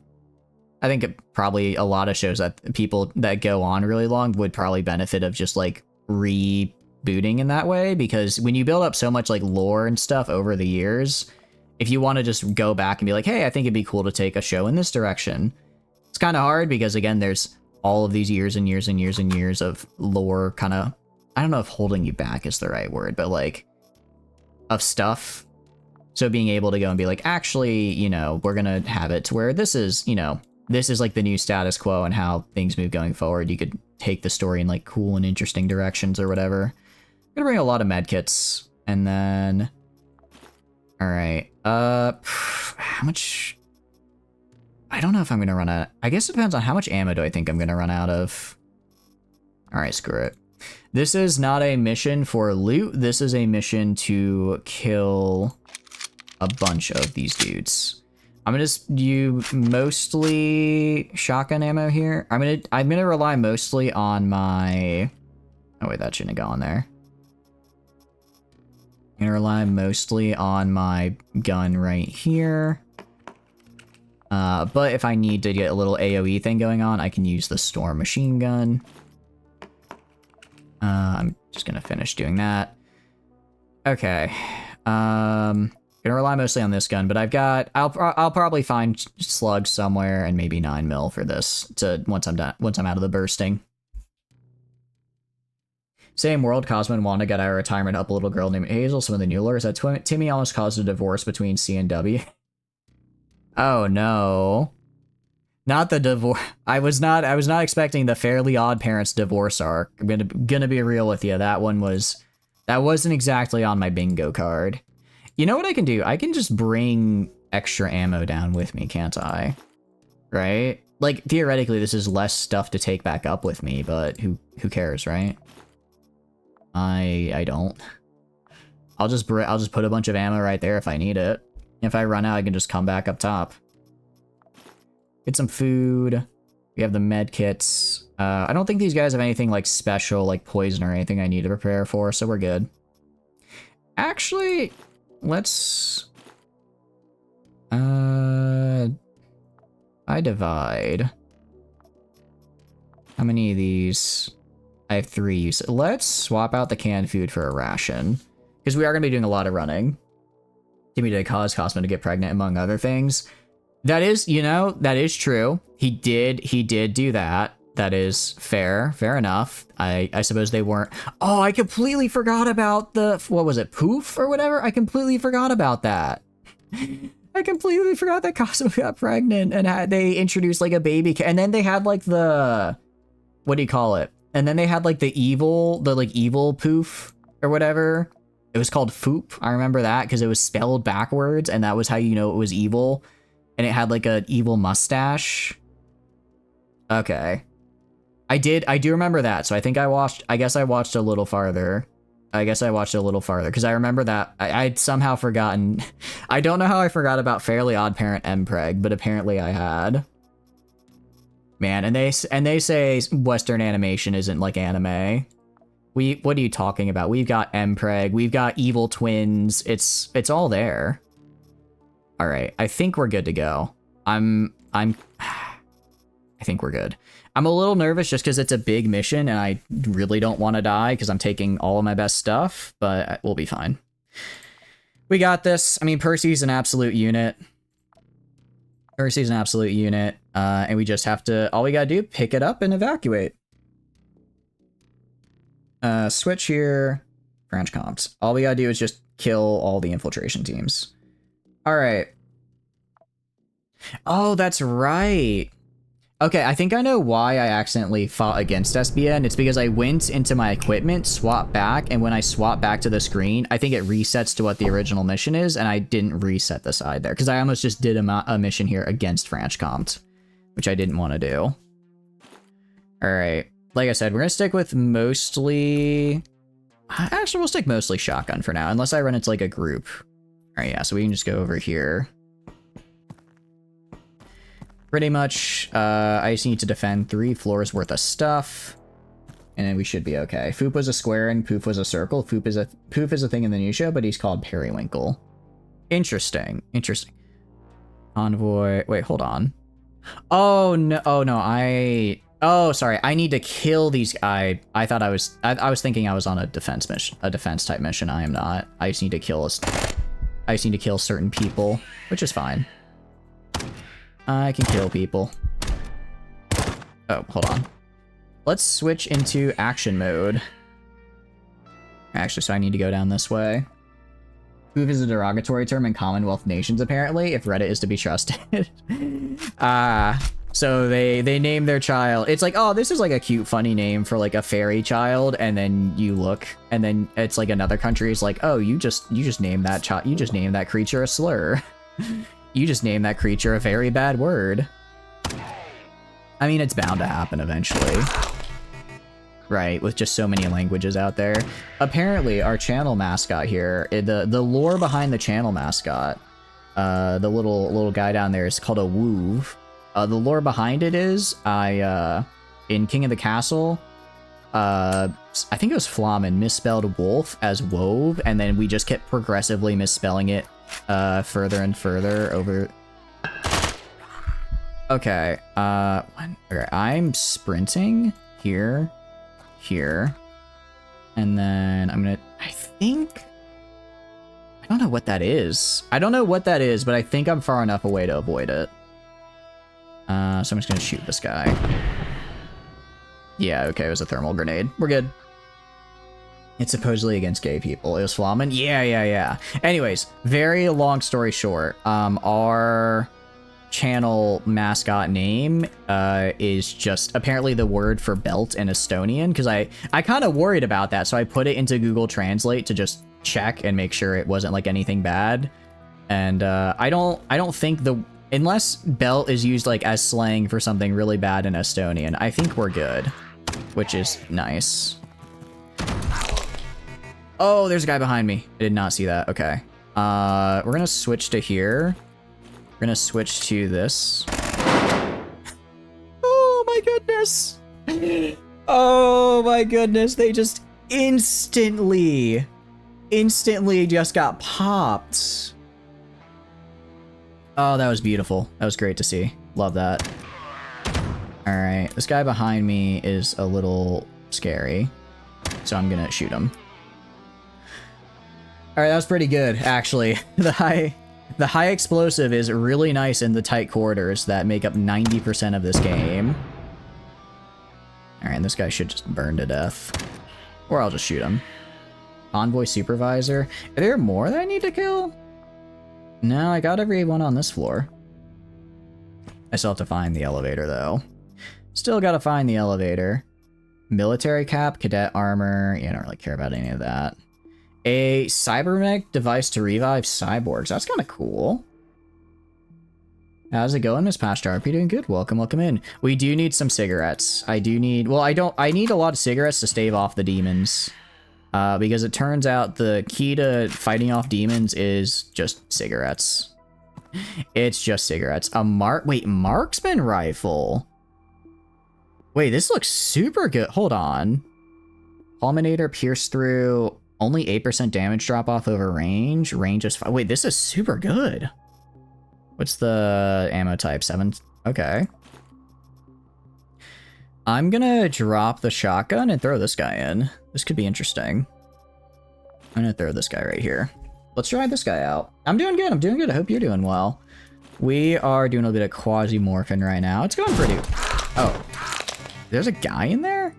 I think probably a lot of shows that people that go on really long would probably benefit of just like rebooting in that way, because when you build up so much like lore and stuff over the years, if you want to just go back and be like, hey, I think it'd be cool to take a show in this direction, it's kind of hard because again, there's all of these years and years and years and years of lore kind of, I don't know if holding you back is the right word, but like of stuff. So being able to go and be like, actually, you know, we're going to have it to where this is, you know, this is like the new status quo and how things move going forward. You could take the story in like cool and interesting directions or whatever. I'm going to bring a lot of medkits and then, all right. How much? I don't know if I'm going to run out. I guess it depends on how much ammo do I think I'm going to run out of. All right, screw it. This is not a mission for loot. This is a mission to kill a bunch of these dudes. I'm gonna do mostly shotgun ammo here. I'm gonna rely mostly on my. Oh wait, that shouldn't have gone there. I'm gonna rely mostly on my gun right here. But if I need to get a little AoE thing going on, I can use the storm machine gun. I'm just gonna finish doing that. Okay. Gonna rely mostly on this gun, but I'll probably find slugs somewhere and maybe 9mm for this once I'm out of the bursting. Same world, Cosmo and Wanda got out of retirement, up a little girl named Hazel. Some of the new lore is that Timmy almost caused a divorce between C and W. Oh no. Not the divorce. I was not expecting the Fairly Odd Parents divorce arc. I'm gonna be real with you. That wasn't exactly on my bingo card. You know what I can do? I can just bring extra ammo down with me, can't I? Right? Like theoretically, this is less stuff to take back up with me, but who cares, right? I don't. I'll just put a bunch of ammo right there if I need it. If I run out, I can just come back up top. Get some food. We have the med kits. I don't think these guys have anything like special, like poison or anything I need to prepare for, so we're good. Actually, let's... I divide. How many of these? I have 3. So let's swap out the canned food for a ration. Because we are going to be doing a lot of running. Timmy did cause Cosmo to get pregnant, among other things. That is, you know, that is true. He did do that. That is fair enough. I suppose they weren't. Oh, I completely forgot about the, what was it, poof or whatever? I completely forgot about that. I completely forgot that Cosmo got pregnant and they introduced like a baby, and then they had like the, what do you call it? And then they had like the evil poof or whatever. It was called Foop. I remember that because it was spelled backwards, and that was how you know it was evil. And it had like an evil mustache. Okay. I do remember that. So I guess I watched a little farther. Because I remember that I'd somehow forgotten. I don't know how I forgot about Fairly Odd Parent Mpreg, but apparently I had. Man, and they say Western animation isn't like anime. What are you talking about? We've got Mpreg, we've got evil twins. It's all there. All right, I think we're good to go. I think we're good. I'm a little nervous just because it's a big mission and I really don't want to die because I'm taking all of my best stuff, but we'll be fine. We got this. I mean, Percy's an absolute unit. And we just have to, all we gotta do, pick it up and evacuate. Switch here, branch comps. All we gotta do is just kill all the infiltration teams. All right. Oh, that's right. Okay, I think I know why I accidentally fought against SBN. It's because I went into my equipment, swapped back, and when I swap back to the screen, I think it resets to what the original mission is, and I didn't reset the side there, because I almost just did a mission here against Franchcompt, which I didn't want to do. All right. Like I said, we're going to stick with mostly... Actually, we'll stick mostly shotgun for now, unless I run into, like, a group. All right, yeah, so we can just go over here. Pretty much, I just need to defend 3 floors worth of stuff, and then we should be okay. Foop was a square and Poof was a circle. Poof is a thing in the new show, but he's called Periwinkle. Interesting. Envoy. Wait, hold on. Oh no! Oh no! Oh, sorry. I need to kill these. I thought I was. I was thinking I was on a defense mission, a defense type mission. I am not. I just need to kill us. I just need to kill certain people, which is fine. I can kill people. Oh, hold on. Let's switch into action mode. Actually, so I need to go down this way. Move is a derogatory term in Commonwealth nations, apparently, if Reddit is to be trusted. So they name their child. It's like, oh, this is like a cute, funny name for like a fairy child, and then you look, and then it's like another country is like, oh, you just named that child, you just named that creature a slur. You just named that creature a very bad word. I mean, it's bound to happen eventually. Right, with just so many languages out there. Apparently, our channel mascot here, the lore behind the channel mascot, the little guy down there is called a woov. The lore behind it is, in King of the Castle, I think it was Flamen misspelled wolf as wove, and then we just kept progressively misspelling it further and further over. Okay, okay, I'm sprinting here, and then I'm gonna, I don't know what that is. I don't know what that is, but I think I'm far enough away to avoid it. So I'm just gonna shoot this guy. Yeah, okay, it was a thermal grenade. We're good. It's supposedly against gay people. It was Flamen? Yeah. Anyways, very long story short, our channel mascot name is just apparently the word for belt in Estonian, because I kind of worried about that, so I put it into Google Translate to just check and make sure it wasn't like anything bad. And I don't think unless belt is used like as slang for something really bad in Estonian, I think we're good, which is nice. Oh, there's a guy behind me. I did not see that. Okay. We're gonna switch to here. We're gonna switch to this. Oh my goodness. Oh my goodness. They just instantly just got popped. Oh, that was beautiful. That was great to see. Love that. All right, this guy behind me is a little scary, so I'm gonna shoot him. All right, that was pretty good, actually. The high explosive is really nice in the tight corridors that make up 90% of this game. All right, and this guy should just burn to death, or I'll just shoot him. Convoy supervisor. Are there more that I need to kill? No, I got everyone on this floor. I still have to find the elevator, though. Still gotta find the elevator. Military cap, cadet armor. Yeah, I don't really care about any of that. A cybermech device to revive cyborgs. That's kind of cool. How's it going, Miss Pastor? Are you doing good? Welcome in. We do need some cigarettes. I need a lot of cigarettes to stave off the demons. Because it turns out the key to fighting off demons is just cigarettes. It's just cigarettes. Marksman rifle. Wait, this looks super good. Hold on. Fulminator, pierce through, only 8% damage drop off over range. Range is 5. Wait, this is super good. What's the ammo type? 7. Okay. I'm gonna drop the shotgun and throw this guy in. This could be interesting. I'm gonna throw this guy right here. Let's try this guy out. I'm doing good. I hope you're doing well. We are doing a bit of Quasimorphing right now. It's going pretty... Oh. There's a guy in there?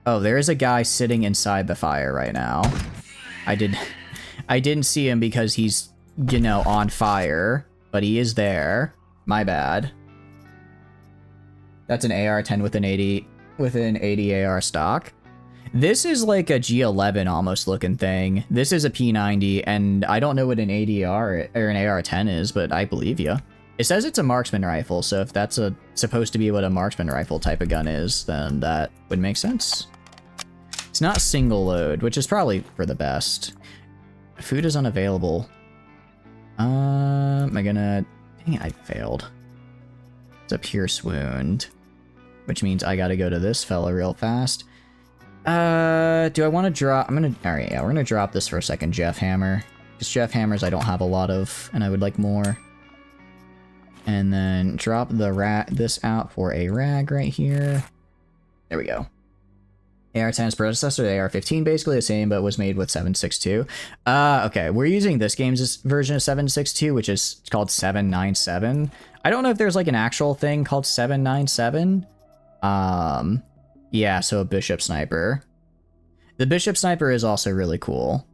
Oh, there is a guy sitting inside the fire right now. I didn't see him because he's, you know, on fire. But he is there. My bad. That's an AR-10 with an 80 AR stock. This is like a G11 almost looking thing. This is a P90, and I don't know what an ADR or an AR-10 is, but I believe you. It says it's a marksman rifle, so if that's supposed to be what a marksman rifle type of gun is, then that would make sense. It's not single load, which is probably for the best. Food is unavailable. Am I gonna... Dang it, I failed. It's a pierce wound, which means I gotta go to this fella real fast. Do I want to drop... Alright, yeah, we're gonna drop this for a second, Jeff Hammer. Because Jeff Hammers I don't have a lot of, and I would like more. And then drop the this out for a rag right here. There we go. AR-10's predecessor, the AR-15, basically the same, but was made with 7.62. Okay, we're using this game's version of 7.62, which is called 7.97. I don't know if there's like an actual thing called 7.97. Yeah, so a Bishop Sniper. The Bishop Sniper is also really cool.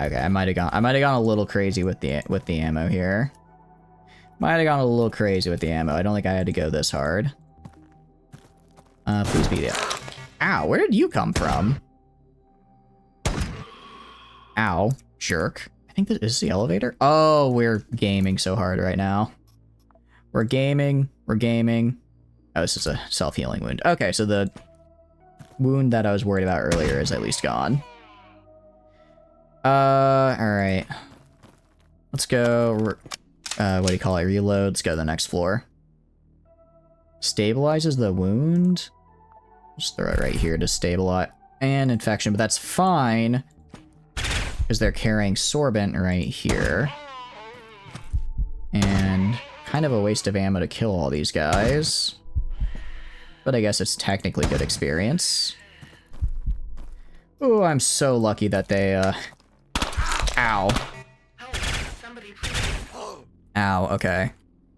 Okay, I might have gone a little crazy with the ammo here. Might have gone a little crazy with the ammo. I don't think I had to go this hard. Please be there. Ow, where did you come from? Ow, jerk. I think this is the elevator. Oh, we're gaming so hard right now. We're gaming. Oh, this is a self-healing wound. Okay, so the wound that I was worried about earlier is at least gone. Alright. Let's go, what do you call it? Reload. Let's go to the next floor. Stabilizes the wound. Just throw it right here to stabilize. And infection, but that's fine. Because they're carrying sorbent right here. And kind of a waste of ammo to kill all these guys. But I guess it's technically good experience. Oh, I'm so lucky that they, Ow. Ow, okay.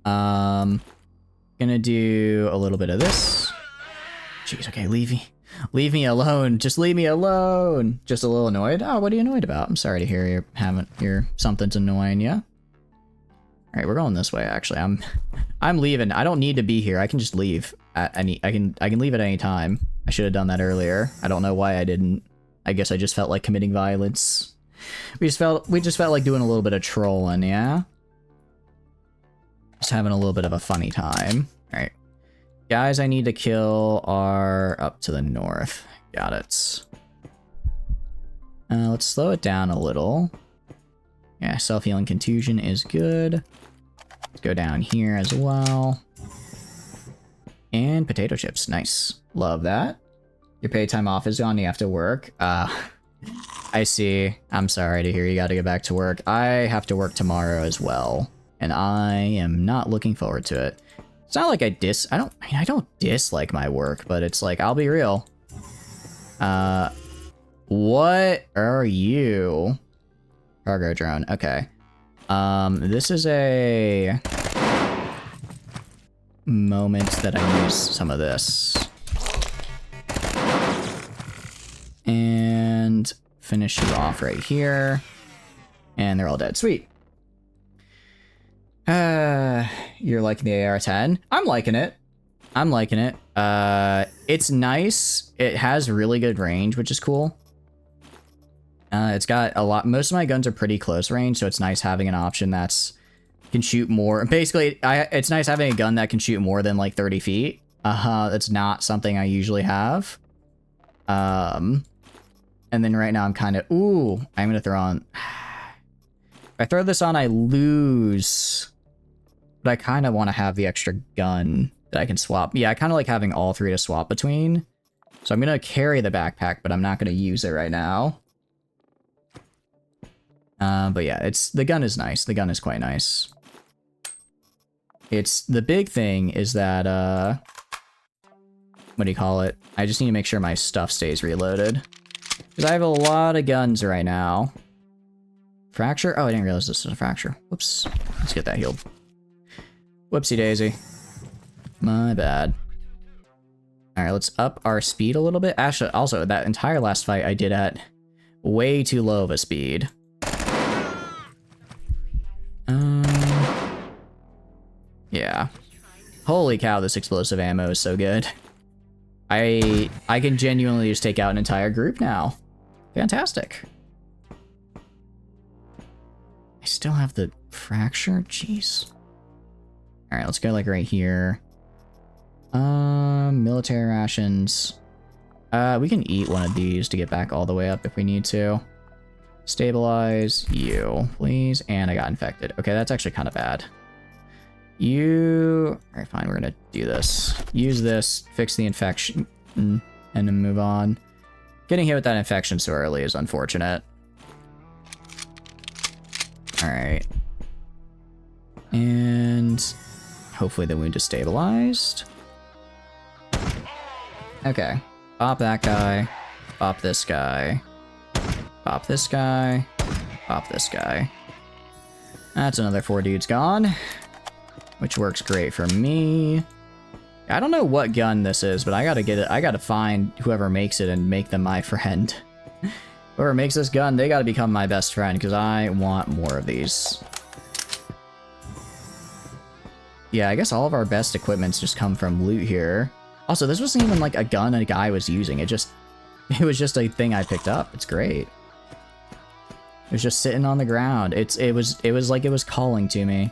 Gonna do a little bit of this. Jeez, okay, leave me alone. Just leave me alone. Just a little annoyed. Oh, what are you annoyed about? I'm sorry to hear something's annoying you. All right, we're going this way. Actually, I'm leaving. I don't need to be here. I can just leave at any. I can leave at any time. I should have done that earlier. I don't know why I didn't. I guess I just felt like committing violence. We just felt like doing a little bit of trolling, yeah. Just having a little bit of a funny time. All right. Guys I need to kill are up to the north. Got it. Let's slow it down a little. Yeah, self-healing contusion is good. Let's go down here as well. And potato chips, nice. Love that. Your paid time off is gone, you have to work. I see. I'm sorry to hear you gotta get back to work. I have to work tomorrow as well. And I am not looking forward to it. It's not like I don't dislike my work, but it's like, I'll be real. What are you? Cargo drone, okay. This is a moment that I use some of this. And finish you off right here. And they're all dead, sweet. You're liking the AR-10? I'm liking it. It's nice. It has really good range, which is cool. It's got a lot. Most of my guns are pretty close range, so it's nice having an option that's can shoot more. Basically, it's nice having a gun that can shoot more than like 30 feet. That's not something I usually have. And then right now I'm kind of, ooh, I'm gonna throw on. If I throw this on, I lose. But I kind of want to have the extra gun that I can swap. Yeah, I kind of like having all three to swap between. So I'm gonna carry the backpack, but I'm not gonna use it right now. But yeah, the gun is nice. The gun is quite nice. The big thing is that, what do you call it? I just need to make sure my stuff stays reloaded. Because I have a lot of guns right now. Fracture? Oh, I didn't realize this was a fracture. Whoops. Let's get that healed. Whoopsie daisy. My bad. Alright, let's up our speed a little bit. Actually, also, that entire last fight I did at way too low of a speed. Yeah. Holy cow, this explosive ammo is so good. I can genuinely just take out an entire group now. Fantastic. I still have the fracture? Jeez. Alright, let's go like right here. Military rations. We can eat one of these to get back all the way up if we need to. Stabilize you, please. And I got infected. Okay, that's actually kind of bad. Alright, fine, we're gonna do this. Use this, fix the infection, and then move on. Getting hit with that infection so early is unfortunate. Alright. And Hopefully the wound is stabilized. Okay. Pop that guy. Pop this guy. Pop this guy. Pop this guy. That's another 4 dudes gone. Which works great for me. I don't know what gun this is, but I gotta get it. I gotta find whoever makes it and make them my friend. Whoever makes this gun, they gotta become my best friend, because I want more of these. Yeah, I guess all of our best equipments just come from loot here. Also, this wasn't even like a gun a guy was using. It was just a thing I picked up. It's great. It was just sitting on the ground. It was like it was calling to me,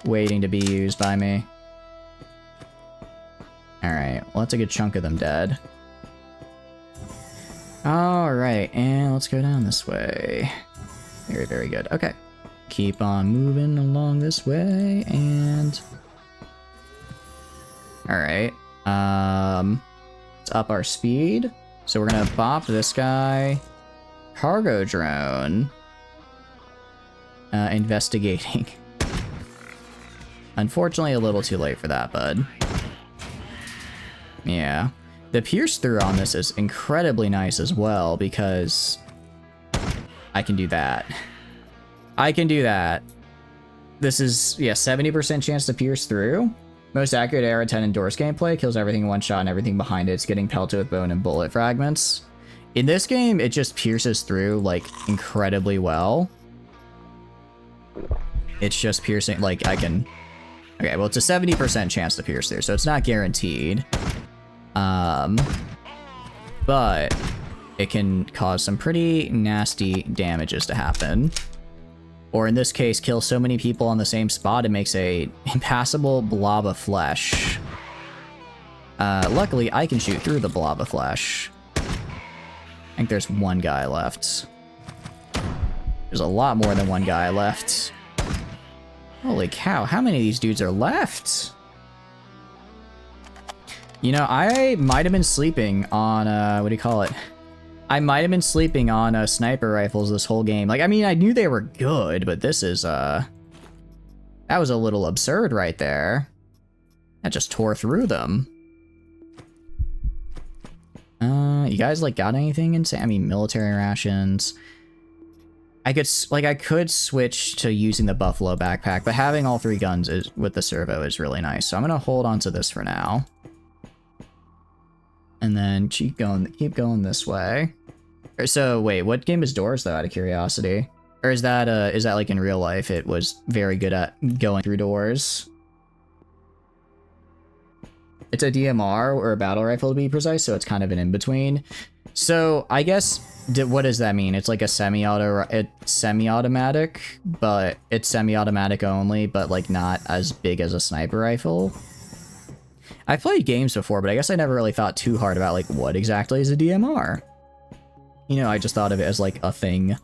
waiting to be used by me. All right, well, that's a good chunk of them dead. All right, and let's go down this way. Very, very good. Okay, keep on moving along this way, and all right. Let's up our speed. So we're gonna bop this guy. Cargo drone. Investigating. Unfortunately, a little too late for that, bud. Yeah. The pierce through on this is incredibly nice as well, because I can do that. I can do that. This is, yeah, 70% chance to pierce through. Most accurate AR 10 endorse gameplay, kills everything in one shot and everything behind it's getting pelted with bone and bullet fragments. In this game, it just pierces through, like, incredibly well. It's just piercing, like, I can... Okay, well, it's a 70% chance to pierce through, so it's not guaranteed. But it can cause some pretty nasty damages to happen. Or in this case, kill so many people on the same spot it makes a impassable blob of flesh. Luckily, I can shoot through the blob of flesh. I think there's one guy left. There's a lot more than one guy left. Holy cow, how many of these dudes are left? You know, I might have been sleeping on, what do you call it? I might have been sleeping on sniper rifles this whole game. Like, I mean, I knew they were good, but this is, that was a little absurd right there. That just tore through them. You guys, like, got anything insane? I mean, military rations. I could switch to using the Buffalo backpack, but having all 3 guns is with the servo is really nice. So I'm gonna hold on to this for now. And then keep going this way. So wait, what game is Doors though, out of curiosity? Or is that like in real life it was very good at going through doors? It's a DMR or a battle rifle to be precise, so it's kind of an in-between. So I guess, what does that mean? It's like a semi-automatic, but it's semi-automatic only, but like not as big as a sniper rifle. I've played games before, but I guess I never really thought too hard about like what exactly is a DMR. You know, I just thought of it as like a thing.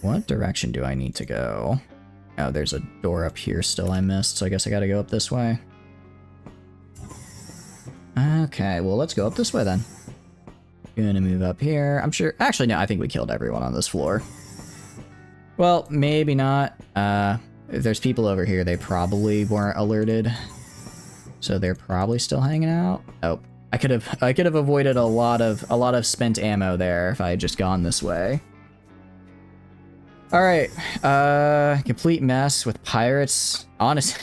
What direction do I need to go? Oh, there's a door up here still I missed, so I guess I gotta go up this way. Okay, well, let's go up this way then. Gonna move up here. I'm sure... Actually, no, I think we killed everyone on this floor. Well, maybe not. If there's people over here, they probably weren't alerted. So they're probably still hanging out. Oh, I could have avoided a lot of spent ammo there if I had just gone this way. All right, complete mess with pirates. Honestly,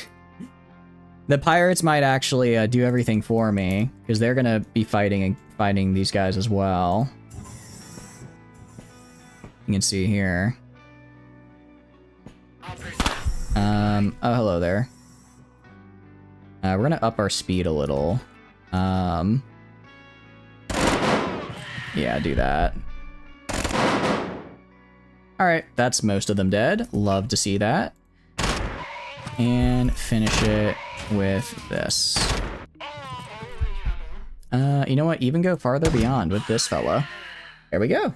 the pirates might actually do everything for me because they're gonna be fighting these guys as well. You can see here. Oh, hello there. We're gonna up our speed a little. Yeah, do that. Alright, that's most of them dead. Love to see that. And finish it with this. You know what? Even go farther beyond with this fella. There we go.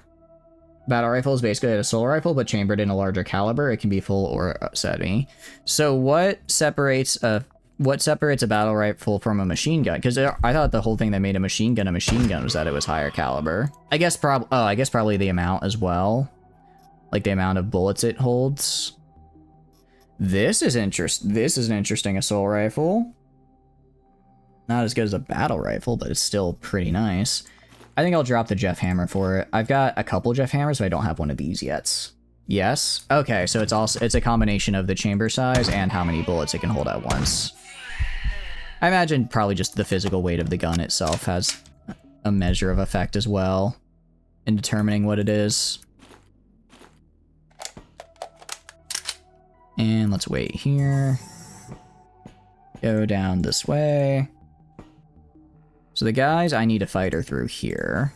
Battle rifle is basically a assault rifle, but chambered in a larger caliber. It can be full or semi. So what separates a battle rifle from a machine gun? Because I thought the whole thing that made a machine gun was that it was higher caliber. I guess probably the amount as well. Like the amount of bullets it holds. This is This is an interesting assault rifle. Not as good as a battle rifle, but it's still pretty nice. I think I'll drop the Jeff Hammer for it. I've got a couple Jeff Hammers, but I don't have one of these yet. Yes? Okay, so it's a combination of the chamber size and how many bullets it can hold at once. I imagine probably just the physical weight of the gun itself has a measure of effect as well in determining what it is. And let's wait here. Go down this way. So the guys I need to fight are through here.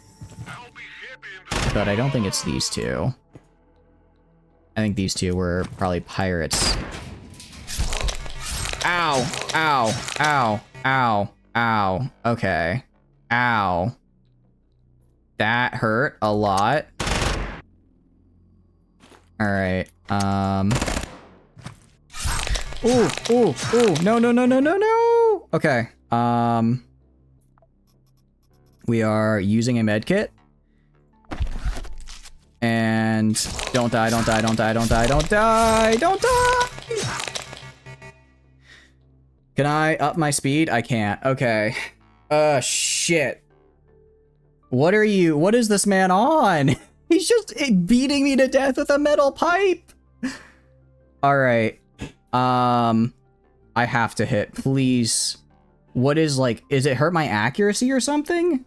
But I don't think it's these two. I think these two were probably pirates. Ow! Ow! Ow! Ow! Ow! Okay. Ow. That hurt a lot. Alright, Ooh! Ooh! Ooh! No, no, no, no, no, no! Okay, we are using a medkit. And don't die, don't die, don't die, don't die, don't die, don't die! Can I up my speed? I can't. Okay. Shit. What is this man on? He's just beating me to death with a metal pipe! Alright. I have to hit, please. What is, like, is it hurt my accuracy or something?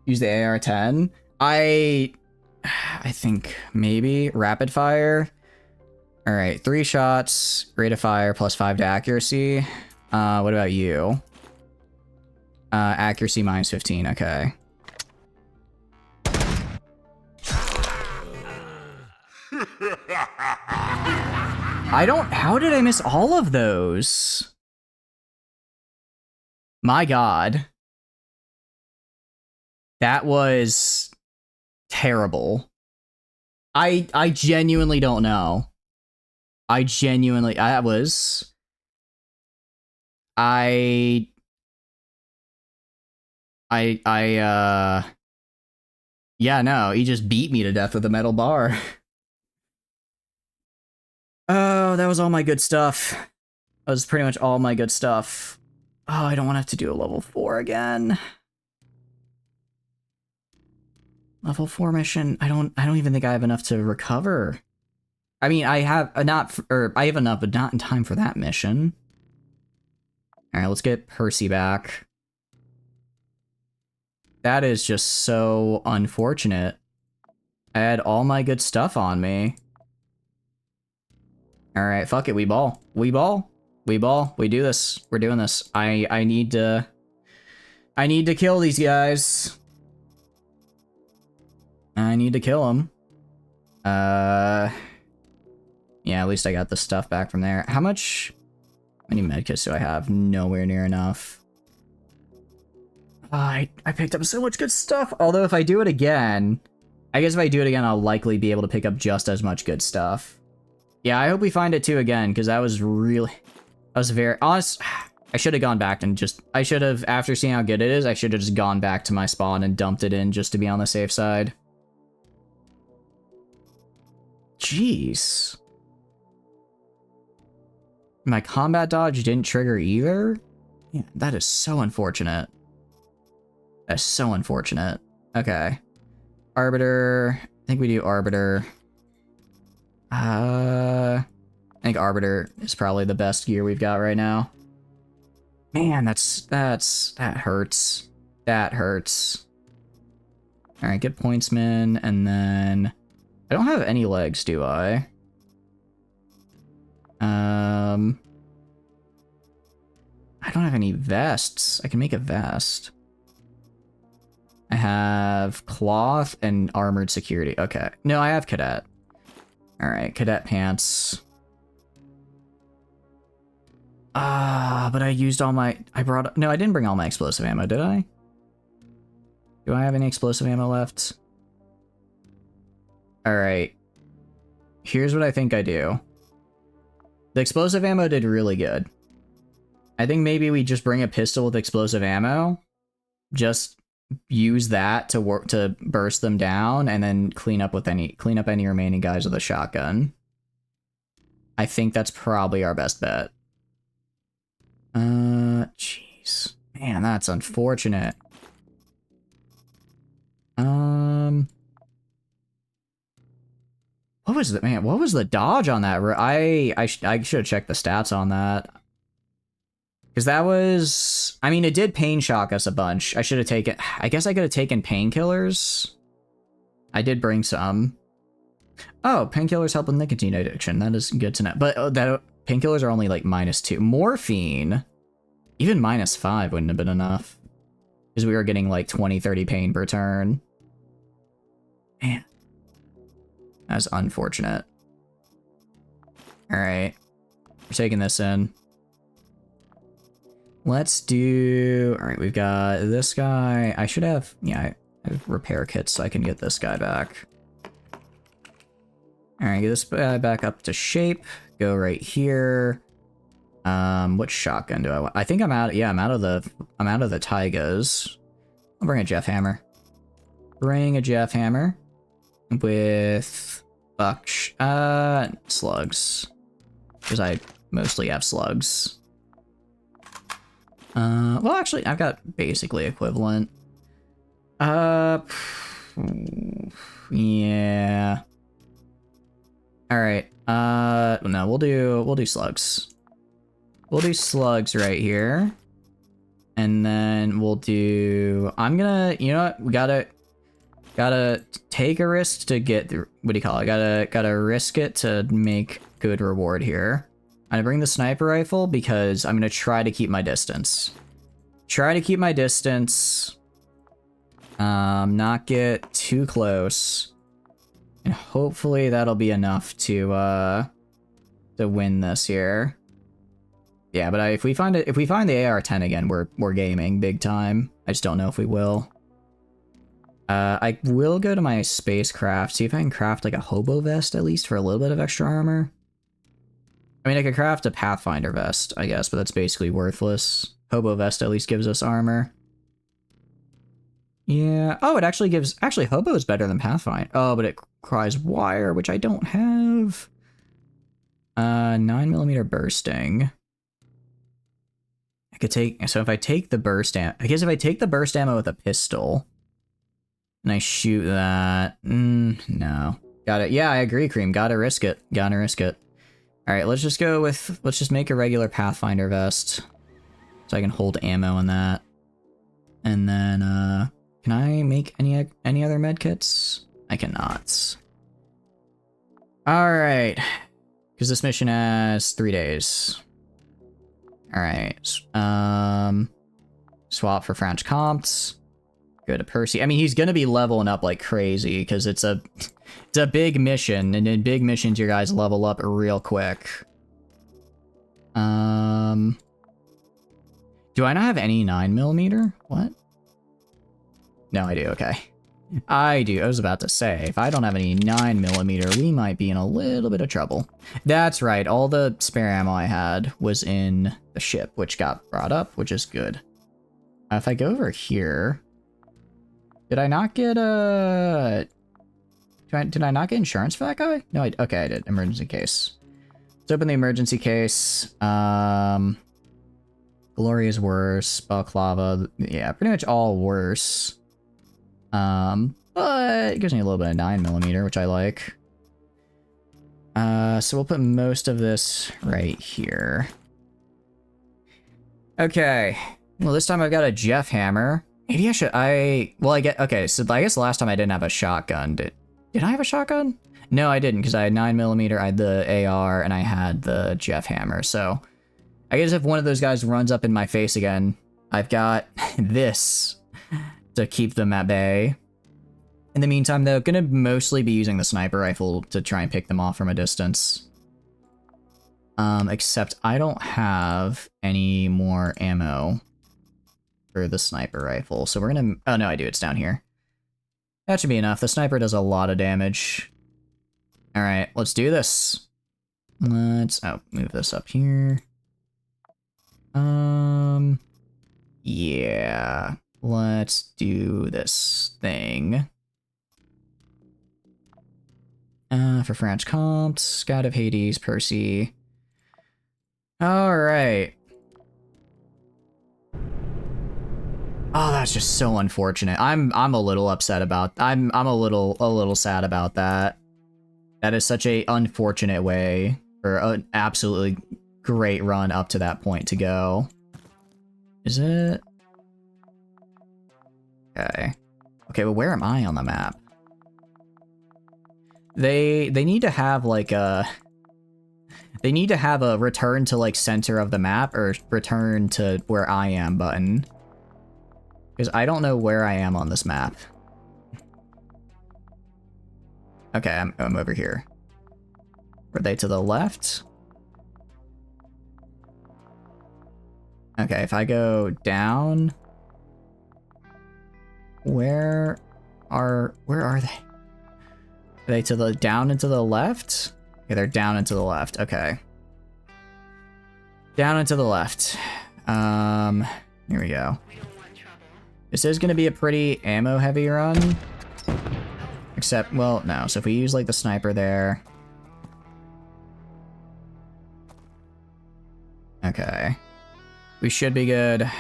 Use the AR-10. I think maybe rapid fire. All right, 3 shots, rate of fire +5 to accuracy. What about you? Accuracy -15. Okay. How did I miss all of those? My God. That was terrible. I genuinely don't know. Yeah, no, he just beat me to death with a metal bar. Oh, that was all my good stuff. That was pretty much all my good stuff. Oh, I don't want to have to do a level 4 again. Level 4 mission. I don't even think I have enough to recover. I mean, I have enough, but not in time for that mission. All right, let's get Percy back. That is just so unfortunate. I had all my good stuff on me. All right, fuck it, we ball. We ball. We ball. We do this. We're doing this. I need to kill these guys. I need to kill them. Yeah, at least I got the stuff back from there. How many medkits do I have? Nowhere near enough. I picked up so much good stuff. Although if I do it again, I guess if I do it again, I'll likely be able to pick up just as much good stuff. Yeah, I hope we find it too again, because that was very honest. I should have gone back and after seeing how good it is, I should have just gone back to my spawn and dumped it in just to be on the safe side. Jeez. My combat dodge didn't trigger either? Yeah, that is so unfortunate. That's so unfortunate. Okay. Arbiter. I think we do Arbiter. I think Arbiter is probably the best gear we've got right now. Man, that hurts. That hurts. Alright, get pointsman, and then... I don't have any legs, do I? I don't have any vests. I can make a vest. I have cloth and armored security. Okay. No, I have cadet. Alright, cadet pants. But I used all my... No, I didn't bring all my explosive ammo, did I? Do I have any explosive ammo left? Alright. Here's what I think I do. The explosive ammo did really good. I think maybe we just bring a pistol with explosive ammo. Just use that to work to burst them down, and then clean up any remaining guys with a shotgun. I think that's probably our best bet. Jeez. Man, that's unfortunate. What was the man? What was the dodge on that? I should have checked the stats on that. Because that was, I mean, it did pain shock us a bunch. I should have taken, I guess I could have taken painkillers. I did bring some. Oh, painkillers help with nicotine addiction. That is good to know. But that painkillers are only like -2. Morphine, even -5 wouldn't have been enough. Because we were getting like 20, 30 pain per turn. Man. That's unfortunate. Alright. We're taking this in. Let's do... Alright, we've got this guy. I should have... Yeah, I have repair kits so I can get this guy back. Alright, get this guy back up to shape. Go right here. What shotgun do I want? I think I'm out... Yeah, I'm out of the Taigas. I'll bring a Jeff Hammer. Bring a Jeff Hammer. With... slugs. Because I mostly have slugs. Well, actually, I've got basically equivalent. Yeah. All right. No, we'll do slugs. We'll do slugs right here, and then we'll do. I'm gonna. You know what? We gotta take a risk to get. What do you call it? Gotta risk it to make good reward here. I'm gonna bring the sniper rifle because I'm gonna try to keep my distance. Not get too close. And hopefully that'll be enough to win this here. Yeah, but if we find the AR-10 again, we're gaming big time. I just don't know if we will. I will go to my spacecraft, see if I can craft like a hobo vest at least for a little bit of extra armor. I mean, I could craft a Pathfinder vest, I guess, but that's basically worthless. Hobo vest at least gives us armor. Yeah. Oh, it actually gives... Actually, Hobo is better than Pathfinder. Oh, but it cries wire, which I don't have. 9mm bursting. I could take... So if I take the burst ammo... I guess if I take the burst ammo with a pistol... And I shoot that... no. Got it. Yeah, I agree, Cream. Gotta risk it. Alright, let's just go with... Let's just make a regular Pathfinder vest. So I can hold ammo in that. And then, can I make any other medkits? I cannot. Alright. Because this mission has 3 days. Alright. Swap for French Comte. Go to Percy. I mean, he's gonna be leveling up like crazy, because it's a big mission, and in big missions, your guys level up real quick. Do I not have any 9mm? What? No, I do. Okay. I do. I was about to say, if I don't have any 9mm, we might be in a little bit of trouble. That's right. All the spare ammo I had was in the ship, which got brought up, which is good. If I go over here, did I not get a... Did I not get insurance for that guy? No, okay, I did. Emergency case. Let's open the emergency case. Glory is worse. Balaclava, yeah, pretty much all worse. But it gives me a little bit of 9mm, which I like. So we'll put most of this right here. Okay. Well, this time I've got a Jeff Hammer. Maybe I should, okay, so I guess last time I didn't have a shotgun. Did I have a shotgun? No, I didn't, because I had 9mm, I had the AR, and I had the Jeff Hammer, so... I guess if one of those guys runs up in my face again, I've got this to keep them at bay. In the meantime, though, gonna mostly be using the sniper rifle to try and pick them off from a distance. Except I don't have any more ammo for the sniper rifle, so we're gonna... Oh, no, I do. It's down here. That should be enough. The sniper does a lot of damage. Alright, let's do this. Let's... Oh, move this up here. Yeah. let's do this thing. For French Comte, Scout of Hades, Percy. Alright. Oh, that's just so unfortunate. I'm a little upset about I'm a little sad about that. That is such a unfortunate way for an absolutely great run up to that point to go. Is it? Okay. Okay, well where am I on the map? They need to have like a they need to have a return to like center of the map or return to where I am button. Because I don't know where I am on this map. Okay, I'm over here. Were they to the left? Okay, if I go down, where are they? Are they to the down and to the left? Okay, they're down and to the left. Okay. Down and to the left. Here we go. This is going to be a pretty ammo heavy run. Except, well, no. So if we use like the sniper there. Okay. We should be good.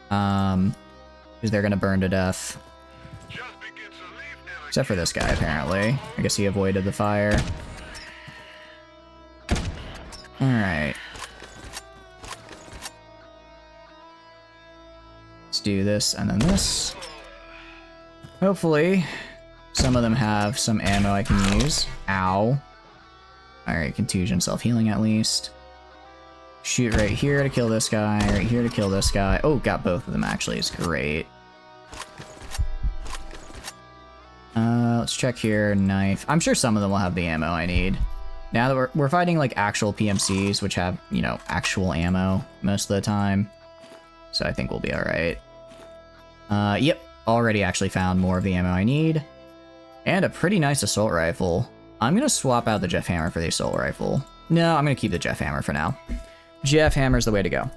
Because they're going to burn to death. Except for this guy, apparently. I guess he avoided the fire. Alright. Let's do this and then this. Hopefully, some of them have some ammo I can use. Ow. Alright, contusion, self-healing at least. Shoot right here to kill this guy, right here to kill this guy. Oh, got both of them actually, it's great. Let's check here, knife. I'm sure some of them will have the ammo I need. Now that we're fighting like actual PMCs, which have, you know, actual ammo most of the time. So I think we'll be alright. Yep, already actually found more of the ammo I need. And a pretty nice assault rifle. I'm gonna swap out the Jeff Hammer for the assault rifle. No, I'm gonna keep the Jeff Hammer for now. Jeff Hammer's the way to go.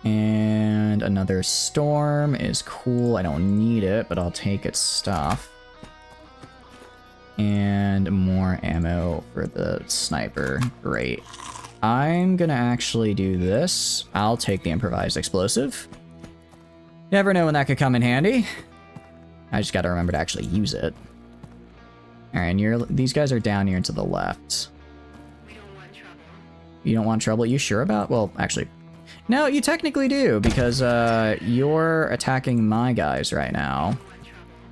And another storm is cool. I don't need it, but I'll take its stuff. And more ammo for the sniper. Great. I'm gonna actually do this. I'll take the improvised explosive. Never know when that could come in handy. I just gotta remember to actually use it. Alright, and these guys are down here to the left. We don't want trouble. You don't want trouble? You sure about? Well, actually, no, you technically do, because you're attacking my guys right now.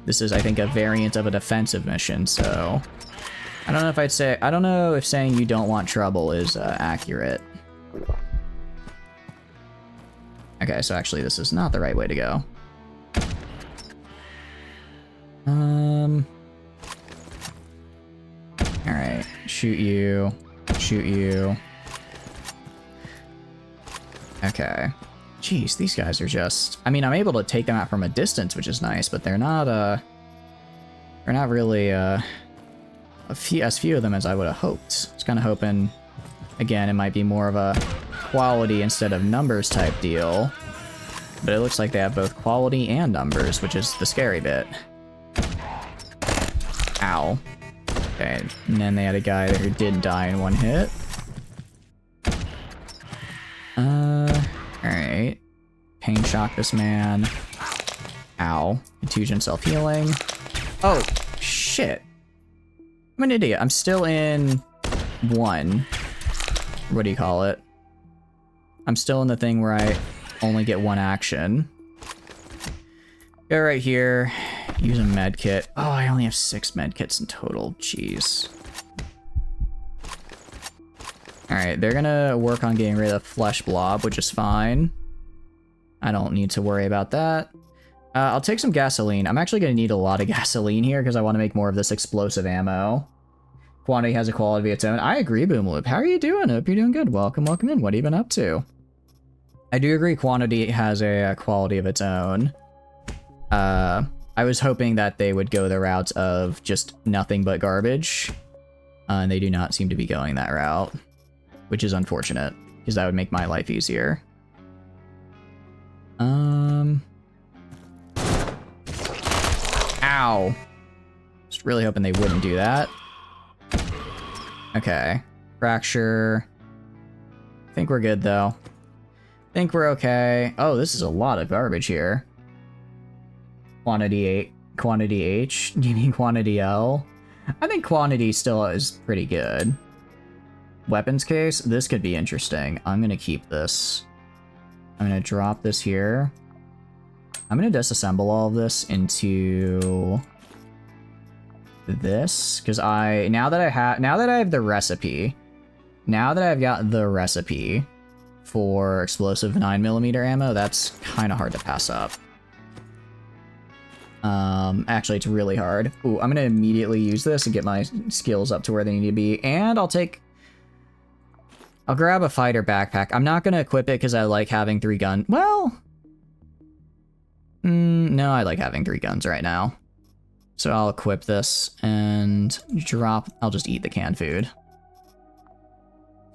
This is, I think, a variant of a defensive mission, so I don't know if I don't know if saying you don't want trouble is accurate. Okay, so actually this is not the right way to go. Alright, shoot you, shoot you. Okay. Jeez, these guys are just... I mean, I'm able to take them out from a distance, which is nice, but they're not really, as few of them as I would have hoped. I was kind of hoping, again, it might be more of a quality instead of numbers type deal. But it looks like they have both quality and numbers, which is the scary bit. Ow. Okay, and then they had a guy there who did die in one hit. Alright. Pain shock this man. Ow. Contusion self-healing. Oh, shit. I'm an idiot. I'm still in one. What do you call it? I'm still in the thing where I only get one action. Go right here. Use a med kit. Oh, I only have 6 med kits in total. Jeez. Alright, they're gonna work on getting rid of the flesh blob, which is fine. I don't need to worry about that. I'll take some gasoline. I'm actually gonna need a lot of gasoline here because I want to make more of this explosive ammo. Quantity has a quality of its own. I agree, Boomloop. How are you doing? Hope you're doing good. Welcome, welcome in. What have you been up to? I do agree quantity has a quality of its own. I was hoping that they would go the route of just nothing but garbage. And they do not seem to be going that route, which is unfortunate. because that would make my life easier. Ow. Just really hoping they wouldn't do that. Okay. Fracture. I think we're good, though. Think we're okay. Oh, this is a lot of garbage here. Quantity H. Do you mean quantity L? I think quantity still is pretty good. Weapons case. This could be interesting. I'm gonna keep this. I'm gonna drop this here. I'm gonna disassemble all of this into this because now that I have the recipe, now that I've got the recipe for explosive 9mm ammo, that's kind of hard to pass up. Actually, it's really hard. Ooh, I'm gonna immediately use this and get my skills up to where they need to be, and I'll grab a fighter backpack. I'm not gonna equip it because I like having 3 guns. Well, no, I like having 3 guns right now. So I'll equip this and I'll just eat the canned food.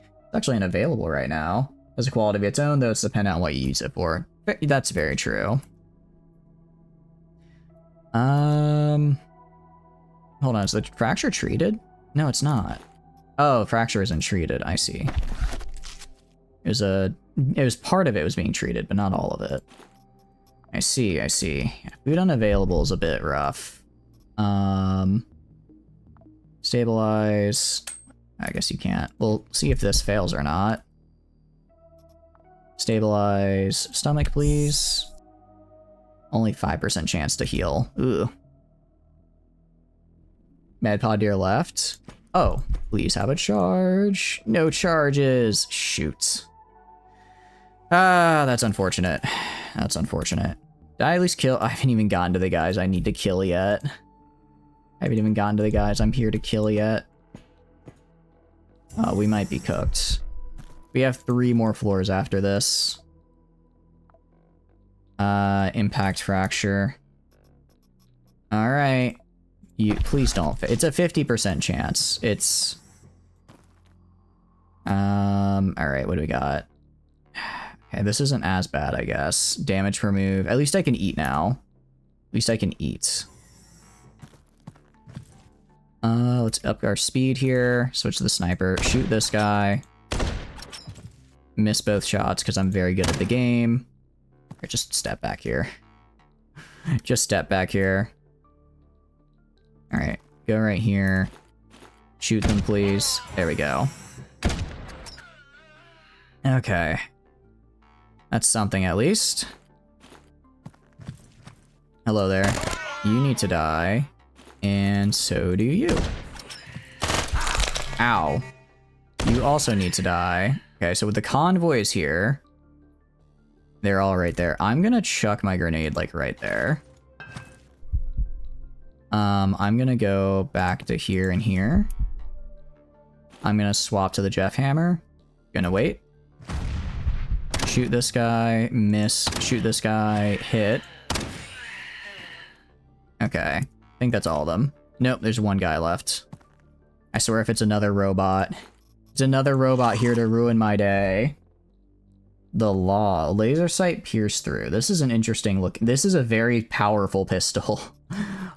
It's actually unavailable right now. Has a quality of its own, though it's dependent on what you use it for. That's very true. Hold on, is the fracture treated? No, it's not. Oh, fracture isn't treated, I see. It was part of it was being treated, but not all of it. I see. Yeah, food unavailable is a bit rough. Stabilize. I guess you can't. We'll see if this fails or not. Stabilize. Stomach, please. Only 5% chance to heal. Ooh. Medpod to your left. Oh, please have a charge. No charges. Shoot. Ah, that's unfortunate. That's unfortunate. Did I at least kill? I haven't even gotten to the guys I need to kill yet. I haven't even gotten to the guys I'm here to kill yet. We might be cooked. We have 3 more floors after this. Impact fracture. Alright. Please don't. It's a 50% chance. It's... Alright, what do we got? Okay, this isn't as bad, I guess. Damage per move. At least I can eat now. At least I can eat. Let's up our speed here. Switch to the sniper. Shoot this guy. Miss both shots because I'm very good at the game. Or just step back here. Just step back here. Alright, go right here. Shoot them, please. There we go. Okay. That's something at least. Hello there. You need to die. And so do you. Ow. You also need to die. Okay, so with the convoys here, they're all right there. I'm gonna chuck my grenade like right there. I'm gonna go back to here and here. I'm gonna swap to the Jeff Hammer. Gonna wait. Shoot this guy, miss, shoot this guy, hit. Okay, I think that's all of them. Nope, there's one guy left. I swear if it's another robot. It's another robot here to ruin my day. The law. Laser sight pierce through. This is an interesting look. This is a very powerful pistol.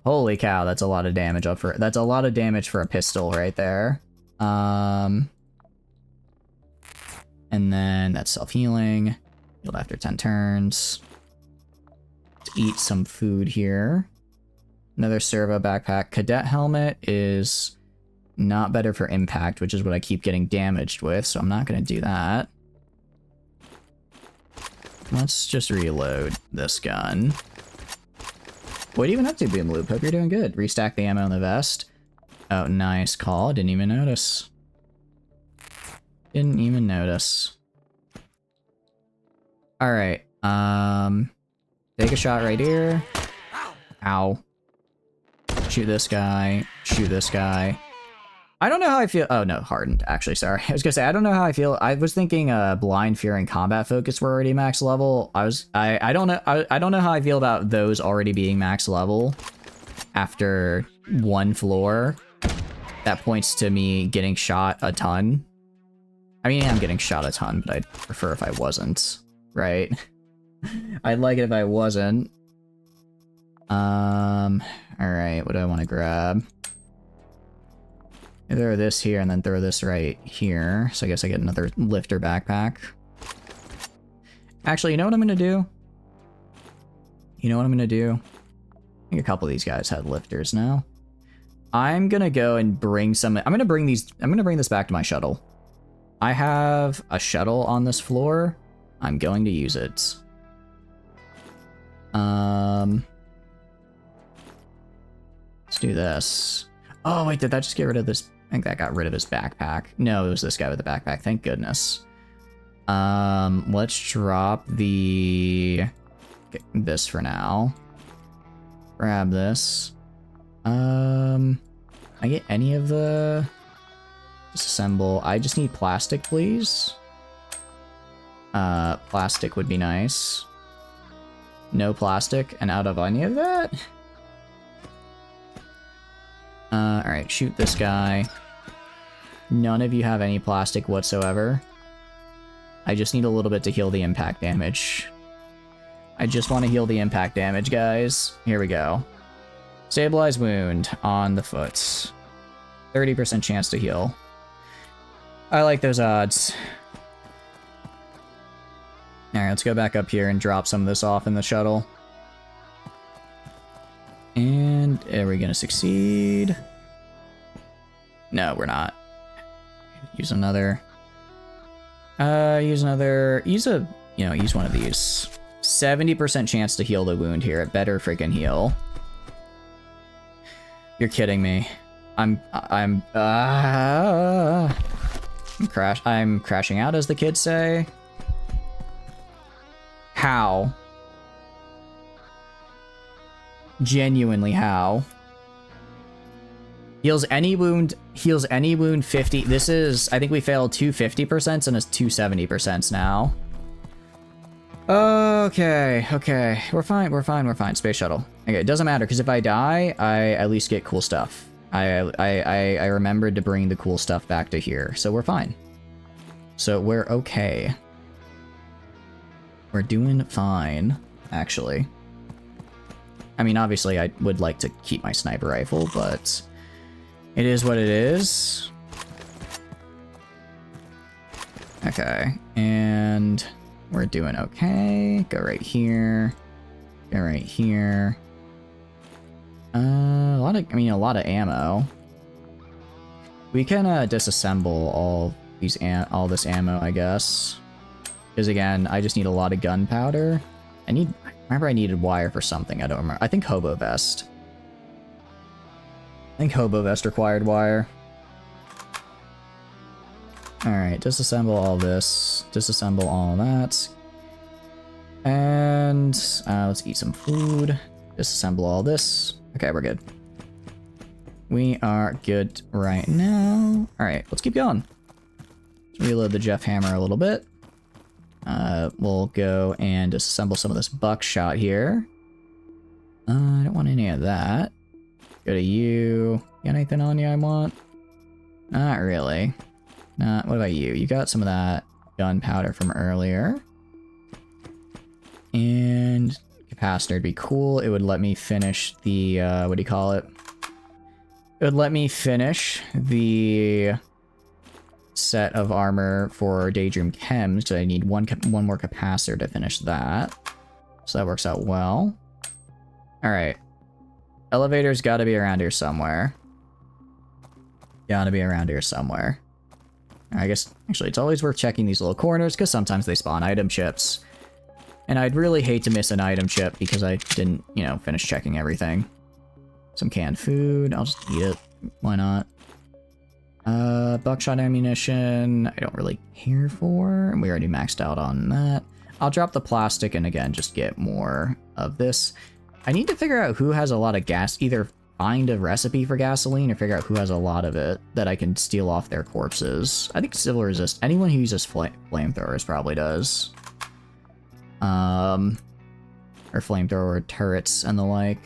Holy cow, that's a lot of damage that's a lot of damage for a pistol right there. And then that's self-healing. Healed after 10 turns. Let's eat some food here. Another servo backpack. Cadet helmet is not better for impact, which is what I keep getting damaged with, so I'm not going to do that. Let's just reload this gun. What are you even up to, Boom Loop? Hope you're doing good. Restack the ammo in the vest. Oh, nice call. Didn't even notice. Didn't even notice. Alright, take a shot right here. Ow. Shoot this guy. Shoot this guy. I don't know how I feel. Oh no, hardened. Actually, sorry. I was gonna say I don't know how I feel. I was thinking blind, fear, and combat focus were already max level. I don't know. I don't know how I feel about those already being max level after one floor. That points to me getting shot a ton. I mean, I'm getting shot a ton, but I'd prefer if I wasn't, right? I'd like it if I wasn't. Alright, what do I want to grab? I throw this here and then throw this right here. So I guess I get another lifter backpack. Actually, you know what I'm gonna do? You know what I'm gonna do? I think a couple of these guys had lifters now. I'm gonna go and bring some. I'm gonna bring this back to my shuttle. I have a shuttle on this floor. I'm going to use it. Let's do this. Oh wait, did that just get rid of this? I think that got rid of his backpack. No, it was this guy with the backpack. Thank goodness. Let's drop this for now. Grab this. I get any of the disassemble. I just need plastic, please. Plastic would be nice. No plastic, and out of any of that? Alright, shoot this guy. None of you have any plastic whatsoever. I just need a little bit to heal the impact damage. I just want to heal the impact damage, guys. Here we go. Stabilize wound on the foot. 30% chance to heal. I like those odds. Alright, let's go back up here and drop some of this off in the shuttle. And are we gonna succeed? No, we're not. Use another. Use one of these. 70% chance to heal the wound here. It better freaking heal. You're kidding me. I'm crashing out, as the kids say. How? Genuinely, how? Heals any wound 50. This is, I think we failed two 50% and it's two 70% now. Okay. We're fine. Space shuttle. Okay, it doesn't matter, because if I die, I at least get cool stuff. I remembered to bring the cool stuff back to here, so we're fine. So we're okay. We're doing fine, actually. I mean, obviously, I would like to keep my sniper rifle, but it is what it is. Okay, and we're doing okay. Go right here. Go right here. A lot of ammo. We can disassemble all this ammo, I guess. Because again, I just need a lot of gunpowder. Remember I needed wire for something, I don't remember. I think Hobo Vest. I think Hobo Vest required wire. Alright, disassemble all this. Disassemble all that. And let's eat some food. Disassemble all this. Okay, we're good. We are good right now. Alright, let's keep going. Let's reload the Jeff Hammer a little bit. We'll go and disassemble some of this buckshot here. I don't want any of that. Go to you. Got anything on you I want? Not really. What about you? You got some of that gunpowder from earlier. And capacitor would be cool. It would let me finish the, what do you call it? It would let me finish the set of armor for Daydream Chems, so I need one more capacitor to finish that. So that works out well. Alright. Elevator's gotta be around here somewhere. Gotta be around here somewhere. I guess, actually, it's always worth checking these little corners, because sometimes they spawn item chips. And I'd really hate to miss an item chip, because I didn't, finish checking everything. Some canned food, I'll just eat it. Why not? Buckshot ammunition, I don't really care for. We already maxed out on that. I'll drop the plastic and again, just get more of this. I need to figure out who has a lot of gas, either find a recipe for gasoline or figure out who has a lot of it that I can steal off their corpses. I think civil resist, anyone who uses flamethrowers probably does. Or flamethrower turrets and the like.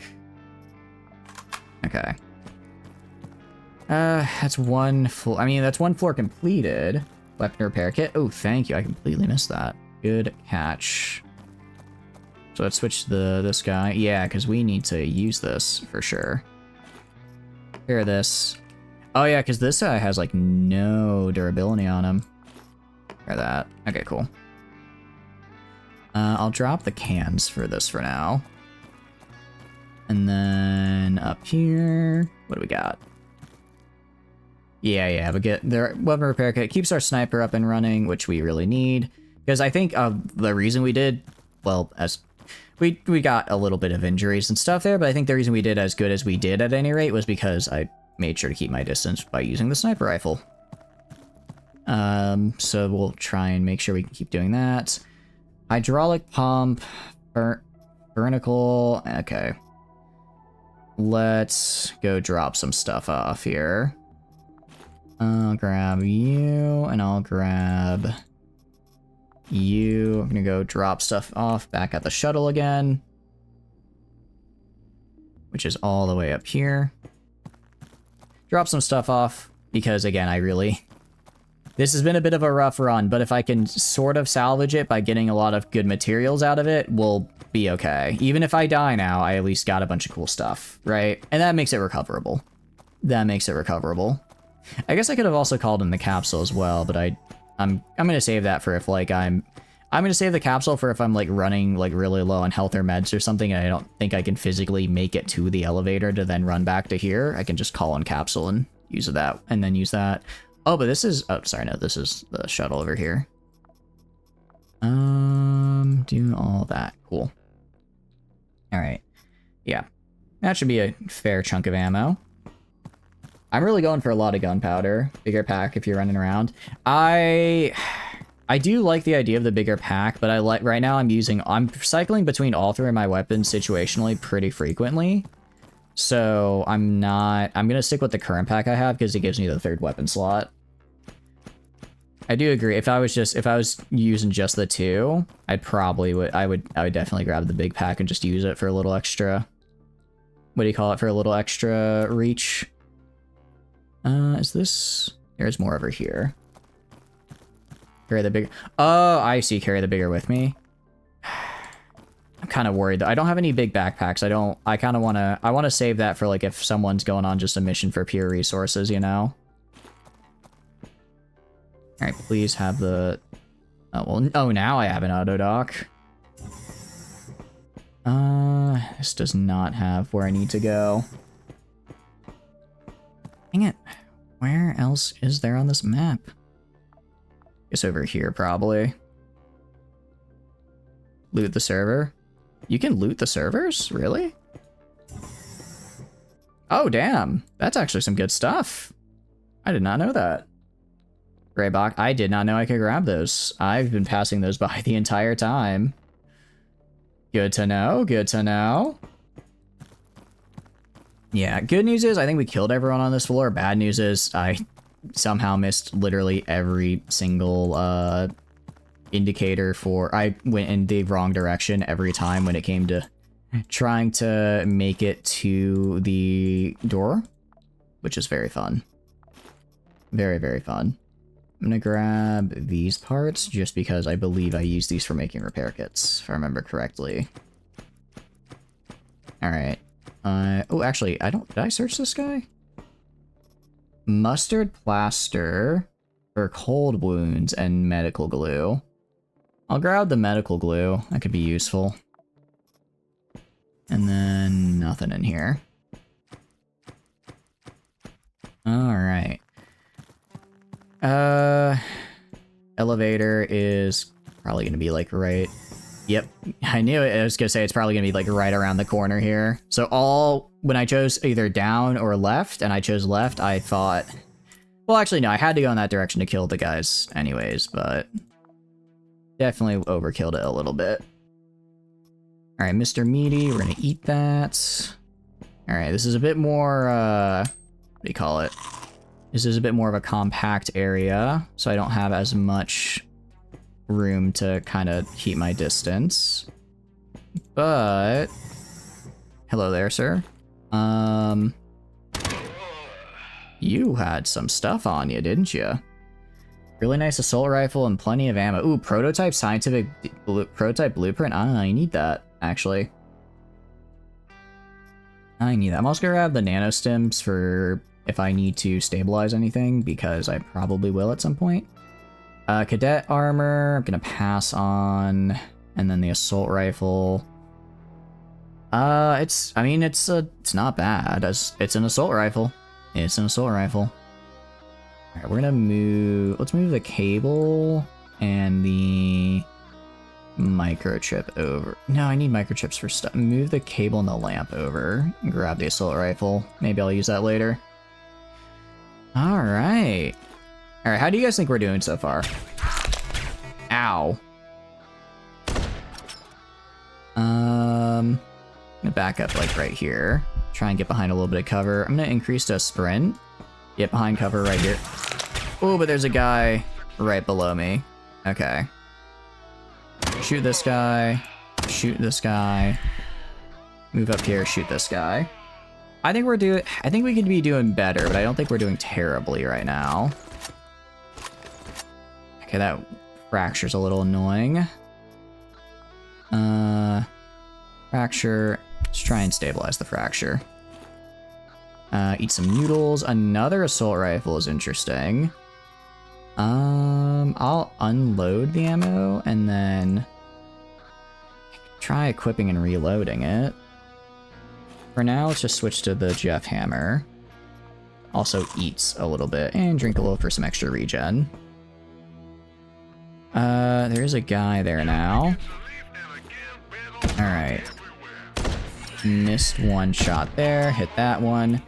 Okay. That's one floor. I mean, that's one floor completed. Weapon repair kit. Oh, thank you. I completely missed that. Good catch. So let's switch this guy. Yeah, because we need to use this for sure. Repair this. Oh yeah, because this guy has like no durability on him. Repair that. Okay, cool. I'll drop the cans for this for now. And then up here, what do we got? Yeah, we get their weapon repair kit. Keeps our sniper up and running, which we really need. Because I think the reason we did, well, as we got a little bit of injuries and stuff there, but I think the reason we did as good as we did at any rate was because I made sure to keep my distance by using the sniper rifle. So we'll try and make sure we can keep doing that. Hydraulic pump, vertical, okay. Let's go drop some stuff off here. I'll grab you, and I'll grab you. I'm gonna go drop stuff off back at the shuttle again, which is all the way up here. Drop some stuff off, because again, this has been a bit of a rough run, but if I can sort of salvage it by getting a lot of good materials out of it, we'll be okay. Even if I die now, I at least got a bunch of cool stuff, right? And that makes it recoverable. I guess I could have also called in the capsule as well, but I'm gonna save that for if like I'm gonna save the capsule for if I'm like running like really low on health or meds or something and I don't think I can physically make it to the elevator to then run back to here. I can just call in capsule and use that and then use that. Oh, but this is, oh, sorry, no, this is the shuttle over here. Do all that, cool. All right, yeah, that should be a fair chunk of ammo. I'm really going for a lot of gunpowder. Bigger pack if you're running around. I do like the idea of the bigger pack, but right now I'm cycling between all three of my weapons situationally pretty frequently. So I'm gonna stick with the current pack I have because it gives me the third weapon slot. I do agree. If I was using just the two, I would definitely grab the big pack and just use it for a little extra. What do you call it? For a little extra reach. Is this? There's more over here. Carry the bigger. Oh, I see. Carry the bigger with me. I'm kind of worried though. I don't have any big backpacks. I kind of want to save that for like if someone's going on just a mission for pure resources, you know? All right, please have the, oh, well, oh, now I have an auto dock. This does not have where I need to go. Dang it. Where else is there on this map? Guess over here, probably. Loot the server. You can loot the servers? Really? Oh, damn. That's actually some good stuff. I did not know that. Greybox, I did not know I could grab those. I've been passing those by the entire time. Good to know, good to know. Yeah, good news is I think we killed everyone on this floor. Bad news is I somehow missed literally every single indicator for... I went in the wrong direction every time when it came to trying to make it to the door, which is very fun. Very, very fun. I'm gonna grab these parts just because I believe I use these for making repair kits, if I remember correctly. Alright. Oh, actually, did I search this guy? Mustard plaster for cold wounds and medical glue. I'll grab the medical glue. That could be useful. And then nothing in here. Alright. Elevator is probably gonna be like right... Yep, I knew it. I was gonna say it's probably gonna be like right around the corner here. So when I chose either down or left, and I chose left, I thought... Well, actually, no, I had to go in that direction to kill the guys anyways, but... Definitely overkilled it a little bit. Alright, Mr. Meaty, we're gonna eat that. Alright, this is a bit more, what do you call it? This is a bit more of a compact area, so I don't have as much room to kind of keep my distance. But... Hello there, sir. You had some stuff on you, didn't you? Really nice assault rifle and plenty of ammo. Ooh, prototype scientific prototype blueprint. Ah, I need that, actually. I need that. I'm also gonna grab the nano stims for if I need to stabilize anything, because I probably will at some point. Cadet armor, I'm gonna pass on, and then the assault rifle. It's not bad. It's an assault rifle. It's an assault rifle. Alright, we're gonna move, let's move the cable and the microchip over. No, I need microchips for stuff. Move the cable and the lamp over. Grab the assault rifle. Maybe I'll use that later. Alright. Alright, how do you guys think we're doing so far? Ow. I'm gonna back up like right here. Try and get behind a little bit of cover. I'm gonna increase to a sprint. Get behind cover right here. Oh, but there's a guy right below me. Okay. Shoot this guy. Shoot this guy. Move up here, shoot this guy. I think we could be doing better, but I don't think we're doing terribly right now. Okay, that fracture's a little annoying. Fracture. Let's try and stabilize the fracture. Eat some noodles. Another assault rifle is interesting. I'll unload the ammo and then try equipping and reloading it. For now, let's just switch to the Jeff Hammer. Also eats a little bit and drink a little for some extra regen. There's a guy there now. Alright. Missed one shot there, hit that one.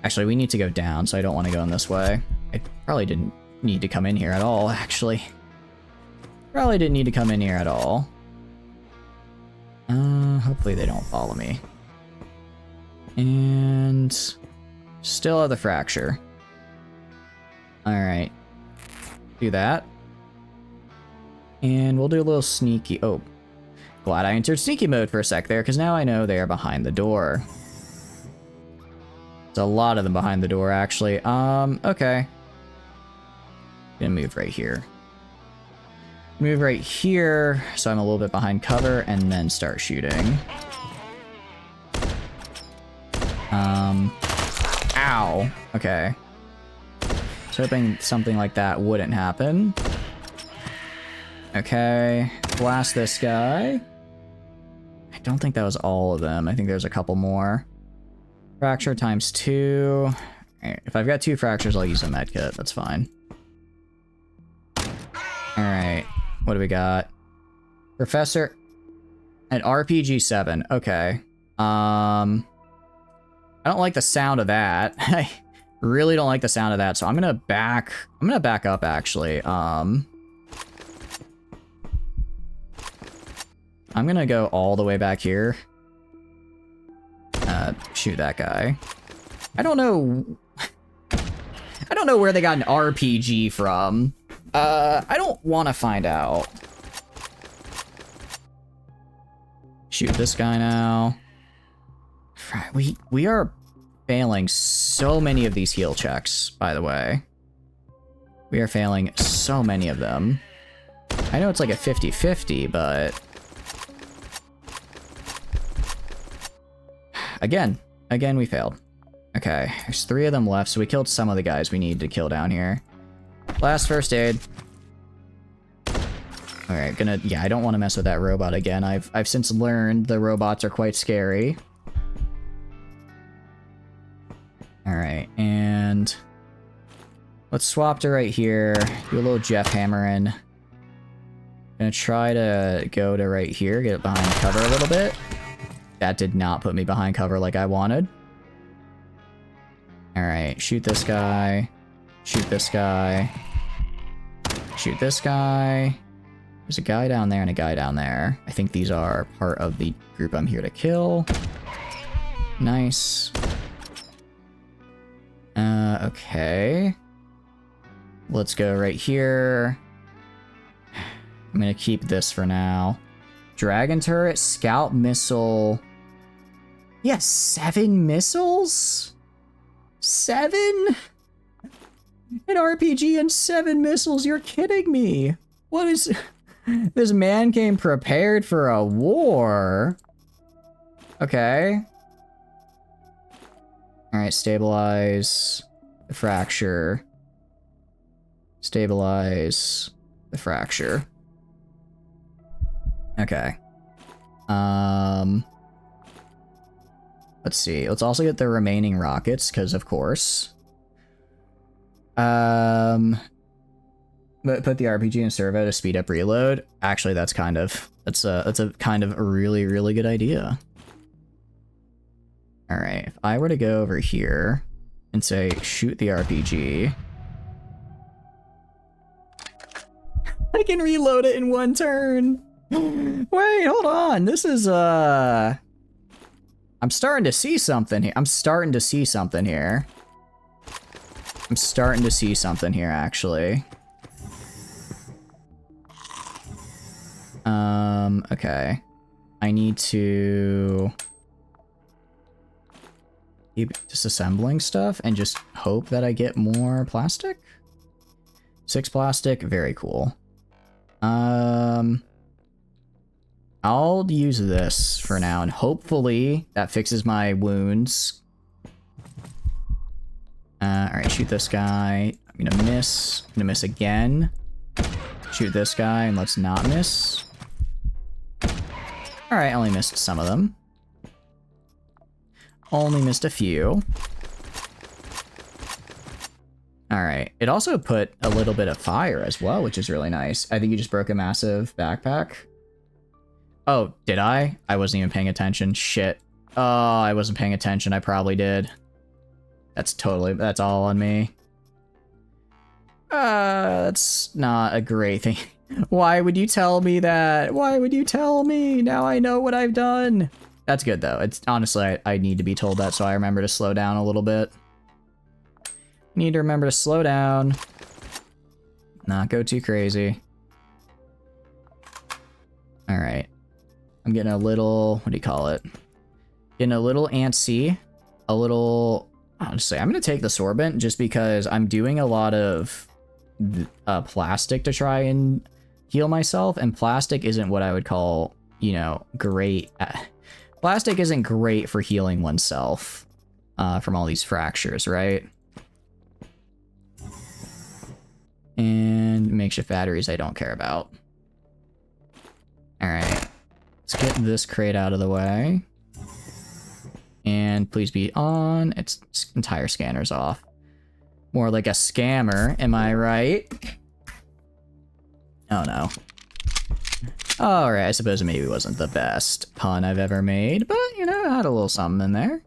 Actually, we need to go down, so I don't want to go in this way. I probably didn't need to come in here at all, actually. Probably didn't need to come in here at all. Hopefully they don't follow me. And still have the fracture. Alright. Do that. And we'll do a little sneaky... Oh. Glad I entered sneaky mode for a sec there, because now I know they are behind the door. There's a lot of them behind the door, actually. Okay. Gonna move right here. Move right here, so I'm a little bit behind cover, and then start shooting. Ow. Okay. I was hoping something like that wouldn't happen. Okay. Blast this guy. I don't think that was all of them. I think there's a couple more. Fracture times 2. Right, if I've got 2 fractures, I'll use a medkit. That's fine. Alright. What do we got? Professor. An RPG 7. Okay. I don't like the sound of that. I really don't like the sound of that, so I'm gonna back up, actually. I'm gonna go all the way back here. Shoot that guy. I don't know where they got an RPG from. I don't want to find out. Shoot this guy now. We are failing so many of these heal checks, by the way. We are failing so many of them. I know it's like a 50-50, but... Again we failed. Okay, there's 3 of them left, so we killed some of the guys we need to kill down here. Last first aid. Alright, yeah, I don't want to mess with that robot again. I've since learned the robots are quite scary. Alright, and let's swap to right here. Do a little Jeff hammering. Gonna try to go to right here, get it behind cover a little bit. That did not put me behind cover like I wanted. Alright, shoot this guy. Shoot this guy. Shoot this guy. There's a guy down there and a guy down there. I think these are part of the group I'm here to kill. Nice. Okay. Let's go right here. I'm gonna keep this for now. Dragon turret, scout missile. Yeah, 7 missiles? 7? An RPG and 7 missiles, you're kidding me. What is... This man came prepared for a war. Okay. Alright, stabilize the fracture. Stabilize the fracture. Okay. Let's see. Let's also get the remaining rockets, because of course. But put the RPG in servo to speed up reload. Actually, that's a kind of a really, really good idea. All right, if I were to go over here and say shoot the RPG, I can reload it in 1 turn. Wait, hold on. This is I'm starting to see something here. I'm starting to see something here, actually. Okay. I need to keep disassembling stuff and just hope that I get more plastic. 6 plastic, very cool. I'll use this for now, and hopefully that fixes my wounds. Alright, shoot this guy. I'm gonna miss. I'm gonna miss again. Shoot this guy, and let's not miss. Alright, I only missed some of them. Only missed a few. Alright, it also put a little bit of fire as well, which is really nice. I think you just broke a massive backpack. Oh, did I? I wasn't even paying attention. Shit. Oh, I wasn't paying attention. I probably did. That's all on me. That's not a great thing. Why would you tell me that? Why would you tell me? Now I know what I've done. That's good though. It's honestly, I need to be told that so I remember to slow down a little bit. Need to remember to slow down. Not go too crazy. All right. I'm getting a little, what do you call it? Getting a little antsy. A little, honestly, I'm going to take the sorbent just because I'm doing a lot of plastic to try and heal myself. And plastic isn't what I would call, you know, great. Plastic isn't great for healing oneself from all these fractures, right? And makeshift batteries I don't care about. All right. Let's get this crate out of the way. And please be on. Its entire scanner's off. More like a scammer, am I right? Oh no. Alright, I suppose it maybe wasn't the best pun I've ever made, but you know, I had a little something in there.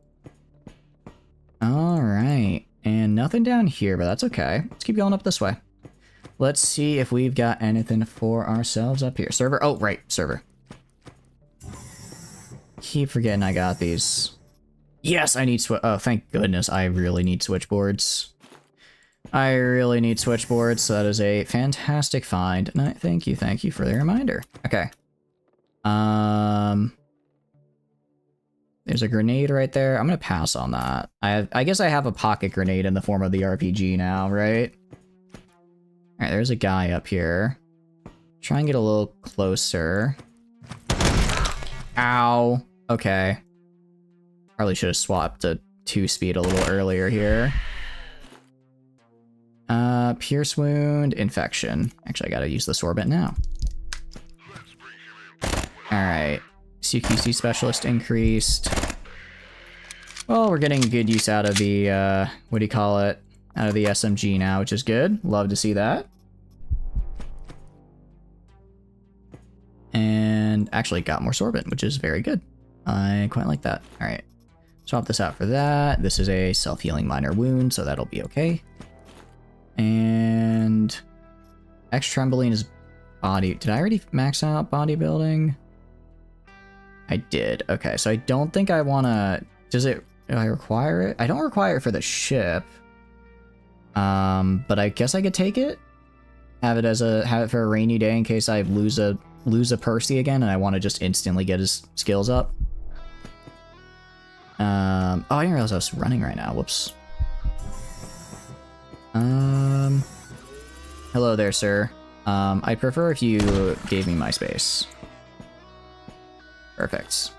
Alright, and nothing down here, but that's okay. Let's keep going up this way. Let's see if we've got anything for ourselves up here. Server? Oh, right, server. Keep forgetting I got these. Yes, I need oh, thank goodness, I really need switchboards. I really need switchboards, so that is a fantastic find. No, thank you for the reminder. Okay. There's a grenade right there. I'm gonna pass on that. I guess I have a pocket grenade in the form of the RPG now, right? Alright, there's a guy up here. Try and get a little closer. Ow. Okay. Probably should have swapped to 2-speed a little earlier here. Pierce wound, infection. Actually, I gotta use the sorbent now. Alright. CQC specialist increased. Well, we're getting good use out of the, what do you call it? Out of the SMG now, which is good. Love to see that. And actually got more sorbent, which is very good. I quite like that. Alright. Swap this out for that. This is a self-healing minor wound, so that'll be okay. And X trampoline is body. Did I already max out bodybuilding? I did. Okay, so I don't think I want to. Do I require it? I don't require it for the ship. But I guess I could take it. Have it for a rainy day in case I lose a Percy again and I want to just instantly get his skills up. Oh, I didn't realize I was running right now. Whoops. Hello there, sir. I'd prefer if you gave me my space. Perfect.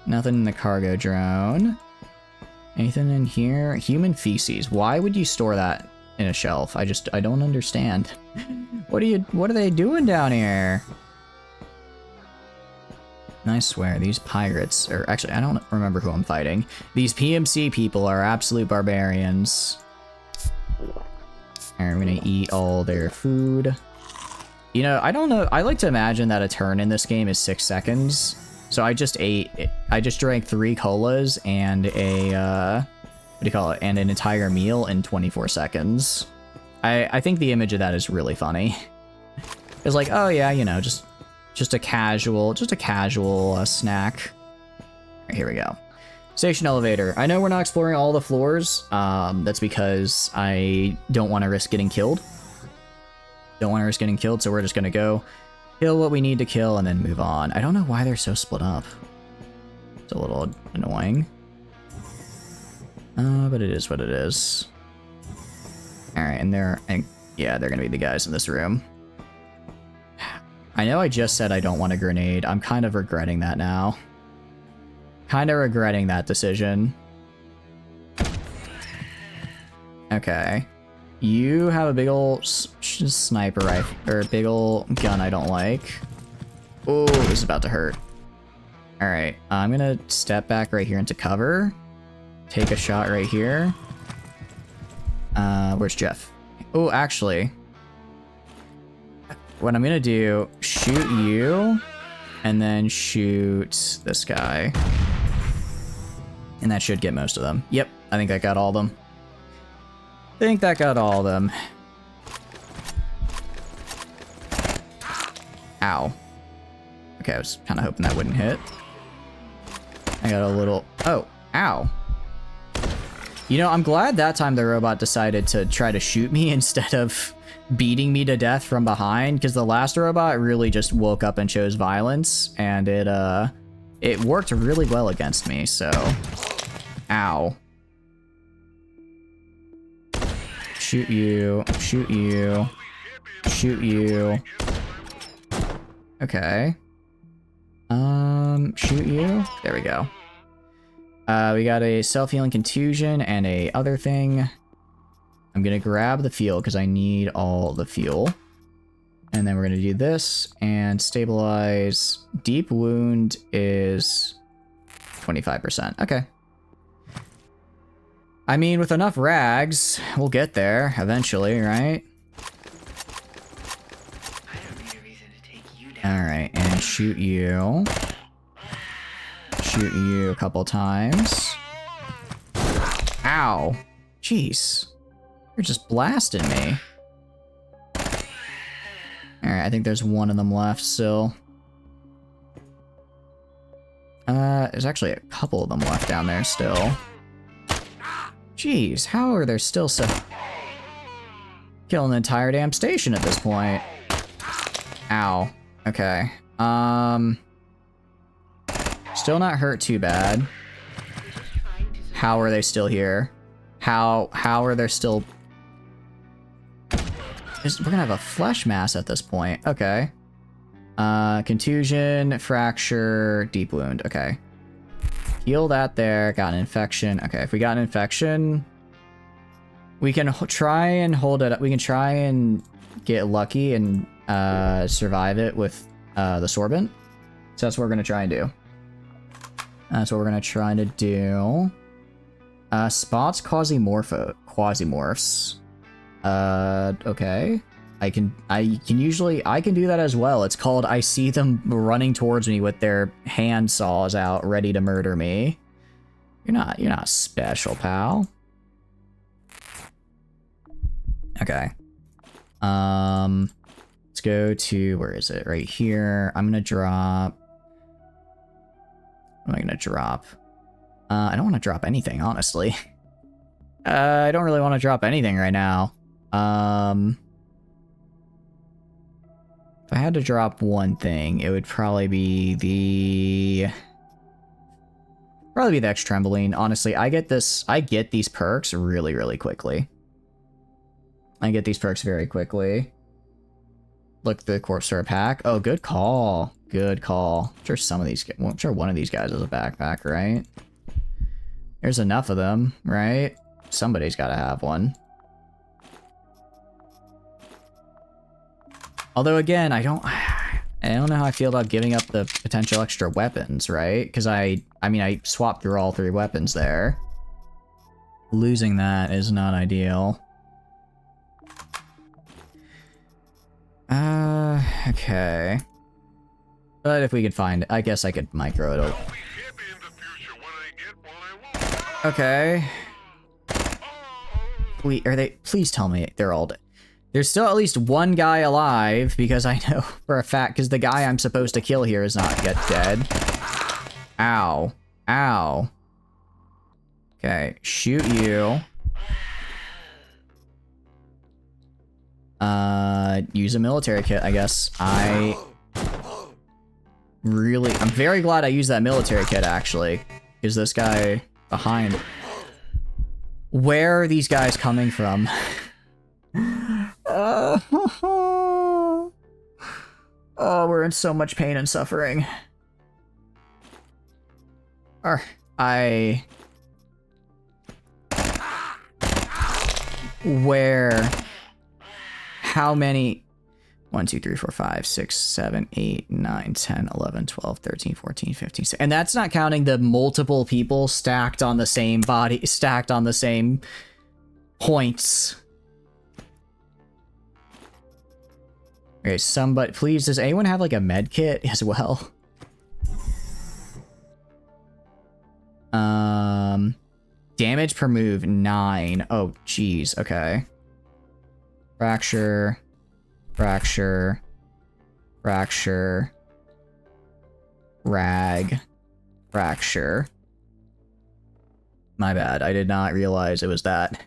Nothing in the cargo drone. Anything in here? Human feces. Why would you store that in a shelf? I don't understand. What are they doing down here? I swear, these pirates, or actually, I don't remember who I'm fighting. These PMC people are absolute barbarians. Alright, we're gonna eat all their food. You know, I don't know, I like to imagine that a turn in this game is 6 seconds. So I just drank 3 colas and a, what do you call it, and an entire meal in 24 seconds. I think the image of that is really funny. It's like, oh yeah, you know, just a casual snack. Right, here we go. Station elevator. I know we're not exploring all the floors. That's because I don't want to risk getting killed. So we're just gonna go kill what we need to kill and then move on. I don't know why they're so split up. It's a little annoying. But it is what it is. Alright, and yeah, they're gonna be the guys in this room. I know I just said I don't want a grenade. I'm kind of regretting that now. Kind of regretting that decision. Okay. You have a big ol' sniper rifle, or a big ol' gun I don't like. Oh, this is about to hurt. Alright, I'm gonna step back right here into cover. Take a shot right here. Where's Jeff? Oh, actually, what I'm gonna do, shoot you, and then shoot this guy. And that should get most of them. Yep, I think that got all of them. Ow. Okay, I was kind of hoping that wouldn't hit. I got a little... Oh, ow. You know, I'm glad that time the robot decided to try to shoot me instead of beating me to death from behind, because the last robot really just woke up and chose violence, and it worked really well against me, so... Ow. Shoot you, shoot you, shoot you. Okay. Shoot you. There we go. We got a self-healing contusion and a other thing. I'm gonna grab the fuel because I need all the fuel. And then we're gonna do this and stabilize. Deep wound is 25%. Okay. I mean, with enough rags, we'll get there eventually, right? Alright, and shoot you. Shoot you a couple times. Ow. Jeez. You're just blasting me. Alright, I think there's one of them left still. There's actually a couple of them left down there still. Jeez, how are there still so... Killing the entire damn station at this point. Ow. Okay. Still not hurt too bad. How are they still here? How are there still... We're gonna have a flesh mass at this point. Okay. Contusion, fracture, deep wound. Okay. Heal that there. Got an infection. Okay, if we got an infection, we can try and hold it up. We can try and get lucky and survive it with the sorbent. So that's what we're gonna try and do. That's what we're gonna try to do. Spots Quasimorphs. Okay. I can do that as well. It's called I see them running towards me with their hand saws out, ready to murder me. You're not special, pal. Okay. Let's go to, where is it? Right here. I'm gonna drop. What am I gonna drop? I don't want to drop anything, honestly. I don't really want to drop anything right now. If I had to drop one thing, it would probably be the X trampoline. Honestly, I get these perks really, really quickly. I get these perks very quickly. Look through the corpse for a pack. Oh, good call. Good call. I'm sure some of these, well, I'm sure one of these guys is a backpack, right? There's enough of them, right? Somebody's got to have one. Although again, I don't know how I feel about giving up the potential extra weapons, right? Because I mean, I swapped through all 3 weapons there. Losing that is not ideal. Okay. But if we could find it, I guess I could micro it. Okay. Are they? Please tell me they're all dead. There's still at least one guy alive, because I know for a fact, because the guy I'm supposed to kill here is not yet dead. Ow. Ow. Okay, shoot you. Use a military kit, I guess. I'm very glad I used that military kit, actually. Is this guy behind? Where are these guys coming from? Oh, we're in so much pain and suffering. Where? How many? 1, 2, 3, 4, 5, 6, 7, 8, 9, 10, 11, 12, 13, 14, 15, 16. And that's not counting the multiple people stacked on the same body, stacked on the same points. Okay, somebody, please, does anyone have like a med kit as well? Damage per move, 9. Oh, jeez, okay. Fracture, fracture, fracture, rag, fracture. My bad, I did not realize it was that.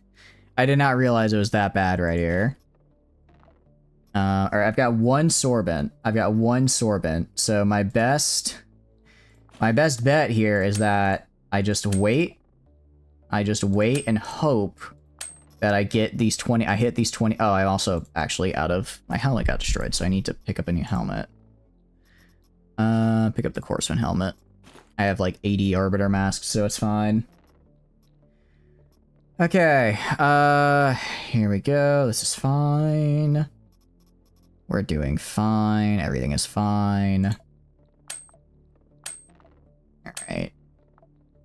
I did not realize it was that bad right here. Alright, I've got 1 sorbent. I've got 1 sorbent. So my best bet here is that I just wait. I just wait and hope that I get these 20. I hit these 20. Oh, I'm also actually out of, my helmet got destroyed, so I need to pick up a new helmet. Pick up the Corpsman helmet. I have like 80 Arbiter masks, so it's fine. Okay, here we go. This is fine. We're doing fine. Everything is fine. Alright.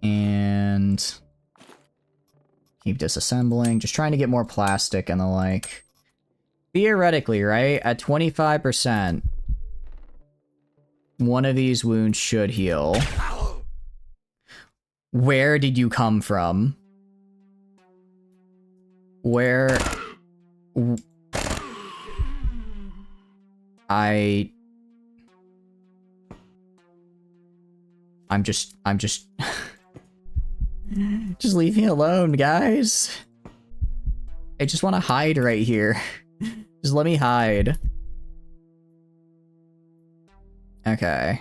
And keep disassembling. Just trying to get more plastic and the like. Theoretically, right? At 25%, one of these wounds should heal. Where did you come from? Where... I'm just just leave me alone, guys. I just want to hide right here. Just let me hide. Okay.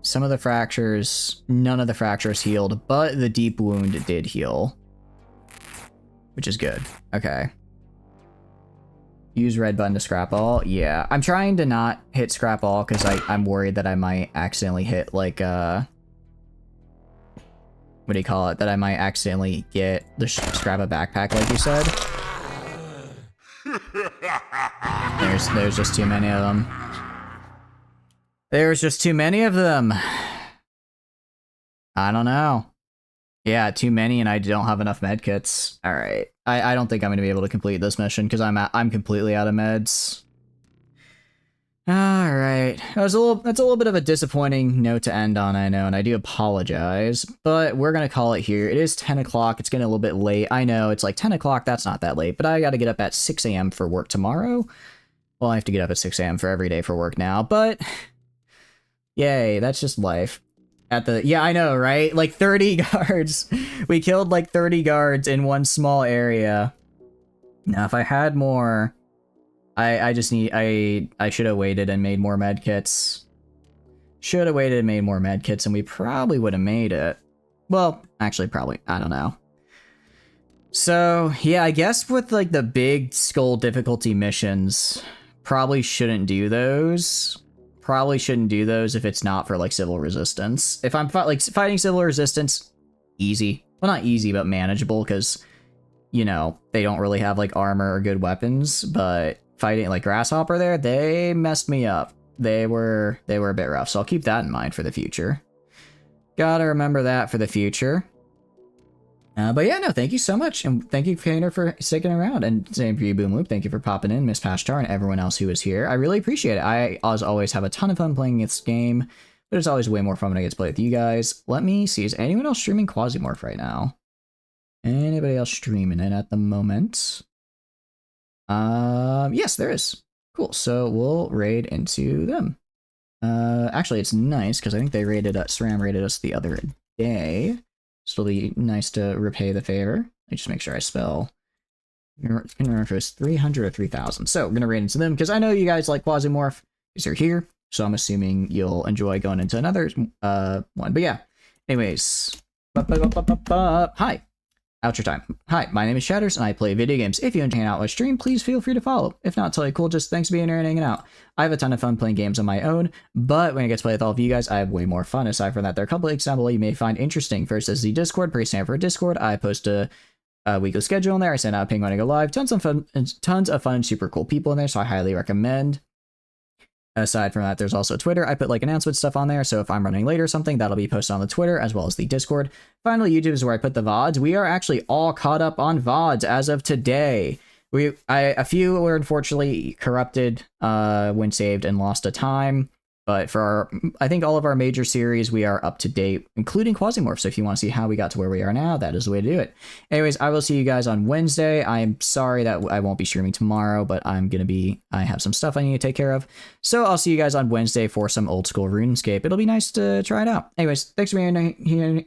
Some of the fractures, none of the fractures healed, but the deep wound did heal. Which is good. Okay. Use red button to scrap all. Yeah, I'm trying to not hit scrap all because I'm worried that I might accidentally hit like what do you call it? That I might accidentally get the scrap a backpack like you said. There's just too many of them. There's just too many of them. I don't know. Yeah, too many, and I don't have enough medkits. All right, I don't think I'm gonna be able to complete this mission because I'm completely out of meds. All right, that's a little bit of a disappointing note to end on, I know, and I do apologize, but we're gonna call it here. It is 10 o'clock. It's getting a little bit late. I know it's like 10 o'clock. That's not that late, but I got to get up at 6 a.m. for work tomorrow. Well, I have to get up at 6 a.m. for every day for work now, but yay, that's just life. Yeah, I know, right? Like 30 guards. We killed like 30 guards in one small area. Now, if I had more, I should have waited and made more medkits. Should have waited and made more medkits, and we probably would have made it. Well, actually, probably, I don't know. So, yeah, I guess with like the big skull difficulty missions, probably shouldn't do those. Probably shouldn't do those if it's not for like civil resistance. If I'm fighting civil resistance, easy. Well, not easy, but manageable because, you know, they don't really have like armor or good weapons, but fighting like Grasshopper there, they messed me up. They were a bit rough, so I'll keep that in mind for the future. Gotta remember that for the future. But yeah, no, thank you so much. And thank you, Kainer, for sticking around. And same for you, Boom Loop. Thank you for popping in, Miss Pashtar, and everyone else who is here. I really appreciate it. I, as always, have a ton of fun playing this game, but it's always way more fun when I get to play with you guys. Let me see. Is anyone else streaming Quasimorph right now? Anybody else streaming it at the moment? Yes, there is. Cool. So we'll raid into them. Actually, it's nice because I think they raided us. SRAM raided us the other day. So it'll be nice to repay the favor. Let me just make sure I spell. If it's 300 or 3,000. So we're gonna raid into them because I know you guys like Quasimorph because you're here. So I'm assuming you'll enjoy going into another one. But yeah. Anyways, hi. Outro time. Hi, my name is Shatters, and I play video games. If you enjoy hanging out with stream, please feel free to follow. If not, totally cool. Just thanks for being here and hanging out. I have a ton of fun playing games on my own, but when I get to play with all of you guys, I have way more fun. Aside from that, there are a couple of examples you may find interesting. First is the Discord. Pretty standard for Discord. I post a weekly schedule in there. I send out a ping when I go live. Tons of fun, and super cool people in there, so I highly recommend. Aside from that, there's also Twitter. I put like announcement stuff on there, so if I'm running late or something, that'll be posted on the Twitter as well as the Discord. Finally, YouTube is where I put the VODs. We are actually all caught up on VODs as of today. A few were unfortunately corrupted when saved and lost to time, but for I think all of our major series, we are up to date, including Quasimorph. So if you want to see how we got to where we are now, that is the way to do it. Anyways, I will see you guys on Wednesday. I'm sorry that I won't be streaming tomorrow, but I have some stuff I need to take care of. So I'll see you guys on Wednesday for some old school RuneScape. It'll be nice to try it out. Anyways, thanks for being here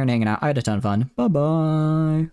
and hanging out. I had a ton of fun. Bye-bye.